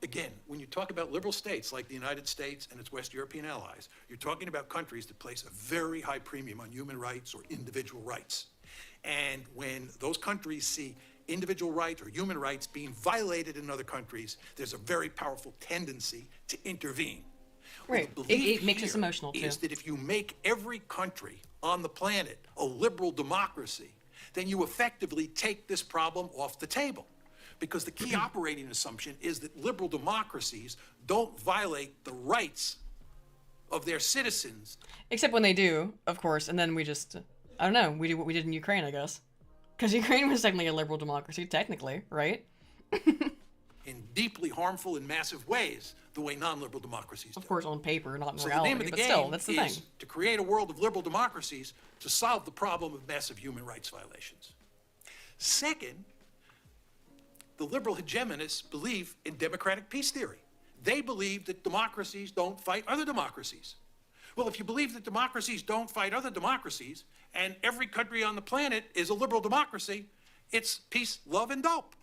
Speaker 13: Again, when you talk about liberal states like the United States and its West European allies, you're talking about countries that place a very high premium on human rights or individual rights. And when those countries see individual rights or human rights being violated in other countries, there's a very powerful tendency to intervene.
Speaker 1: Right. It makes us emotional, too.
Speaker 13: Is that if you make every country on the planet a liberal democracy, then you effectively take this problem off the table. Because the key operating assumption is that liberal democracies don't violate the rights of their citizens.
Speaker 1: Except when they do, of course, and then we just, I don't know, we do what we did in Ukraine, I guess. Because Ukraine was technically a liberal democracy, technically, right?
Speaker 13: In deeply harmful and massive ways, the way non-liberal democracies do.
Speaker 1: Of course, on paper, not in
Speaker 13: So
Speaker 1: reality,
Speaker 13: the name of the
Speaker 1: but
Speaker 13: game
Speaker 1: still, that's the
Speaker 13: is
Speaker 1: thing.
Speaker 13: to create a world of liberal democracies to solve the problem of massive human rights violations. Second, the liberal hegemonists believe in democratic peace theory. They believe that democracies don't fight other democracies. Well, if you believe that democracies don't fight other democracies, and every country on the planet is a liberal democracy, it's peace, love, and dope.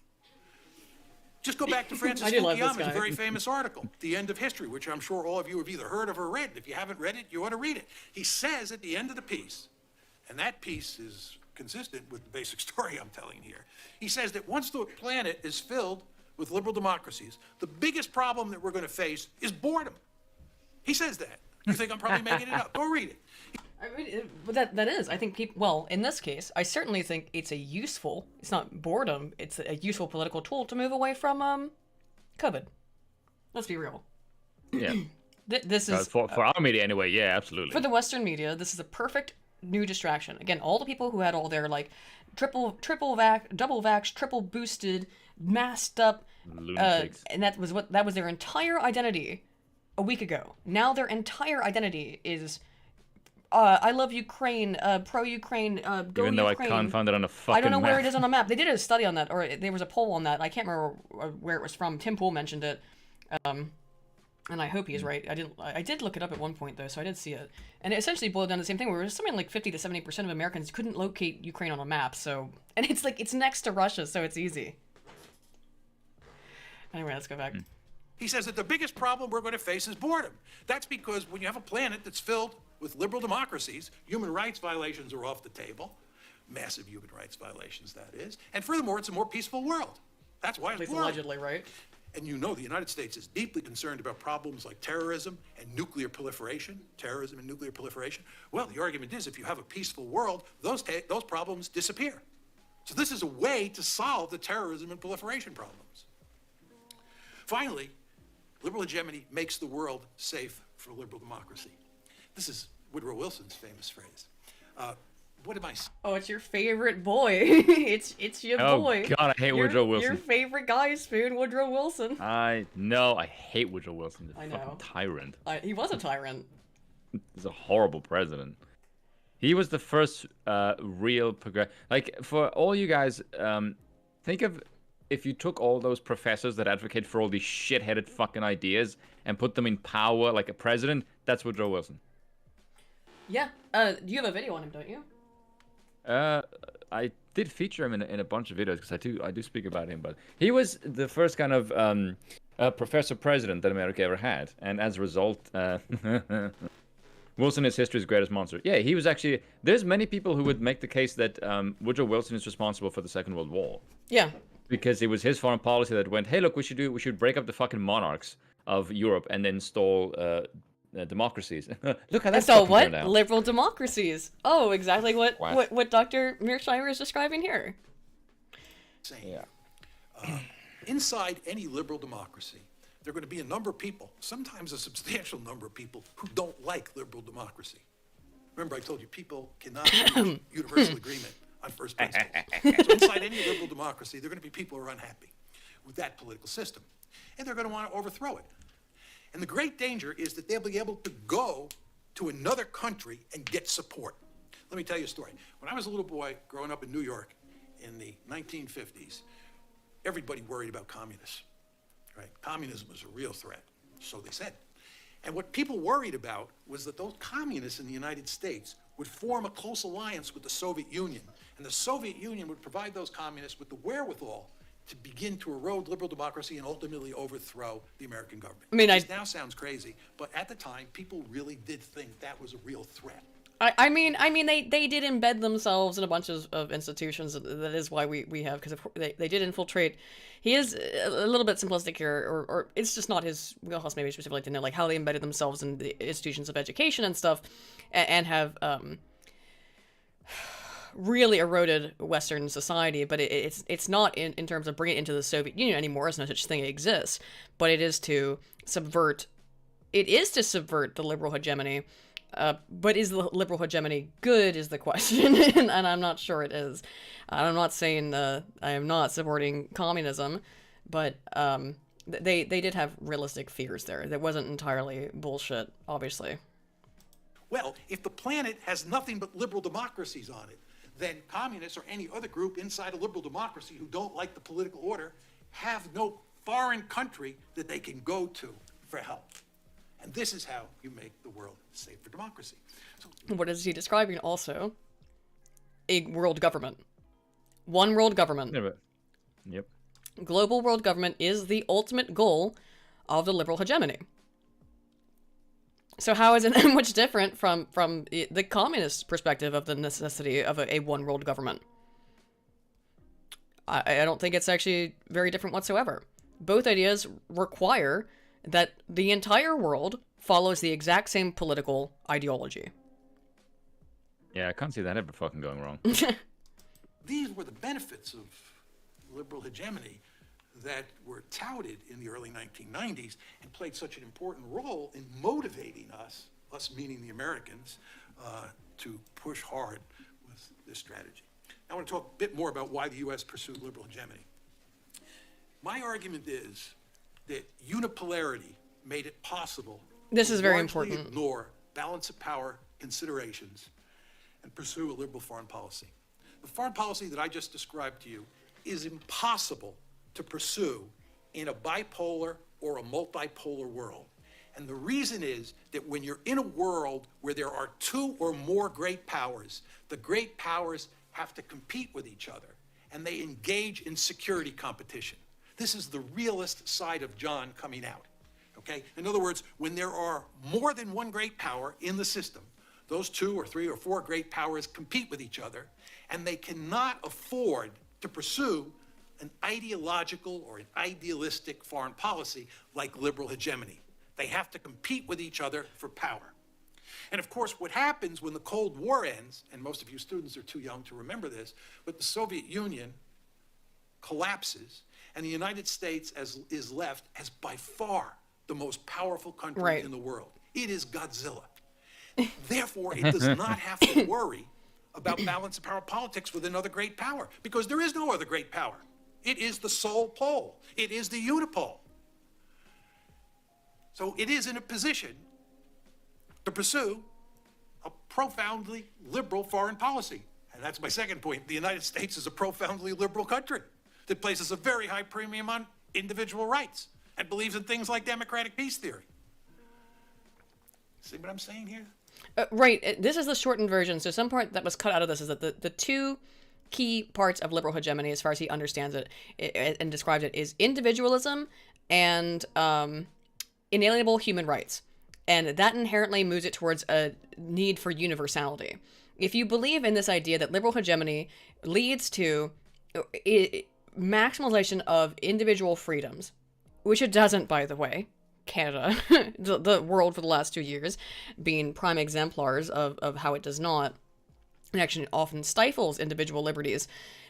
Speaker 13: Just go back to Francis Fukuyama's very famous article, The End of History, which I'm sure all of you have either heard of or read. If you haven't read it, you ought to read it. He says at the end of the piece, and that piece is consistent with the basic story I'm telling here. He says that once the planet is filled with liberal democracies, the biggest problem that we're going to face is boredom. He says that. You think I'm probably making it up? Go read it.
Speaker 1: I mean, that is. I think people, well, in this case, I certainly think it's it's not boredom, it's a useful political tool to move away from COVID. Let's be real.
Speaker 2: Yeah.
Speaker 1: This is...
Speaker 2: For our media anyway, yeah, absolutely.
Speaker 1: For the Western media, this is a perfect new distraction. Again, all the people who had all their, like, triple vax, double vax, triple boosted, masked up,
Speaker 2: lunatics.
Speaker 1: And that was their entire identity a week ago. Now their entire identity is... I love Ukraine, pro-Ukraine, go Ukraine.
Speaker 2: Even though I can't find it on a fucking map.
Speaker 1: I don't know where it is on a map. They did a study on that, or there was a poll on that. I can't remember where it was from. Tim Pool mentioned it, and I hope he's right. I did look it up at one point, though, so I did see it. And it essentially boiled down to the same thing, where something like 50 to 70% of Americans couldn't locate Ukraine on a map, so... And it's like, it's next to Russia, so it's easy. Anyway, let's go back.
Speaker 13: He says that the biggest problem we're going to face is boredom. That's because when you have a planet that's filled with liberal democracies, human rights violations are off the table. Massive human rights violations, that is. And furthermore, it's a more peaceful world. That's why it's boring.
Speaker 1: Allegedly, right?
Speaker 13: And you know the United States is deeply concerned about problems like terrorism and nuclear proliferation. Well, the argument is if you have a peaceful world, those problems disappear. So this is a way to solve the terrorism and proliferation problems. Finally, liberal hegemony makes the world safe for liberal democracy. This is Woodrow Wilson's famous phrase. What am I saying?
Speaker 1: Oh, it's your favorite boy. it's your boy.
Speaker 2: Oh, God, I hate Woodrow Wilson.
Speaker 1: Your favorite guy, Spoon, Woodrow Wilson.
Speaker 2: I hate Woodrow Wilson. He's a fucking tyrant.
Speaker 1: He was a tyrant.
Speaker 2: He's a horrible president. He was the first real Like, for all you guys, think of if you took all those professors that advocate for all these shit-headed fucking ideas and put them in power like a president, that's Woodrow Wilson.
Speaker 1: Yeah. You have a video on him, don't you?
Speaker 2: I did feature him in a bunch of videos because I do speak about him, but he was the first kind of professor president that America ever had, and as a result, Wilson is history's greatest monster. Yeah, he was actually. There's many people who would make the case that Woodrow Wilson is responsible for the Second World War.
Speaker 1: Yeah.
Speaker 2: Because it was his foreign policy that went, hey, look, we should break up the fucking monarchs of Europe and then install democracies. Look how that's
Speaker 1: so what?
Speaker 2: Turned out.
Speaker 1: Liberal democracies. Oh, exactly what Dr. Mearsheimer is describing here.
Speaker 13: Yeah. Inside any liberal democracy, there are going to be a number of people, sometimes a substantial number of people, who don't like liberal democracy. Remember, I told you people cannot reach universal agreement on first principles. So inside any liberal democracy, there are going to be people who are unhappy with that political system, and they're going to want to overthrow it. And the great danger is that they'll be able to go to another country and get support. Let me tell you a story. When I was a little boy growing up in New York in the 1950s, everybody worried about communists. right? Communism was a real threat, so they said. And what people worried about was that those communists in the United States would form a close alliance with the Soviet Union, and the Soviet Union would provide those communists with the wherewithal to begin to erode liberal democracy and ultimately overthrow the American government.
Speaker 1: I mean,
Speaker 13: this now sounds crazy, but at the time, people really did think that was a real threat.
Speaker 1: I mean, they did embed themselves in a bunch of institutions. That is why we have, because they did infiltrate. He is a little bit simplistic here, or it's just not his wheelhouse, maybe specifically to know like how they embedded themselves in the institutions of education and stuff, and have really eroded Western society. But it's not in terms of bringing it into the Soviet Union anymore. There's no such thing exists. But it is to subvert. It is to subvert the liberal hegemony. But is the liberal hegemony good is the question, and I'm not sure it is. I'm not saying I am not supporting communism, but they did have realistic fears there. That wasn't entirely bullshit, obviously.
Speaker 13: Well, if the planet has nothing but liberal democracies on it, then communists or any other group inside a liberal democracy who don't like the political order have no foreign country that they can go to for help. And this is how you make the world safe for democracy. So,
Speaker 1: what is he describing also? A world government. One world government.
Speaker 2: Yep.
Speaker 1: Global world government is the ultimate goal of the liberal hegemony. So how is it that much different from the communist perspective of the necessity of a one world government? I don't think it's actually very different whatsoever. Both ideas require that the entire world follows the exact same political ideology.
Speaker 2: Yeah, I can't see that ever fucking going wrong.
Speaker 13: These were the benefits of liberal hegemony that were touted in the early 1990s and played such an important role in motivating us meaning the Americans, to push hard with this strategy. Now I want to talk a bit more about why the U.S. pursued liberal hegemony. My argument is that unipolarity made it possible
Speaker 1: this is very
Speaker 13: largely
Speaker 1: important.
Speaker 13: Ignore balance of power considerations and pursue a liberal foreign policy. The foreign policy that I just described to you is impossible to pursue in a bipolar or a multipolar world. And the reason is that when you're in a world where there are two or more great powers, the great powers have to compete with each other, and they engage in security competition. This is the realist side of John coming out, okay? In other words, when there are more than one great power in the system, those two or three or four great powers compete with each other, and they cannot afford to pursue an ideological or an idealistic foreign policy like liberal hegemony. They have to compete with each other for power. And of course, what happens when the Cold War ends, and most of you students are too young to remember this, but the Soviet Union collapses, and the United States is left as by far the most powerful country in the world. It is Godzilla. Therefore, it does not have to worry about balance of power politics with another great power, because there is no other great power. It is the sole pole. It is the unipole. So it is in a position to pursue a profoundly liberal foreign policy. And that's my second point. The United States is a profoundly liberal country that places a very high premium on individual rights and believes in things like democratic peace theory. See what I'm saying here?
Speaker 1: Right. This is the shortened version. So some part that was cut out of this is that the two key parts of liberal hegemony, as far as he understands it and describes it, is individualism and inalienable human rights. And that inherently moves it towards a need for universality. If you believe in this idea that liberal hegemony leads to maximization of individual freedoms, which it doesn't, by the way, Canada, the world for the last 2 years, being prime exemplars of how it does not, and actually often stifles individual liberties.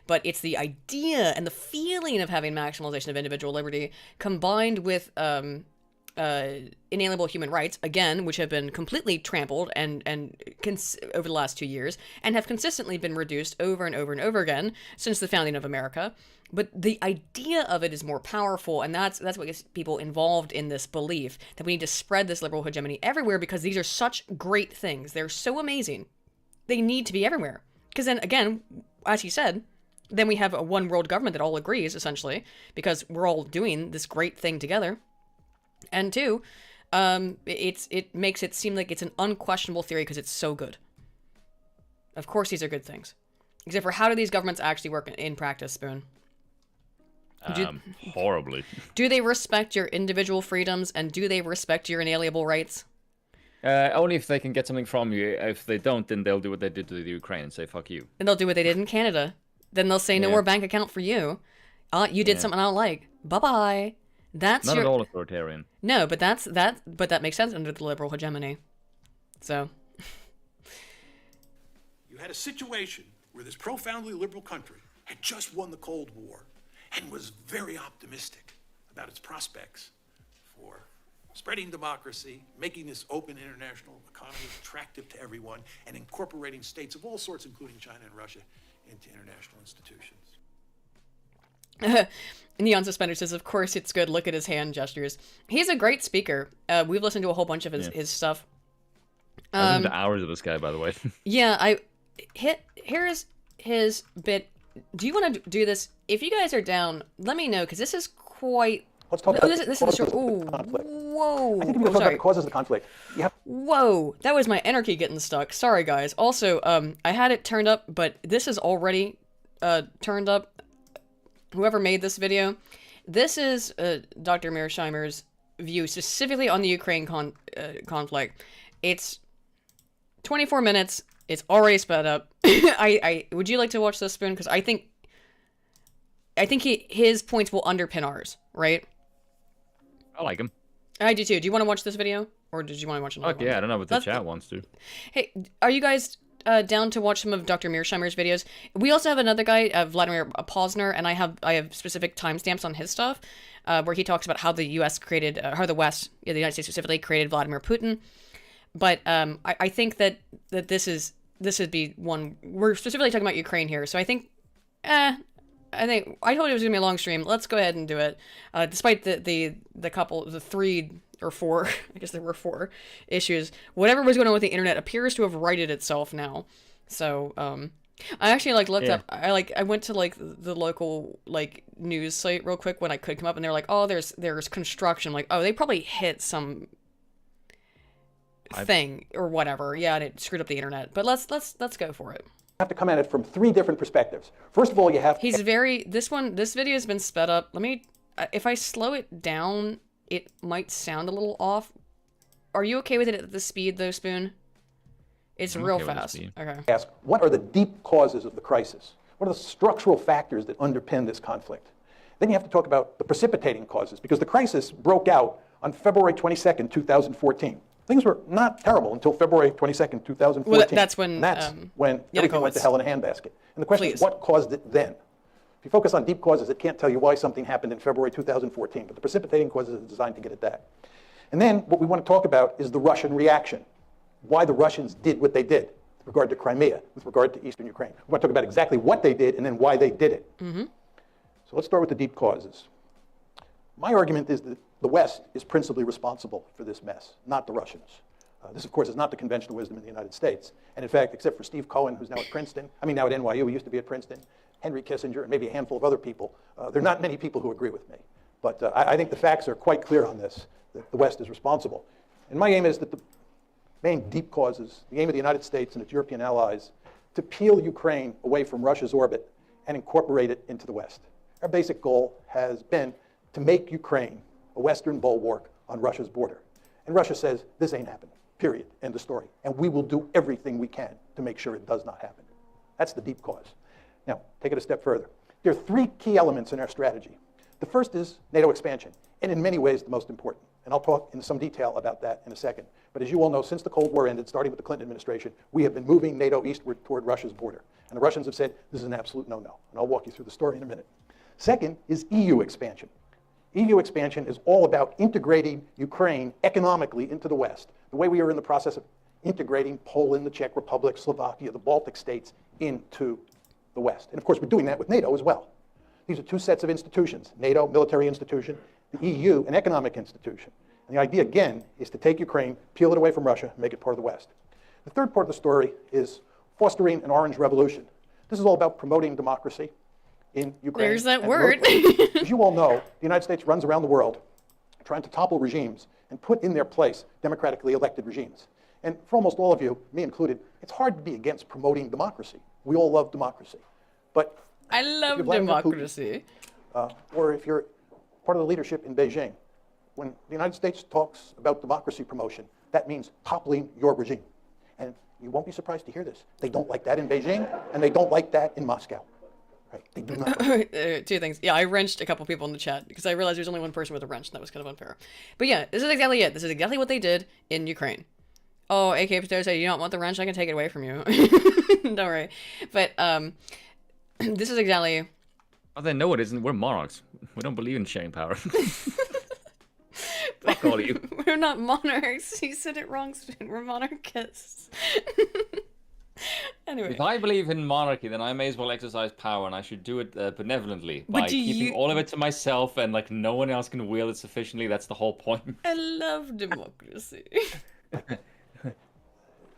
Speaker 1: But it's the idea and the feeling of having maximalization of individual liberty combined with inalienable human rights, again, which have been completely trampled and over the last 2 years, and have consistently been reduced over and over and over again since the founding of America. But the idea of it is more powerful, and that's what gets people involved in this belief that we need to spread this liberal hegemony everywhere, because these are such great things. They're so amazing. They need to be everywhere. Because then, again, as he said, then we have a one world government that all agrees, essentially, because we're all doing this great thing together. And two, it makes it seem like it's an unquestionable theory because it's so good. Of course these are good things. Except for how do these governments actually work in practice, Spoon?
Speaker 2: Horribly.
Speaker 1: Do they respect your individual freedoms, and do they respect your inalienable rights?
Speaker 2: Only if they can get something from you. If they don't, then they'll do what they did to the Ukraine and say, fuck you.
Speaker 1: And they'll do what they did in Canada. Then they'll say, no more bank account for you. You did something I don't like. Bye-bye. That's
Speaker 2: not at all authoritarian.
Speaker 1: No, but that makes sense under the liberal hegemony. So...
Speaker 13: You had a situation where this profoundly liberal country had just won the Cold War and was very optimistic about its prospects for spreading democracy, making this open international economy attractive to everyone, and incorporating states of all sorts, including China and Russia, into international institutions.
Speaker 1: Neon Suspender says, of course it's good. Look at his hand gestures. He's a great speaker. We've listened to a whole bunch of his stuff.
Speaker 2: I've listened to hours of this guy, by the way.
Speaker 1: Yeah, here's his bit. Do you want to do this? If you guys are down, let me know, because this is quite...
Speaker 14: Let's talk about
Speaker 1: this is a short... Ooh,
Speaker 14: conflict.
Speaker 1: Whoa.
Speaker 14: I think we can talk about the causes of the conflict.
Speaker 1: Whoa, that was my anarchy getting stuck. Sorry, guys. Also, I had it turned up, but this is already turned up. Whoever made this video, this is Dr. Mearsheimer's view specifically on the Ukraine conflict. It's 24 minutes. It's already sped up. Would you like to watch this, Spoon? Because I think his points will underpin ours, right?
Speaker 2: I like him.
Speaker 1: I do too. Do you want to watch this video, or did you want to watch another one?
Speaker 2: Yeah, I don't know what the chat wants to.
Speaker 1: Hey, are you guys down to watch some of Dr. Mearsheimer's videos? We also have another guy, Vladimir Posner, and I have specific timestamps on his stuff, where he talks about how the U.S. created, how the West, the United States specifically, created Vladimir Putin. But I think that this would be one. We're specifically talking about Ukraine here, so I think I told you it was gonna be a long stream. Let's go ahead and do it. Despite the three or four, I guess there were 4 issues. Whatever was going on with the internet appears to have righted itself now. So I actually looked up. I went to the local news site real quick when I could come up, and they're like, oh, there's construction. They probably hit some thing or whatever. Yeah, and it screwed up the internet. But let's go for it.
Speaker 14: Have to come at it from 3 different perspectives. First of all, you have
Speaker 1: this video has been sped up. Let me, if I slow it down, it might sound a little off. Are you okay with it at the speed though, Spoon? It's real fast. Okay.
Speaker 14: Ask, what are the deep causes of the crisis? What are the structural factors that underpin this conflict? Then you have to talk about the precipitating causes, because the crisis broke out on February 22nd, 2014. Things were not terrible until February 22nd, 2014.
Speaker 1: Well, that's when
Speaker 14: everything went to hell in a handbasket. And the question is, what caused it then? If you focus on deep causes, it can't tell you why something happened in February 2014, but the precipitating causes are designed to get at that. And then what we want to talk about is the Russian reaction, why the Russians did what they did with regard to Crimea, with regard to eastern Ukraine. We want to talk about exactly what they did and then why they did it.
Speaker 1: Mm-hmm.
Speaker 14: So let's start with the deep causes. My argument is that the West is principally responsible for this mess, not the Russians. This, of course, is not the conventional wisdom in the United States. And in fact, except for Steve Cohen, who's now at now at NYU, he used to be at Princeton, Henry Kissinger, and maybe a handful of other people, there are not many people who agree with me. But I think the facts are quite clear on this, that the West is responsible. And my aim is that the main deep causes, the aim of the United States and its European allies, to peel Ukraine away from Russia's orbit and incorporate it into the West. Our basic goal has been to make Ukraine a Western bulwark on Russia's border. And Russia says, this ain't happening, period, end of story. And we will do everything we can to make sure it does not happen. That's the deep cause. Now, take it a step further. There are 3 key elements in our strategy. The first is NATO expansion, and in many ways the most important. And I'll talk in some detail about that in a second. But as you all know, since the Cold War ended, starting with the Clinton administration, we have been moving NATO eastward toward Russia's border. And the Russians have said, this is an absolute no-no. And I'll walk you through the story in a minute. Second is EU expansion. EU expansion is all about integrating Ukraine economically into the West, the way we are in the process of integrating Poland, the Czech Republic, Slovakia, the Baltic states into the West. And of course, we're doing that with NATO as well. These are 2 sets of institutions, NATO, military institution, the EU, an economic institution. And the idea, again, is to take Ukraine, peel it away from Russia, and make it part of the West. The third part of the story is fostering an orange revolution. This is all about promoting democracy. in Ukraine.
Speaker 1: There's that
Speaker 14: and
Speaker 1: word.
Speaker 14: As you all know, the United States runs around the world trying to topple regimes and put in their place democratically elected regimes. And for almost all of you, me included, it's hard to be against promoting democracy. We all love democracy. But
Speaker 1: I love democracy.
Speaker 14: Or if you're part of the leadership in Beijing, when the United States talks about democracy promotion, that means toppling your regime. And you won't be surprised to hear this. They don't like that in Beijing, and they don't like that in Moscow. Right? They do not.
Speaker 1: Two things. Yeah, I wrenched a couple people in the chat because I realized there's only one person with a wrench, and that was kind of unfair. But yeah, this is exactly it. This is exactly what they did in Ukraine. Oh, AK Potato said, you don't want the wrench? I can take it away from you. Don't worry. But this is exactly...
Speaker 2: Oh, then no, it isn't. We're monarchs. We don't believe in sharing power. Fuck all of you.
Speaker 1: We're not monarchs. You said it wrong, student. We're monarchists. Anyway.
Speaker 2: If I believe in monarchy, then I may as well exercise power, and I should do it benevolently by keeping all of it to myself, and like no one else can wield it sufficiently. That's the whole point.
Speaker 1: I love democracy.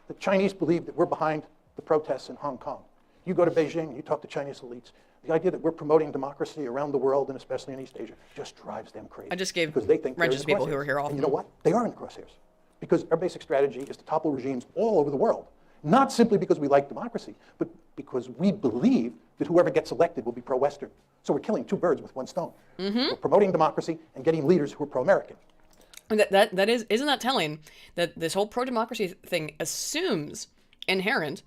Speaker 14: The Chinese believe that we're behind the protests in Hong Kong. You go to Beijing, you talk to Chinese elites. The idea that we're promoting democracy around the world, and especially in East Asia, just drives them crazy.
Speaker 1: I just gave
Speaker 14: because they think
Speaker 1: wrenches to people who are here often.
Speaker 14: And you know what? They are in the crosshairs. Because our basic strategy is to topple regimes all over the world. Not simply because we like democracy, but because we believe that whoever gets elected will be pro-Western. So we're killing two birds with one stone. We're promoting democracy and getting leaders who are pro-American.
Speaker 1: That is, isn't that telling that this whole pro-democracy thing assumes inherent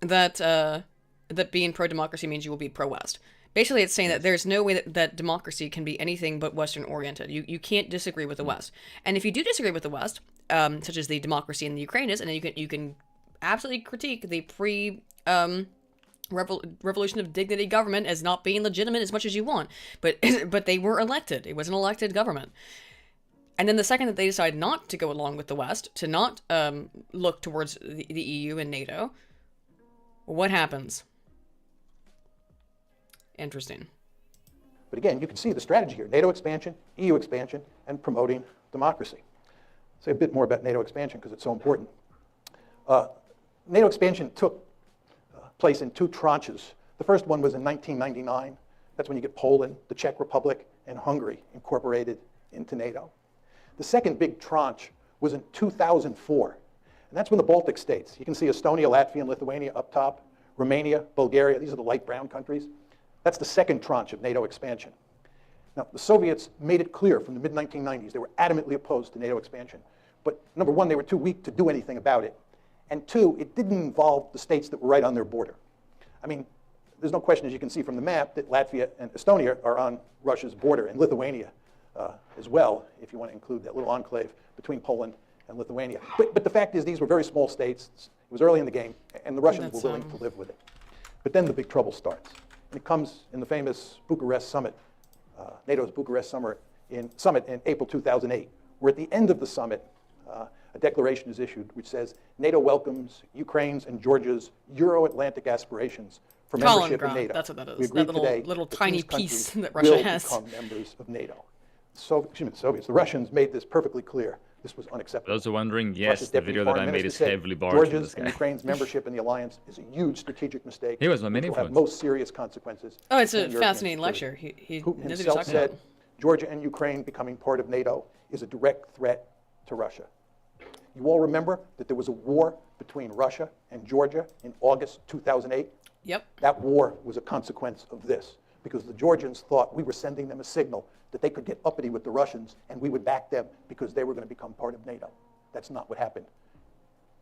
Speaker 1: that that being pro-democracy means you will be pro-West. Basically, it's saying that there's no way that democracy can be anything but Western-oriented. You can't disagree with the West. And if you do disagree with the West, such as the democracy in the Ukraine is, and then you can absolutely critique the Revolution of Dignity government as not being legitimate as much as you want. But they were elected. It was an elected government. And then the second that they decide not to go along with the West, to not look towards the EU and NATO, what happens? Interesting.
Speaker 14: But again, you can see the strategy here. NATO expansion, EU expansion, and promoting democracy. I'll say a bit more about NATO expansion because it's so important. NATO expansion took place in two tranches. The first one was in 1999. That's when you get Poland, the Czech Republic, and Hungary incorporated into NATO. The second big tranche was in 2004. And that's when the Baltic states, you can see Estonia, Latvia, and Lithuania up top, Romania, Bulgaria, these are the light brown countries. That's the second tranche of NATO expansion. Now, the Soviets made it clear from the mid-1990s they were adamantly opposed to NATO expansion. But number one, they were too weak to do anything about it. And two, it didn't involve the states that were right on their border. I mean, there's no question, as you can see from the map, that Latvia and Estonia are on Russia's border, and Lithuania as well, if you want to include that little enclave between Poland and Lithuania. But the fact is, these were very small states. It was early in the game, and the Russians were willing to live with it. But then the big trouble starts. And it comes in the famous Bucharest summit, NATO's Bucharest summit in April 2008, where at the end of the summit, a declaration is issued which says, NATO welcomes Ukraine's and Georgia's Euro-Atlantic aspirations for membership in NATO.
Speaker 1: That's what that is.
Speaker 14: We agree
Speaker 1: that
Speaker 14: today
Speaker 1: little
Speaker 14: that
Speaker 1: tiny
Speaker 14: these
Speaker 1: piece
Speaker 14: countries
Speaker 1: that Russia
Speaker 14: will
Speaker 1: has.
Speaker 14: become members of NATO. The Soviets, the Russians made this perfectly clear. This was unacceptable.
Speaker 2: Those are wondering, yes,
Speaker 14: Russia's
Speaker 2: the
Speaker 14: deputy
Speaker 2: video that
Speaker 14: foreign
Speaker 2: I made
Speaker 14: minister
Speaker 2: is
Speaker 14: said,
Speaker 2: heavily borrowed from
Speaker 14: Georgia's
Speaker 2: this
Speaker 14: and
Speaker 2: guy.
Speaker 14: Ukraine's membership in the alliance is a huge strategic mistake.
Speaker 2: He was my main
Speaker 14: which will have
Speaker 2: influence.
Speaker 14: most serious consequences.
Speaker 1: Oh, it's a
Speaker 14: in European
Speaker 1: fascinating
Speaker 14: security.
Speaker 1: lecture. He
Speaker 14: Putin
Speaker 1: knows what he's
Speaker 14: himself
Speaker 1: talking
Speaker 14: said,
Speaker 1: about.
Speaker 14: Georgia and Ukraine becoming part of NATO is a direct threat to Russia. You all remember that there was a war between Russia and Georgia in August 2008?
Speaker 1: Yep.
Speaker 14: That war was a consequence of this, because the Georgians thought we were sending them a signal that they could get uppity with the Russians and we would back them because they were going to become part of NATO. That's not what happened.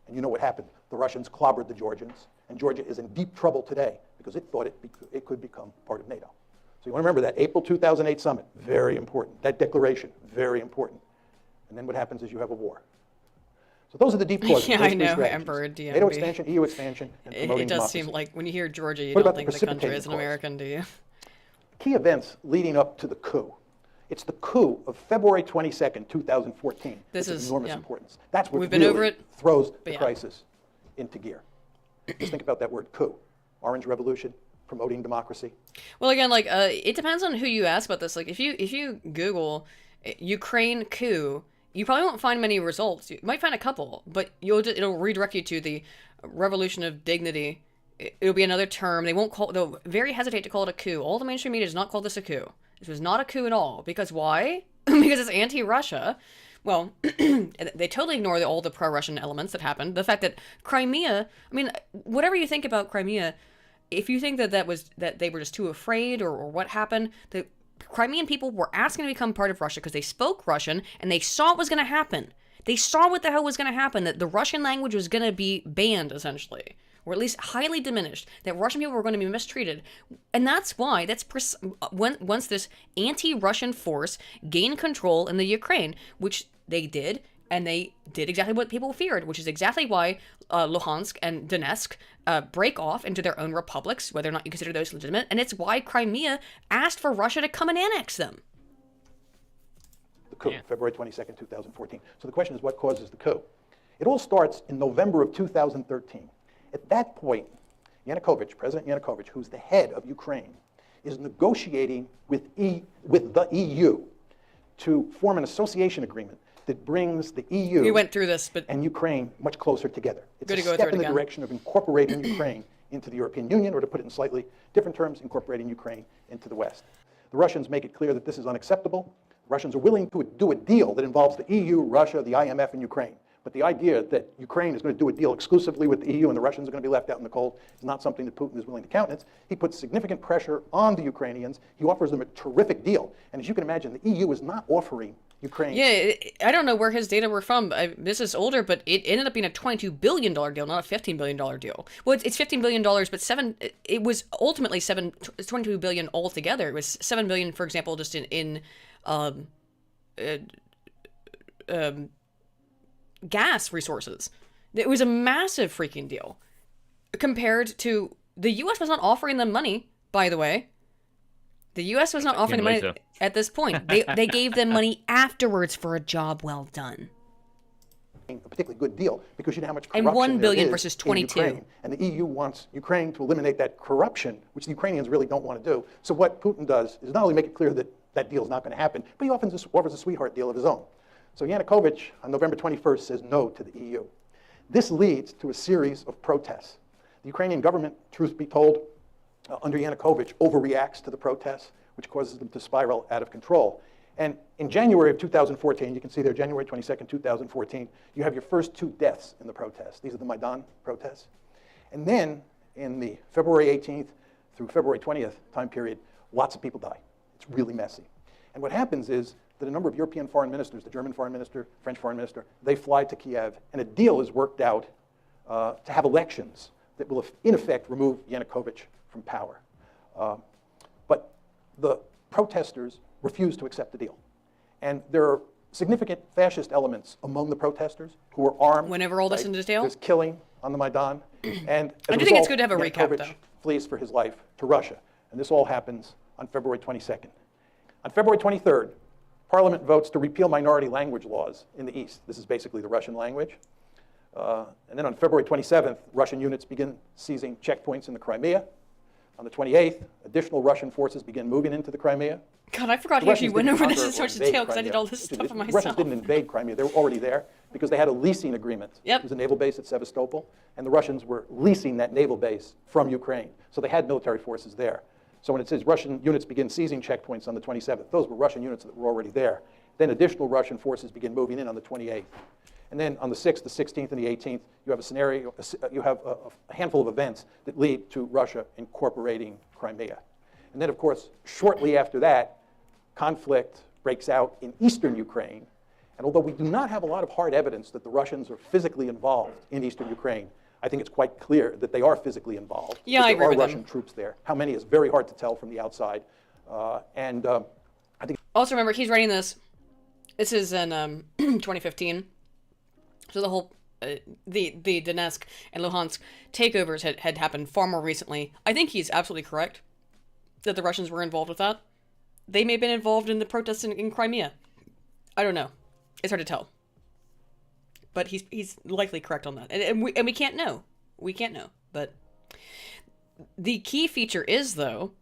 Speaker 14: And you know what happened. The Russians clobbered the Georgians, and Georgia is in deep trouble today because it thought it could become part of NATO. So you want to remember that April 2008 summit, very important. That declaration, very important. And then what happens is you have a war. So those are the deep causes.
Speaker 1: Yeah,
Speaker 14: those
Speaker 1: I
Speaker 14: three
Speaker 1: know,
Speaker 14: strategies.
Speaker 1: Emperor DMB.
Speaker 14: NATO expansion, EU expansion, and promoting
Speaker 1: It does
Speaker 14: democracy.
Speaker 1: seem like when you hear Georgia, you
Speaker 14: What
Speaker 1: don't
Speaker 14: about
Speaker 1: think
Speaker 14: the
Speaker 1: the country
Speaker 14: precipitating
Speaker 1: is an
Speaker 14: cause?
Speaker 1: American, do you?
Speaker 14: Key events leading up to the coup. It's the coup of February 22nd, 2014.
Speaker 1: This
Speaker 14: which
Speaker 1: is
Speaker 14: enormous
Speaker 1: yeah.
Speaker 14: importance. That's what
Speaker 1: We've been
Speaker 14: really
Speaker 1: over it,
Speaker 14: throws
Speaker 1: but
Speaker 14: the
Speaker 1: yeah.
Speaker 14: crisis into gear. Just think about that word coup. Orange Revolution, promoting democracy.
Speaker 1: Well, again, like it depends on who you ask about this. Like if you Google Ukraine coup, you probably won't find many results. You might find a couple, but it'll redirect you to the Revolution of Dignity it'll be another term. They won't call. They'll very hesitate to call it a coup. All the mainstream media does not call this a coup. This was not a coup at all. Because why? Because it's anti-Russia. Well, they totally ignore all the pro-Russian elements that happened. The fact that Crimea, I mean, whatever you think about Crimea, if you think that they were just too afraid or what happened, the Crimean people were asking to become part of Russia because they spoke Russian and they saw what was going to happen. They saw what the hell was going to happen, that the Russian language was going to be banned, essentially, or at least highly diminished, that Russian people were going to be mistreated. And that's why, once this anti-Russian force gained control in the Ukraine, which they did, and they did exactly what people feared, which is exactly why Luhansk and Donetsk break off into their own republics, whether or not you consider those legitimate, and it's why Crimea asked for Russia to come and annex them.
Speaker 14: The coup, February 22nd, 2014. So the question is, what causes the coup? It all starts in November of 2013. At that point, President Yanukovych, who's the head of Ukraine, is negotiating with the EU to form an association agreement that brings the EU
Speaker 1: we went through this, but
Speaker 14: and Ukraine much closer together. It's a
Speaker 1: go
Speaker 14: step
Speaker 1: through
Speaker 14: in
Speaker 1: it
Speaker 14: the
Speaker 1: again.
Speaker 14: direction of incorporating Ukraine into the European Union, or to put it in slightly different terms, incorporating Ukraine into the West. The Russians make it clear that this is unacceptable. The Russians are willing to do a deal that involves the EU, Russia, the IMF, and Ukraine. But the idea that Ukraine is going to do a deal exclusively with the EU and the Russians are going to be left out in the cold is not something that Putin is willing to countenance. He puts significant pressure on the Ukrainians. He offers them a terrific deal. And as you can imagine, the EU is not offering Ukraine.
Speaker 1: Yeah, I don't know where his data were from. This is older, but it ended up being a $22 billion deal, not a $15 billion deal. Well, it's $15 billion, but it was ultimately $22 billion altogether. It was $7 billion, for example, just in gas resources. It was a massive freaking deal compared to the U.S. was not offering them money, by the way. The U.S. was not offering them money at this point. They gave them money afterwards for a job well done.
Speaker 14: A particularly good deal because you know how much
Speaker 1: and
Speaker 14: corruption
Speaker 1: $1 billion
Speaker 14: there is
Speaker 1: versus 22.
Speaker 14: in Ukraine. And the EU wants Ukraine to eliminate that corruption, which the Ukrainians really don't want to do. So what Putin does is not only make it clear that that deal is not going to happen, but he often just offers a sweetheart deal of his own. So Yanukovych, on November 21st, says no to the EU. This leads to a series of protests. The Ukrainian government, truth be told, under Yanukovych, overreacts to the protests, which causes them to spiral out of control. And in January of 2014, you can see there, January 22nd, 2014, you have your first 2 deaths in the protests. These are the Maidan protests. And then, in the February 18th through February 20th time period, lots of people die. It's really messy. And what happens is that a number of European foreign ministers, the German foreign minister, French foreign minister, they fly to Kiev, and a deal is worked out to have elections that will, in effect, remove Yanukovych from power. But the protesters refuse to accept the deal. And there are significant fascist elements among the protesters who are armed.
Speaker 1: Whenever all this in detail?
Speaker 14: There's killing on the Maidan. And
Speaker 1: I do think it's good to have a recap, though.
Speaker 14: Flees for his life to Russia. And this all happens on February 22nd. On February 23rd, Parliament votes to repeal minority language laws in the East. This is basically the Russian language. And then on February 27th, Russian units begin seizing checkpoints in the Crimea. On the 28th, additional Russian forces begin moving into the Crimea.
Speaker 1: God, I forgot he actually went over this in such detail because I did all this stuff for myself.
Speaker 14: The Russians didn't invade Crimea. They were already there because they had a leasing agreement. It was a naval base at Sevastopol, and the Russians were leasing that naval base from Ukraine. So they had military forces there. So when it says Russian units begin seizing checkpoints on the 27th, those were Russian units that were already there. Then additional Russian forces begin moving in on the 28th. And then on the 6th, the 16th, and the 18th, you have a scenario, you have a handful of events that lead to Russia incorporating Crimea. And then, of course, shortly after that, conflict breaks out in eastern Ukraine. And although we do not have a lot of hard evidence that the Russians are physically involved in eastern Ukraine, I think it's quite clear that they are physically involved.
Speaker 1: Yeah, I agree with
Speaker 14: there are Russian troops there. How many is very hard to tell from the outside. I think.
Speaker 1: Also, remember, he's writing this. This is in 2015. So the whole, the Donetsk and Luhansk takeovers had happened far more recently. I think he's absolutely correct that the Russians were involved with that. They may have been involved in the protests in Crimea. I don't know. It's hard to tell. But he's likely correct on that. And we can't know. We can't know. But the key feature is, though,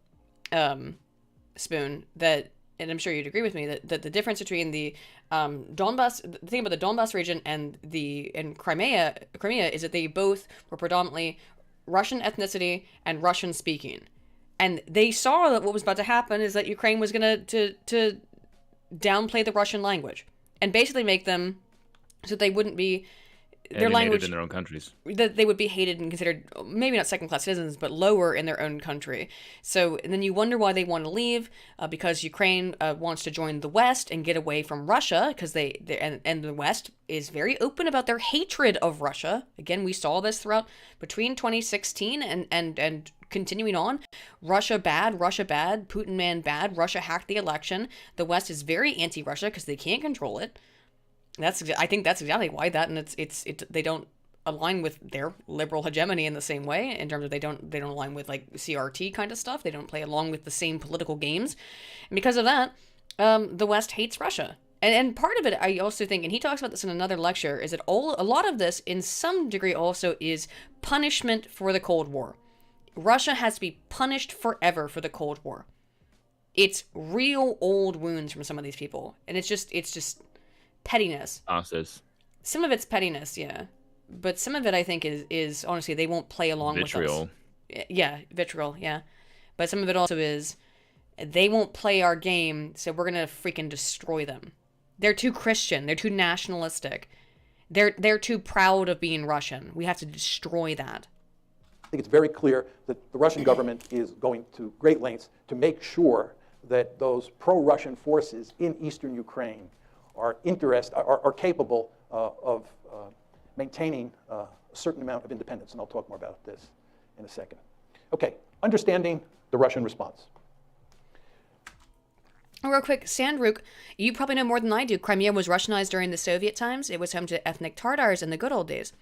Speaker 1: Spoon, that, and I'm sure you'd agree with me, that the difference between the Donbass, the thing about the Donbass region and Crimea is that they both were predominantly Russian ethnicity and Russian speaking. And they saw that what was about to happen is that Ukraine was going to downplay the Russian language and basically make them so they wouldn't be their language
Speaker 2: in their own countries.
Speaker 1: That they would be hated and considered maybe not second-class citizens, but lower in their own country. So and then you wonder why they want to leave, because Ukraine wants to join the West and get away from Russia, because and the West is very open about their hatred of Russia. Again, we saw this throughout between 2016 and continuing on. Russia bad, Putin man bad, Russia hacked the election. The West is very anti-Russia because they can't control it. I think that's exactly why that, and they don't align with their liberal hegemony in the same way, in terms of they don't align with like CRT kind of stuff. They don't play along with the same political games, and because of that, the West hates Russia. And part of it, I also think, and he talks about this in another lecture, is that a lot of this, in some degree, also is punishment for the Cold War. Russia has to be punished forever for the Cold War. It's real old wounds from some of these people, and it's just pettiness. Some of it's pettiness, yeah. But some of it, I think, is honestly, they won't play along with us. Yeah, vitriol, yeah. But some of it also is, they won't play our game, so we're going to freaking destroy them. They're too Christian. They're too nationalistic. They're too proud of being Russian. We have to destroy that.
Speaker 14: I think it's very clear that the Russian government is going to great lengths to make sure that those pro-Russian forces in eastern Ukraine are capable of maintaining a certain amount of independence, and I'll talk more about this in a second. Okay, understanding the Russian response.
Speaker 1: Real quick, Sandruk, you probably know more than I do. Crimea was Russianized during the Soviet times. It was home to ethnic Tatars in the good old days.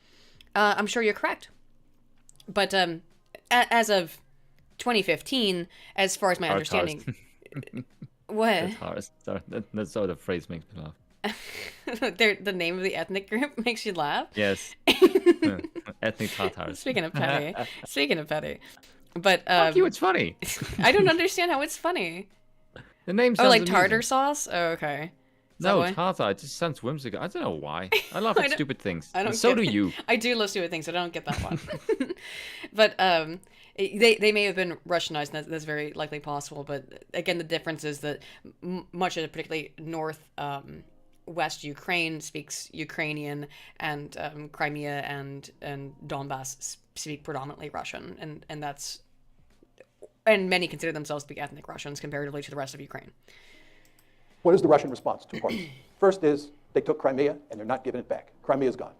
Speaker 1: I'm sure you're correct. But as of 2015, as far as my understanding... What?
Speaker 2: Sorry, that's how the phrase makes me laugh.
Speaker 1: The name of the ethnic group makes you laugh?
Speaker 2: Yes. Ethnic Tatars.
Speaker 1: Speaking of petty. But
Speaker 2: fuck you, it's funny.
Speaker 1: I don't understand how it's funny.
Speaker 2: The name sounds
Speaker 1: like
Speaker 2: amusing.
Speaker 1: tartar sauce? Oh, okay.
Speaker 2: No, Tatar. It just sounds whimsical. I don't know why. I laugh at stupid things. And so do you.
Speaker 1: I do love stupid things, but I don't get that one. But they may have been Russianized, and that's very likely possible. But again, the difference is that much of particularly West Ukraine speaks Ukrainian, and Crimea and Donbass speak predominantly Russian, and that's, and many consider themselves to be ethnic Russians comparatively to the rest of Ukraine.
Speaker 14: What is the Russian response? Two parts. First is they took Crimea and they're not giving it back. Crimea is gone.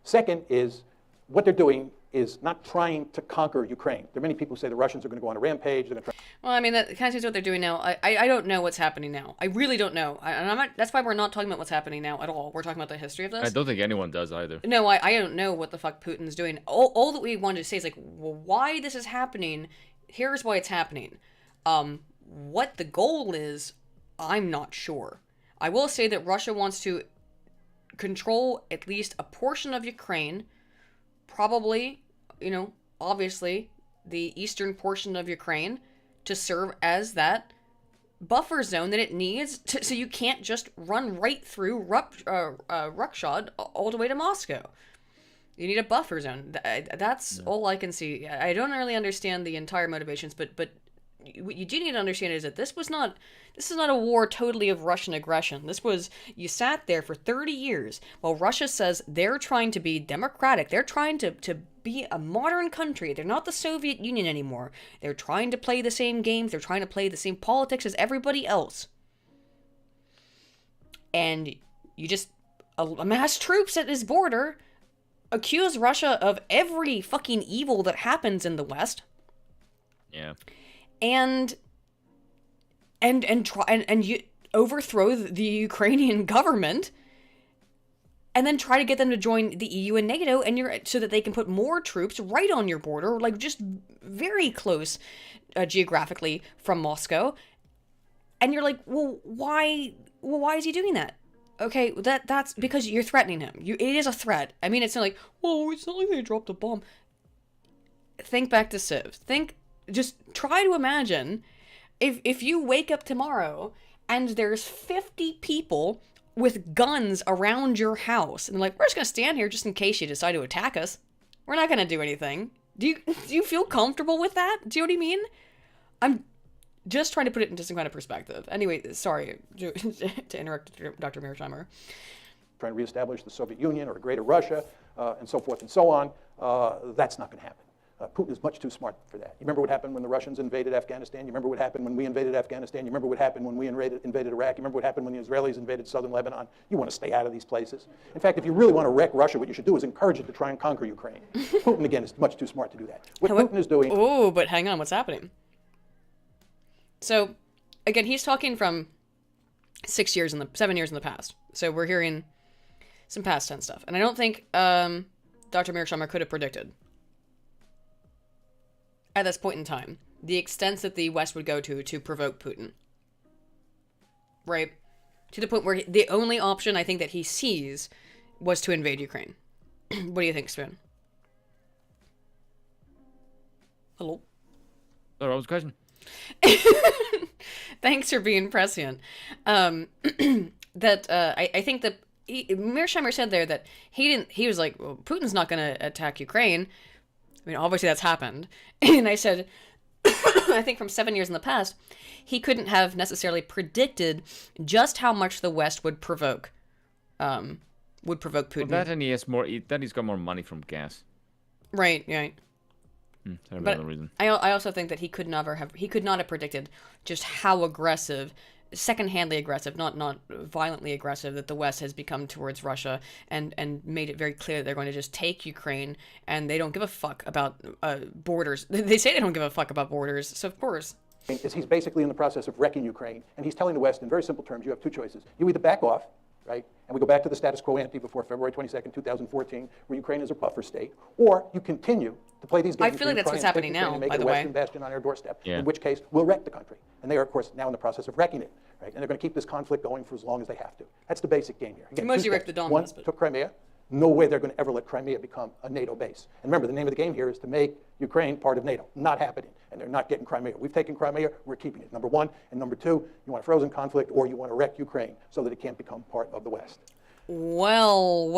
Speaker 14: Second is what they're doing is not trying to conquer Ukraine. There are many people who say the Russians are going to go on a rampage. They're going to try.
Speaker 1: Well, I mean, that kind of is what they're doing now. I don't know what's happening now. I really don't know. And I'm not, that's why we're not talking about what's happening now at all. We're talking about the history of this.
Speaker 2: I don't think anyone does either.
Speaker 1: No, I don't know what the fuck Putin's doing. All that we wanted to say is like, well, why this is happening. Here's why it's happening. What the goal is, I'm not sure. I will say that Russia wants to control at least a portion of Ukraine, probably, obviously, the eastern portion of Ukraine, to serve as that buffer zone that it needs, so you can't just run right through Ruckshod all the way to Moscow. You need a buffer zone. That's all I can see. I don't really understand the entire motivations, but what you do need to understand is that this is not a war totally of Russian aggression. You sat there for 30 years while Russia says they're trying to be democratic. They're trying to be a modern country. They're not the Soviet Union anymore. They're trying to play the same games. They're trying to play the same politics as everybody else. And you just amass troops at this border, accuse Russia of every fucking evil that happens in the West.
Speaker 2: Yeah.
Speaker 1: And you overthrow the Ukrainian government, and then try to get them to join the EU and NATO, and so that they can put more troops right on your border, like just very close geographically from Moscow. And you're like, well, why is he doing that? Okay, that's because you're threatening him. It is a threat. I mean, it's not like, oh, it's not like they dropped a bomb. Think back to Civ. Just try to imagine if you wake up tomorrow and there's 50 people with guns around your house, and they're like, we're just going to stand here just in case you decide to attack us. We're not going to do anything. Do you feel comfortable with that? Do you know what I mean? I'm just trying to put it into some kind of perspective. Anyway, sorry to interrupt Dr. Mearsheimer.
Speaker 14: Trying to reestablish the Soviet Union or a greater Russia, and so forth and so on. That's not going to happen. Putin is much too smart for that. You remember what happened when the Russians invaded Afghanistan? You remember what happened when we invaded Afghanistan? You remember what happened when we invaded Iraq? You remember what happened when the Israelis invaded southern Lebanon? You want to stay out of these places. In fact, if you really want to wreck Russia, what you should do is encourage it to try and conquer Ukraine. Putin, again, is much too smart to do that. What Putin is doing...
Speaker 1: Oh, but hang on, what's happening? So, again, he's talking from 7 years in the past. So we're hearing some past tense stuff. And I don't think Dr. Mearsheimer could have predicted at this point in time the extent that the West would go to provoke Putin. Right? To the point where the only option I think that he sees was to invade Ukraine. What do you think, Spoon? Hello?
Speaker 2: Sorry, what was the question?
Speaker 1: Thanks for being prescient. I think that Mearsheimer said there that he was like, well, Putin's not going to attack Ukraine. I mean, obviously that's happened. And I said, I think from 7 years in the past, he couldn't have necessarily predicted just how much the West would provoke Putin.
Speaker 2: Well, that and he's got more money from gas.
Speaker 1: Right, right.
Speaker 2: But reason.
Speaker 1: I also think that he could not have predicted just how aggressive, second-handly aggressive, not violently aggressive, that the West has become towards Russia, and made it very clear that they're going to just take Ukraine, and they don't give a fuck about borders. They say they don't give a fuck about borders, so of course.
Speaker 14: He's basically in the process of wrecking Ukraine, and he's telling the West in very simple terms, you have two choices. You either back off, right, and we go back to the status quo ante before February 22nd, 2014, where Ukraine is a buffer state, or you continue to play these games.
Speaker 1: I feel like that's what's happening now, by the way.
Speaker 14: Western bastion on our doorstep, in which case we'll wreck the country. And they are, of course, now in the process of wrecking it, right? And they're going to keep this conflict going for as long as they have to. That's the basic game here. Again,
Speaker 1: mostly wreck the Donbass.
Speaker 14: One, took Crimea. No way they're going to ever let Crimea become a NATO base. And remember, the name of the game here is to make Ukraine part of NATO. Not happening. And they're not getting Crimea. We've taken Crimea. We're keeping it. Number one. And number two, you want a frozen conflict, or you want to wreck Ukraine so that it can't become part of the West.
Speaker 1: Well.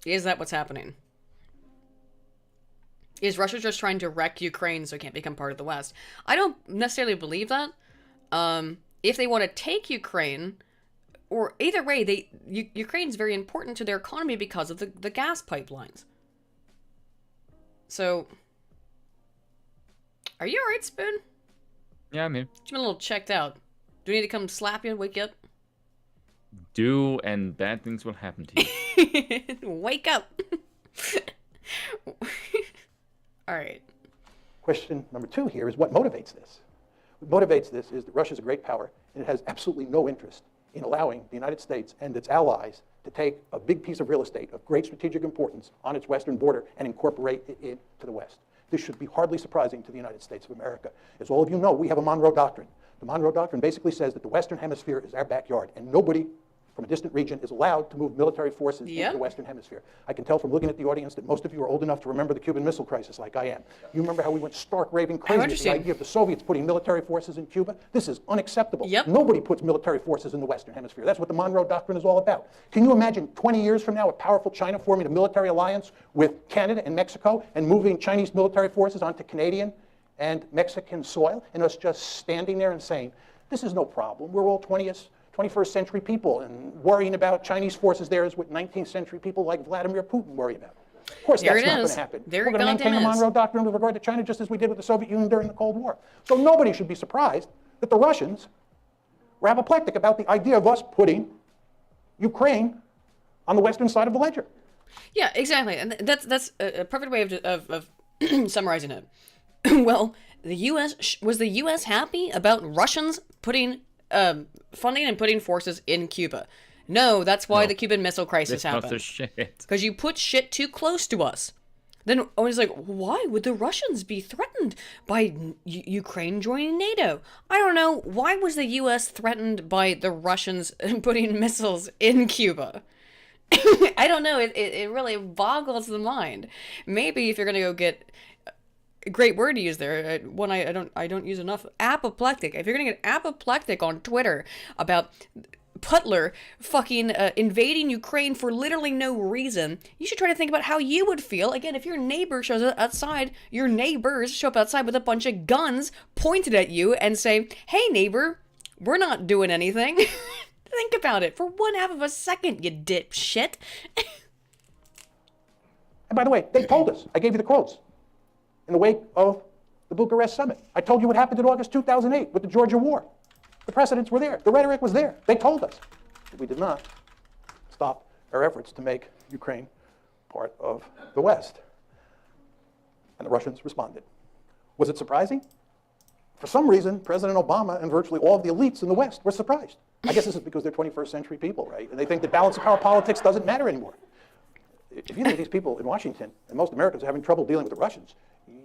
Speaker 1: Is that what's happening? Is Russia just trying to wreck Ukraine so it can't become part of the West? I don't necessarily believe that. If they want to take Ukraine, or either way, Ukraine's very important to their economy because of the gas pipelines. So, are you alright, Spoon?
Speaker 2: Yeah, I'm here.
Speaker 1: You've been a little checked out. Do we need to come slap you and wake you up?
Speaker 2: Do, and bad things will happen to you.
Speaker 1: Wake up! Alright.
Speaker 14: Question number two here is what motivates this? What motivates this is that Russia's a great power, and it has absolutely no interest in allowing the United States and its allies to take a big piece of real estate of great strategic importance on its western border and incorporate it into the West. This should be hardly surprising to the United States of America. As all of you know, we have a Monroe Doctrine. The Monroe Doctrine basically says that the Western Hemisphere is our backyard, and nobody from a distant region is allowed to move military forces into the Western Hemisphere. I can tell from looking at the audience that most of you are old enough to remember the Cuban Missile Crisis like I am. You remember how we went stark raving crazy at the idea of the Soviets putting military forces in Cuba? This is unacceptable. Nobody puts military forces in the Western Hemisphere. That's what the Monroe Doctrine is all about. Can you imagine 20 years from now a powerful China forming a military alliance with Canada and Mexico and moving Chinese military forces onto Canadian and Mexican soil, and us just standing there and saying, this is no problem. We're all 21st century people, and worrying about Chinese forces there is what 19th century people like Vladimir Putin worry about. Of course, that's not going to happen. We're going to maintain the Monroe Doctrine with regard to China just as we did with the Soviet Union during the Cold War. So nobody should be surprised that the Russians were apoplectic about the idea of us putting Ukraine on the western side of the ledger.
Speaker 1: Yeah, exactly. And that's a perfect way of summarizing it. Well, was the U.S. happy about Russians putting funding and putting forces in Cuba? No, that's why the Cuban Missile Crisis happened. Because you put shit too close to us. Then I was like, why would the Russians be threatened by Ukraine joining NATO? I don't know. Why was the U.S. threatened by the Russians putting missiles in Cuba? I don't know. It really boggles the mind. Maybe if you're going to go get... Great word to use there. One I don't use enough. Apoplectic. If you're gonna get apoplectic on Twitter about Putler fucking invading Ukraine for literally no reason, you should try to think about how you would feel, again, if your neighbor shows up outside, your neighbors show up outside with a bunch of guns pointed at you and say, hey neighbor, we're not doing anything. Think about it for 1/2 of a second, you dipshit.
Speaker 14: And by the way, they told us. I gave you the quotes. In the wake of the Bucharest summit. I told you what happened in August 2008 with the Georgia war. The precedents were there. The rhetoric was there. They told us. But we did not stop our efforts to make Ukraine part of the West. And the Russians responded. Was it surprising? For some reason, President Obama and virtually all of the elites in the West were surprised. I guess this is because they're 21st century people, right? And they think that balance of power politics doesn't matter anymore. If you think these people in Washington and most Americans are having trouble dealing with the Russians,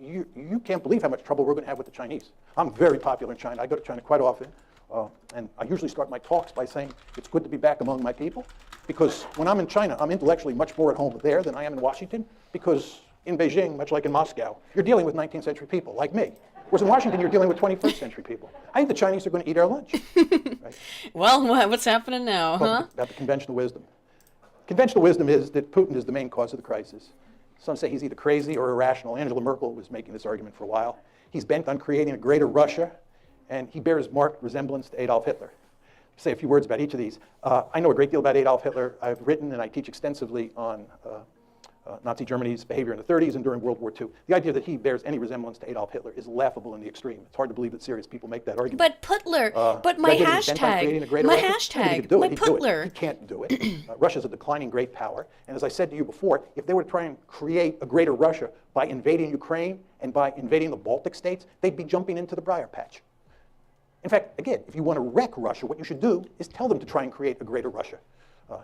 Speaker 14: you can't believe how much trouble we're going to have with the Chinese. I'm very popular in China. I go to China quite often. And I usually start my talks by saying it's good to be back among my people. Because when I'm in China, I'm intellectually much more at home there than I am in Washington. Because in Beijing, much like in Moscow, you're dealing with 19th century people like me. Whereas in Washington, you're dealing with 21st century people. I think the Chinese are going to eat our lunch. Right?
Speaker 1: Well, what's happening now, huh?
Speaker 14: About the conventional wisdom. Conventional wisdom is that Putin is the main cause of the crisis. Some say he's either crazy or irrational. Angela Merkel was making this argument for a while. He's bent on creating a greater Russia, and he bears marked resemblance to Adolf Hitler. Say a few words about each of these. I know a great deal about Adolf Hitler. I've written and I teach extensively on Nazi Germany's behavior in the 30s and during World War II. The idea that he bears any resemblance to Adolf Hitler is laughable in the extreme. It's hard to believe that serious people make that argument.
Speaker 1: But Putler, but my hashtag, my Putler.
Speaker 14: He can't do it. Russia's a declining great power. And as I said to you before, if they were to try and create a greater Russia by invading Ukraine and by invading the Baltic states, they'd be jumping into the briar patch. In fact, again, if you want to wreck Russia, what you should do is tell them to try and create a greater Russia.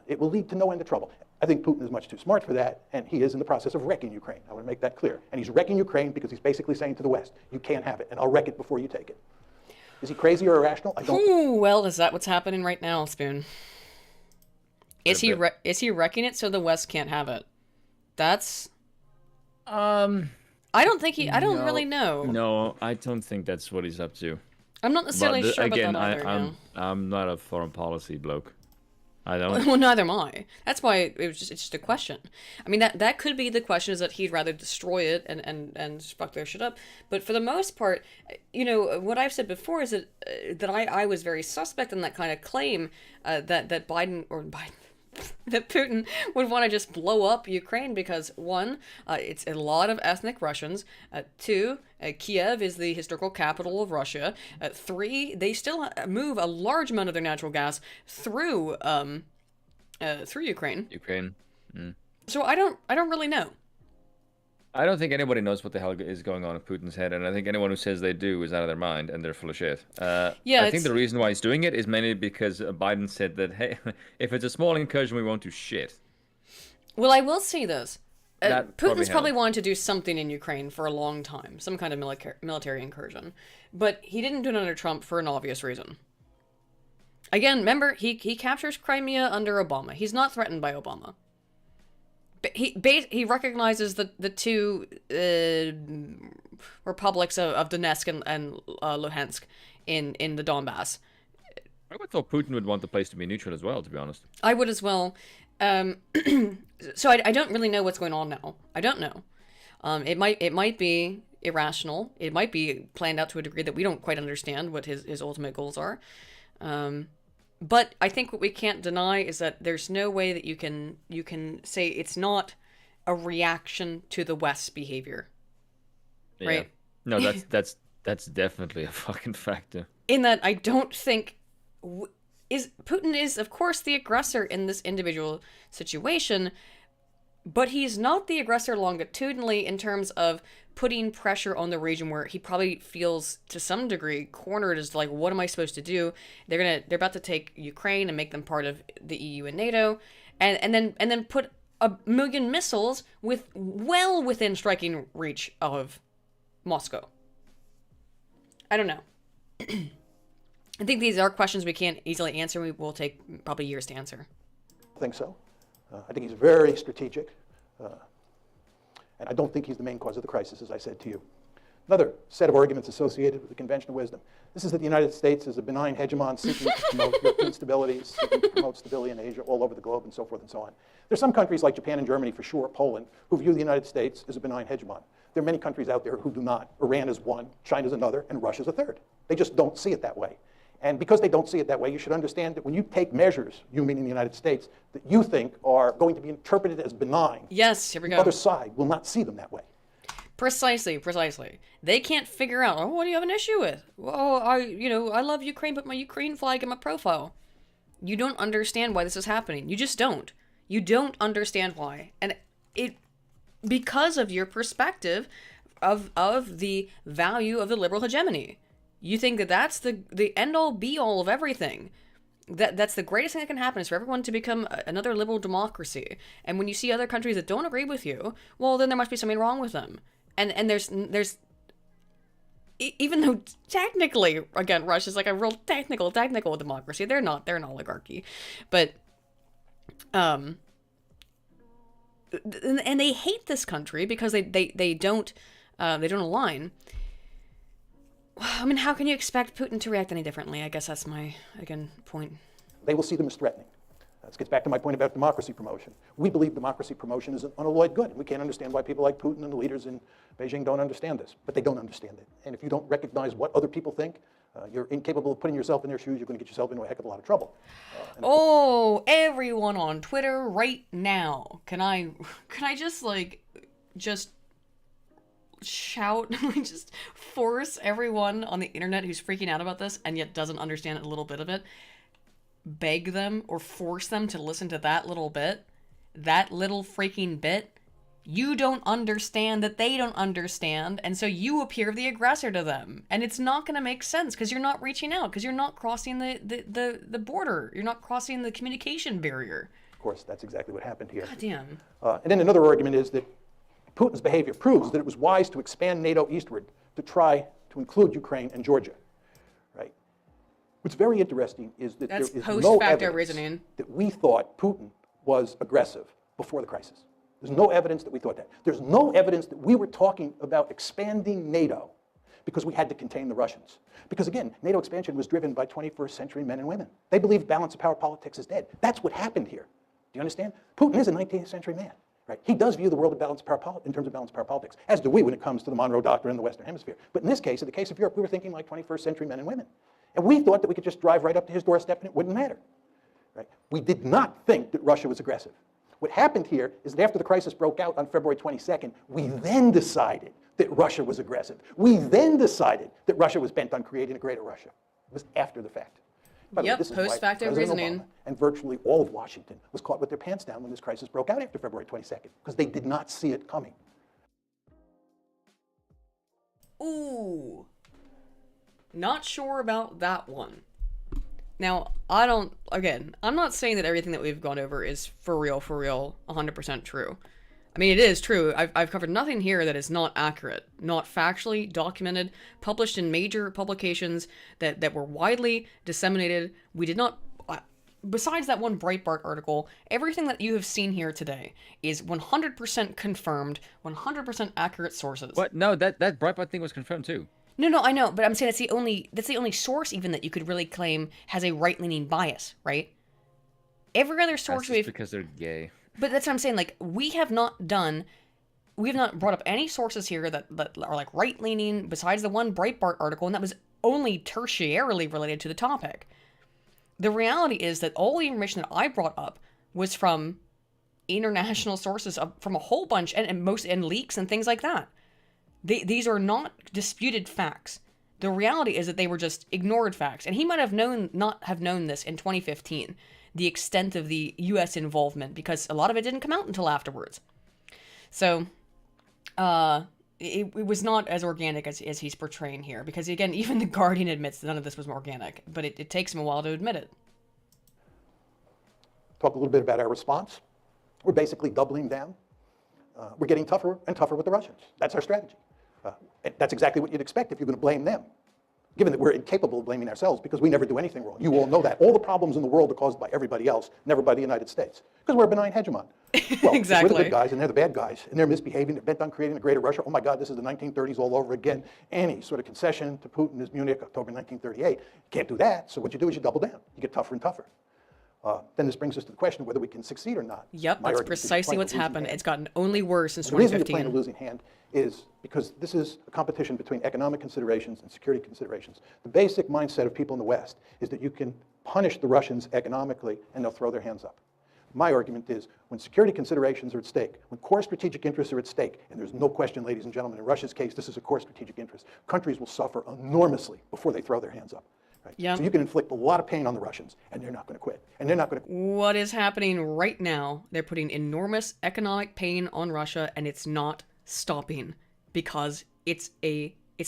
Speaker 14: It will lead to no end of trouble. I think Putin is much too smart for that, and he is in the process of wrecking Ukraine. I want to make that clear. And he's wrecking Ukraine because he's basically saying to the West, you can't have it, and I'll wreck it before you take it. Is he crazy or irrational? I don't.
Speaker 1: Ooh, well, is that what's happening right now, Spoon? Is he wrecking it so the West can't have it? That's. I don't think he. I don't really know.
Speaker 2: No, I don't think that's what he's up to.
Speaker 1: I'm not necessarily sure
Speaker 2: again,
Speaker 1: about that either.
Speaker 2: I'm not a foreign policy bloke. I don't.
Speaker 1: Well, neither am I. That's why it's just a question. I mean, that could be the question, is that he'd rather destroy it and fuck their shit up. But for the most part, you know, what I've said before is that I was very suspect in that kind of claim that Putin would want to just blow up Ukraine because, one, it's a lot of ethnic Russians. Two, Kiev is the historical capital of Russia. Three, they still move a large amount of their natural gas through Ukraine. So I don't really know.
Speaker 2: I don't think anybody knows what the hell is going on in Putin's head, and I think anyone who says they do is out of their mind, and they're full of shit. I think the reason why he's doing it is mainly because Biden said that, hey, if it's a small incursion, we won't do shit.
Speaker 1: Well, I will say this. Putin's probably wanted to do something in Ukraine for a long time, some kind of military incursion, but he didn't do it under Trump for an obvious reason. Again, remember, he captures Crimea under Obama. He's not threatened by Obama. He recognizes the two republics of Donetsk and Luhansk in the Donbass.
Speaker 2: I would thought Putin would want the place to be neutral as well, to be honest.
Speaker 1: I would as well. So I don't really know what's going on now. I don't know. It might be irrational. It might be planned out to a degree that we don't quite understand what his ultimate goals are. But I think what we can't deny is that there's no way that you can say it's not a reaction to the West's behavior. Right?
Speaker 2: No, that's definitely a fucking factor.
Speaker 1: In that I don't think Putin is of course the aggressor in this individual situation, but he's not the aggressor longitudinally in terms of putting pressure on the region where he probably feels to some degree cornered as like, what am I supposed to do? They're about to take Ukraine and make them part of the EU and NATO, and then put 1 million missiles well within striking reach of Moscow. I don't know. I think these are questions we can't easily answer. We will take probably years to answer.
Speaker 14: I think so. I think he's very strategic. And I don't think he's the main cause of the crisis, as I said to you. Another set of arguments associated with the conventional wisdom. This is that the United States is a benign hegemon seeking to promote European stability, seeking to promote stability in Asia, all over the globe, and so forth and so on. There's some countries like Japan and Germany, for sure, Poland, who view the United States as a benign hegemon. There are many countries out there who do not. Iran is one, China's another, and Russia's a third. They just don't see it that way. And because they don't see it that way, you should understand that when you take measures, you meaning the United States, that you think are going to be interpreted as benign,
Speaker 1: yes, here we go.
Speaker 14: The other side will not see them that way.
Speaker 1: Precisely. They can't figure out, oh, what do you have an issue with? Well, I love Ukraine, but my Ukraine flag in my profile. You don't understand why this is happening. You just don't. You don't understand why. And because of your perspective of the value of the liberal hegemony. You think that that's the end-all, be-all of everything. That's the greatest thing that can happen is for everyone to become another liberal democracy. And when you see other countries that don't agree with you, well, then there must be something wrong with them. And there's even though technically, again, Russia's like a real technical democracy. They're not. They're an oligarchy. But, and they hate this country because they don't align. I mean, how can you expect Putin to react any differently? I guess that's my, again, point.
Speaker 14: They will see them as threatening. This gets back to my point about democracy promotion. We believe democracy promotion is an unalloyed good. We can't understand why people like Putin and the leaders in Beijing don't understand this, but they don't understand it. And if you don't recognize what other people think, you're incapable of putting yourself in their shoes, you're going to get yourself into a heck of a lot of trouble.
Speaker 1: Oh, everyone on Twitter right now. Can I just shout, just force everyone on the internet who's freaking out about this and yet doesn't understand a little bit of it, beg them or force them to listen to that little bit, that little freaking bit. You don't understand that they don't understand, and so you appear the aggressor to them, and it's not going to make sense because you're not reaching out, because you're not crossing the border, you're not crossing the communication barrier.
Speaker 14: Of course, that's exactly what happened here.
Speaker 1: God damn.
Speaker 14: And then another argument is that Putin's behavior proves that it was wise to expand NATO eastward to try to include Ukraine and Georgia, right? What's very interesting is that
Speaker 1: that's
Speaker 14: there is no evidence
Speaker 1: reasoning
Speaker 14: that we thought Putin was aggressive before the crisis. There's no evidence that we thought that. There's no evidence that we were talking about expanding NATO because we had to contain the Russians. Because again, NATO expansion was driven by 21st century men and women. They believed balance of power politics is dead. That's what happened here. Do you understand? Putin is a 19th century man. Right? He does view the world of balance of power in terms of balance of power politics, as do we when it comes to the Monroe Doctrine in the Western Hemisphere. But in this case, in the case of Europe, we were thinking like 21st century men and women. And we thought that we could just drive right up to his doorstep and it wouldn't matter. Right? We did not think that Russia was aggressive. What happened here is that after the crisis broke out on February 22nd, we then decided that Russia was aggressive. We then decided that Russia was bent on creating a greater Russia. It was after the fact.
Speaker 1: Yep, post-facto reasoning.
Speaker 14: And virtually all of Washington was caught with their pants down when this crisis broke out after February 22nd, because they did not see it coming.
Speaker 1: Ooh. Not sure about that one. Now, I'm not saying that everything that we've gone over is for real, 100% true. I mean, it is true. I've covered nothing here that is not accurate, not factually documented, published in major publications that were widely disseminated. We did not, besides that one Breitbart article, everything that you have seen here today is 100% confirmed, 100% accurate sources.
Speaker 2: What? No, that Breitbart thing was confirmed too.
Speaker 1: No, I know, but I'm saying that's the only source even that you could really claim has a right-leaning bias, right? Every other source
Speaker 2: that's just because they're gay.
Speaker 1: But that's what I'm saying, like, we have not brought up any sources here that are, like, right-leaning besides the one Breitbart article, and that was only tertiarily related to the topic. The reality is that all the information that I brought up was from international sources, from a whole bunch, and leaks and things like that. These are not disputed facts. The reality is that they were just ignored facts, and he might have not have known this in 2015. The extent of the U.S. involvement, because a lot of it didn't come out until afterwards. So, it was not as organic as he's portraying here, because again, even The Guardian admits that none of this was organic, but it takes him a while to admit it.
Speaker 14: Talk a little bit about our response. We're basically doubling down. We're getting tougher and tougher with the Russians. That's our strategy. That's exactly what you'd expect if you're going to blame them. given that we're incapable of blaming ourselves because we never do anything wrong. You all know that. All the problems in the world are caused by everybody else, never by the United States, because we're a benign hegemon. Well,
Speaker 1: exactly.
Speaker 14: We're the good guys and they're the bad guys, and they're misbehaving, they're bent on creating a greater Russia. Oh my God, this is the 1930s all over again. Any sort of concession to Putin is Munich, October 1938. You can't do that, so what you do is you double down. You get tougher and tougher. Then this brings us to the question of whether we can succeed or not.
Speaker 1: Yep, that's precisely what's happened. It's gotten only worse since
Speaker 14: the reason
Speaker 1: 2015.
Speaker 14: you're playing a losing hand is because this is a competition between economic considerations and security considerations. The basic mindset of people in the West is that you can punish the Russians economically and they'll throw their hands up. My argument is when security considerations are at stake, when core strategic interests are at stake, and there's no question, ladies and gentlemen, in Russia's case, this is a core strategic interest, countries will suffer enormously before they throw their hands up. Right?
Speaker 1: Yep.
Speaker 14: So you can inflict a lot of pain on the Russians, and they're not going to quit. And they're not going to.
Speaker 1: What is happening right now, they're putting enormous economic pain on Russia, and it's not stopping because it's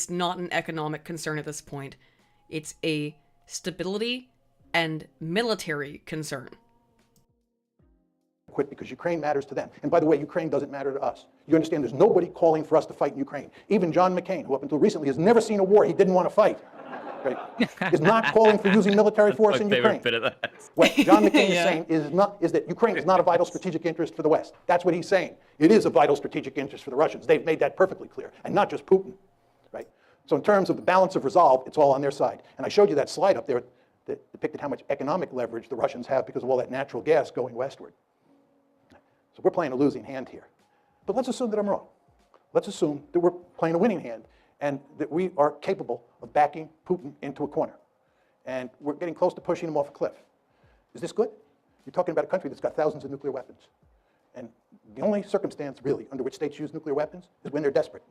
Speaker 1: not an economic concern at this point. It's a stability and military concern.
Speaker 14: Quit because Ukraine matters to them. And by the way, Ukraine doesn't matter to us. You understand there's nobody calling for us to fight in Ukraine. Even John McCain, who up until recently has never seen a war he didn't want to fight, right, is not calling for using military force in Ukraine. What John McCain is saying is that Ukraine is not a vital strategic interest for the West. That's what he's saying. It is a vital strategic interest for the Russians. They've made that perfectly clear, and not just Putin, right? So in terms of the balance of resolve, it's all on their side. And I showed you that slide up there that depicted how much economic leverage the Russians have because of all that natural gas going westward. So we're playing a losing hand here. But let's assume that I'm wrong. Let's assume that we're playing a winning hand and that we are capable of backing Putin into a corner. And we're getting close to pushing him off a cliff. Is this good? You're talking about a country that's got thousands of nuclear weapons. And the only circumstance, really, under which states use nuclear weapons is when they're desperate,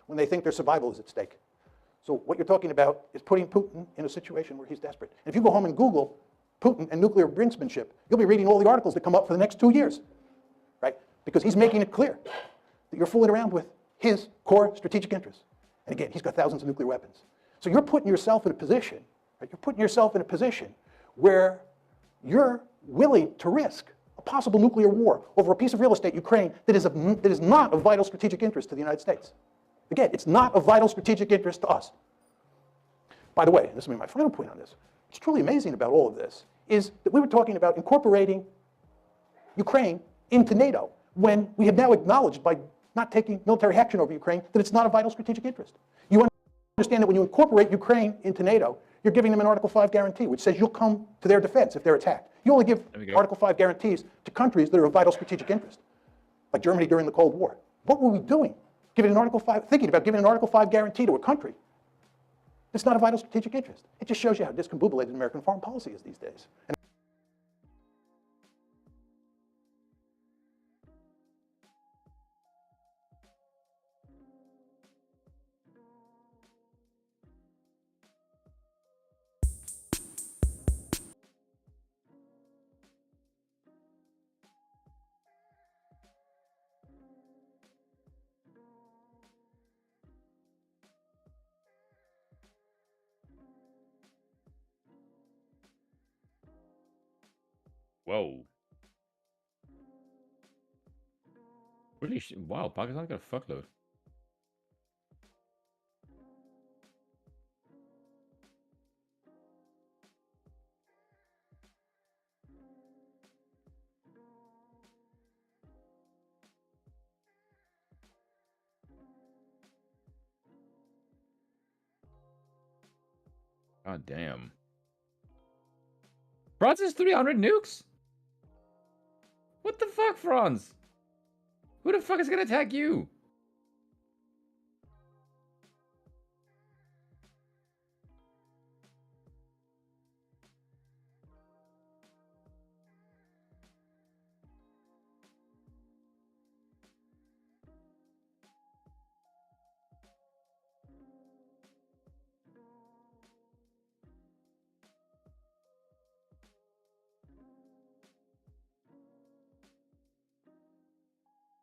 Speaker 14: when they think their survival is at stake. So what you're talking about is putting Putin in a situation where he's desperate. And if you go home and Google Putin and nuclear brinksmanship, you'll be reading all the articles that come up for the next 2 years. Right? Because he's making it clear that you're fooling around with his core strategic interests. And again, he's got thousands of nuclear weapons. So you're putting yourself in a position, right? You're putting yourself in a position where you're willing to risk a possible nuclear war over a piece of real estate, Ukraine, that is not of vital strategic interest to the United States. Again, it's not of vital strategic interest to us. By the way, and this will be my final point on this, what's truly amazing about all of this is that we were talking about incorporating Ukraine into NATO when we have now acknowledged by not taking military action over Ukraine that it's not a vital strategic interest. You understand that when you incorporate Ukraine into NATO, you're giving them an Article 5 guarantee, which says you'll come to their defense if they're attacked. You only give Article 5 guarantees to countries that are of vital strategic interest, like Germany during the Cold War. What were we doing? Thinking about giving an Article 5 guarantee to a country that's not a vital strategic interest. It just shows you how discombobulated American foreign policy is these days.
Speaker 2: Whoa. Really? Wow, Pakistan's got a fuckload. God damn. France has 300 nukes? What the fuck, France? Who the fuck is gonna attack you?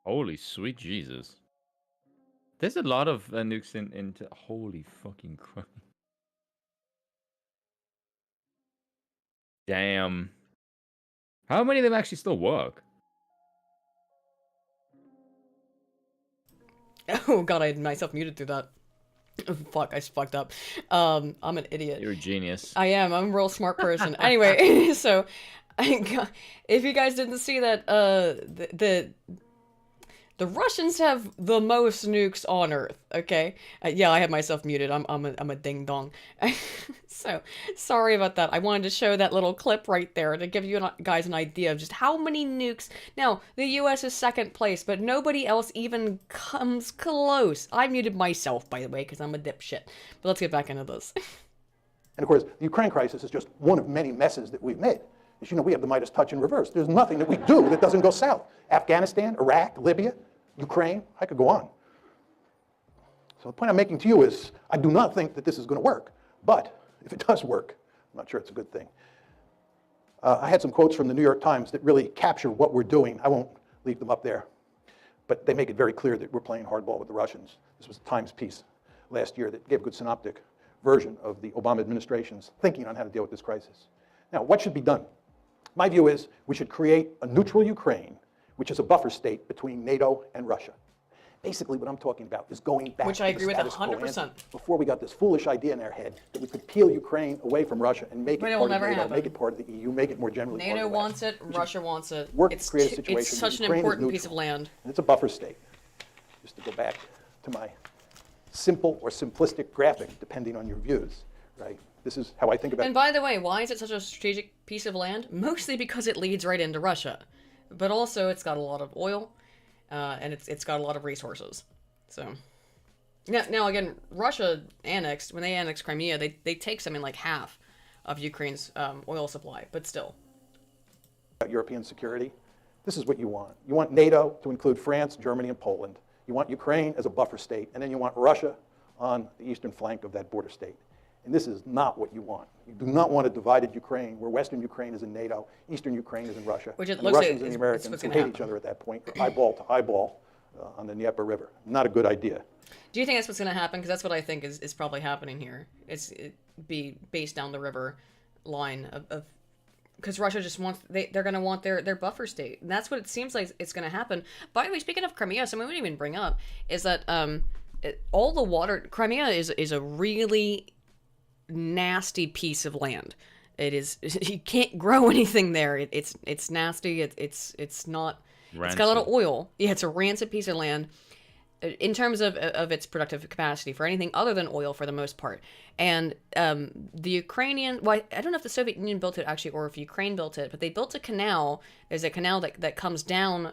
Speaker 2: Holy sweet Jesus. There's a lot of nukes into... Holy fucking crap. Damn. How many of them actually still work?
Speaker 1: Oh god, I had myself muted through that. Fuck, I fucked up. I'm an idiot.
Speaker 2: You're a genius.
Speaker 1: I am. I'm a real smart person. Anyway, so if you guys didn't see that, the Russians have the most nukes on Earth. Okay, yeah, I have myself muted. I'm a ding dong. So sorry about that. I wanted to show that little clip right there to give you guys an idea of just how many nukes. Now the U.S. is second place, but nobody else even comes close. I muted myself, by the way, because I'm a dipshit. But let's get back into this.
Speaker 14: And of course, the Ukraine crisis is just one of many messes that we've made. As you know, we have the Midas touch in reverse. There's nothing that we do that doesn't go south. Afghanistan, Iraq, Libya, Ukraine, I could go on. So the point I'm making to you is, I do not think that this is going to work. But if it does work, I'm not sure it's a good thing. I had some quotes from the New York Times that really capture what we're doing. I won't leave them up there. But they make it very clear that we're playing hardball with the Russians. This was a Times piece last year that gave a good synoptic version of the Obama administration's thinking on how to deal with this crisis. Now, what should be done? My view is we should create a neutral Ukraine, which is a buffer state between NATO and Russia. Basically, what I'm talking about is going back
Speaker 1: Which I
Speaker 14: to
Speaker 1: agree
Speaker 14: the
Speaker 1: with
Speaker 14: status quo
Speaker 1: 100%.
Speaker 14: ante, before we got this foolish idea in our head that we could peel Ukraine away from Russia and make
Speaker 1: But
Speaker 14: it
Speaker 1: it will
Speaker 14: part of
Speaker 1: never
Speaker 14: NATO,
Speaker 1: happen.
Speaker 14: make it part of the EU, make it more generally part
Speaker 1: NATO
Speaker 14: of the West.
Speaker 1: wants it. Russia wants it.
Speaker 14: Work to
Speaker 1: It's
Speaker 14: create a situation
Speaker 1: it's such
Speaker 14: where
Speaker 1: an
Speaker 14: Ukraine is
Speaker 1: important piece of
Speaker 14: neutral.
Speaker 1: land.
Speaker 14: And it's a buffer state. Just to go back to my simple or simplistic graphic, depending on your views, right? This is how I think about
Speaker 1: And
Speaker 14: it.
Speaker 1: by the way, why is it such a strategic piece of land? Mostly because it leads right into Russia, but also it's got a lot of oil, and it's got a lot of resources. So now again, Russia annexed, when they annexed Crimea, they take something like half of Ukraine's oil supply, but still.
Speaker 14: European security. This is what you want. You want NATO to include France, Germany, and Poland. You want Ukraine as a buffer state, and then you want Russia on the eastern flank of that border state. And this is not what you want. You do not want a divided Ukraine where Western Ukraine is in NATO, Eastern Ukraine is in Russia,
Speaker 1: Which it
Speaker 14: and the
Speaker 1: looks like
Speaker 14: Russians and the
Speaker 1: it's
Speaker 14: Americans
Speaker 1: what's
Speaker 14: who
Speaker 1: gonna
Speaker 14: hate each
Speaker 1: happen.
Speaker 14: other at that point, are eyeball to eyeball on the Dnieper River. Not a good idea.
Speaker 1: Do you think that's what's going to happen? Because that's what I think is probably happening here. It be based down the river line of because Russia just wants they're going to want their buffer state, and that's what it seems like it's going to happen. By the way, speaking of Crimea, something we didn't even bring up is that all the water Crimea is a really nasty piece of land. It is you can't grow anything there. It's nasty. It's not.
Speaker 2: Rancid.
Speaker 1: It's got a lot of oil. Yeah, it's a rancid piece of land in terms of its productive capacity for anything other than oil for the most part. And the Ukrainian, well, I don't know if the Soviet Union built it actually or if Ukraine built it, but they built a canal. There's a canal that comes down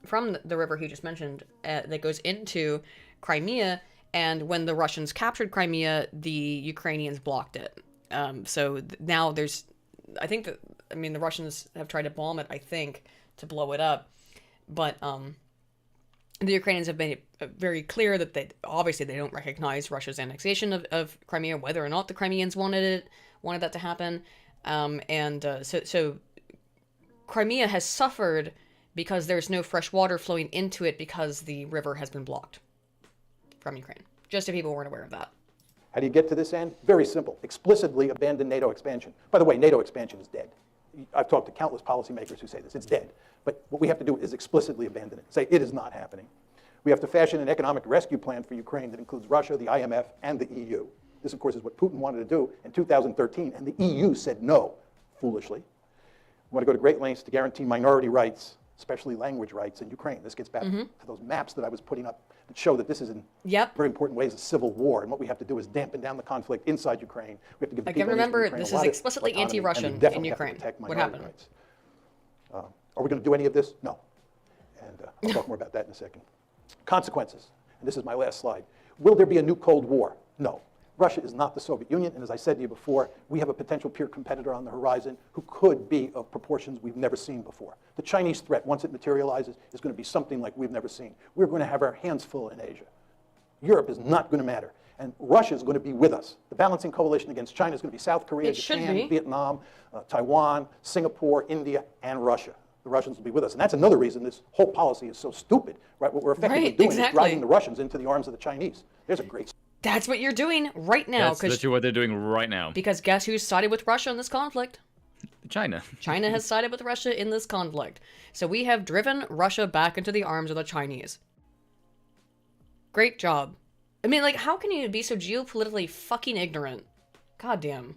Speaker 1: from the river he just mentioned that goes into Crimea. And when the Russians captured Crimea, the Ukrainians blocked it. So now there's, I think that, I mean, the Russians have tried to bomb it, I think, to blow it up. But the Ukrainians have made it very clear that they don't recognize Russia's annexation of Crimea, whether or not the Crimeans wanted that to happen. So Crimea has suffered because there's no fresh water flowing into it because the river has been blocked from Ukraine. Just so people weren't aware of that.
Speaker 14: How do you get to this end? Very simple. Explicitly abandon NATO expansion. By the way, NATO expansion is dead. I've talked to countless policymakers who say this. It's dead. But what we have to do is explicitly abandon it. Say it is not happening. We have to fashion an economic rescue plan for Ukraine that includes Russia, the IMF, and the EU. This, of course, is what Putin wanted to do in 2013, and the EU said no, foolishly. We want to go to great lengths to guarantee minority rights, especially language rights in Ukraine. This gets back to those maps that I was putting up that show that this is in very important ways a civil war, and what we have to do is dampen down the conflict inside Ukraine. We have to give the
Speaker 1: Again,
Speaker 14: people in
Speaker 1: remember,
Speaker 14: Ukraine
Speaker 1: this
Speaker 14: a
Speaker 1: is
Speaker 14: lot of
Speaker 1: explicitly
Speaker 14: autonomy, and we
Speaker 1: anti-Russian
Speaker 14: definitely
Speaker 1: in
Speaker 14: have to
Speaker 1: Ukraine.
Speaker 14: protect
Speaker 1: What
Speaker 14: minority
Speaker 1: happened?
Speaker 14: rights. Are we going to do any of this? No. And I'll talk more about that in a second. Consequences, and this is my last slide. Will there be a new Cold War? No. Russia is not the Soviet Union, and as I said to you before, we have a potential peer competitor on the horizon who could be of proportions we've never seen before. The Chinese threat, once it materializes, is going to be something like we've never seen. We're going to have our hands full in Asia. Europe is not going to matter, and Russia is going to be with us. The balancing coalition against China is going to be South Korea, Japan, Vietnam, Taiwan, Singapore, India, and Russia. The Russians will be with us, and that's another reason this whole policy is so stupid. Right? What we're effectively doing is driving the Russians into the arms of the Chinese. There's a great.
Speaker 1: That's what you're doing right now.
Speaker 2: That's literally what they're doing right now.
Speaker 1: Because guess who's sided with Russia in this conflict?
Speaker 2: China.
Speaker 1: China has sided with Russia in this conflict. So we have driven Russia back into the arms of the Chinese. Great job. I mean, like, how can you be so geopolitically fucking ignorant? God damn.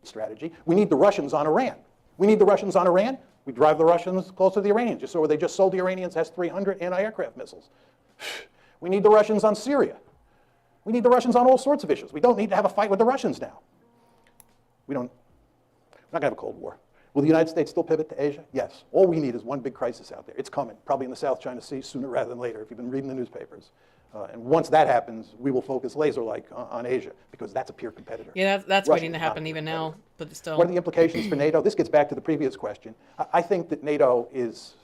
Speaker 14: Strategy. We need the Russians on Iran. We need the Russians on Iran. We drive the Russians closer to the Iranians. You saw where they just sold the Iranians S-300 anti-aircraft missiles. We need the Russians on Syria. We need the Russians on all sorts of issues. We don't need to have a fight with the Russians now. We're not going to have a Cold War. Will the United States still pivot to Asia? Yes. All we need is one big crisis out there. It's coming, probably in the South China Sea sooner rather than later, if you've been reading the newspapers. And once that happens, we will focus laser-like on Asia, because that's a peer competitor.
Speaker 1: Yeah, that's
Speaker 14: Russia
Speaker 1: waiting to
Speaker 14: is not a
Speaker 1: happen
Speaker 14: peer
Speaker 1: even now, but still.
Speaker 14: What are the implications for NATO? This gets back to the previous question. I think that NATO is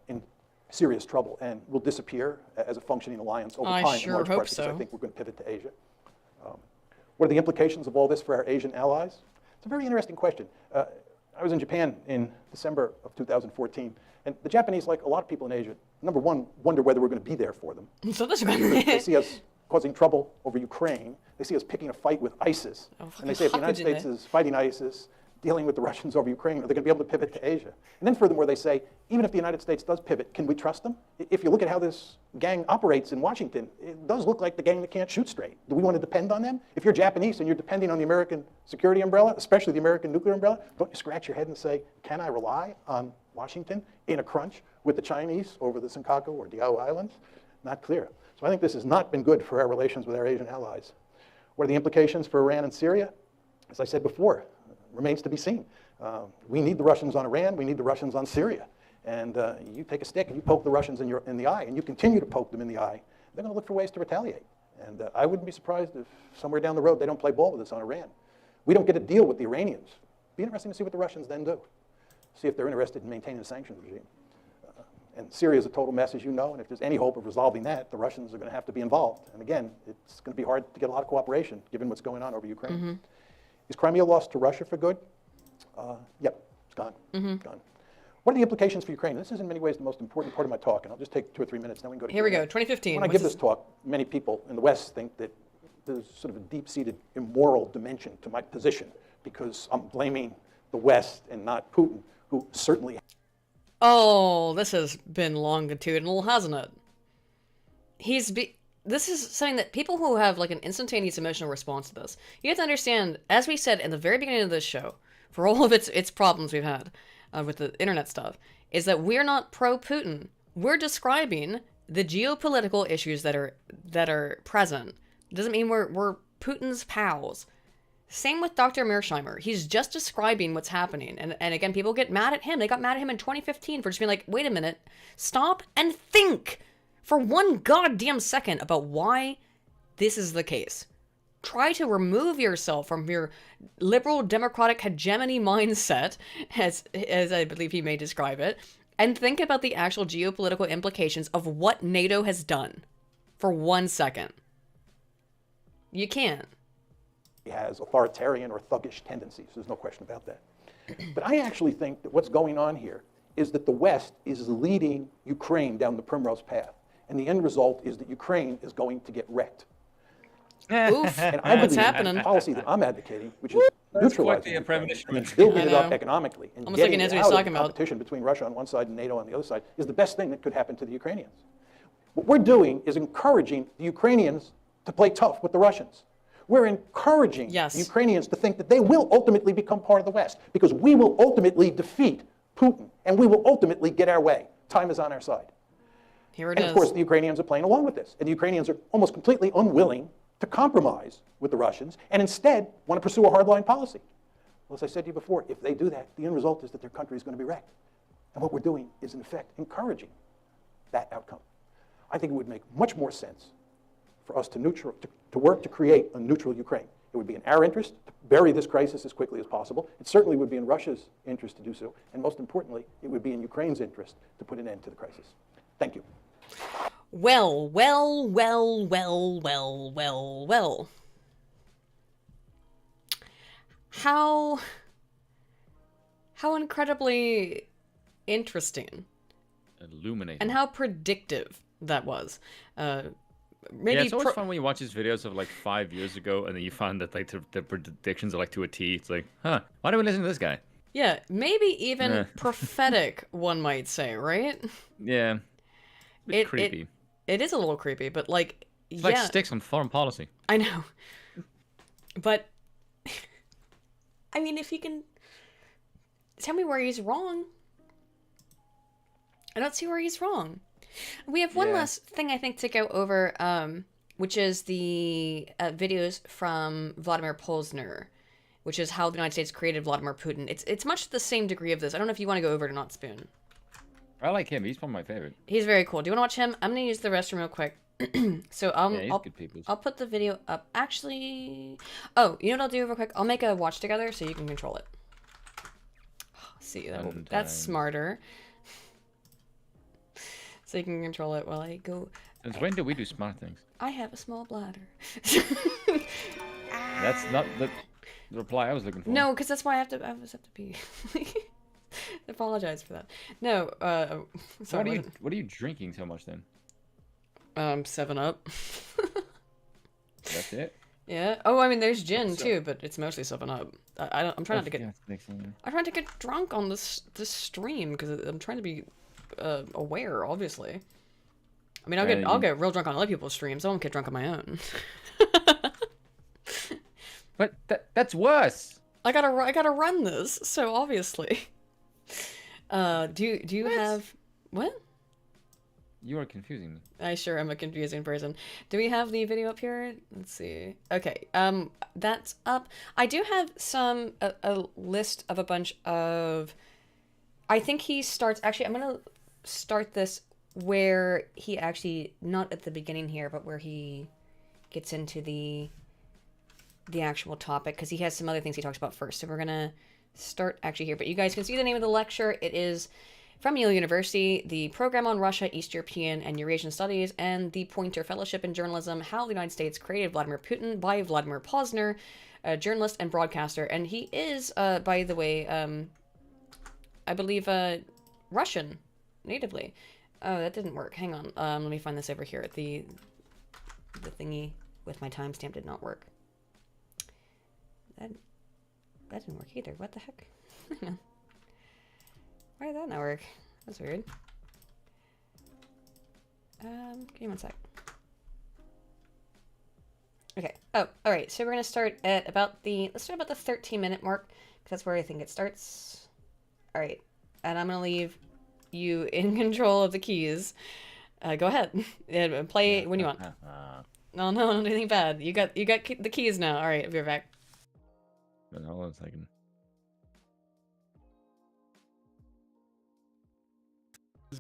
Speaker 14: in serious trouble and will disappear as a functioning alliance over time.
Speaker 1: I sure
Speaker 14: in large
Speaker 1: hope
Speaker 14: part because
Speaker 1: so.
Speaker 14: I think we're going to pivot to Asia. What are the implications of all this for our Asian allies? It's a very interesting question. I was in Japan in December of 2014, and the Japanese, like a lot of people in Asia, number one, wonder whether we're going to be there for them.
Speaker 1: So that's
Speaker 14: They see us causing trouble over Ukraine. They see us picking a fight with ISIS. And they say if the United States is fighting ISIS, dealing with the Russians over Ukraine, are they going to be able to pivot to Asia? And then furthermore, they say, even if the United States does pivot, can we trust them? If you look at how this gang operates in Washington, it does look like the gang that can't shoot straight. Do we want to depend on them? If you're Japanese and you're depending on the American security umbrella, especially the American nuclear umbrella, don't you scratch your head and say, can I rely on Washington in a crunch with the Chinese over the Senkaku or Diaoyu Islands? Not clear. So I think this has not been good for our relations with our Asian allies. What are the implications for Iran and Syria? As I said before, remains to be seen. We need the Russians on Iran. We need the Russians on Syria. And you take a stick and you poke the Russians in the eye, and you continue to poke them in the eye, they're going to look for ways to retaliate. And I wouldn't be surprised if somewhere down the road they don't play ball with us on Iran. We don't get a deal with the Iranians. It'd be interesting to see what the Russians then do. See if they're interested in maintaining a sanctions regime. And Syria is a total mess, as you know, and if there's any hope of resolving that, the Russians are going to have to be involved. And again, it's going to be hard to get a lot of cooperation, given what's going on over Ukraine.
Speaker 1: Mm-hmm.
Speaker 14: Is Crimea lost to Russia for good? Yep, it's gone.
Speaker 1: Mm-hmm.
Speaker 14: It's gone. What are the implications for Ukraine? This is in many ways the most important part of my talk, and I'll just take 2 or 3 minutes, then we can go to
Speaker 1: Here we
Speaker 14: Q&A.
Speaker 1: go, 2015.
Speaker 14: When I give this talk, many people in the West think that there's sort of a deep-seated immoral dimension to my position, because I'm blaming the West and not Putin, who certainly...
Speaker 1: Oh, this has been longitudinal, hasn't it? This is something that people who have like an instantaneous emotional response to this, you have to understand, as we said in the very beginning of this show, for all of its problems we've had with the internet stuff, is that we're not pro-Putin. We're describing the geopolitical issues that are present. Doesn't mean we're Putin's pals. Same with Dr. Mearsheimer. He's just describing what's happening. And again, people get mad at him. They got mad at him in 2015 for just being like, wait a minute, stop and think for one goddamn second about why this is the case. Try to remove yourself from your liberal democratic hegemony mindset, as I believe he may describe it, and think about the actual geopolitical implications of what NATO has done for 1 second. You can't.
Speaker 14: He has authoritarian or thuggish tendencies. There's no question about that. But I actually think that what's going on here is that the West is leading Ukraine down the primrose path. And the end result is that Ukraine is going to get wrecked.
Speaker 1: Oof,
Speaker 14: and I believe
Speaker 1: happening.
Speaker 14: the policy that I'm advocating, which is neutralizing Ukraine and building it up economically and
Speaker 1: Almost
Speaker 14: getting
Speaker 1: like
Speaker 14: it
Speaker 1: Nancy's
Speaker 14: out of
Speaker 1: talking
Speaker 14: the
Speaker 1: about.
Speaker 14: competition between Russia on one side and NATO on the other side, is the best thing that could happen to the Ukrainians. What we're doing is encouraging the Ukrainians to play tough with the Russians. We're encouraging the Ukrainians to think that they will ultimately become part of the West, because we will ultimately defeat Putin, and we will ultimately get our way. Time is on our side.
Speaker 1: Here it
Speaker 14: and
Speaker 1: is.
Speaker 14: of course, the Ukrainians are playing along with this. And the Ukrainians are almost completely unwilling to compromise with the Russians, and instead want to pursue a hardline policy. Well, as I said to you before, if they do that, the end result is that their country is going to be wrecked. And what we're doing is, in effect, encouraging that outcome. I think it would make much more sense for us to work to create a neutral Ukraine. It would be in our interest to bury this crisis as quickly as possible. It certainly would be in Russia's interest to do so. And most importantly, it would be in Ukraine's interest to put an end to the crisis. Thank you.
Speaker 1: Well. How incredibly interesting.
Speaker 2: Illuminating.
Speaker 1: And how predictive that was. Maybe
Speaker 2: yeah, it's always fun when you watch these videos of like 5 years ago, and then you find that like the predictions are like to a T. It's like, huh, why do we listen to this guy?
Speaker 1: Yeah, maybe even prophetic, one might say, right?
Speaker 2: Yeah. It's creepy.
Speaker 1: It is a little creepy, but like,
Speaker 2: It's like sticks on foreign policy.
Speaker 1: I know. But, I mean, if he can tell me where he's wrong. I don't see where he's wrong. We have one last thing, I think, to go over, which is the videos from Vladimir Posner, which is how the United States created Vladimir Putin. It's much the same degree of this. I don't know if you want to go over to Not Spoon.
Speaker 2: I like him. He's one of my favorite.
Speaker 1: He's very cool. Do you want to watch him? I'm going to use the restroom real quick. So I'll put the video up. Actually, oh, you know what I'll do real quick? I'll make a watch together so you can control it. See, that's smarter. So you can control it while I go.
Speaker 2: Since when do we do smart things?
Speaker 1: I have a small bladder.
Speaker 2: That's not the reply I was looking for.
Speaker 1: No, because that's why I have to pee. I apologize for that. No, sorry.
Speaker 2: What are you drinking so much then?
Speaker 1: 7-Up.
Speaker 2: That's it?
Speaker 1: Yeah. Oh, I mean, there's gin too, but it's mostly 7-Up. I'm trying not to get. I'm trying to get drunk on this stream because I'm trying to be aware, obviously. I mean, I'll get real drunk on other people's streams. I won't get drunk on my own.
Speaker 2: But that's worse.
Speaker 1: I gotta run this, so obviously. Do you have what?
Speaker 2: You are confusing me.
Speaker 1: I sure am a confusing person. Do we have the video up here? Let's see. Okay, that's up. I do have a list of a bunch of. I think he starts. Actually, I'm gonna start this where he actually not at the beginning here, but where he gets into the actual topic because he has some other things he talks about first. So we're gonna start actually here, but you guys can see the name of the lecture. It is from Yale University, the Program on Russia, East European, and Eurasian Studies, and the Poynter Fellowship in Journalism, How the United States Created Vladimir Putin by Vladimir Posner, a journalist and broadcaster. And he is, by the way, I believe, Russian, natively. Oh, that didn't work. Hang on. Let me find this over here. The thingy with my timestamp did not work. That didn't work either. What the heck? Hang on. Why did that not work? That's weird. Give me one sec. Okay. Oh, all right. So we're gonna start at let's start about the 13-minute mark because that's where I think it starts. All right, and I'm gonna leave you in control of the keys. Go ahead and play when you want. No, don't do anything bad. You got the keys now. All right, I'll be right back.
Speaker 2: Hold on a second.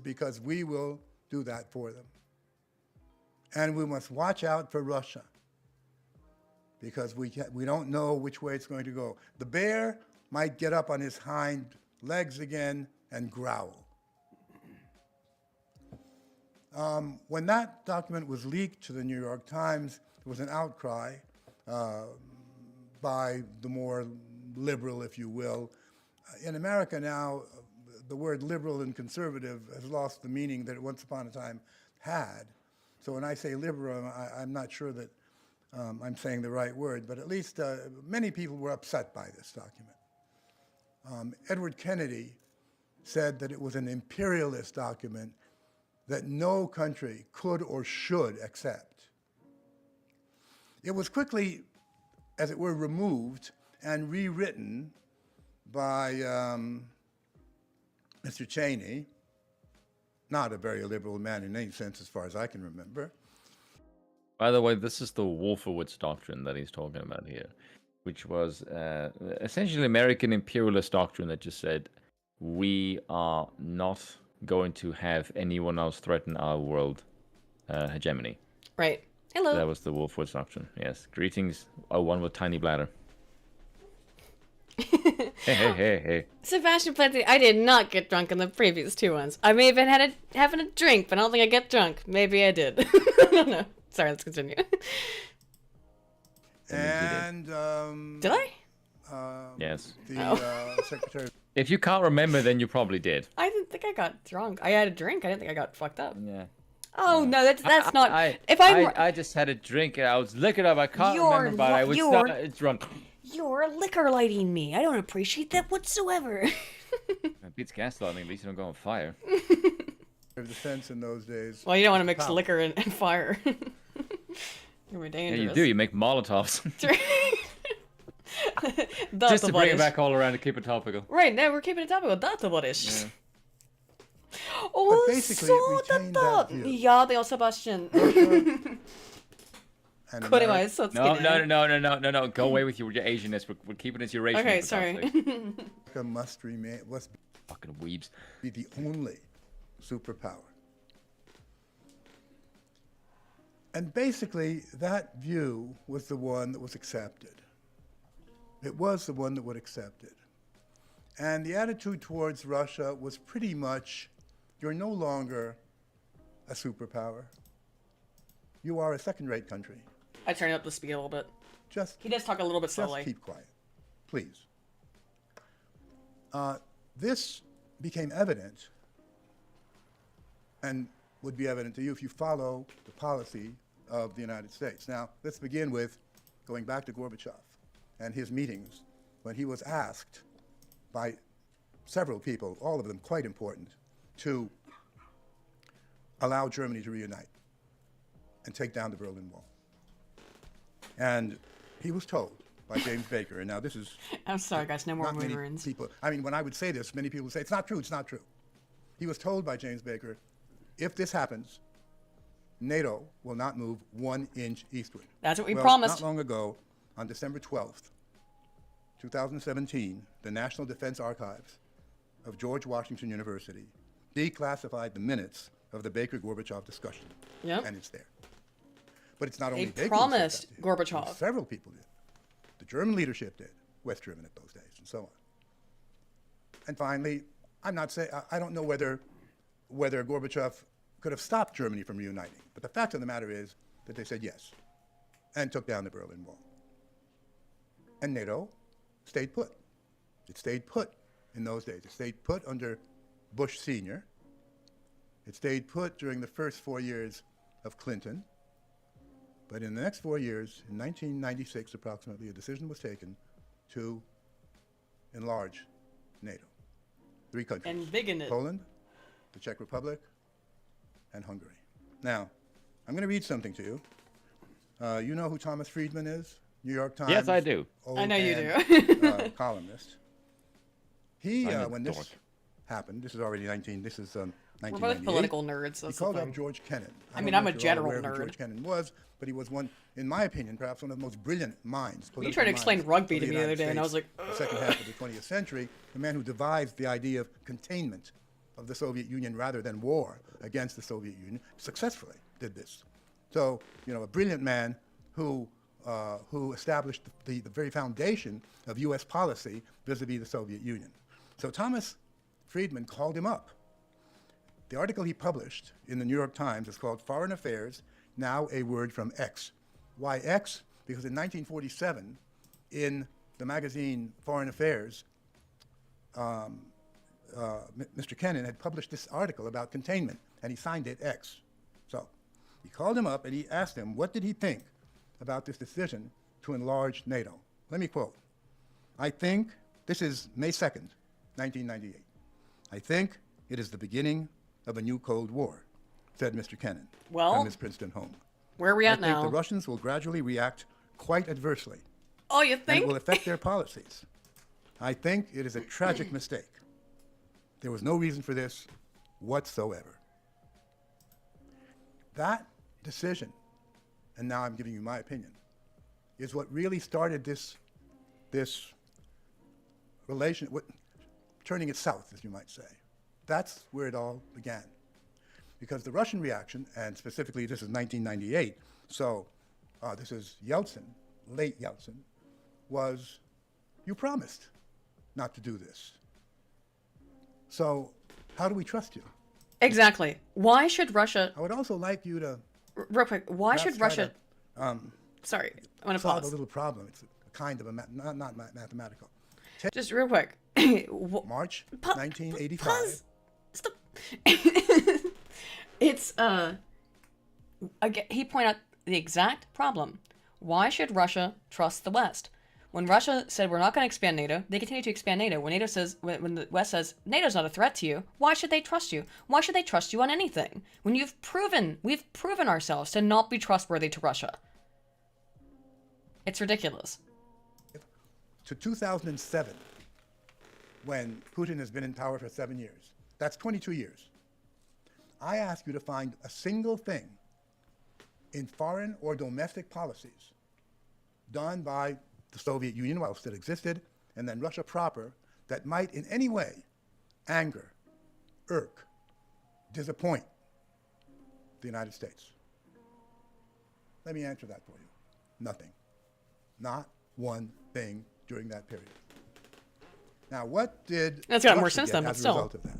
Speaker 15: Because we will do that for them. And we must watch out for Russia because we don't know which way it's going to go. The bear might get up on his hind legs again and growl. When that document was leaked to the New York Times, there was an outcry by the more liberal, if you will. In America now, the word liberal and conservative has lost the meaning that it once upon a time had. So when I say liberal, I'm not sure that I'm saying the right word, but at least many people were upset by this document. Edward Kennedy said that it was an imperialist document that no country could or should accept. It was quickly, as it were, removed and rewritten by Mr. Cheney, not a very liberal man in any sense as far as I can remember.
Speaker 2: By the way, this is the Wolfowitz doctrine that he's talking about here, which was essentially American imperialist doctrine that just said, we are not going to have anyone else threaten our world hegemony.
Speaker 1: Right. Hello.
Speaker 2: That was the Wolfowitz doctrine, yes. Greetings, one with tiny bladder. Hey.
Speaker 1: Sebastian Plenty, I did not get drunk in the previous two ones. I may have been having a drink, but I don't think I get drunk. Maybe I did. I don't know. Sorry, let's continue.
Speaker 15: And
Speaker 1: did I?
Speaker 2: Yes.
Speaker 15: The secretary.
Speaker 2: If you can't remember, then you probably did.
Speaker 1: I didn't think I got drunk. I had a drink. I didn't think I got fucked up.
Speaker 2: Yeah.
Speaker 1: Oh no, that's not.
Speaker 2: I just had a drink and I was looking up. I can't remember, but I was not drunk.
Speaker 1: You're liquor lighting me. I don't appreciate that whatsoever.
Speaker 2: It beats gaslighting. At least you don't go on fire.
Speaker 15: Defense in those days.
Speaker 1: Well, you don't want to mix liquor and fire. You're
Speaker 2: Yeah,
Speaker 1: dangerous.
Speaker 2: you do. You make Molotovs.
Speaker 1: That's
Speaker 2: Just to bring it
Speaker 1: what
Speaker 2: back all around to keep it topical.
Speaker 1: Right, now we're keeping it topical. That's what it is.
Speaker 2: Yeah.
Speaker 1: Oh,
Speaker 15: basically,
Speaker 1: så
Speaker 15: it retained
Speaker 1: detta!
Speaker 15: that view.
Speaker 1: Ja, det är Sebastian.
Speaker 15: And
Speaker 1: Korean
Speaker 15: America-
Speaker 1: is so
Speaker 2: No. Go away with your Asianness. We're keeping it Eurasian.
Speaker 1: Okay,
Speaker 2: for
Speaker 1: sorry.
Speaker 2: God's sake.
Speaker 15: America must remain,
Speaker 2: Fucking weebs.
Speaker 15: be the only superpower. And basically, that view was the one that was accepted. It was the one that was accepted. And the attitude towards Russia was pretty much, you're no longer a superpower. You are a second-rate country.
Speaker 1: I turned up the speed a little bit. He does talk a little bit slowly.
Speaker 15: Just keep quiet, please. This became evident, and would be evident to you if you follow the policy of the United States. Now, let's begin with going back to Gorbachev and his meetings when he was asked by several people, all of them quite important, to allow Germany to reunite and take down the Berlin Wall. And he was told by James Baker, and now this is...
Speaker 1: I'm sorry, guys, no more
Speaker 15: not many
Speaker 1: moon-ruins.
Speaker 15: people. I mean, when I would say this, many people would say, it's not true, it's not true. He was told by James Baker, if this happens, NATO will not move 1 inch eastward.
Speaker 1: That's what we
Speaker 15: Well,
Speaker 1: promised.
Speaker 15: Not long ago, on December 12th, 2017, the National Defense Archives of George Washington University declassified the minutes of the Baker-Gorbachev discussion.
Speaker 1: Yep.
Speaker 15: And it's there. But it's not
Speaker 1: They
Speaker 15: only Baker who
Speaker 1: promised
Speaker 15: said that.
Speaker 1: Gorbachev.
Speaker 15: Several people did. The German leadership did. West German at those days, and so on. And finally, I don't know whether Gorbachev could have stopped Germany from reuniting. But the fact of the matter is that they said yes and took down the Berlin Wall. And NATO stayed put. It stayed put in those days. It stayed put under Bush Sr. It stayed put during the first 4 years of Clinton. But in the next 4 years, in 1996 approximately, a decision was taken to enlarge NATO. 3 countries.
Speaker 1: And bigon it.
Speaker 15: Poland, the Czech Republic, and Hungary. Now, I'm going to read something to you. You know who Thomas Friedman is? New York Times.
Speaker 2: Yes, I do.
Speaker 1: I know you do.
Speaker 15: Columnist. He,
Speaker 2: I'm a
Speaker 15: when
Speaker 2: dork.
Speaker 15: this happened, this is already 1998.
Speaker 1: We're both political nerds.
Speaker 15: He
Speaker 1: That's the
Speaker 15: called
Speaker 1: thing.
Speaker 15: up George Kennan.
Speaker 1: I mean,
Speaker 15: don't
Speaker 1: I'm
Speaker 15: know
Speaker 1: a
Speaker 15: if you're all
Speaker 1: general
Speaker 15: aware of who
Speaker 1: nerd.
Speaker 15: George Kennan was, but he was one, in my opinion, perhaps one of the most brilliant minds.
Speaker 1: You tried to explain rugby to me the other day, and I was like,
Speaker 15: the second half of the 20th century, the man who devised the idea of containment of the Soviet Union rather than war against the Soviet Union, successfully did this. So, you know, a brilliant man who established the very foundation of U.S. policy vis-a-vis the Soviet Union. So Thomas Friedman called him up. The article he published in the New York Times is called Foreign Affairs, Now a Word from X. Why X? Because in 1947, in the magazine Foreign Affairs, Mr. Kennan had published this article about containment, and he signed it X. So he called him up and he asked him, what did he think about this decision to enlarge NATO? Let me quote. I think, this is May 2nd, 1998. I think it is the beginning of a new Cold War, said Mr. Kennan
Speaker 1: Well,
Speaker 15: from his Princeton home.
Speaker 1: Where are we at
Speaker 15: I think
Speaker 1: now?
Speaker 15: the Russians will gradually react quite adversely.
Speaker 1: Oh, you
Speaker 15: And
Speaker 1: think?
Speaker 15: it will affect their policies. I think it is a tragic mistake. There was no reason for this whatsoever. That decision, and now I'm giving you my opinion, is what really started this relation, turning it south, as you might say. That's where it all began. Because the Russian reaction, and specifically this is 1998, so this is Yeltsin, late Yeltsin, was, you promised not to do this. So how do we trust you?
Speaker 1: Exactly. Why should Russia...
Speaker 15: I would also like you to...
Speaker 1: Real quick, why should Russia... Sorry, I'm going to
Speaker 15: solve
Speaker 1: pause.
Speaker 15: a little problem. It's a kind of a, not mathematical.
Speaker 1: Just real quick.
Speaker 15: March 1985.
Speaker 1: Stop. It's, again, he pointed out the exact problem. Why should Russia trust the West? When Russia said we're not going to expand NATO, they continue to expand NATO. When NATO says, when the West says NATO's not a threat to you, why should they trust you? Why should they trust you on anything? When we've proven ourselves to not be trustworthy to Russia. It's ridiculous.
Speaker 15: To 2007, when Putin has been in power for 7 years. That's 22 years. I ask you to find a single thing in foreign or domestic policies done by the Soviet Union while it still existed, and then Russia proper, that might in any way anger, irk, disappoint the United States. Let me answer that for you. Nothing. Not one thing during that period. Now, what did
Speaker 1: That's got more
Speaker 15: Russia
Speaker 1: sense
Speaker 15: get
Speaker 1: then, but
Speaker 15: as a
Speaker 1: still.
Speaker 15: result of that?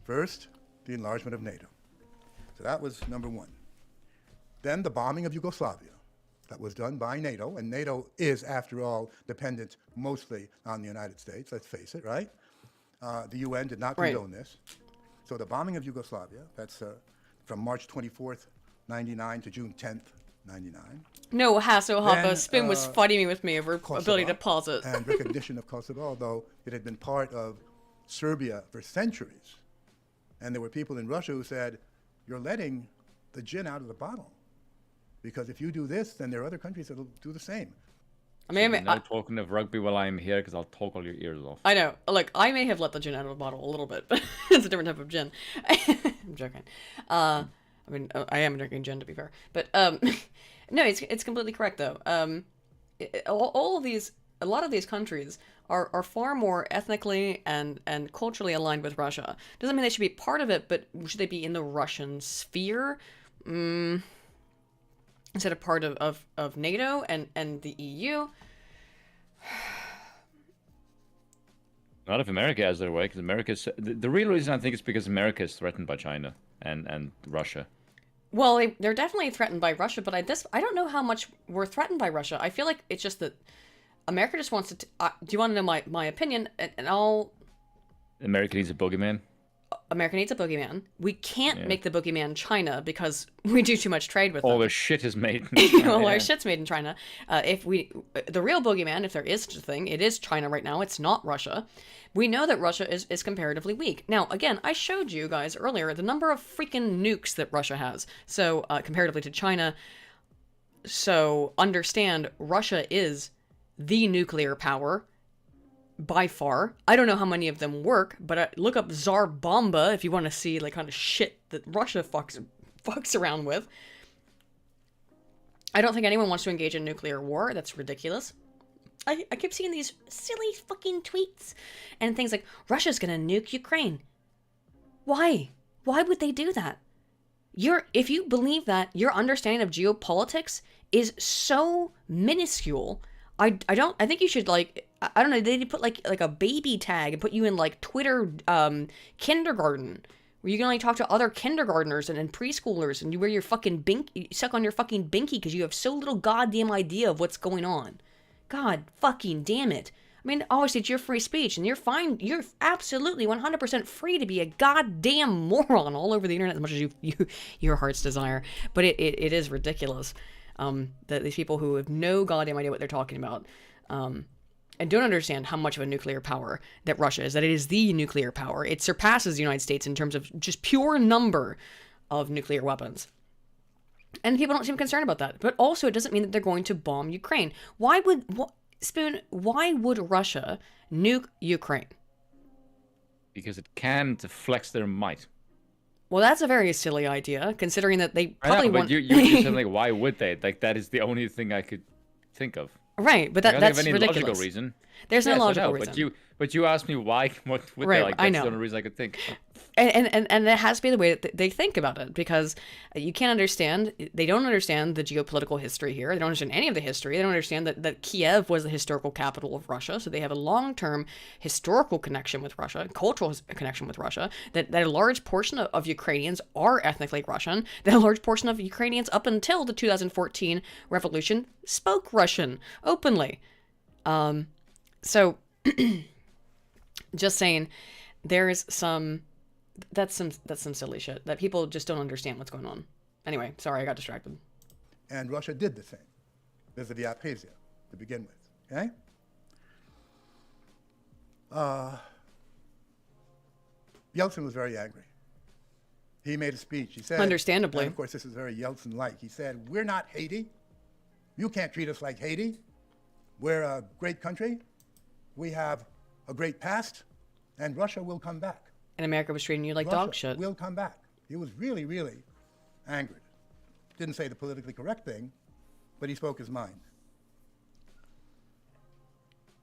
Speaker 15: First, the enlargement of NATO. So that was number one. Then the bombing of Yugoslavia. That was done by NATO, and NATO is, after all, dependent mostly on the United States, let's face it, right? The UN did not condone this. So the bombing of Yugoslavia, that's from March 24th, 99 to June 10th, 99.
Speaker 1: No, Hasselhoff,
Speaker 15: Then,
Speaker 1: Spoon was fighting with me over
Speaker 15: Kosovo
Speaker 1: ability to pause it.
Speaker 15: and recognition of Kosovo, although it had been part of Serbia for centuries. And there were people in Russia who said, you're letting the gin out of the bottle. Because if you do this, then there are other countries that will do the same.
Speaker 1: I mean,
Speaker 2: no talking of rugby while I'm here, because I'll talk all your ears off.
Speaker 1: I know. Look, I may have let the gin out of the bottle a little bit, but it's a different type of gin. I'm joking. I mean, I am drinking gin, to be fair. But, no, it's completely correct, though. A lot of these countries are far more ethnically and culturally aligned with Russia. Doesn't mean they should be part of it, but should they be in the Russian sphere? Instead of part of NATO and the EU?
Speaker 2: Not if America has their way, because America's... The real reason, I think, is because America is threatened by China and Russia.
Speaker 1: Well, they're definitely threatened by Russia, but I don't know how much we're threatened by Russia. I feel like it's just that America just wants to... do you want to know my opinion? And I'll...
Speaker 2: America needs a boogeyman.
Speaker 1: America needs a boogeyman. We can't make the boogeyman China because we do too much trade with them.
Speaker 2: All their shit is made in China.
Speaker 1: All our shit's made in China. The real boogeyman, if there is such a thing, it is China right now. It's not Russia. We know that Russia is comparatively weak. Now, again, I showed you guys earlier the number of freaking nukes that Russia has. So, comparatively to China. So, understand, Russia is the nuclear power. By far. I don't know how many of them work, but look up Tsar Bomba if you want to see like kind of shit that Russia fucks around with. I don't think anyone wants to engage in nuclear war. That's ridiculous. I keep seeing these silly fucking tweets and things like, Russia's gonna nuke Ukraine. Why? Why would they do that? If you believe that, your understanding of geopolitics is so minuscule. I think you should, like, I don't know, they put like a baby tag and put you in like Twitter kindergarten where you can only talk to other kindergartners and preschoolers, and you wear your fucking you suck on your fucking binky because you have so little goddamn idea of what's going on. God fucking damn it. I mean, obviously it's your free speech and you're fine. You're absolutely 100% free to be a goddamn moron all over the internet as much as your heart's desire. But it is ridiculous. That these people who have no goddamn idea what they're talking about, and don't understand how much of a nuclear power that Russia is, that it is the nuclear power. It surpasses the United States in terms of just pure number of nuclear weapons. And people don't seem concerned about that. But also, it doesn't mean that they're going to bomb Ukraine. Why would Russia nuke Ukraine?
Speaker 2: Because it can, to flex their might.
Speaker 1: Well, that's a very silly idea, considering that they probably
Speaker 2: I know,
Speaker 1: want...
Speaker 2: but you said, like, why would they? Like, that is the only thing I could think of.
Speaker 1: Right, but
Speaker 2: that's
Speaker 1: ridiculous.
Speaker 2: I don't have any logical reason.
Speaker 1: There's no logical reason.
Speaker 2: But you asked me why, what would they, like, that's the only reason I could think.
Speaker 1: And that has to be the way that they think about it, because you can't understand, they don't understand the geopolitical history here. They don't understand any of the history. They don't understand that Kiev was the historical capital of Russia, so they have a long-term historical connection with Russia, cultural connection with Russia, that a large portion of Ukrainians are ethnically Russian, that a large portion of Ukrainians up until the 2014 revolution spoke Russian openly. So, just saying, there's some... That's some silly shit that people just don't understand what's going on. Anyway, sorry, I got distracted.
Speaker 15: And Russia did the same vis-a-vis Abkhazia to begin with. Okay? Yeltsin was very angry. He made a speech. He said,
Speaker 1: understandably,
Speaker 15: and of course this is very Yeltsin-like. He said, "We're not Haiti. You can't treat us like Haiti. We're a great country. We have a great past, and Russia will come back.
Speaker 1: And America was treating you like dog shit.
Speaker 15: Will come back. He was really, really angered. Didn't say the politically correct thing, but he spoke his mind.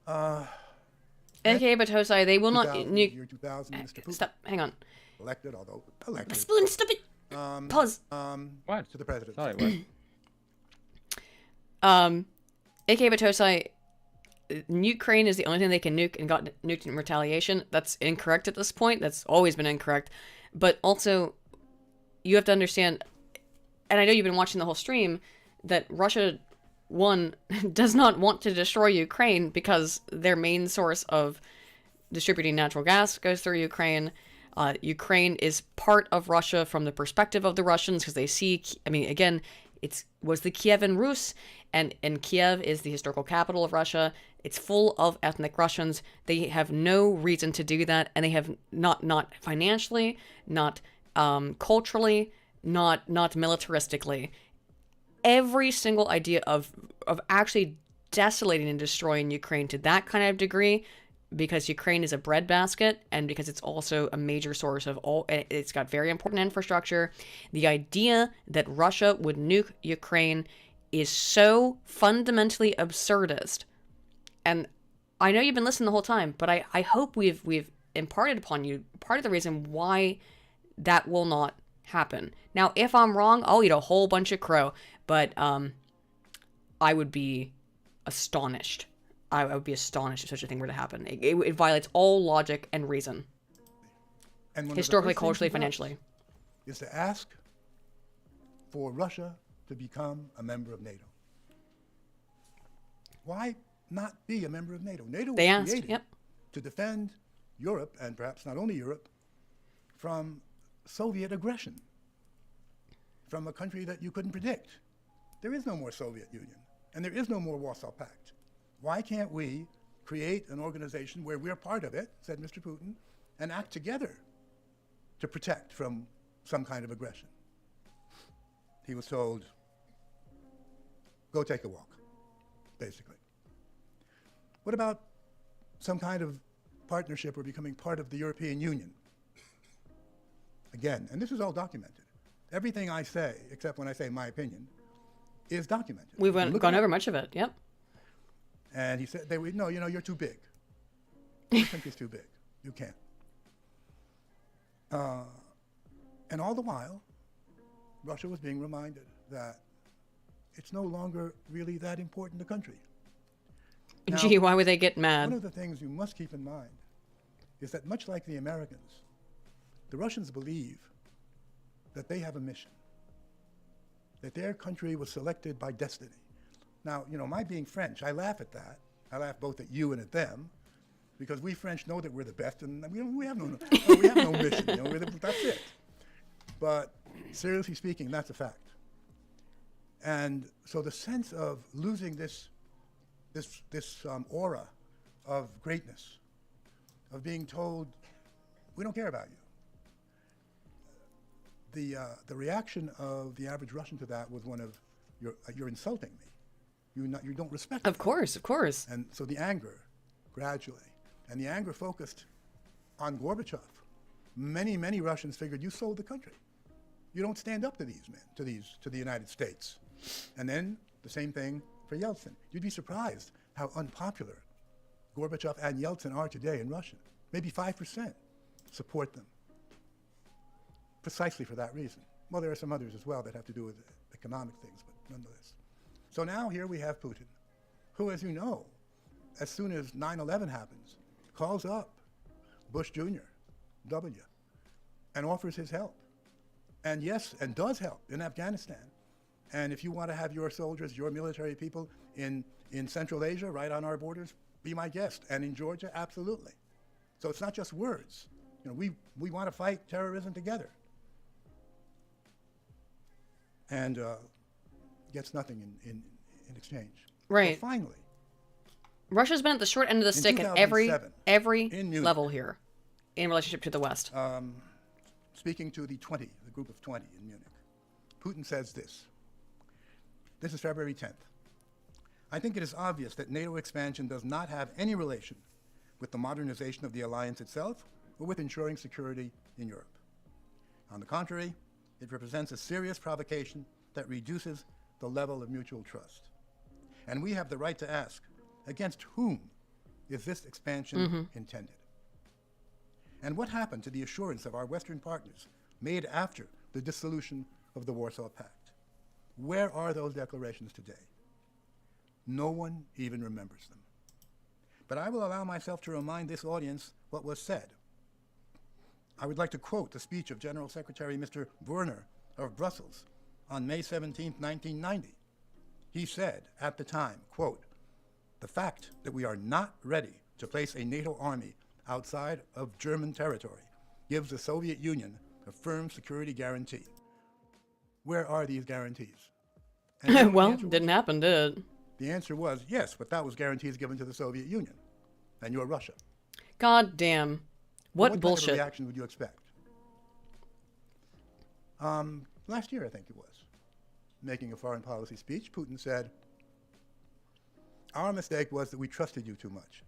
Speaker 1: AKA Batosai, they will not nuke.
Speaker 15: Year 2000, Mr. Putin.
Speaker 1: Stop. Hang on.
Speaker 15: Elected, although elected.
Speaker 1: Stop it. Pause.
Speaker 15: What? To the president.
Speaker 2: Sorry, what?
Speaker 1: AKA Batosai, Ukraine is the only thing they can nuke and got nuked in retaliation. That's incorrect at this point. That's always been incorrect. But also, you have to understand, and I know you've been watching the whole stream, that Russia, one, does not want to destroy Ukraine because their main source of distributing natural gas goes through Ukraine. Ukraine is part of Russia from the perspective of the Russians because they see, I mean, again, was the Kievan Rus, and Kiev is the historical capital of Russia. It's full of ethnic Russians. They have no reason to do that, and they have not financially, not culturally, not militaristically. Every single idea of actually desolating and destroying Ukraine to that kind of degree, because Ukraine is a breadbasket and because it's also a major source of it's got very important infrastructure. The idea that Russia would nuke Ukraine is so fundamentally absurdist. And I know you've been listening the whole time, but I hope we've imparted upon you part of the reason why that will not happen. Now, if I'm wrong, I'll eat a whole bunch of crow, but I would be astonished. I would be astonished if such a thing were to happen. It violates all logic and reason.
Speaker 15: And
Speaker 1: historically, culturally, financially.
Speaker 15: Is to ask for Russia to become a member of NATO. Why not be a member of NATO? NATO was created to defend Europe, and perhaps not only Europe, from Soviet aggression, from a country that you couldn't predict. There is no more Soviet Union, and there is no more Warsaw Pact. Why can't we create an organization where we're part of it, said Mr. Putin, and act together to protect from some kind of aggression? He was told, go take a walk, basically. What about some kind of partnership or becoming part of the European Union? Again, and this is all documented. Everything I say, except when I say my opinion, is documented.
Speaker 1: We've gone over much of it, yep.
Speaker 15: And he said, no, you're too big. Your country's too big. You can't. And all the while, Russia was being reminded that it's no longer really that important a country. Now,
Speaker 1: gee, why would they get mad?
Speaker 15: One of the things you must keep in mind is that much like the Americans, the Russians believe that they have a mission, that their country was selected by destiny. Now, my being French, I laugh at that. I laugh both at you and at them, because we French know that we're the best, and we have no mission. That's it. But seriously speaking, that's a fact. And so the sense of losing this aura of greatness, of being told, we don't care about you. The reaction of the average Russian to that was one of, you're insulting me. You don't respect me.
Speaker 1: Of course.
Speaker 15: And so the anger, gradually, and the anger focused on Gorbachev. Many, many Russians figured you sold the country. You don't stand up to these men, to the United States. And then the same thing for Yeltsin. You'd be surprised how unpopular Gorbachev and Yeltsin are today in Russia. Maybe 5% support them, precisely for that reason. Well, there are some others as well that have to do with economic things, but nonetheless. So now here we have Putin, who, as you know, as soon as 9/11 happens, calls up Bush Jr., W, and offers his help. And yes, and does help in Afghanistan. And if you want to have your soldiers, your military people in Central Asia, right on our borders, be my guest. And in Georgia, absolutely. So it's not just words. We want to fight terrorism together. And gets nothing in exchange.
Speaker 1: Right.
Speaker 15: So finally,
Speaker 1: Russia's been at the short end of the stick at every level here in relationship to the West.
Speaker 15: Speaking to the group of 20 in Munich, Putin says this. This is February 10th. I think it is obvious that NATO expansion does not have any relation with the modernization of the alliance itself or with ensuring security in Europe. On the contrary, it represents a serious provocation that reduces the level of mutual trust. And we have the right to ask, against whom is this expansion intended? And what happened to the assurance of our Western partners made after the dissolution of the Warsaw Pact? Where are those declarations today? No one even remembers them. But I will allow myself to remind this audience what was said. I would like to quote the speech of General Secretary Mr. Werner of Brussels on May 17, 1990. He said at the time, quote, "The fact that we are not ready to place a NATO army outside of German territory gives the Soviet Union a firm security guarantee." Where are these guarantees?
Speaker 1: Well, didn't happen, did it?
Speaker 15: The answer was yes, but that was guarantees given to the Soviet Union. And you're Russia.
Speaker 1: God damn. What bullshit.
Speaker 15: What kind of reaction would you expect? Last year, I think it was, making a foreign policy speech, Putin said, "Our mistake was that we trusted you too much."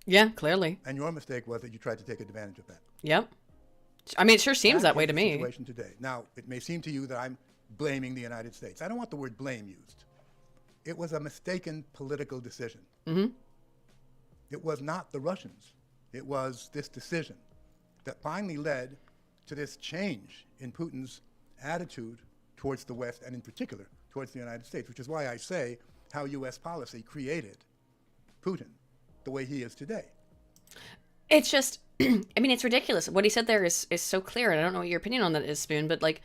Speaker 1: Yeah, clearly.
Speaker 15: And your mistake was that you tried to take advantage of that.
Speaker 1: Yep. I mean, it sure seems that way to me.
Speaker 15: Situation today. Now, it may seem to you that I'm blaming the United States. I don't want the word blame used. It was a mistaken political decision. It was not the Russians. It was this decision that finally led to this change in Putin's attitude towards the West, and in particular towards the United States, which is why I say how U.S. policy created Putin the way he is today.
Speaker 1: It's just, I mean, it's ridiculous. What he said there is so clear, and I don't know what your opinion on that is, Spoon, but like,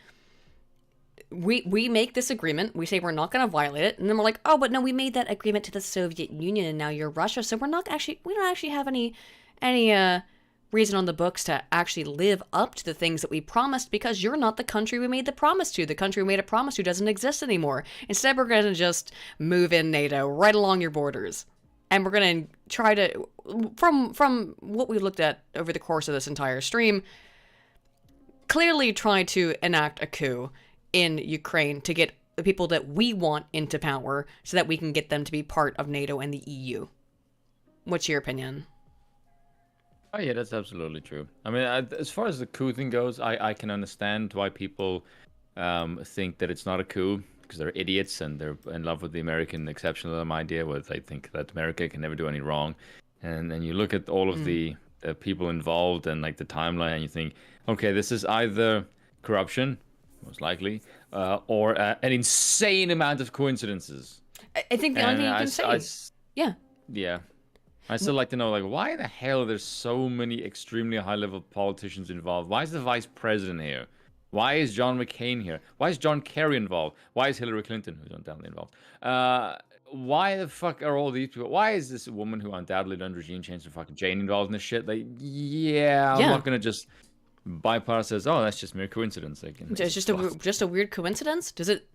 Speaker 1: we make this agreement, we say we're not going to violate it, and then we're like, oh, but no, we made that agreement to the Soviet Union, and now you're Russia, so we don't actually have any reason on the books to actually live up to the things that we promised, because you're not the country we made the promise to. The country we made a promise to doesn't exist anymore. Instead, we're going to just move in NATO right along your borders. And we're going to try to, from what we looked at over the course of this entire stream, clearly try to enact a coup in Ukraine to get the people that we want into power so that we can get them to be part of NATO and the EU. What's your opinion?
Speaker 2: Oh, yeah, that's absolutely true. I mean, as far as the coup thing goes, I can understand why people think that it's not a coup, because they're idiots and they're in love with the American exceptionalism idea, where they think that America can never do any wrong. And then you look at all of the people involved and like the timeline, and you think, okay, this is either corruption, most likely, or an insane amount of coincidences.
Speaker 1: I think the only thing you can say is,
Speaker 2: yeah. I still like to know, like, why the hell are there so many extremely high-level politicians involved? Why is the vice president here? Why is John McCain here? Why is John Kerry involved? Why is Hillary Clinton, who's undoubtedly involved? Why the fuck are all these people? Why is this woman who undoubtedly done regime change and fucking Jane involved in this shit? Like, I'm not gonna just bypass as, oh, that's just mere coincidence. Like,
Speaker 1: it's just a weird coincidence. Does it?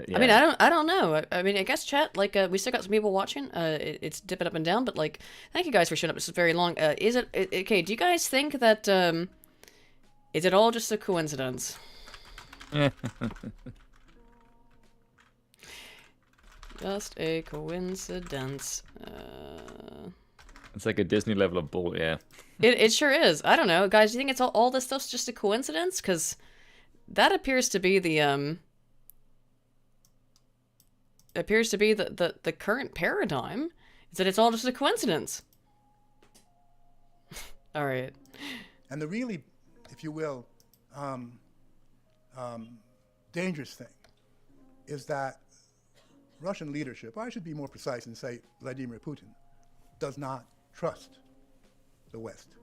Speaker 1: Yeah. I mean, I don't know. I mean, I guess chat, like, we still got some people watching. It's dipping up and down, but like, thank you guys for showing up. This is very long. Is it okay? Do you guys think that is it all just a coincidence? Just a coincidence.
Speaker 2: It's like a Disney level of bull, yeah.
Speaker 1: It sure is. I don't know, guys. Do you think it's all this stuff's just a coincidence? Because that appears to be the current paradigm, is that it's all just a coincidence. All right.
Speaker 15: And the really, if you will, dangerous thing is that Russian leadership, or I should be more precise and say Vladimir Putin, does not trust the West,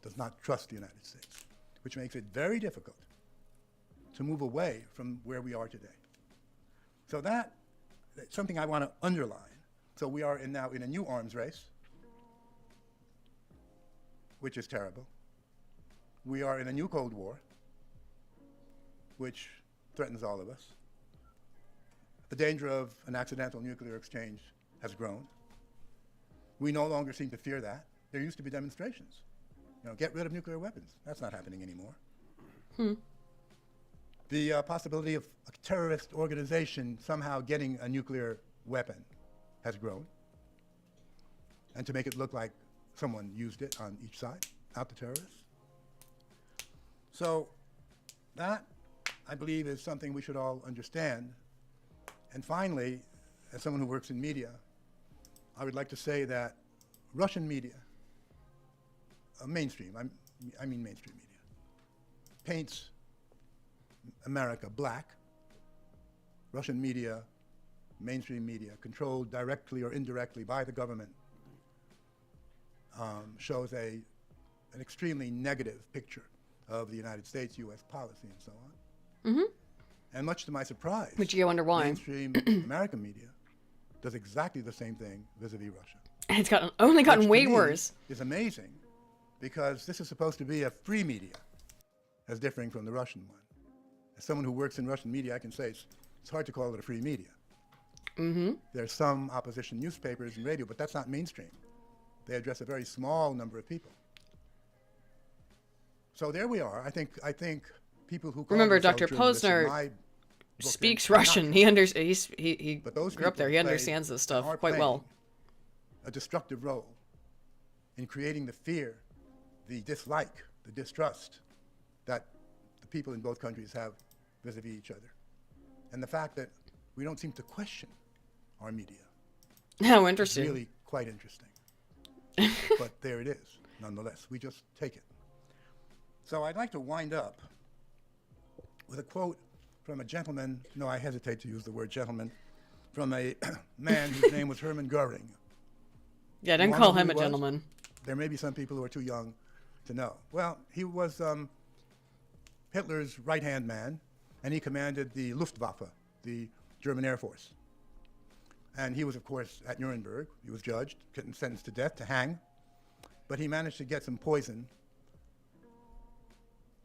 Speaker 15: does not trust the United States, which makes it very difficult to move away from where we are today. So that's something I want to underline. So we are now in a new arms race, which is terrible. We are in a new Cold War, which threatens all of us. The danger of an accidental nuclear exchange has grown. We no longer seem to fear that. There used to be demonstrations. Get rid of nuclear weapons. That's not happening anymore. The possibility of a terrorist organization somehow getting a nuclear weapon has grown, and to make it look like someone used it on each side, out the terrorists. So that, I believe, is something we should all understand. And finally, as someone who works in media, I would like to say that Russian media, mainstream, I mean mainstream media, paints America black. Russian media, mainstream media, controlled directly or indirectly by the government, shows an extremely negative picture of the United States, U.S. policy, and so on.
Speaker 1: Mm-hmm.
Speaker 15: And much to my surprise,
Speaker 1: which you wonder why,
Speaker 15: mainstream American media does exactly the same thing vis-a-vis Russia.
Speaker 1: And it's only gotten way worse.
Speaker 15: It's amazing, because this is supposed to be a free media, as differing from the Russian one. As someone who works in Russian media, I can say it's hard to call it a free media.
Speaker 1: Mm-hmm.
Speaker 15: There's some opposition newspapers and radio, but that's not mainstream. They address a very small number of people. So there we are. I think people who call
Speaker 1: remember
Speaker 15: themselves
Speaker 1: Dr.
Speaker 15: journalists in
Speaker 1: Posner
Speaker 15: my book,
Speaker 1: speaks Russian. He grew up there. He understands this stuff quite well.
Speaker 15: A destructive role in creating the fear, the dislike, the distrust that the people in both countries have vis-a-vis each other. And the fact that we don't seem to question our media.
Speaker 1: How interesting.
Speaker 15: It's really quite interesting. But there it is, nonetheless. We just take it. So I'd like to wind up with a quote from a gentleman, no, I hesitate to use the word gentleman, from a man whose name was Hermann Goering.
Speaker 1: Yeah, don't call him a gentleman.
Speaker 15: There may be some people who are too young to know. Well, he was Hitler's right-hand man, and he commanded the Luftwaffe, the German Air Force. And he was, of course, at Nuremberg. He was judged, sentenced to death, to hang. But he managed to get some poison,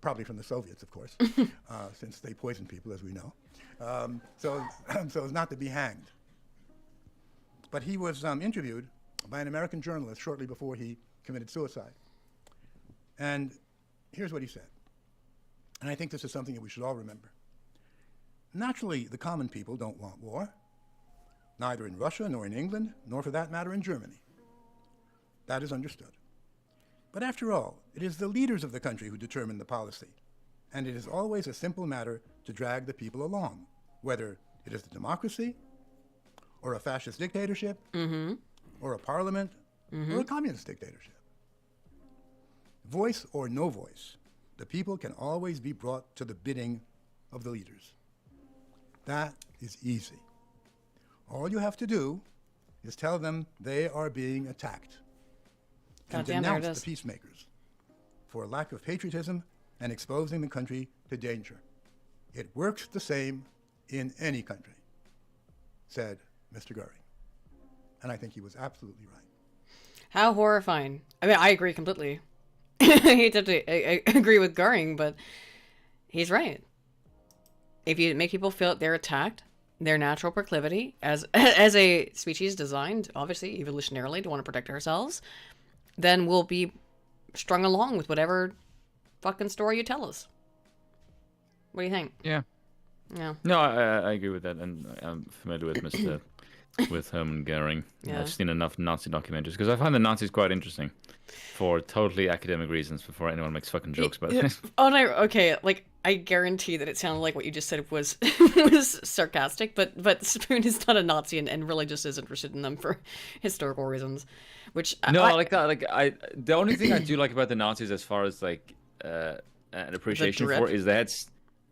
Speaker 15: probably from the Soviets, of course, since they poison people, as we know, so as not to be hanged. But he was interviewed by an American journalist shortly before he committed suicide. And here's what he said. And I think this is something that we should all remember. Naturally, the common people don't want war, neither in Russia, nor in England, nor for that matter in Germany. That is understood. But after all, it is the leaders of the country who determine the policy, and it is always a simple matter to drag the people along, whether it is a democracy, or a fascist dictatorship, or a parliament, or a communist dictatorship. Voice or no voice, the people can always be brought to the bidding of the leaders. That is easy. All you have to do is tell them they are being attacked, and denounce the peacemakers for lack of patriotism and exposing the country to danger. It works the same in any country, said Mr. Goering. And I think he was absolutely right.
Speaker 1: How horrifying. I mean, I agree completely. I hate to agree with Goering, but he's right. If you make people feel that they're attacked, their natural proclivity, as a species designed, obviously, evolutionarily, to want to protect ourselves, then we'll be strung along with whatever fucking story you tell us. What do you think?
Speaker 2: Yeah.
Speaker 1: Yeah.
Speaker 2: No, I agree with that, and I'm familiar with with Hermann Goering.
Speaker 1: Yeah.
Speaker 2: I've seen enough Nazi documentaries because I find the Nazis quite interesting, for totally academic reasons. Before anyone makes fucking jokes about it.
Speaker 1: Oh no, okay. Like I guarantee that it sounded like what you just said was was sarcastic, but Spoon is not a Nazi and really just is interested in them for historical reasons. Which
Speaker 2: no, like that. Like the only thing I do like about the Nazis, as far as like an appreciation for, is that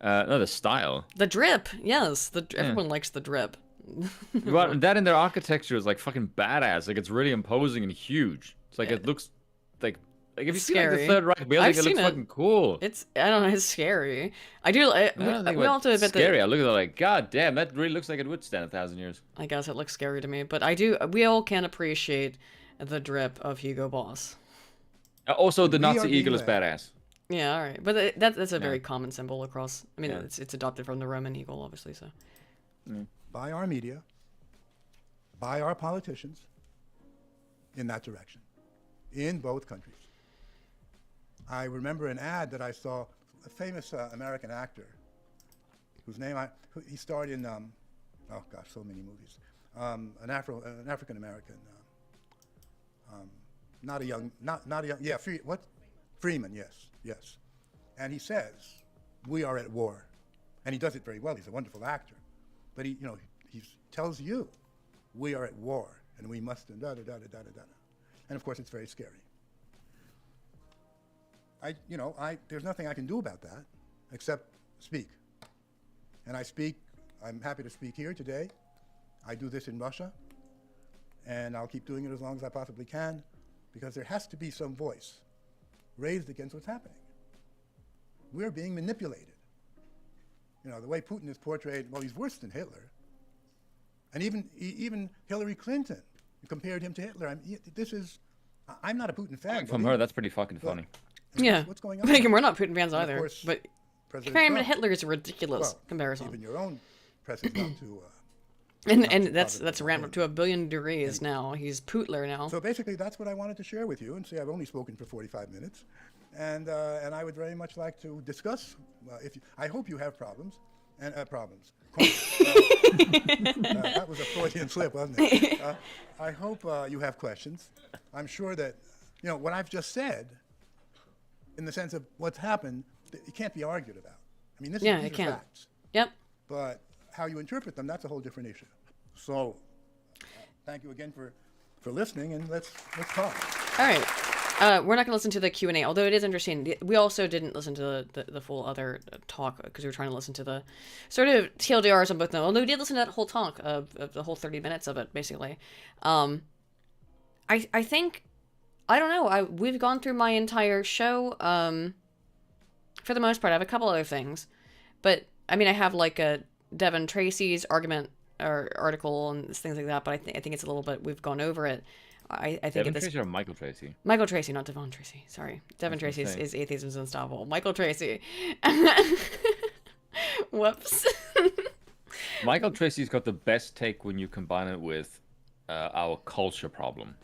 Speaker 2: no, the style.
Speaker 1: The drip, yes. Everyone likes the drip.
Speaker 2: Well, that and their architecture is like fucking badass. Like it's really imposing and huge. It's like it looks like if you see like the Third Reich building, it looks fucking cool.
Speaker 1: I don't know, it's scary. I do. We all have to admit that.
Speaker 2: Scary. I look at it like, god damn, that really looks like it would stand 1,000 years.
Speaker 1: I guess it looks scary to me, but I do. We all can appreciate the drip of Hugo Boss.
Speaker 2: Also, the Nazi eagle is badass.
Speaker 1: Yeah, all right, but that's a very common symbol across. I mean, it's adopted from the Roman eagle, obviously. So.
Speaker 15: By our media, by our politicians, in that direction, in both countries. I remember an ad that I saw, a famous American actor, whose name he starred in, oh gosh, so many movies. an African American, not a young, yeah, Freeman, yes. And he says, we are at war. And he does it very well. He's a wonderful actor. But he tells you, we are at war, and we must, and da-da-da-da-da-da-da. And of course, it's very scary. There's nothing I can do about that except speak. And I speak, I'm happy to speak here today. I do this in Russia, and I'll keep doing it as long as I possibly can, because there has to be some voice raised against what's happening. We're being manipulated. The way Putin is portrayed, well, he's worse than Hitler. And even Hillary Clinton compared him to Hitler. I'm not a Putin fan.
Speaker 2: From her, that's pretty fucking funny.
Speaker 1: Yeah.
Speaker 15: What's going on?
Speaker 1: We're not Putin fans either.
Speaker 15: Course,
Speaker 1: but
Speaker 15: President
Speaker 1: comparing him to
Speaker 15: Trump,
Speaker 1: Hitler is a ridiculous comparison.
Speaker 15: Even your own press is not too.
Speaker 1: And that's ramped up to 1 billion degrees now. He's Putler now.
Speaker 15: So basically, that's what I wanted to share with you. And see, I've only spoken for 45 minutes, and I would very much like to discuss. I hope you have problems. Problems. That was a Freudian slip, wasn't it? I hope you have questions. I'm sure that what I've just said, in the sense of what's happened, it can't be argued about. I mean, these are facts.
Speaker 1: Yep.
Speaker 15: But how you interpret them, that's a whole different issue. So, thank you again for listening, and let's talk.
Speaker 1: All right. We're not going to listen to the Q&A, although it is interesting. We also didn't listen to the full other talk because we were trying to listen to the sort of TLDRs on both of them. Although we did listen to that whole talk of the whole 30 minutes of it, basically. I think, I don't know, we've gone through my entire show. For the most part, I have a couple other things. But, I mean, I have like a Devin Tracy's argument or article and things like that, but I think it's a little bit, we've gone over it. I think
Speaker 2: Devin Tracy or Michael Tracy?
Speaker 1: Michael Tracy, not Devon Tracy. Sorry. Devin Tracy is Atheism's Unstoppable. Michael Tracy. Whoops.
Speaker 2: Michael Tracy's got the best take when you combine it with our culture problem.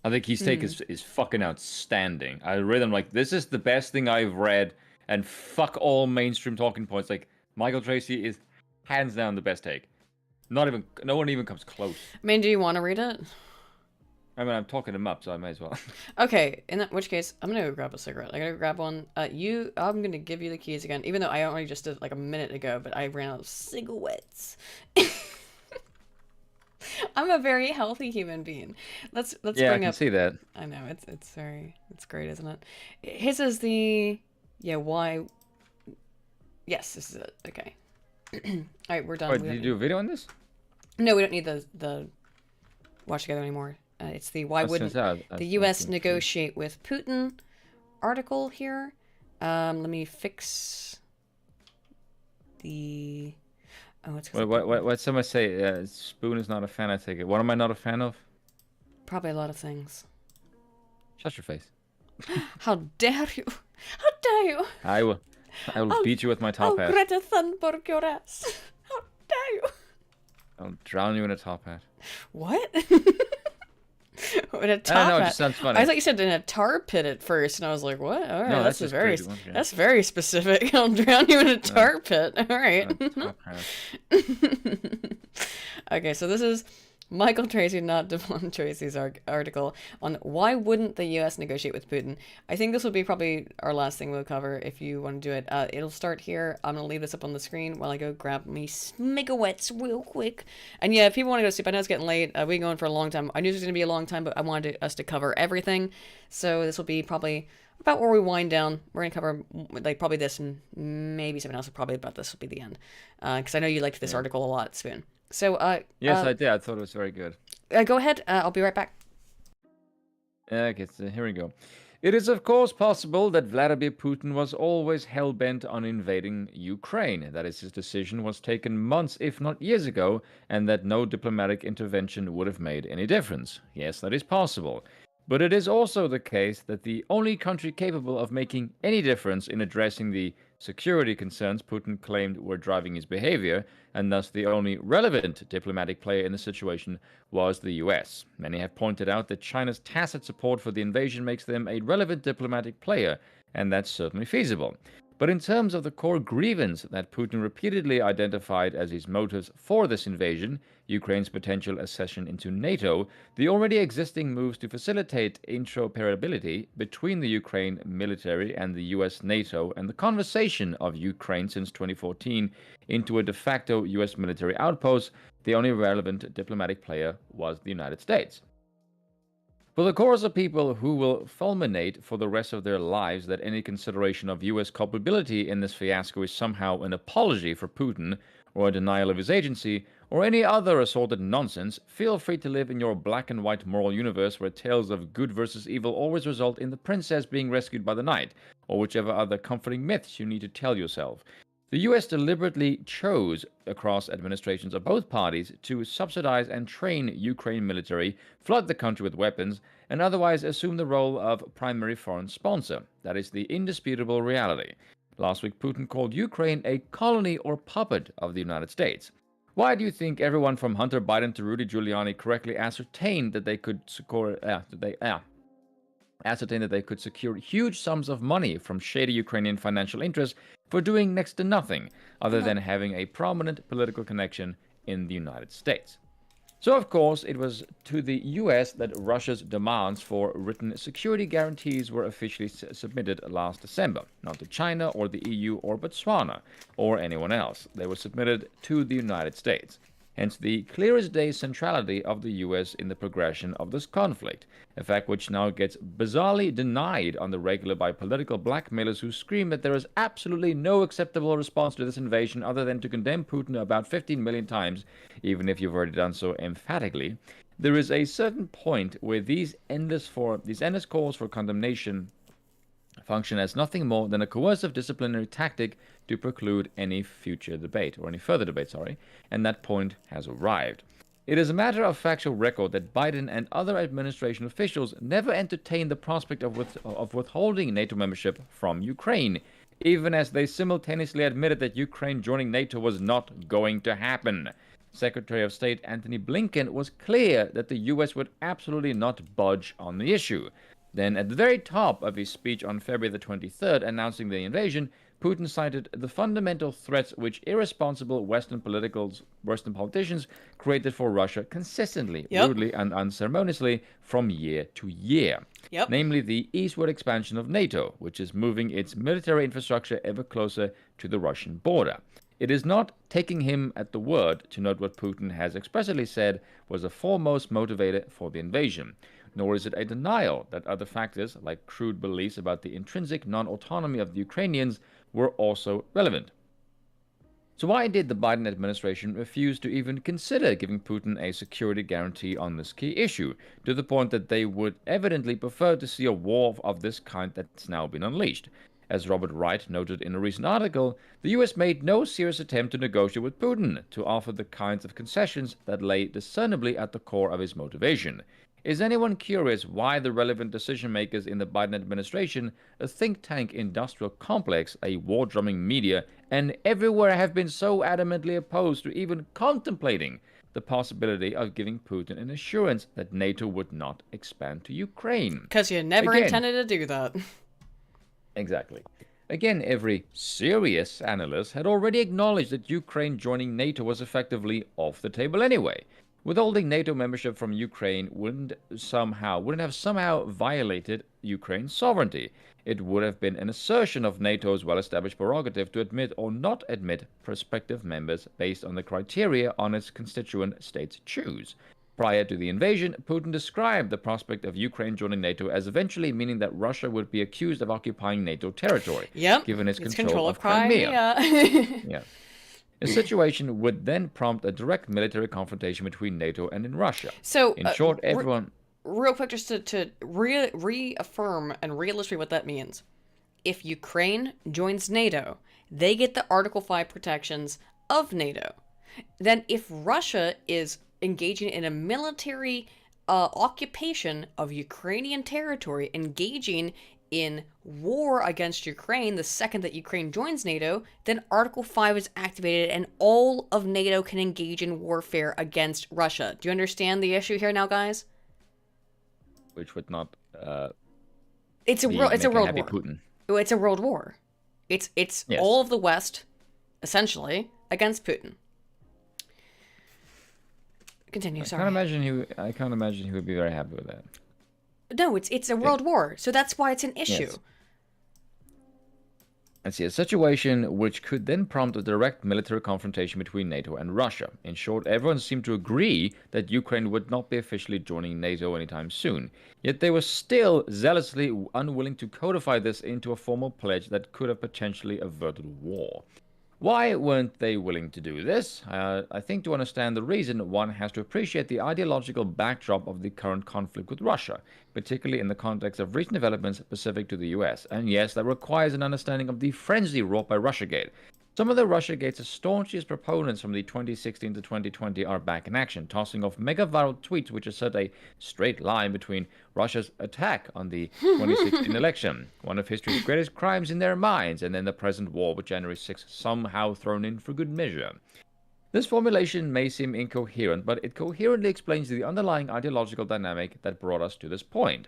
Speaker 2: I think his take is fucking outstanding. I read him like, this is the best thing I've read, and fuck all mainstream talking points. Like, Michael Tracy is hands down the best take. No one even comes close.
Speaker 1: I mean, do you want to read it?
Speaker 2: I mean, I'm talking him up, so I may as well.
Speaker 1: Okay, in which case, I'm gonna go grab a cigarette. I gotta grab one. I'm gonna give you the keys again, even though I only just did like a minute ago, but I ran out of cigarettes. I'm a very healthy human being. Let's
Speaker 2: yeah,
Speaker 1: bring
Speaker 2: I can
Speaker 1: up.
Speaker 2: see that.
Speaker 1: I know it's great, isn't it? His is the why. Yes, this is it. Okay. All right, we're done.
Speaker 2: Wait, did you do a video on this?
Speaker 1: No, we don't need the watch together anymore. It's the why wouldn't the U.S. negotiate with Putin article here. Let me fix the. Oh, it's.
Speaker 2: What someone say? Spoon is not a fan. I take it. What am I not a fan of?
Speaker 1: Probably a lot of things.
Speaker 2: Shut your face.
Speaker 1: How dare you? How dare you?
Speaker 2: I will beat you with my top hat.
Speaker 1: I'll Greta Thunberg your ass. How dare you?
Speaker 2: I'll drown you in a top hat.
Speaker 1: What? With a top
Speaker 2: I don't know,
Speaker 1: hat.
Speaker 2: it just sounds funny.
Speaker 1: I thought you said in a tar pit at first, and I was like, "What? All right,
Speaker 2: no,
Speaker 1: that's very specific. I'll drown you in a tar pit." All right. Okay, so this is Michael Tracy, not Devon Tracy's article on why wouldn't the U.S. negotiate with Putin. I think this will be probably our last thing we'll cover if you want to do it. It'll start here. I'm going to leave this up on the screen while I go grab me smigawets real quick. And yeah, if people want to go to sleep, I know it's getting late. We've been going for a long time. I knew this was going to be a long time, but I wanted us to cover everything. So this will be probably about where we wind down. We're going to cover like probably this and maybe something else. Probably about this will be the end. Because I know you liked this article a lot, Spoon. So,
Speaker 2: yes, I did. I thought it was very good.
Speaker 1: Go ahead. I'll be right back.
Speaker 2: Okay, so here we go. It is, of course, possible that Vladimir Putin was always hell-bent on invading Ukraine, that his decision was taken months, if not years ago, and that no diplomatic intervention would have made any difference. Yes, that is possible. But it is also the case that the only country capable of making any difference in addressing the security concerns Putin claimed were driving his behavior, and thus the only relevant diplomatic player in the situation, was the US. Many have pointed out that China's tacit support for the invasion makes them a relevant diplomatic player, and that's certainly feasible. But in terms of the core grievance that Putin repeatedly identified as his motives for this invasion, Ukraine's potential accession into NATO, the already existing moves to facilitate interoperability between the Ukraine military and the US NATO, and the conversation of Ukraine since 2014 into a de facto US military outpost, the only relevant diplomatic player was the United States. For the chorus of people who will fulminate for the rest of their lives that any consideration of US culpability in this fiasco is somehow an apology for Putin, or a denial of his agency, or any other assorted nonsense, feel free to live in your black and white moral universe where tales of good versus evil always result in the princess being rescued by the knight, or whichever other comforting myths you need to tell yourself. The US deliberately chose, across administrations of both parties, to subsidize and train Ukraine military, flood the country with weapons, and otherwise assume the role of primary foreign sponsor. That is the indisputable reality. Last week, Putin called Ukraine a colony or puppet of the United States. Why do you think everyone from Hunter Biden to Rudy Giuliani correctly ascertained that they could secure huge sums of money from shady Ukrainian financial interests for doing next to nothing other than having a prominent political connection in the United States? So, of course, it was to the US that Russia's demands for written security guarantees were officially submitted last December, not to China or the EU or Botswana or anyone else. They were submitted to the United States. Hence the clear as day centrality of the US in the progression of this conflict, a fact which now gets bizarrely denied on the regular by political blackmailers who scream that there is absolutely no acceptable response to this invasion other than to condemn Putin about 15 million times, even if you've already done so emphatically. There is a certain point where these endless calls for condemnation function as nothing more than a coercive disciplinary tactic to preclude any further debate, and that point has arrived. It is a matter of factual record that Biden and other administration officials never entertained the prospect of withholding NATO membership from Ukraine, even as they simultaneously admitted that Ukraine joining NATO was not going to happen. Secretary of State Antony Blinken was clear that the US would absolutely not budge on the issue. Then, at the very top of his speech on February the 23rd announcing the invasion, Putin cited the fundamental threats which irresponsible Western politicians created for Russia consistently, rudely and unceremoniously from year to year. Namely, the eastward expansion of NATO, which is moving its military infrastructure ever closer to the Russian border. It is not taking him at the word to note what Putin has expressly said was the foremost motivator for the invasion. Nor is it a denial that other factors, like crude beliefs about the intrinsic non-autonomy of the Ukrainians, were also relevant. So why did the Biden administration refuse to even consider giving Putin a security guarantee on this key issue, to the point that they would evidently prefer to see a war of this kind that's now been unleashed? As Robert Wright noted in a recent article, the US made no serious attempt to negotiate with Putin to offer the kinds of concessions that lay discernibly at the core of his motivation. Is anyone curious why the relevant decision-makers in the Biden administration, a think tank industrial complex, a war-drumming media, and everywhere have been so adamantly opposed to even contemplating the possibility of giving Putin an assurance that NATO would not expand to Ukraine?
Speaker 1: Because you never intended to do that.
Speaker 2: Exactly. Again, every serious analyst had already acknowledged that Ukraine joining NATO was effectively off the table anyway. Withholding NATO membership from Ukraine wouldn't have somehow violated Ukraine's sovereignty. It would have been an assertion of NATO's well-established prerogative to admit or not admit prospective members based on the criteria on its constituent states choose. Prior to the invasion, Putin described the prospect of Ukraine joining NATO as eventually meaning that Russia would be accused of occupying NATO territory, given its control of Crimea. A situation would then prompt a direct military confrontation between NATO and in Russia.
Speaker 1: So,
Speaker 2: in short, everyone...
Speaker 1: Real quick, just to reaffirm and reillustrate what that means. If Ukraine joins NATO, they get the Article 5 protections of NATO. Then if Russia is engaging in a military occupation of Ukrainian territory, engaging in war against Ukraine the second that Ukraine joins NATO, then Article 5 is activated and all of NATO can engage in warfare against Russia. Do you understand the issue here now, guys?
Speaker 2: Which would not
Speaker 1: it's a world war.
Speaker 2: Putin.
Speaker 1: It's a world war. It's
Speaker 2: Yes.
Speaker 1: all of the West, essentially, against Putin. Continue,
Speaker 2: I
Speaker 1: sorry.
Speaker 2: can't imagine he would be very happy with that.
Speaker 1: No, it's a world war, so that's why it's an issue.
Speaker 2: Yes. Let's see, a situation which could then prompt a direct military confrontation between NATO and Russia. In short, everyone seemed to agree that Ukraine would not be officially joining NATO anytime soon. Yet they were still zealously unwilling to codify this into a formal pledge that could have potentially averted war. Why weren't they willing to do this? I think to understand the reason, one has to appreciate the ideological backdrop of the current conflict with Russia, particularly in the context of recent developments specific to the US. And yes, that requires an understanding of the frenzy wrought by Russiagate. Some of the Russiagate's staunchest proponents from the 2016 to 2020 are back in action, tossing off mega-viral tweets which assert a straight line between Russia's attack on the 2016 election, one of history's greatest crimes in their minds, and then the present war with January 6th somehow thrown in for good measure. This formulation may seem incoherent, but it coherently explains the underlying ideological dynamic that brought us to this point.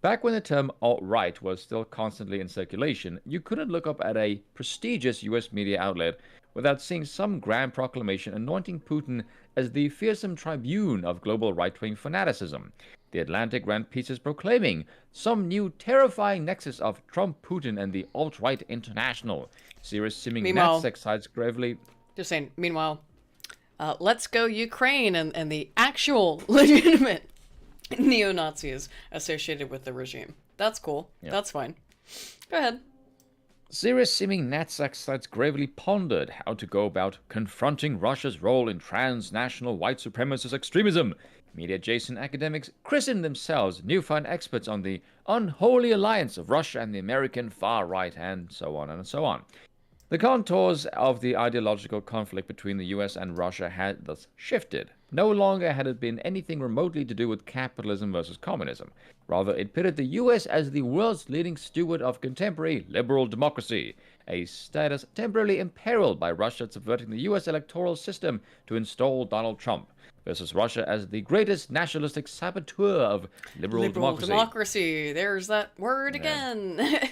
Speaker 2: Back when the term alt-right was still constantly in circulation, you couldn't look up at a prestigious US media outlet without seeing some grand proclamation anointing Putin as the fearsome tribune of global right-wing fanaticism. The Atlantic ran pieces proclaiming some new terrifying nexus of Trump, Putin, and the alt-right international. Serious-seeming NatSec sites gravely...
Speaker 1: Just saying, meanwhile, let's go Ukraine and the actual legitimate neo-Nazis associated with the regime. That's cool.
Speaker 2: Yep.
Speaker 1: That's fine. Go ahead.
Speaker 2: Serious-seeming NatSec sites gravely pondered how to go about confronting Russia's role in transnational white supremacist extremism. Media-adjacent academics christened themselves newfound experts on the unholy alliance of Russia and the American far right, and so on and so on. The contours of the ideological conflict between the US and Russia had thus shifted. No longer had it been anything remotely to do with capitalism versus communism. Rather, it pitted the US as the world's leading steward of contemporary liberal democracy, a status temporarily imperiled by Russia subverting the US electoral system to install Donald Trump, versus Russia as the greatest nationalistic saboteur of liberal democracy.
Speaker 1: There's that word again.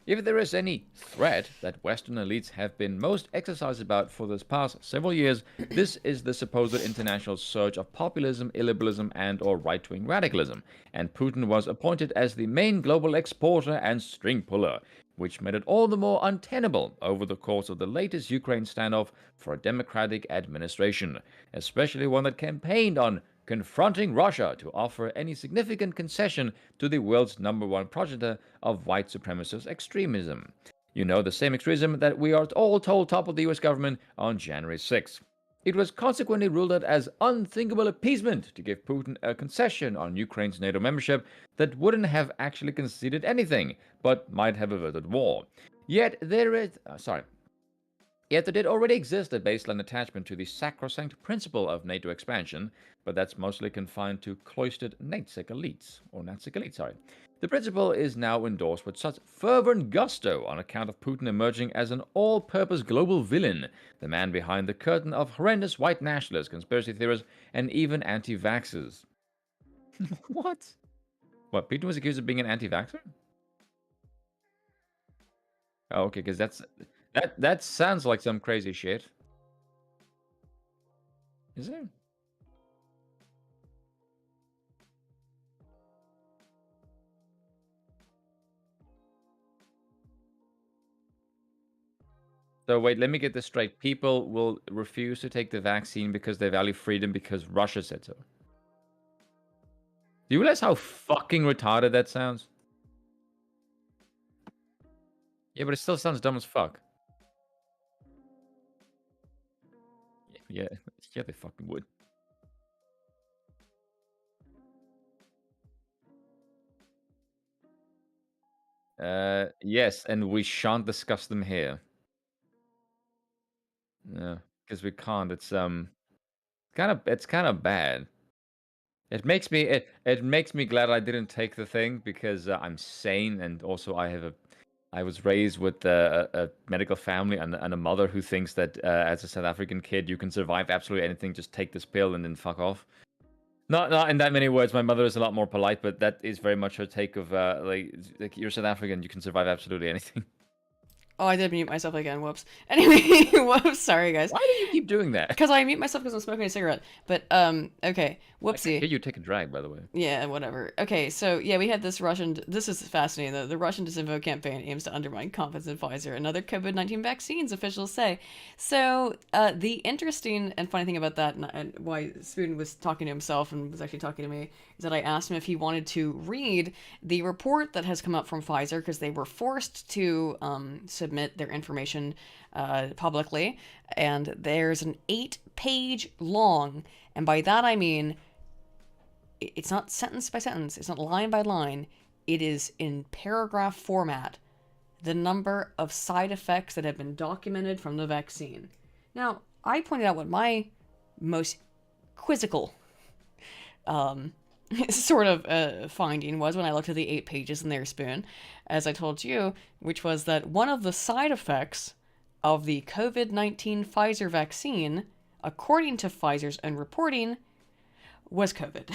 Speaker 2: If there is any threat that Western elites have been most exercised about for this past several years, this is the supposed international surge of populism, illiberalism, and/or right-wing radicalism, and Putin was appointed as the main global exporter and string puller, which made it all the more untenable over the course of the latest Ukraine standoff for a democratic administration, especially one that campaigned on confronting Russia to offer any significant concession to the world's #1 progenitor of white supremacist extremism. You know, the same extremism that we are all told toppled the US government on January 6th. It was consequently ruled out as unthinkable appeasement to give Putin a concession on Ukraine's NATO membership that wouldn't have actually conceded anything, but might have averted war. Yet there did already exist a baseline attachment to the sacrosanct principle of NATO expansion, but that's mostly confined to cloistered NatSec elites. The principle is now endorsed with such fervor and gusto on account of Putin emerging as an all-purpose global villain, the man behind the curtain of horrendous white nationalists, conspiracy theorists, and even anti-vaxxers. What? What, Putin was accused of being an anti-vaxxer? Oh, okay, because that sounds like some crazy shit. Is it? So wait, let me get this straight. People will refuse to take the vaccine because they value freedom because Russia said so. Do you realize how fucking retarded that sounds? Yeah, but it still sounds dumb as fuck. Yeah, yeah, they fucking would. Yes, and we shan't discuss them here. Yeah, because we can't. It's kind of bad. It makes me glad I didn't take the thing because I'm sane, and also I was raised with a medical family and a mother who thinks that as a South African kid you can survive absolutely anything. Just take this pill and then fuck off. Not in that many words. My mother is a lot more polite, but that is very much her take of like you're South African, you can survive absolutely anything.
Speaker 1: Oh, I did mute myself again. Whoops. Anyway, whoops. Sorry, guys.
Speaker 2: Why do you keep doing that?
Speaker 1: Because I mute myself because I'm smoking a cigarette. But, okay. Whoopsie.
Speaker 2: I hear you take a drag, by the way.
Speaker 1: Yeah, whatever. Okay, so, yeah, we had this Russian... This is fascinating. The Russian disinfo campaign aims to undermine confidence in Pfizer and other COVID-19 vaccines, officials say. So, the interesting and funny thing about that, and why Spoon was talking to himself and was actually talking to me, is that I asked him if he wanted to read the report that has come up from Pfizer, because they were forced to submit their information publicly, and there's an 8-page long, and by that I mean it's not sentence by sentence, it's not line by line, it is in paragraph format, the number of side effects that have been documented from the vaccine. Now, I pointed out what my most quizzical sort of finding was when I looked at the 8 pages in their Spoon, as I told you, which was that one of the side effects of the COVID-19 Pfizer vaccine, according to Pfizer's own reporting, was COVID.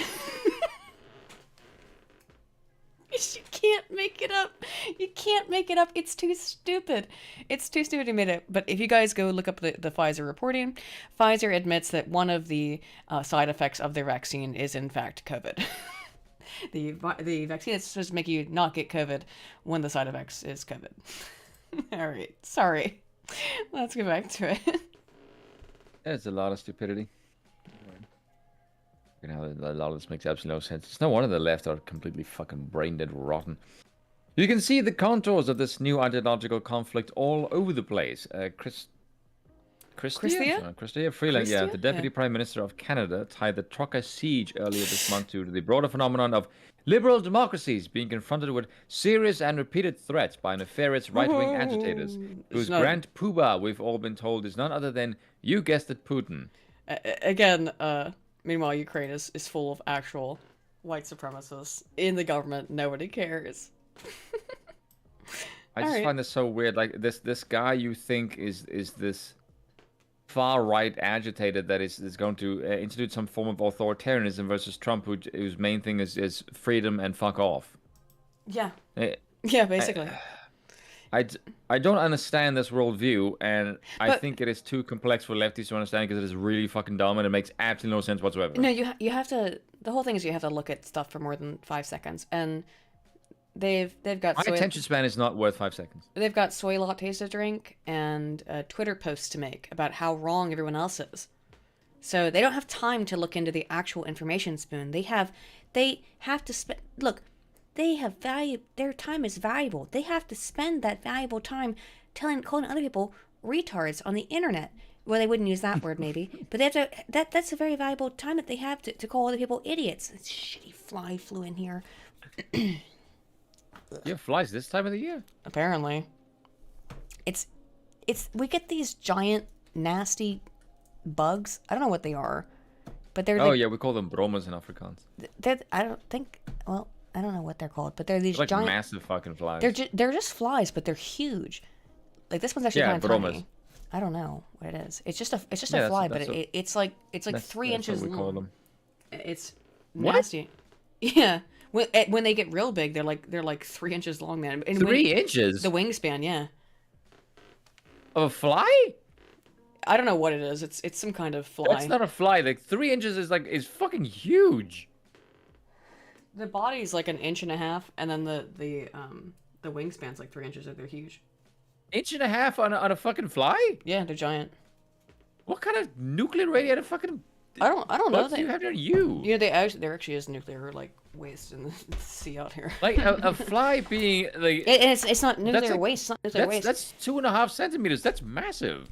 Speaker 1: You can't make it up. You can't make it up. It's too stupid. It's too stupid to make it up. But if you guys go look up the Pfizer reporting, Pfizer admits that one of the side effects of their vaccine is in fact COVID. The vaccine is supposed to make you not get COVID when the side effects is COVID. All right. Sorry. Let's get back to it.
Speaker 2: There's a lot of stupidity. You know, a lot of this makes absolutely no sense. It's no wonder the left are completely fucking brain dead rotten. You can see the contours of this new ideological conflict all over the place. Chrystia Freeland, yeah, the Deputy Prime Minister of Canada, tied the trucker siege earlier this month to the broader phenomenon of liberal democracies being confronted with serious and repeated threats by nefarious right-wing agitators, whose grand poobah, we've all been told, is none other than, you guessed it, Putin.
Speaker 1: Again, meanwhile, Ukraine is full of actual white supremacists in the government. Nobody cares.
Speaker 2: I just find this so weird. Like this guy you think is this far right agitator that is going to institute some form of authoritarianism versus Trump, whose main thing is freedom and fuck off.
Speaker 1: Yeah. Yeah, basically.
Speaker 2: I don't understand this worldview, and I think it is too complex for lefties to understand because it is really fucking dumb and it makes absolutely no sense whatsoever.
Speaker 1: No, you have to. The whole thing is you have to look at stuff for more than 5 seconds, and they've got.
Speaker 2: My attention span is not worth 5 seconds.
Speaker 1: They've got soy lattes to drink and Twitter posts to make about how wrong everyone else is. So they don't have time to look into the actual information, Spoon. They have to spend. Look. They have value. Their time is valuable. They have to spend that valuable time calling other people retards on the internet. Well, they wouldn't use that word maybe, but they have to. That's a very valuable time that they have to call other people idiots. This shitty fly flew in here.
Speaker 2: Yeah, flies this time of the year.
Speaker 1: Apparently, it's we get these giant nasty bugs. I don't know what they are, but they're.
Speaker 2: Oh yeah, we call them bromas in Afrikaans.
Speaker 1: I don't think. Well. I don't know what they're called, but they're these
Speaker 2: like
Speaker 1: giant,
Speaker 2: massive fucking flies.
Speaker 1: They're just flies, but they're huge. Like this one's actually kind of tiny. I don't know what it is. It's just a fly, but it's like 3 inches long. Call them. It's nasty. What? Yeah. When they get real big, they're like 3 inches long, man. And
Speaker 2: 3 inches.
Speaker 1: The wingspan, yeah.
Speaker 2: Of a fly?
Speaker 1: I don't know what it is. It's some kind of fly.
Speaker 2: It's not a fly. Like 3 inches is fucking huge.
Speaker 1: The body's like 1.5 inches, and then the wingspan's like 3 inches. So they're huge.
Speaker 2: 1.5 inches on a fucking fly?
Speaker 1: Yeah, they're giant.
Speaker 2: What kind of nuclear radiated fucking?
Speaker 1: I don't know.
Speaker 2: What do you have on you?
Speaker 1: You know, there actually is nuclear like waste in the sea out here.
Speaker 2: Like a fly being like.
Speaker 1: It's not nuclear waste. It's not nuclear waste.
Speaker 2: That's 2.5 centimeters. That's massive.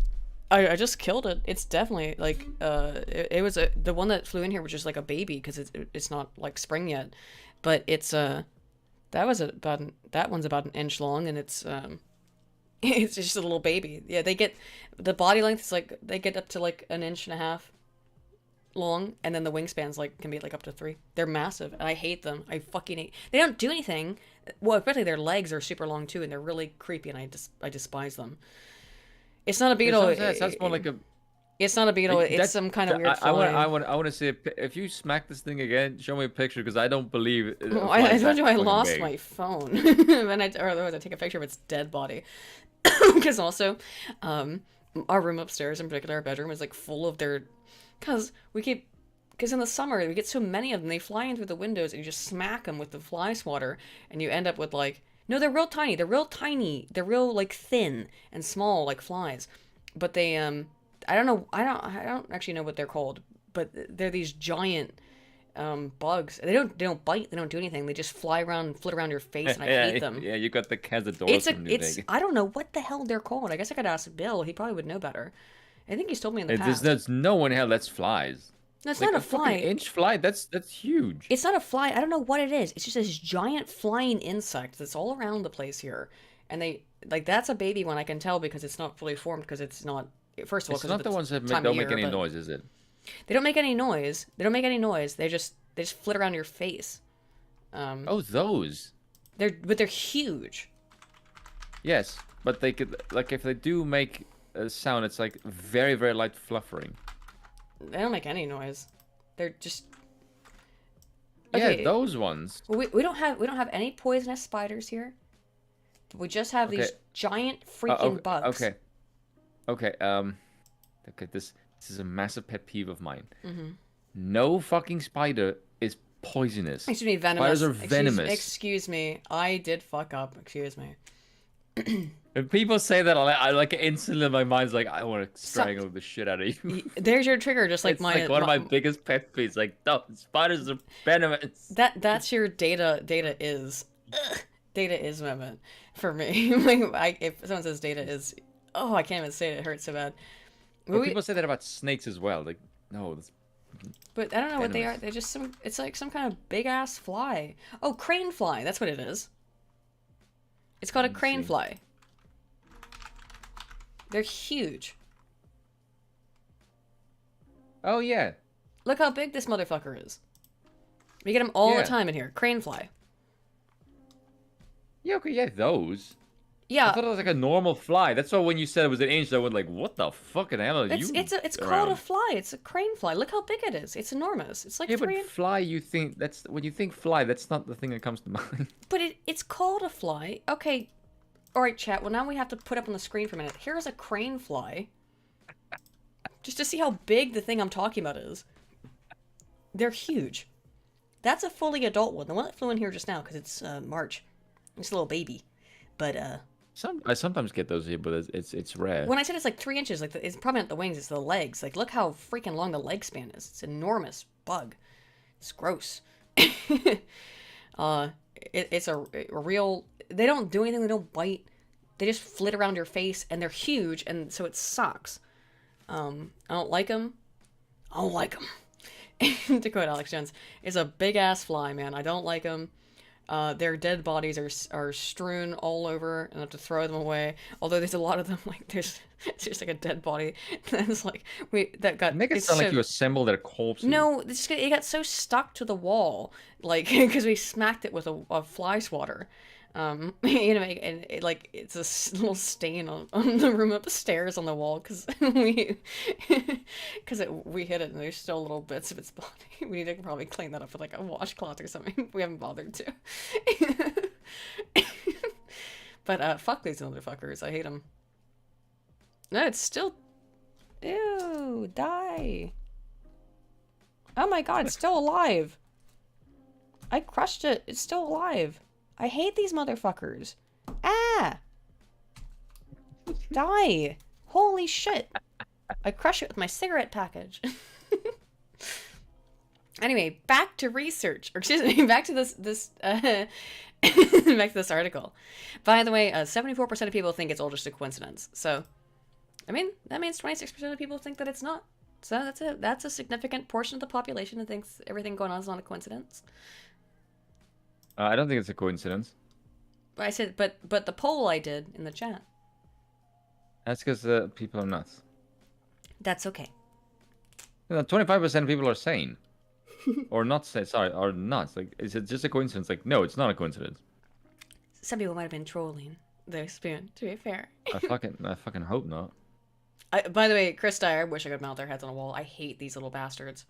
Speaker 1: I just killed it. It's definitely like it was the one that flew in here was just like a baby because it's not like spring yet, but it's that one's about 1 inch long and it's just a little baby. Yeah, they get the body length is like they get up to like 1.5 inches long, and then the wingspans like can be like up to 3. They're massive, and I hate them. I fucking hate. They don't do anything. Well, especially their legs are super long too, and they're really creepy, and I despise them. It's not a beetle.
Speaker 2: That's more like a.
Speaker 1: It's not a beetle. It's some kind of weird fly.
Speaker 2: I want to see if you smack this thing again. Show me a picture because I don't believe.
Speaker 1: I told you I lost my phone, and otherwise I take a picture of its dead body. Because also, our room upstairs, in particular, our bedroom, is like full of their. Because in the summer we get so many of them, they fly in through the windows, and you just smack them with the fly swatter, and you end up with like. No, they're real tiny. They're real tiny. They're real like thin and small like flies, but they I don't know. I don't actually know what they're called, but they're these giant bugs. They don't bite. They don't do anything. They just fly around, flit around your face, and I hate them.
Speaker 2: Yeah, you got the Cazadores.
Speaker 1: I don't know what the hell they're called. I guess I could ask Bill. He probably would know better. I think he's told me in the past.
Speaker 2: There's no in hell that's flies.
Speaker 1: No, it's
Speaker 2: like
Speaker 1: not a fly.
Speaker 2: Inch fly. That's huge.
Speaker 1: It's not a fly. I don't know what it is. It's just this giant flying insect that's all around the place here, and they like that's a baby one. I can tell because it's not fully formed because it's not. First of all,
Speaker 2: it's not the ones that don't make any noise, is it?
Speaker 1: They don't make any noise. They just flit around your face.
Speaker 2: Oh, those.
Speaker 1: They're huge.
Speaker 2: Yes, but they could like if they do make a sound, it's like very very light fluttering.
Speaker 1: They don't make any noise. They're just. Okay.
Speaker 2: Yeah, those ones.
Speaker 1: We don't have any poisonous spiders here. We just have these giant freaking bugs.
Speaker 2: Okay, this is a massive pet peeve of mine.
Speaker 1: Mm-hmm.
Speaker 2: No fucking spider is poisonous.
Speaker 1: Excuse me, venomous.
Speaker 2: Spiders are venomous.
Speaker 1: Excuse me, I did fuck up. Excuse me.
Speaker 2: If people say that, I like instantly my mind's like, I want to strangle the shit out of you.
Speaker 1: There's your trigger, just like
Speaker 2: it's like one of my biggest pet peeves. Like, no, spiders are venomous.
Speaker 1: That's your data is. Data is moment for me. Like, if someone says data is. Oh, I can't even say it. It hurts so bad.
Speaker 2: Well, people say that about snakes as well. Like, no.
Speaker 1: But I don't know what they are. They're just it's like some kind of big ass fly. Oh, crane fly. That's what it is. It's called a crane fly. They're huge.
Speaker 2: Oh, yeah.
Speaker 1: Look how big this motherfucker is. We get them all the time in here. Crane fly.
Speaker 2: Yeah, okay, yeah, those.
Speaker 1: Yeah.
Speaker 2: I thought it was like a normal fly. That's why when you said it was an inch, I was like, what the fucking hell are you
Speaker 1: It's called a fly. It's a crane fly. Look how big it is. It's enormous. It's like
Speaker 2: but fly, you think, when you think fly, that's not the thing that comes to mind.
Speaker 1: But it's called a fly. Okay. All right, chat. Well, now we have to put up on the screen for a minute. Here's a crane fly. Just to see how big the thing I'm talking about is. They're huge. That's a fully adult one. The one that flew in here just now, because it's March. It's a little baby. But,
Speaker 2: I sometimes get those here, but it's rare.
Speaker 1: When I said it's like 3 inches, like it's probably not the wings, it's the legs. Like, look how freaking long the leg span is. It's an enormous bug. It's gross. It's a real... They don't do anything. They don't bite. They just flit around your face, and they're huge, and so it sucks. I don't like them. I don't like them. To quote Alex Jones, it's a big-ass fly, man. I don't like them. Their dead bodies are strewn all over, and I have to throw them away. Although there's a lot of them, like it's just like a dead body. It's like that got.
Speaker 2: Make it sound like you assembled a corpse.
Speaker 1: No, it got so stuck to the wall, like because we smacked it with a fly swatter. You know, and it's a little stain on the room upstairs on the wall because we hit it and there's still little bits of its body. We need to probably clean that up with like a washcloth or something. We haven't bothered to. But fuck these motherfuckers. I hate them. No, it's still. Ew, die. Oh my god, it's still alive. I crushed it. It's still alive. I hate these motherfuckers. Ah! Die! Holy shit! I crush it with my cigarette package. Anyway, back to research. Or excuse me, back to this back to this article. By the way, 74% of people think it's all just a coincidence. So, I mean, that means 26% of people think that it's not. So that's a significant portion of the population that thinks everything going on is not a coincidence.
Speaker 2: I don't think it's a coincidence.
Speaker 1: I said, but the poll I did in the chat.
Speaker 2: That's because people are nuts.
Speaker 1: That's okay.
Speaker 2: 25% of people are sane. Or not sane, sorry, are nuts. Like, is it just a coincidence? Like, no, it's not a coincidence.
Speaker 1: Some people might have been trolling the experiment, to be fair.
Speaker 2: I fucking hope not.
Speaker 1: By the way, Chris Dyer, I wish I could mount their heads on a wall. I hate these little bastards.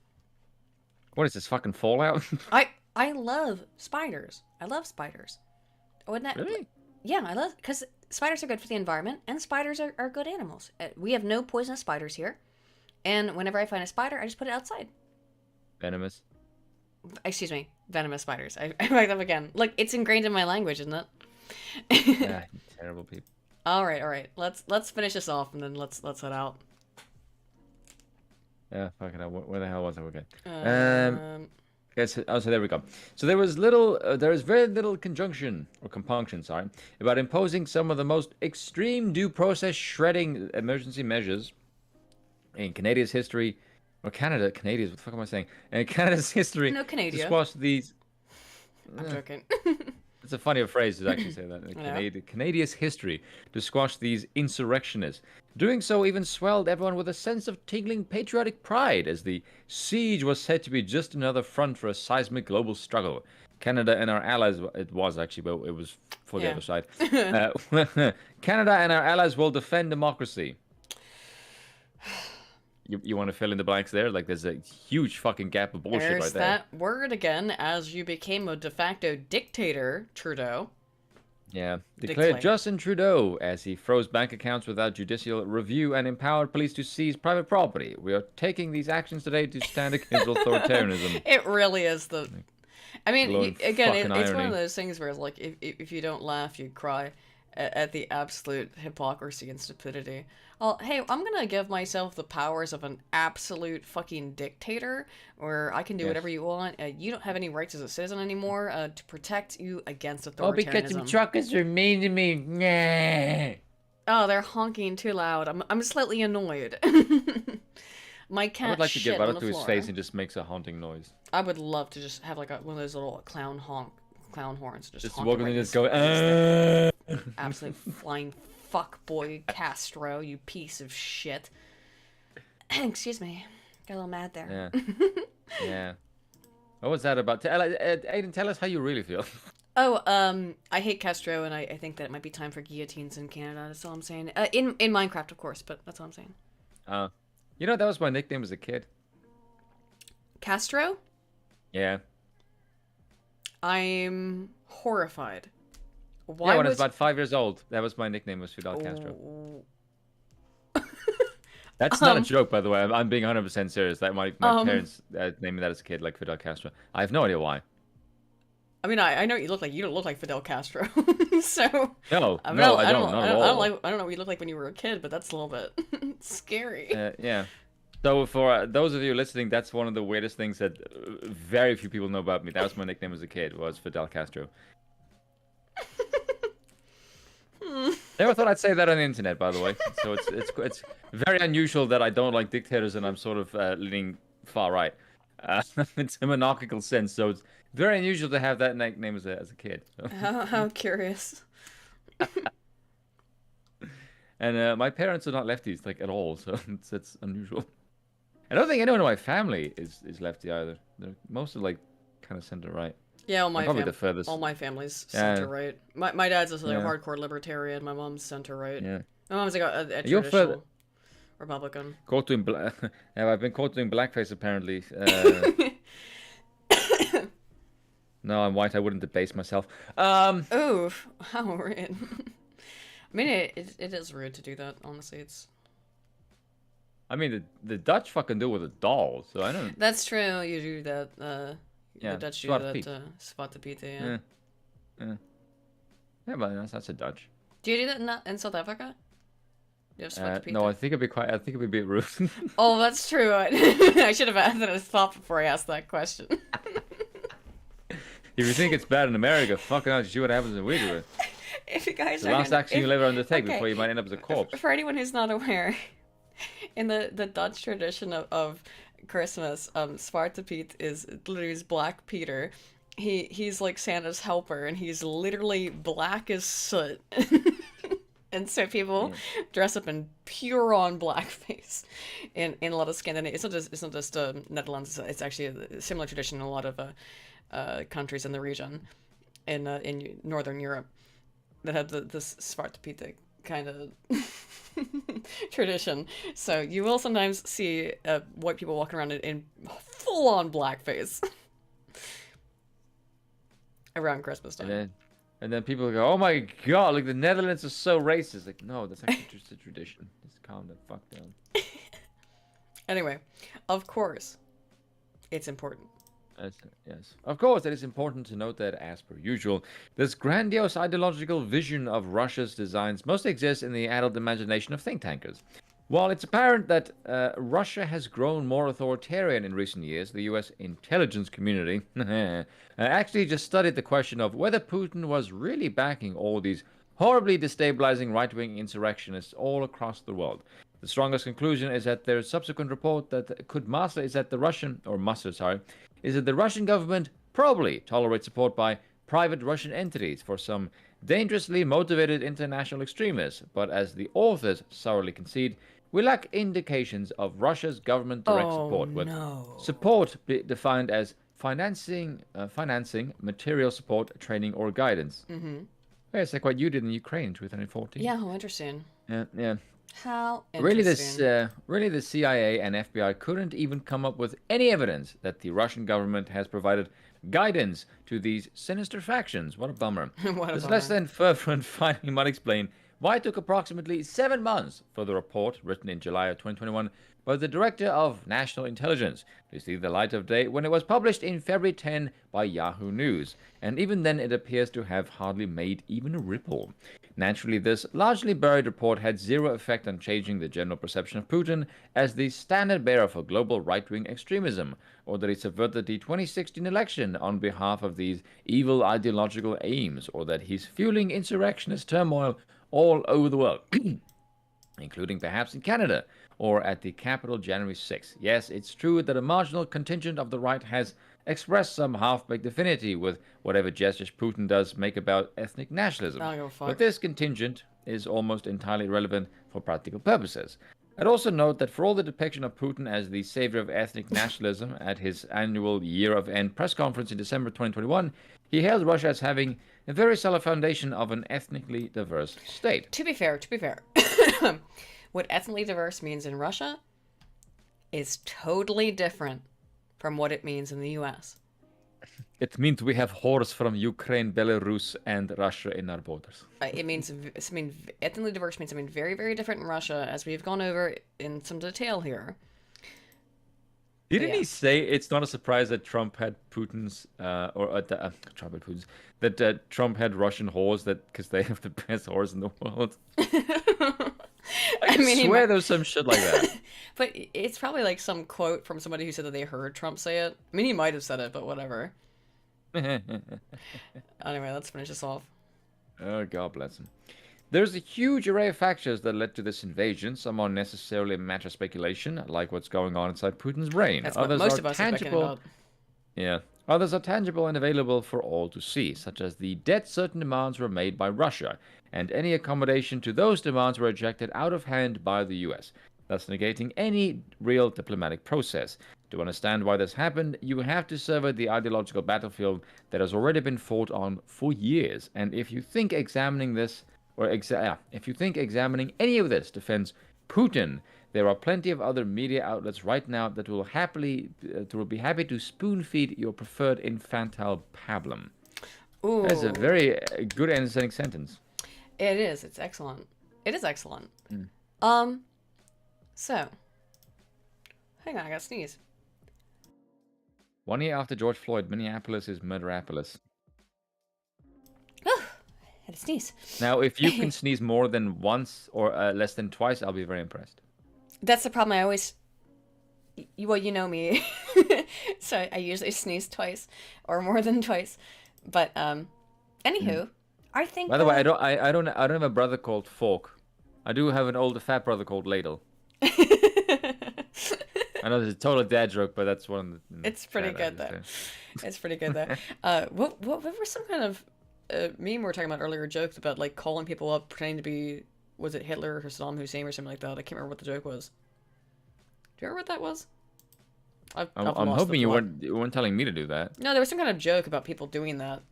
Speaker 2: What is this, fucking Fallout?
Speaker 1: I love spiders. I love spiders. Wouldn't that...
Speaker 2: Really?
Speaker 1: Yeah, I love... Because spiders are good for the environment, and spiders are good animals. We have no poisonous spiders here. And whenever I find a spider, I just put it outside.
Speaker 2: Venomous.
Speaker 1: Excuse me. Venomous spiders. I backed up again. Look, it's ingrained in my language, isn't it?
Speaker 2: Yeah, terrible people.
Speaker 1: All right. Let's finish this off, and then let's head out.
Speaker 2: Yeah, fucking hell. Where the hell was I? Okay. Yes. Oh, so there we go. So there was very little compunction, about imposing some of the most extreme due process shredding emergency measures in Canada's history, or Canada's, what the fuck am I saying? In Canada's history,
Speaker 1: no, Canada.
Speaker 2: To squash these.
Speaker 1: I'm joking.
Speaker 2: It's a funnier phrase to actually say that. Canada's history to squash these insurrectionists. Doing so even swelled everyone with a sense of tingling patriotic pride, as the siege was said to be just another front for a seismic global struggle. Canada and our allies, it was actually, but it was for the other side. Canada and our allies will defend democracy. You want to fill in the blanks there? Like, there's a huge fucking gap of bullshit
Speaker 1: There's
Speaker 2: right there.
Speaker 1: that word again, as you became a de facto dictator, Trudeau.
Speaker 2: Yeah, declared Justin Trudeau as he froze bank accounts without judicial review and empowered police to seize private property. We are taking these actions today to stand against authoritarianism.
Speaker 1: It really is the... I mean, again, it's one of
Speaker 2: irony.
Speaker 1: those things where, like, if you don't laugh, you cry at the absolute hypocrisy and stupidity. Oh, hey, I'm gonna give myself the powers of an absolute fucking dictator, where I can do whatever you want. You don't have any rights as a citizen anymore to protect you against authoritarianism.
Speaker 2: Oh, because some truckers are mean to me. Nah.
Speaker 1: Oh, they're honking too loud. I'm slightly annoyed. My cat
Speaker 2: I would like to
Speaker 1: shit
Speaker 2: get
Speaker 1: on
Speaker 2: right
Speaker 1: the
Speaker 2: up to his
Speaker 1: floor.
Speaker 2: face and just makes a haunting noise.
Speaker 1: I would love to just have like one of those little clown horns. Just honk
Speaker 2: walking
Speaker 1: right
Speaker 2: and
Speaker 1: in
Speaker 2: just go.
Speaker 1: Absolute flying fuck boy Castro, you piece of shit. Excuse me, got a little mad there.
Speaker 2: Yeah. Yeah. What was that about? Aiden, tell us how you really feel.
Speaker 1: Oh, I hate Castro, and I think that it might be time for guillotines in Canada. That's all I'm saying. In Minecraft, of course, but that's all I'm saying.
Speaker 2: You know, that was my nickname as a kid.
Speaker 1: Castro?
Speaker 2: Yeah.
Speaker 1: I'm horrified.
Speaker 2: Why when I was about 5 years old, that was my nickname, was Fidel Castro. That's not a joke, by the way. I'm being 100% serious. That my parents named me that as a kid, like Fidel Castro. I have no idea why.
Speaker 1: I mean, I know what you look like. You don't look like Fidel Castro, so.
Speaker 2: No,
Speaker 1: I
Speaker 2: don't.
Speaker 1: don't know what you look like when you were a kid, but that's a little bit scary.
Speaker 2: Yeah. So for those of you listening, that's one of the weirdest things that very few people know about me. That was my nickname as a kid, was Fidel Castro. Never thought I'd say that on the internet, by the way. So it's very unusual that I don't like dictators and I'm sort of leaning far right. It's a monarchical sense, so it's very unusual to have that nickname as a kid. So.
Speaker 1: How curious.
Speaker 2: And my parents are not lefties, like, at all, so it's unusual. I don't think anyone in my family is lefty either. They're mostly like kind of center right.
Speaker 1: Yeah, all my family's center right. My dad's a hardcore libertarian. My mom's center right.
Speaker 2: Yeah.
Speaker 1: My mom's like a traditional Republican.
Speaker 2: Caught doing I've been caught doing blackface apparently. No, I'm white. I wouldn't debase myself.
Speaker 1: Oof, how rude. I mean, it is rude to do that. Honestly, it's.
Speaker 2: I mean, the Dutch fucking do it with a doll, so I don't.
Speaker 1: That's true. You do that. The Dutch do that. Zwarte Piet, yeah. Yeah, but that's a Dutch.
Speaker 16: Do you do that in South Africa? You have Zwarte Piet?
Speaker 2: No, I think it'd be a bit rude.
Speaker 1: Oh, that's true. I should have added a thought before I asked that question.
Speaker 2: If you think it's bad in America, fucking hell, you see what happens in we do it.
Speaker 1: If you guys
Speaker 2: the last action you'll ever undertake before you might end up as a corpse.
Speaker 1: For anyone who's not aware, in the Dutch tradition of Christmas, Zwarte Piet is literally Black Peter. He's like Santa's helper, and he's literally black as soot. And so people dress up in pure on blackface in a lot of Scandinavia. It's not just Netherlands. It's actually a similar tradition in a lot of countries in the region in Northern Europe that have this Zwarte Piet kind of tradition. So you will sometimes see white people walking around in full-on blackface around Christmas time.
Speaker 2: And then people go, "Oh my God! Like the Netherlands is so racist." Like, no, that's actually just a tradition. Just calm the fuck down.
Speaker 1: Anyway, of course, it's important.
Speaker 2: Yes, of course, it is important to note that, as per usual, this grandiose ideological vision of Russia's designs mostly exists in the adult imagination of think tankers. While it's apparent that Russia has grown more authoritarian in recent years, the US intelligence community actually just studied the question of whether Putin was really backing all these horribly destabilizing right-wing insurrectionists all across the world. The strongest conclusion is that their subsequent report that could master is that the Russian government probably tolerates support by private Russian entities for some dangerously motivated international extremists, but as the authors thoroughly concede, we lack indications of Russia's government direct support, with support defined as financing, material support, training, or guidance.
Speaker 1: Mm-hmm.
Speaker 2: Yeah, it's like what you did in Ukraine in 2014.
Speaker 1: Yeah, how interesting.
Speaker 2: Yeah.
Speaker 1: How interesting.
Speaker 2: Really, the CIA and FBI couldn't even come up with any evidence that the Russian government has provided guidance to these sinister factions. What a bummer. This less than fervent finding might explain why it took approximately 7 months for the report, written in July of 2021 by the Director of National Intelligence, to see the light of day when it was published in February 10 by Yahoo News. And even then it appears to have hardly made even a ripple. Naturally, this largely buried report had zero effect on changing the general perception of Putin as the standard bearer for global right-wing extremism, or that he subverted the 2016 election on behalf of these evil ideological aims, or that he's fueling insurrectionist turmoil all over the world, including perhaps in Canada, or at the Capitol January 6th. Yes, it's true that a marginal contingent of the right has expressed some half-baked affinity with whatever gestures Putin does make about ethnic nationalism. But this contingent is almost entirely irrelevant for practical purposes. I'd also note that for all the depiction of Putin as the savior of ethnic nationalism at his annual year-of-end press conference in December 2021, he hailed Russia as having a very solid foundation of an ethnically diverse state.
Speaker 1: To be fair, what ethnically diverse means in Russia is totally different from what it means in the US.
Speaker 2: It means we have hordes from Ukraine, Belarus, and Russia in our borders.
Speaker 1: Ethnically diverse means something very, very different in Russia, as we've gone over in some detail here.
Speaker 2: Didn't he say it's not a surprise that Trump had Putin's, that Trump had Russian whores because they have the best whores in the world? I swear there's some shit like that.
Speaker 1: But it's probably like some quote from somebody who said that they heard Trump say it. I mean, he might have said it, but whatever. Anyway, let's finish this off.
Speaker 2: Oh, God bless him. There's a huge array of factors that led to this invasion. Some are necessarily a matter of speculation, like what's going on inside Putin's brain.
Speaker 1: That's what most of us are speculating about.
Speaker 2: Yeah. Others are tangible and available for all to see, such as the dead certain demands were made by Russia, and any accommodation to those demands were rejected out of hand by the US, thus negating any real diplomatic process. To understand why this happened, you have to survey the ideological battlefield that has already been fought on for years, and if you think examining any of this defends Putin, there are plenty of other media outlets right now that will be happy to spoon-feed your preferred infantile pablum.
Speaker 1: Ooh.
Speaker 2: That's a very good ending sentence.
Speaker 1: It is. It's excellent. It is excellent. So, hang on, I gotta sneeze.
Speaker 2: 1 year after George Floyd, Minneapolis is Murderapolis.
Speaker 1: Had to sneeze.
Speaker 2: Now, if you can sneeze more than once or less than twice, I'll be very impressed.
Speaker 1: That's the problem. I always, well, you know me, so I usually sneeze twice or more than twice. But anywho, I think.
Speaker 2: By the way, I don't have a brother called Fork. I do have an older fat brother called Ladle. I know this is a total dad joke, but that's one of the.
Speaker 1: It's pretty good though. It's pretty good though. What were some kind of meme we were talking about earlier? Jokes about like calling people up pretending to be, was it Hitler or Saddam Hussein or something like that? I can't remember what the joke was. Do you remember what that was?
Speaker 2: I'm hoping you weren't telling me to do that.
Speaker 1: No, there was some kind of joke about people doing that.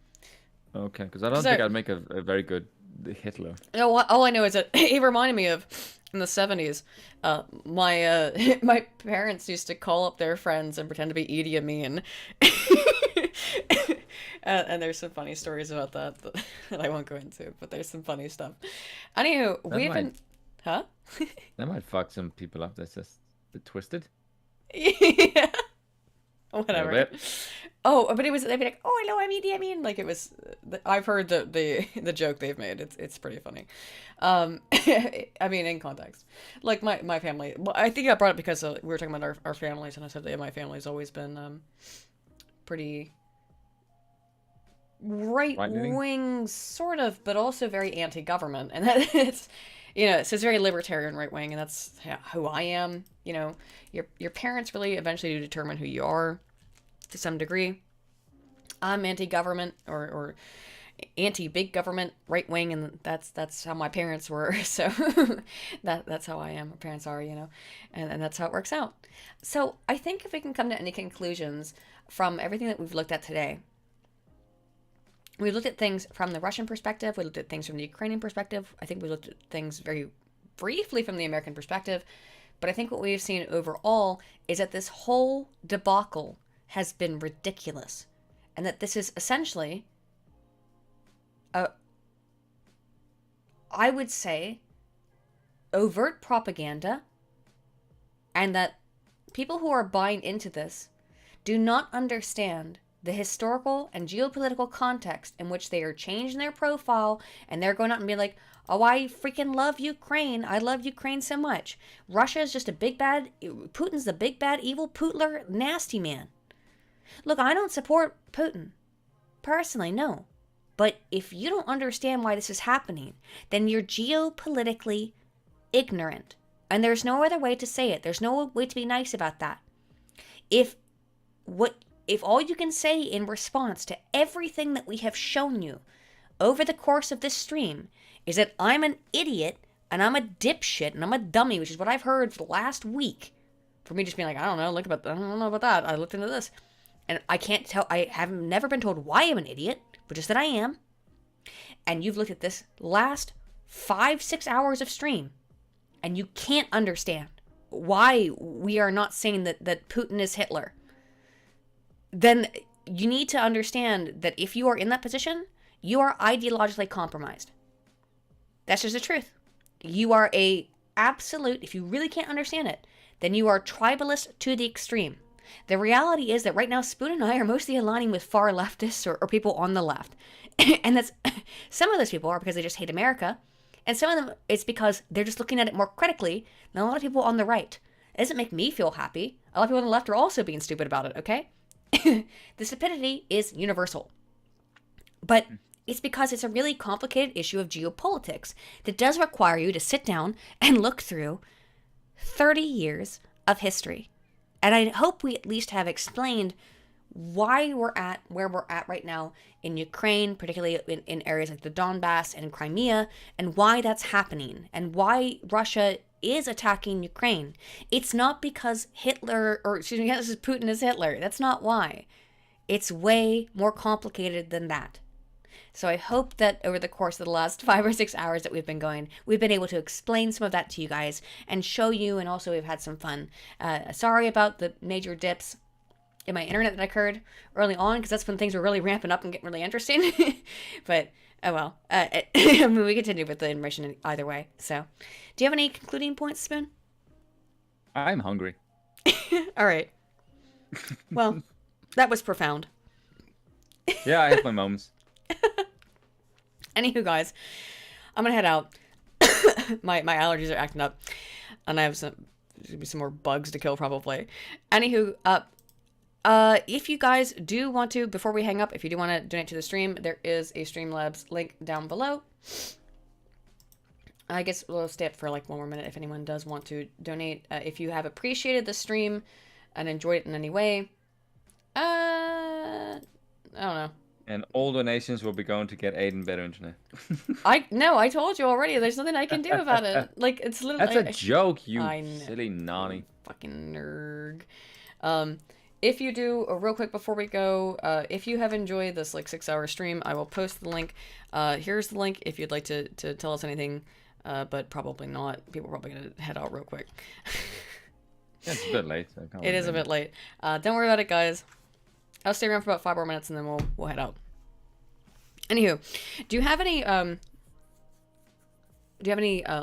Speaker 2: Okay, because I don't think I'd make a very good the Hitler?
Speaker 1: No, all I know is that he reminded me of in the 70s. My my parents used to call up their friends and pretend to be Idi Amin. And there's some funny stories about that I won't go into, but there's some funny stuff. Anywho, we've been... Huh?
Speaker 2: That might fuck some people up. That's just a bit twisted.
Speaker 1: Yeah. Whatever. Oh, but they'd be like, oh, hello, I'm Idi Amin. Like, it was, I've heard the joke they've made. It's pretty funny. I mean, in context. Like, my family, well, I think I brought it because we were talking about our families, and I said that my family's always been pretty right-wing, sort of, but also very anti-government. And that it's, you know, so it's very libertarian right-wing, and that's who I am. You know, your parents really eventually do determine who you are to some degree. I'm anti-government or anti-big government, right-wing, and that's how my parents were. So that's how I am. My parents are, you know, and that's how it works out. So I think if we can come to any conclusions from everything that we've looked at today, we looked at things from the Russian perspective. We looked at things from the Ukrainian perspective. I think we looked at things very briefly from the American perspective. But I think what we've seen overall is that this whole debacle has been ridiculous. And that this is essentially, I would say, overt propaganda. And that people who are buying into this do not understand the historical and geopolitical context in which they are changing their profile, and they're going out and be like, oh, I freaking love Ukraine. I love Ukraine so much. Russia is just a big bad, Putin's the big bad evil Putler nasty man. Look, I don't support Putin. Personally, no. But if you don't understand why this is happening, then you're geopolitically ignorant. And there's no other way to say it. There's no way to be nice about that. If all you can say in response to everything that we have shown you over the course of this stream is that I'm an idiot and I'm a dipshit and I'm a dummy, which is what I've heard for the last week. For me just being like, I don't know about that. I looked into this. And I can't tell, I have never been told why I'm an idiot, but just that I am. And you've looked at this last 5-6 hours of stream, and you can't understand why we are not saying that Putin is Hitler. Then you need to understand that if you are in that position, you are ideologically compromised. That's just the truth. You are a absolute, if you really can't understand it, then you are tribalist to the extreme. The reality is that right now, Spoon and I are mostly aligning with far leftists or people on the left. And that's, some of those people are because they just hate America. And some of them, it's because they're just looking at it more critically than a lot of people on the right. It doesn't make me feel happy. A lot of people on the left are also being stupid about it, okay? The stupidity is universal. But it's because it's a really complicated issue of geopolitics that does require you to sit down and look through 30 years of history. And I hope we at least have explained why we're at where we're at right now in Ukraine, particularly in areas like the Donbass and Crimea, and why that's happening, and why Russia is attacking Ukraine. It's not because Putin is Hitler. That's not why. It's way more complicated than that. So I hope that over the course of the last 5 or 6 hours that we've been going, we've been able to explain some of that to you guys and show you, and also we've had some fun. Sorry about the major dips in my internet that occurred early on, because that's when things were really ramping up and getting really interesting. But, oh well. I mean, we continue with the information either way. So, do you have any concluding points, Spoon?
Speaker 2: I'm hungry.
Speaker 1: All right. Well, that was profound.
Speaker 2: Yeah, I have my moments.
Speaker 1: Anywho, guys, I'm gonna head out. my allergies are acting up, and I have some more bugs to kill probably. Anywho, if you guys do want to, before we hang up, if you do want to donate to the stream, there is a Streamlabs link down below. I guess we'll stay up for like one more minute if anyone does want to donate. If you have appreciated the stream and enjoyed it in any way, I don't know.
Speaker 2: And all donations will be going to get Aiden better internet.
Speaker 1: I told you already. There's nothing I can do about it. Like, it's literally.
Speaker 2: That's a joke, you silly naughty.
Speaker 1: Fucking nerd. if you do, real quick before we go, if you have enjoyed this like 6-hour stream, I will post the link. Here's the link if you'd like to tell us anything, but probably not. People are probably gonna head out real quick.
Speaker 2: It's a bit late.
Speaker 1: It is a bit late. Don't worry about it, guys. I'll stay around for about 5 more minutes and then we'll head out. Anywho, do you have any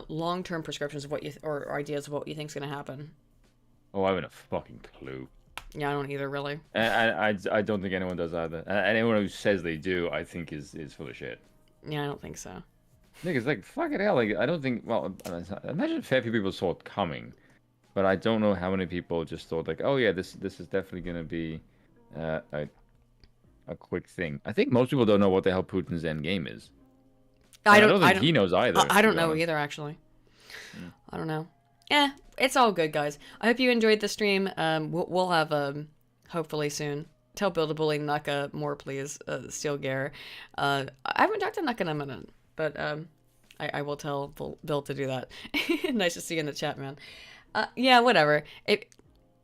Speaker 1: long-term prescriptions of what or ideas of what you think's gonna happen?
Speaker 2: Oh, I haven't a fucking clue.
Speaker 1: Yeah, I don't either, really.
Speaker 2: I don't think anyone does either. And anyone who says they do, I think is full of shit.
Speaker 1: Yeah, I don't think so.
Speaker 2: Niggas, like, fucking hell, like, I don't think, well, I imagine a fair few people saw it coming, but I don't know how many people just thought, like, oh yeah, this is definitely gonna be a quick thing. I think most people don't know what the hell Putin's end game is. I don't think he knows either.
Speaker 1: I don't know either, actually. I don't know. It's all good, guys. I hope you enjoyed the stream. We'll have hopefully soon. Tell Bill to bully Nuka more, please. Steel Gear. I haven't talked to Nuka in a minute, but I will tell Bill to do that. Nice to see you in the chat, man. Yeah, whatever.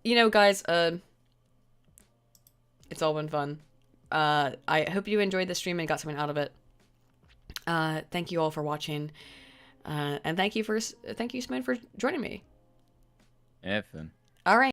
Speaker 1: Guys. It's all been fun. I hope you enjoyed the stream and got something out of it. Thank you all for watching. And thank you, Simone, for joining me.
Speaker 2: Effin'.
Speaker 1: All right.